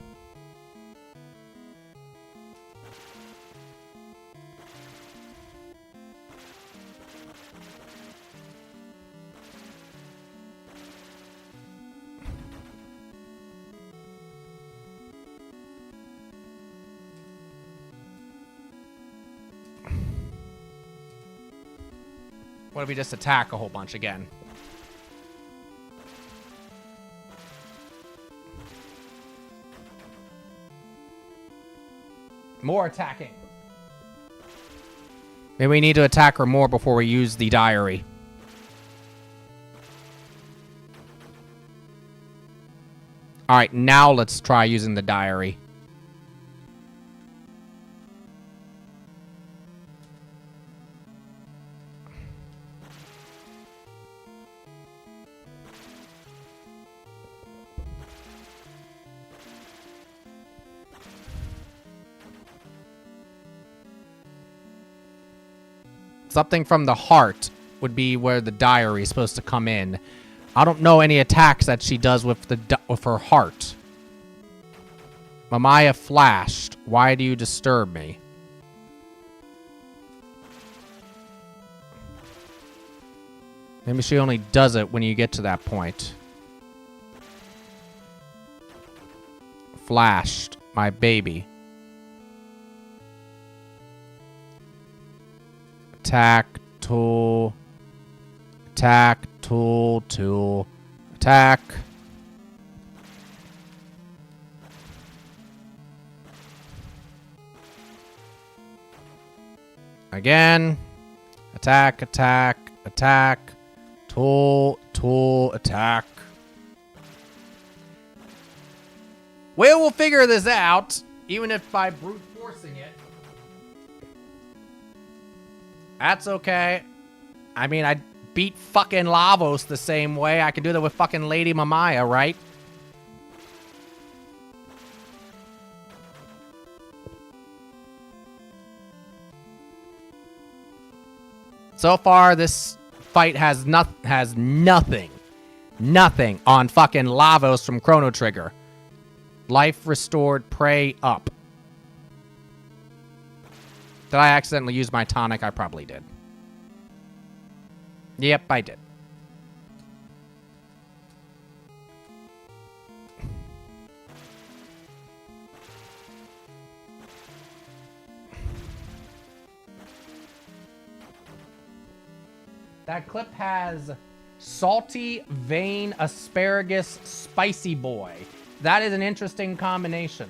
[SPEAKER 2] What if we just attack a whole bunch again? More attacking. Maybe we need to attack her more before we use the diary. Alright, now let's try using the diary. Something from the heart would be where the diary is supposed to come in. I don't know any attacks that she does with her heart. Mamiya flashed. Why do you disturb me? Maybe she only does it when you get to that point. Flashed. My baby. Attack, tool, attack, tool, tool, attack. Again. Attack, attack, attack, tool, tool, attack. We will figure this out, even if by brute forcing it. That's okay. I mean, I beat fucking Lavos the same way. I can do that with fucking Lady Mamiya, right? So far, this fight has nothing on fucking Lavos from Chrono Trigger. Life restored, pray up. Did I accidentally use my tonic? I probably did. Yep, I did. That clip has salty, vein, asparagus, spicy boy. That is an interesting combination.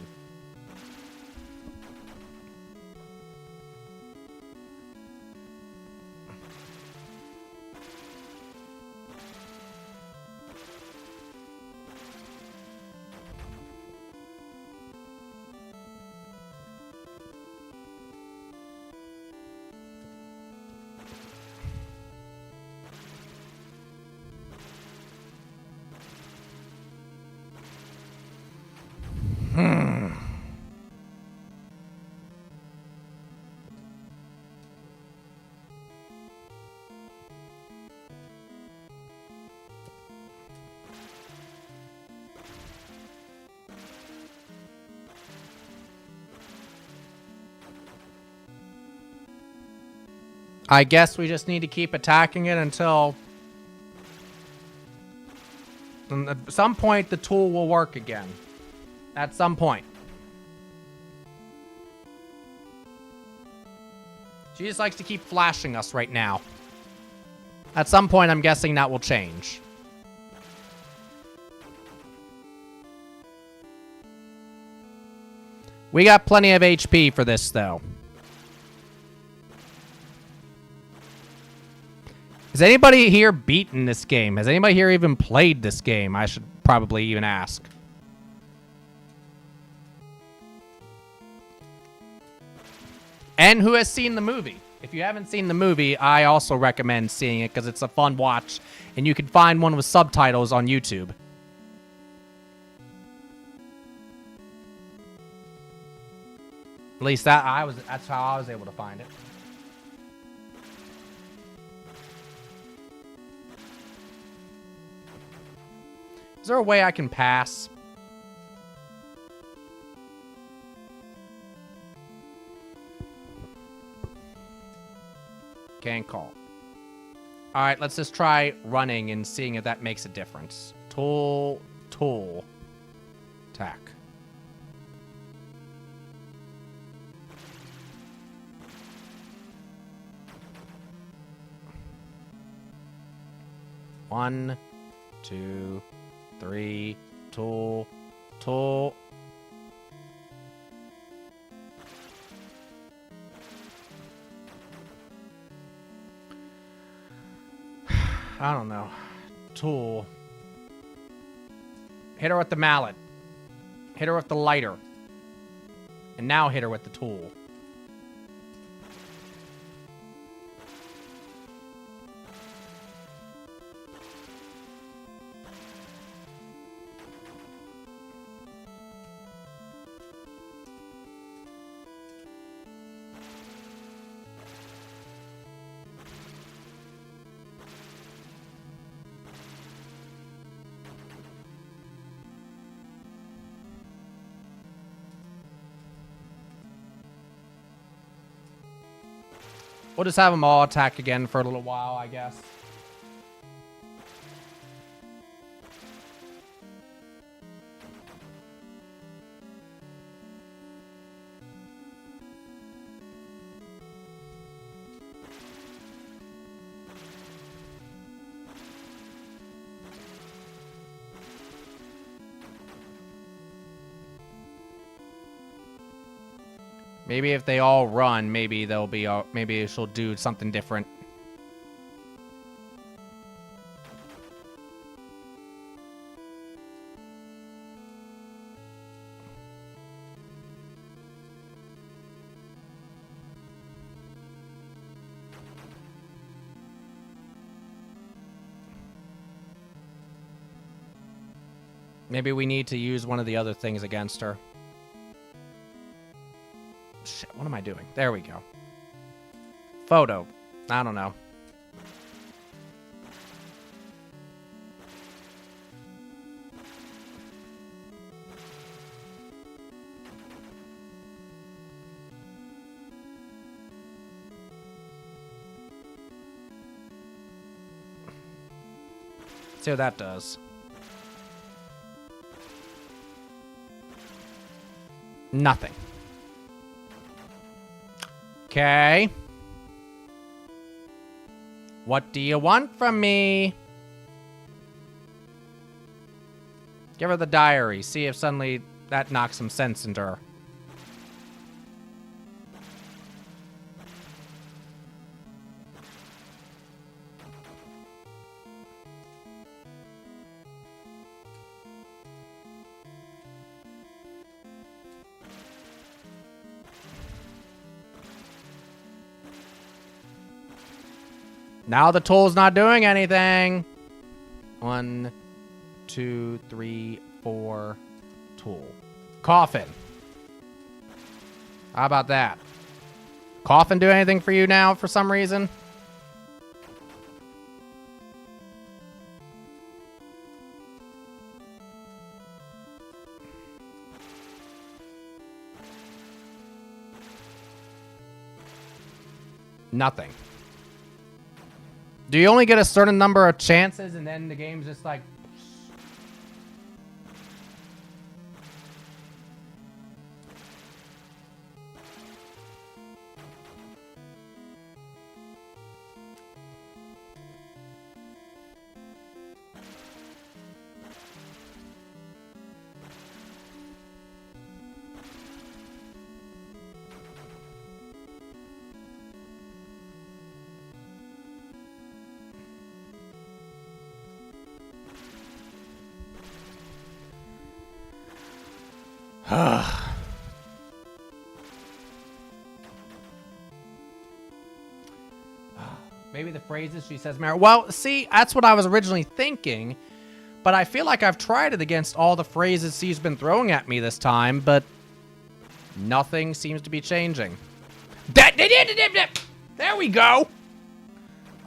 [SPEAKER 2] I guess we just need to keep attacking it until... at some point, the tool will work again. At some point. She just likes to keep flashing us right now. At some point, I'm guessing that will change. We got plenty of HP for this, though. Has anybody here beaten this game? Has anybody here even played this game? I should probably even ask. And who has seen the movie? If you haven't seen the movie, I also recommend seeing it because it's a fun watch. And you can find one with subtitles on YouTube. At least that's how I was able to find it. Is there a way I can pass? Can't call. Alright, let's just try running and seeing if that makes a difference. Tool. Attack. One, 2, 3, tool. I don't know. Tool. Hit her with the mallet. Hit her with the lighter. And now hit her with the tool. We'll just have them all attack again for a little while, I guess. Maybe if they all run, maybe they'll be, maybe she'll do something different. Maybe we need to use one of the other things against her. Shit, what am I doing? There we go. Photo. I don't know. See what that does. Nothing. Okay. What do you want from me? Give her the diary. See if suddenly that knocks some sense into her. Now the tool's not doing anything. 1, 2, 3, 4. Tool. Coffin. How about that? Coffin do anything for you now for some reason? Nothing. Do you only get a certain number of chances and then the game's just like... Maybe the phrases she says, Mary. Well, see, that's what I was originally thinking, but I feel like I've tried it against all the phrases she's been throwing at me this time, but nothing seems to be changing. There we go.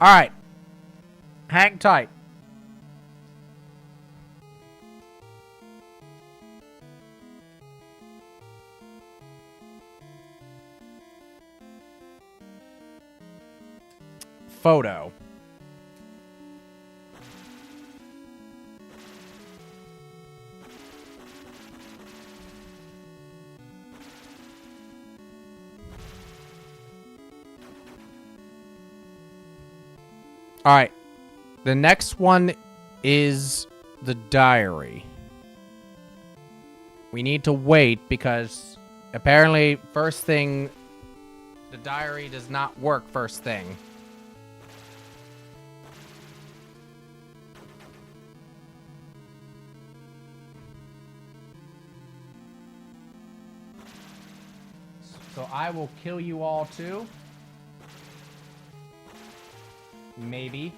[SPEAKER 2] All right. Hang tight. Photo. All right. The next one is the diary. We need to wait because apparently first thing, the diary does not work first thing. So I will kill you all too. Maybe.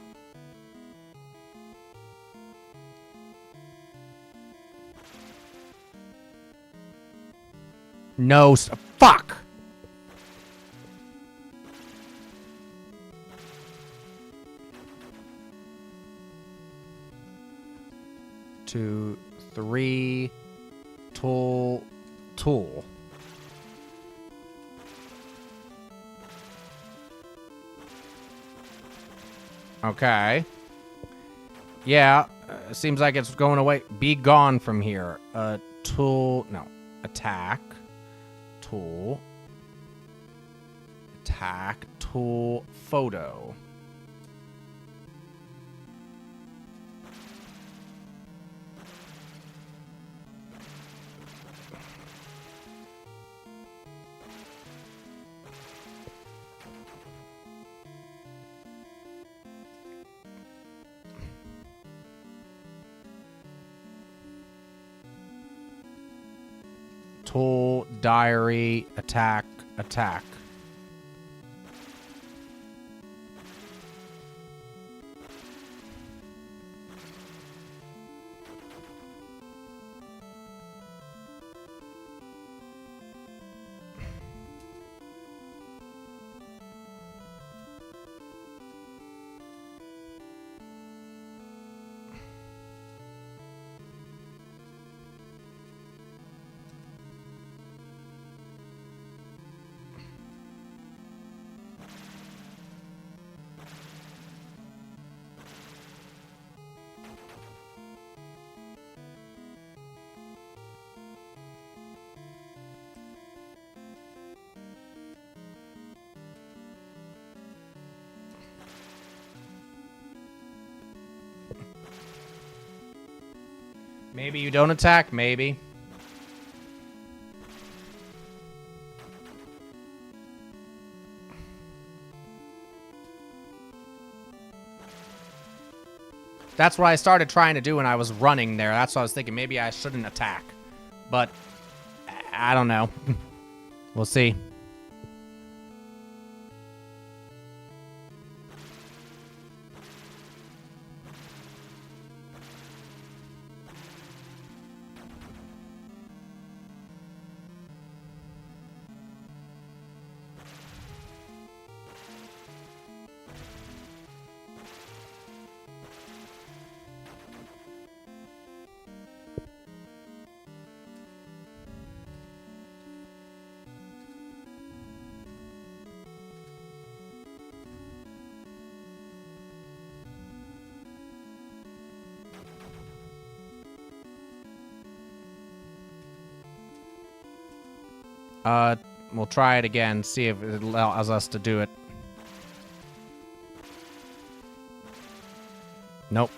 [SPEAKER 2] No, fuck. Two, three, tool. Okay. Yeah, seems like it's going away. Be gone from here. Tool, no. Attack. Tool. Attack. Tool. Photo. Tool, diary, attack. Maybe you don't attack, maybe. That's what I started trying to do when I was running there. That's what I was thinking. Maybe I shouldn't attack. But I don't know. We'll see. We'll try it again, see if it allows us to do it. Nope.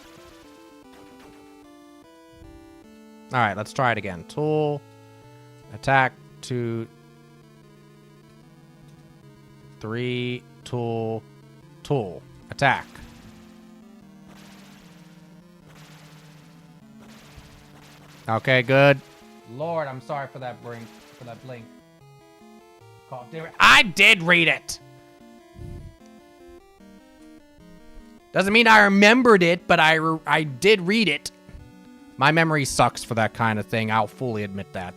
[SPEAKER 2] Alright, let's try it again. Tool, attack, 2, 3, tool, tool, attack. Okay, good. Lord, I'm sorry for that blink. I did read it! Doesn't mean I remembered it, but I did read it. My memory sucks for that kind of thing. I'll fully admit that.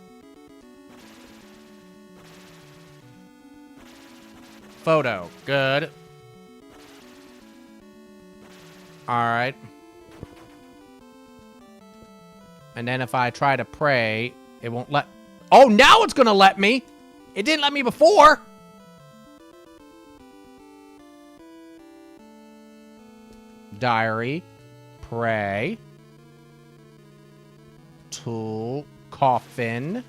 [SPEAKER 2] Photo. Good. Alright. And then if I try to pray, it won't let... Oh, now it's gonna let me! It didn't let me before! Diary. Pray. Tool. Coffin.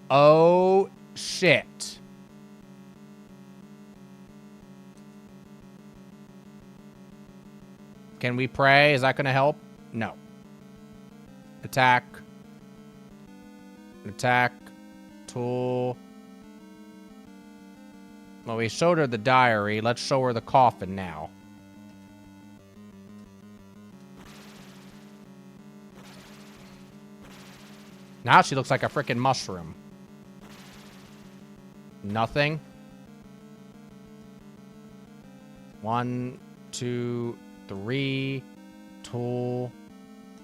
[SPEAKER 2] Oh, shit. Can we pray? Is that going to help? No. Attack. Attack. Tool. Well, we showed her the diary. Let's show her the coffin now. Now she looks like a freaking mushroom. Nothing. 1, 2, 3. Tool.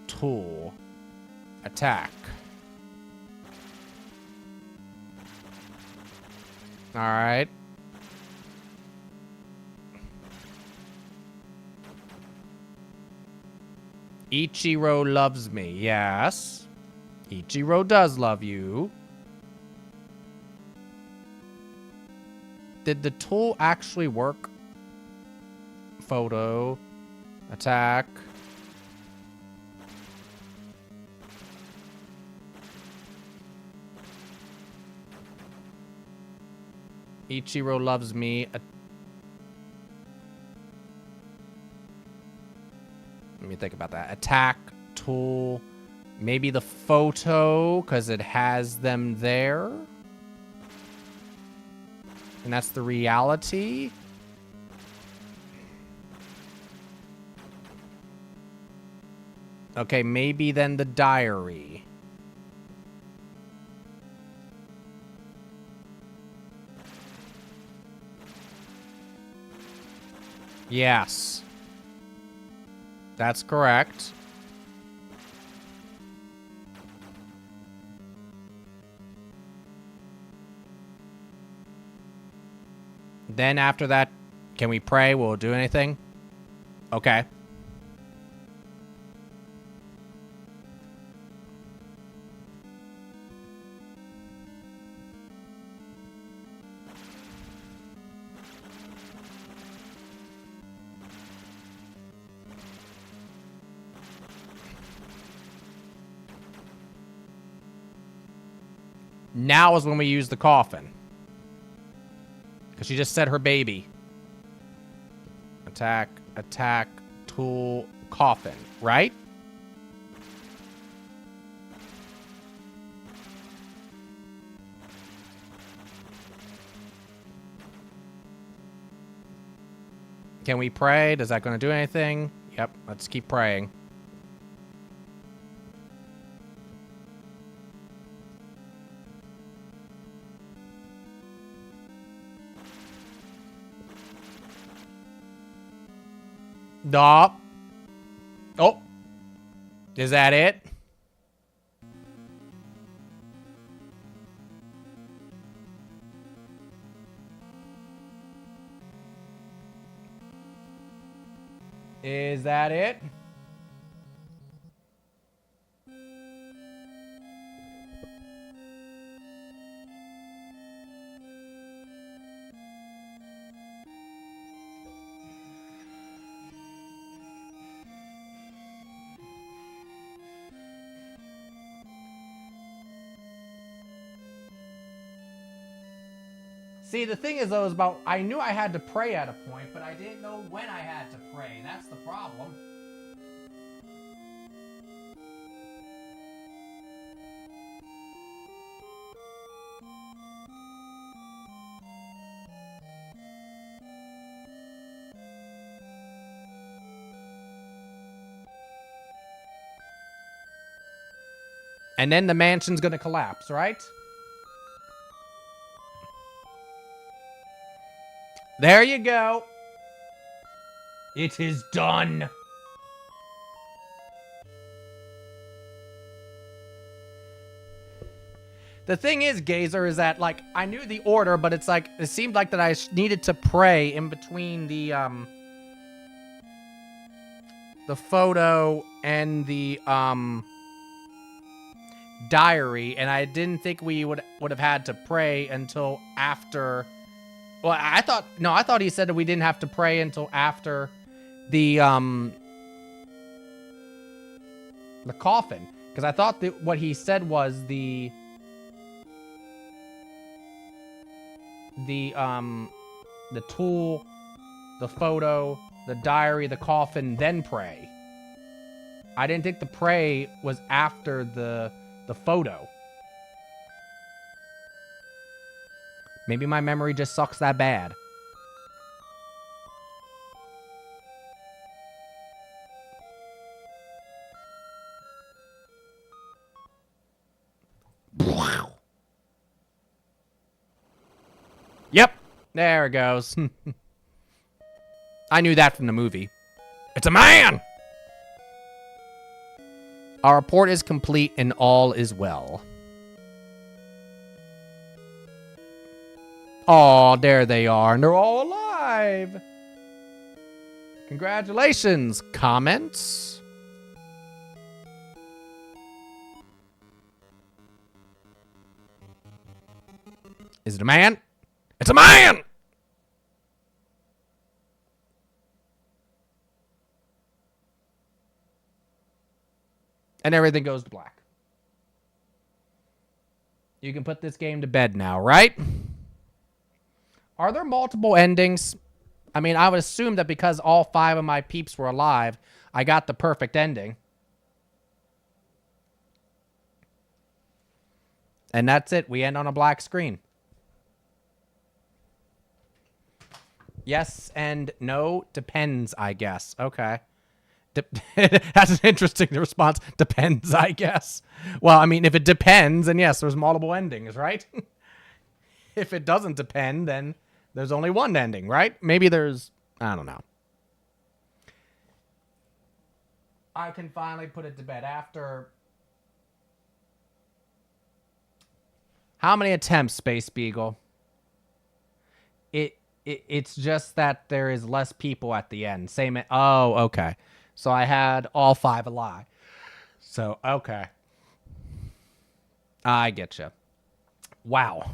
[SPEAKER 2] Tool. Attack. Alright. Ichiro loves me. Yes. Ichiro does love you. Did the tool actually work? Photo. Attack. Ichiro loves me. Let me think about that. Attack, tool, maybe the photo, because it has them there. And that's the reality. Okay, maybe then the diary. Yes. That's correct. Then after that, can we pray? Will it do anything? Okay. Now is when we use the coffin. Because she just said her baby. Attack, attack, tool, coffin, right? Can we pray? Is that going to do anything? Yep, let's keep praying. Stop. Oh. Is that it? Is that it? See, the thing is, though, is about I knew I had to pray at a point, but I didn't know when I had to pray. That's the problem. And then the mansion's gonna collapse, right? There you go. It is done. The thing is, Gazer, is that, like, I knew the order, but it's like, it seemed like that I needed to pray in between the photo and the, diary, and I didn't think we would have had to pray until after. Well, I thought he said that we didn't have to pray until after the coffin, because I thought that what he said was the tool, the photo, the diary, the coffin, then pray. I didn't think the pray was after the photo. Maybe my memory just sucks that bad. Yep. There it goes. I knew that from the movie. It's a man! Our report is complete and all is well. Aw, there they are, and they're all alive. Congratulations. Comments? Is it a man? It's a man! And everything goes to black. You can put this game to bed now, right? Are there multiple endings? I mean, I would assume that because all 5 of my peeps were alive, I got the perfect ending. And that's it. We end on a black screen. Yes and no. Depends, I guess. Okay. That's an interesting response. Depends, I guess. Well, I mean, if it depends, then yes, there's multiple endings, right? If it doesn't depend, then there's only one ending, right? Maybe there's, I don't know. I can finally put it to bed after. How many attempts, Space Beagle? It's just that there is less people at the end. Same. Oh, okay. So I had all 5 alive. So, okay. I get you. Wow.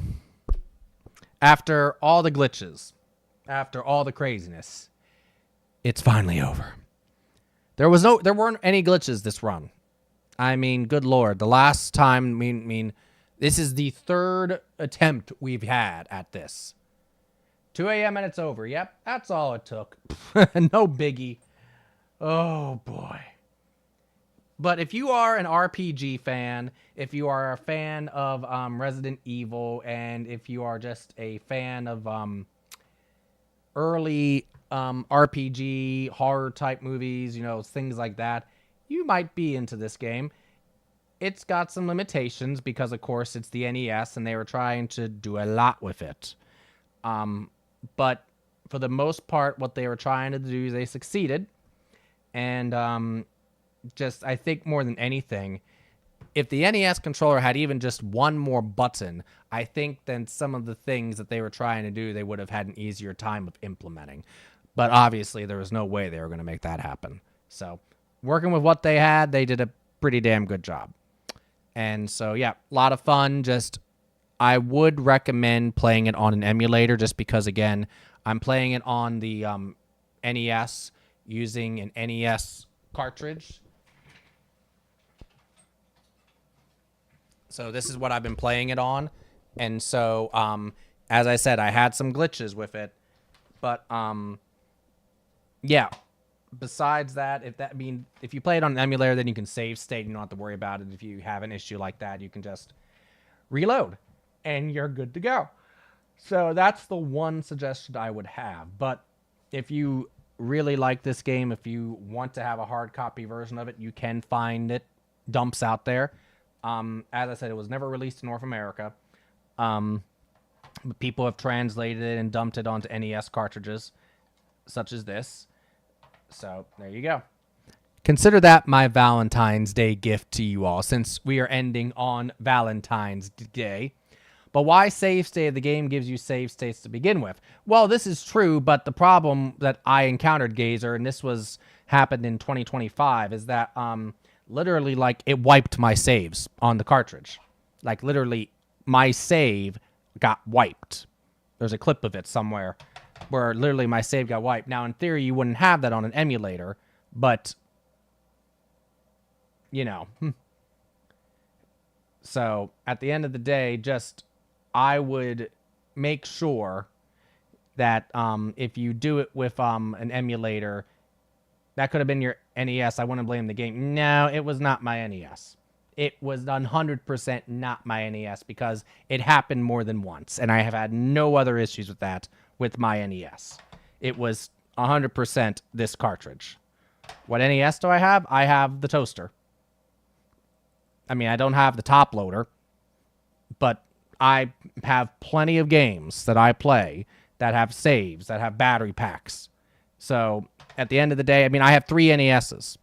[SPEAKER 2] After all the glitches, after all the craziness, it's finally over. There weren't any glitches this run. I mean, good Lord. The last time, this is the 3rd attempt we've had at this. 2 a.m. and it's over. Yep, that's all it took. No biggie. Oh, boy. But if you are an RPG fan, if you are a fan of Resident Evil, and if you are just a fan of early RPG, horror-type movies, you know, things like that, you might be into this game. It's got some limitations because, of course, it's the NES, and they were trying to do a lot with it. But for the most part, what they were trying to do, they succeeded. And just, I think more than anything, if the NES controller had even just one more button, I think then some of the things that they were trying to do, they would have had an easier time of implementing. But obviously, there was no way they were going to make that happen. So, working with what they had, they did a pretty damn good job. And so, yeah, a lot of fun. Just, I would recommend playing it on an emulator just because, again, I'm playing it on the NES using an NES cartridge. So this is what I've been playing it on. And so as I said, I had some glitches with it. But, yeah. Besides that, if you play it on an emulator, then you can save state. You don't have to worry about it. If you have an issue like that, you can just reload and you're good to go. So that's the one suggestion I would have. But if you really like this game, if you want to have a hard copy version of it, you can find it dumps out there. As I said, it was never released in North America. But people have translated it and dumped it onto NES cartridges, such as this. So there you go. Consider that my Valentine's Day gift to you all, since we are ending on Valentine's Day. But why save state? The game gives you save states to begin with. Well, this is true, but the problem that I encountered, Gazer, and this happened in 2025, is that literally, like, it wiped my saves on the cartridge. Like, literally, my save got wiped. There's a clip of it somewhere where literally my save got wiped. Now, in theory, you wouldn't have that on an emulator, but, you know. So, at the end of the day, I would make sure that if you do it with an emulator, that could have been your NES. I wouldn't blame the game. No, it was not my NES. It was 100% not my NES because it happened more than once, and I have had no other issues with that with my NES. It was 100% this cartridge. What NES do I have? I have the toaster. I mean, I don't have the top loader, but I have plenty of games that I play that have saves, that have battery packs. So at the end of the day, I mean, I have 3 NESs,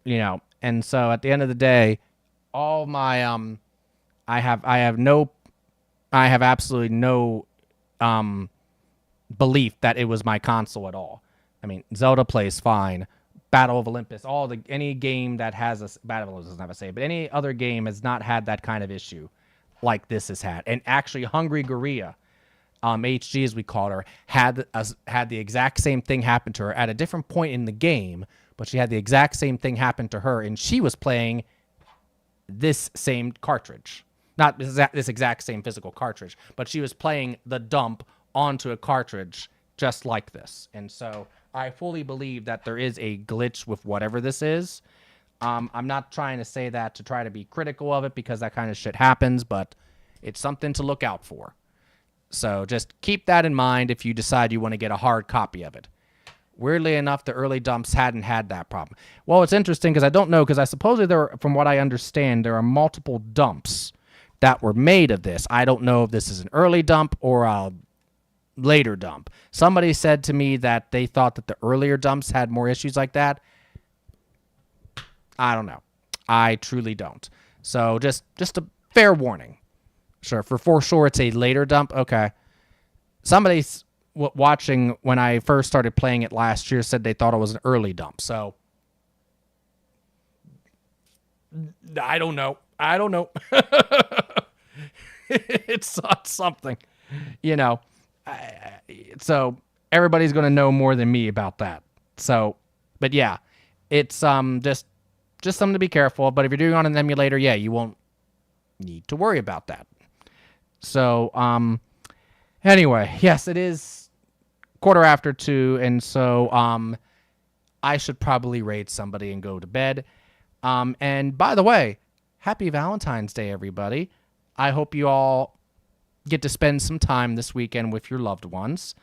[SPEAKER 2] you know, and so at the end of the day, all my I have absolutely no belief that it was my console at all. I mean, Zelda plays fine. Battle of Olympus, any game that has Battle of Olympus doesn't have a save, but any other game has not had that kind of issue like this has had. And actually, Hungry Gorilla, HG as we called her, had the exact same thing happen to her at a different point in the game, but she had the exact same thing happen to her, and she was playing this same cartridge. Not this exact same physical cartridge, but she was playing the dump onto a cartridge just like this. And so I fully believe that there is a glitch with whatever this is. I'm not trying to say that to try to be critical of it because that kind of shit happens, but it's something to look out for. So just keep that in mind if you decide you want to get a hard copy of it. Weirdly enough, the early dumps hadn't had that problem. Well, it's interesting because I don't know, because I supposedly from what I understand, there are multiple dumps that were made of this. I don't know if this is an early dump or a later dump. Somebody said to me that they thought that the earlier dumps had more issues like that. I don't know. I truly don't. So just a fair warning. Sure, for sure it's a later dump. Okay. Somebody's watching when I first started playing it last year said they thought it was an early dump. So I don't know. It's something, you know. So everybody's going to know more than me about that. So, but yeah, it's just something to be careful. But if you're doing it on an emulator, yeah, you won't need to worry about that. So, anyway, yes, it is 2:15, and so I should probably raid somebody and go to bed. And by the way, happy Valentine's Day, everybody. I hope you all get to spend some time this weekend with your loved ones.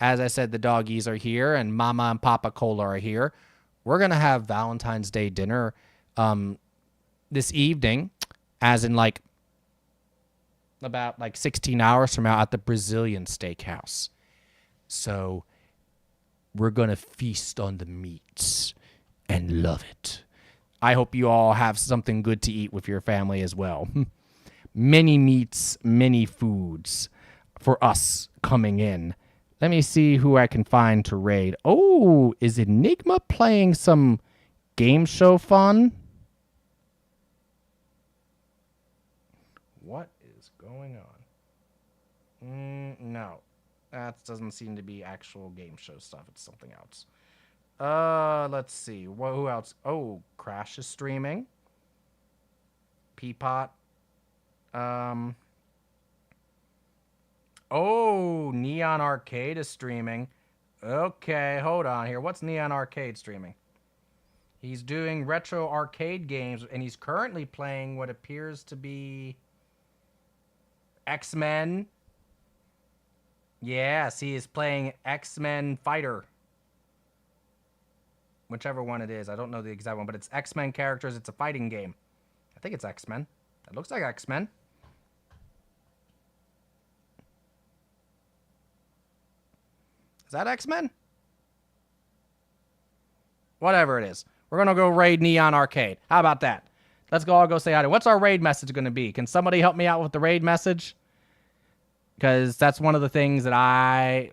[SPEAKER 2] As I said, the doggies are here, and Mama and Papa Cola are here. We're going to have Valentine's Day dinner this evening, as in about 16 hours from now at the Brazilian Steakhouse. So we're going to feast on the meats and love it. I hope you all have something good to eat with your family as well. Many meats, many foods for us coming in. Let me see who I can find to raid. Oh, is Enigma playing some game show fun? What is going on? No. That doesn't seem to be actual game show stuff. It's something else. Let's see. Who else? Oh, Crash is streaming. Peapot. Oh, Neon Arcade is streaming. Okay, hold on here. What's Neon Arcade streaming? He's doing retro arcade games, and he's currently playing what appears to be X-Men. Yes, he is playing X-Men Fighter. Whichever one it is. I don't know the exact one, but it's X-Men characters. It's a fighting game. I think it's X-Men. It looks like X-Men. Is that X-Men? Whatever it is. We're going to go raid Neon Arcade. How about that? Let's all go say hi to. What's our raid message going to be? Can somebody help me out with the raid message? Because that's one of the things that I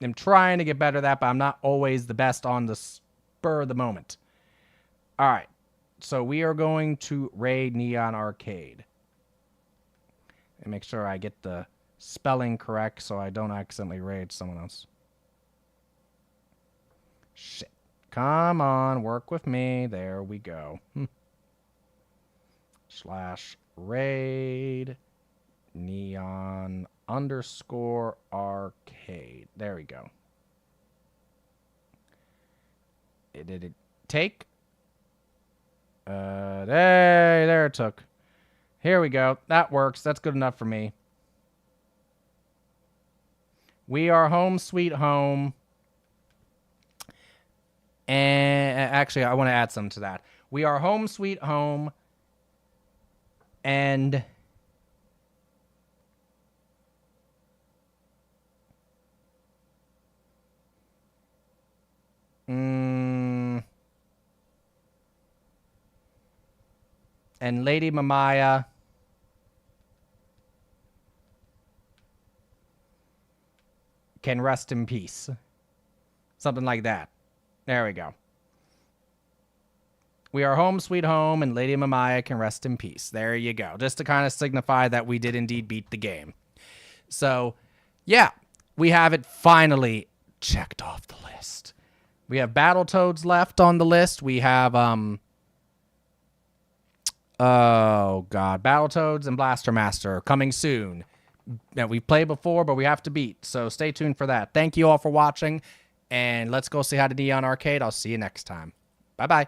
[SPEAKER 2] am trying to get better at, but I'm not always the best on the spur of the moment. All right. So we are going to raid Neon Arcade. And make sure I get the spelling correct so I don't accidentally raid someone else. Shit. Come on, work with me. There we go. /raid neon _arcade. There we go. Did it take? There it took. Here we go. That works. That's good enough for me. We are home sweet home. And actually, I want to add some to that. We are home sweet home. And and Lady Mamaya can rest in peace. Something like that. There we go. We are home sweet home, and Lady Mamaya can rest in peace. There you go. Just to kind of signify that we did indeed beat the game. So, yeah, we have it finally checked off the list. We have Battletoads left on the list. We have, oh, God, Battletoads and Blaster Master coming soon. That we've played before, but we have to beat. So stay tuned for that. Thank you all for watching. And let's go say hi to Neon Arcade. I'll see you next time. Bye-bye.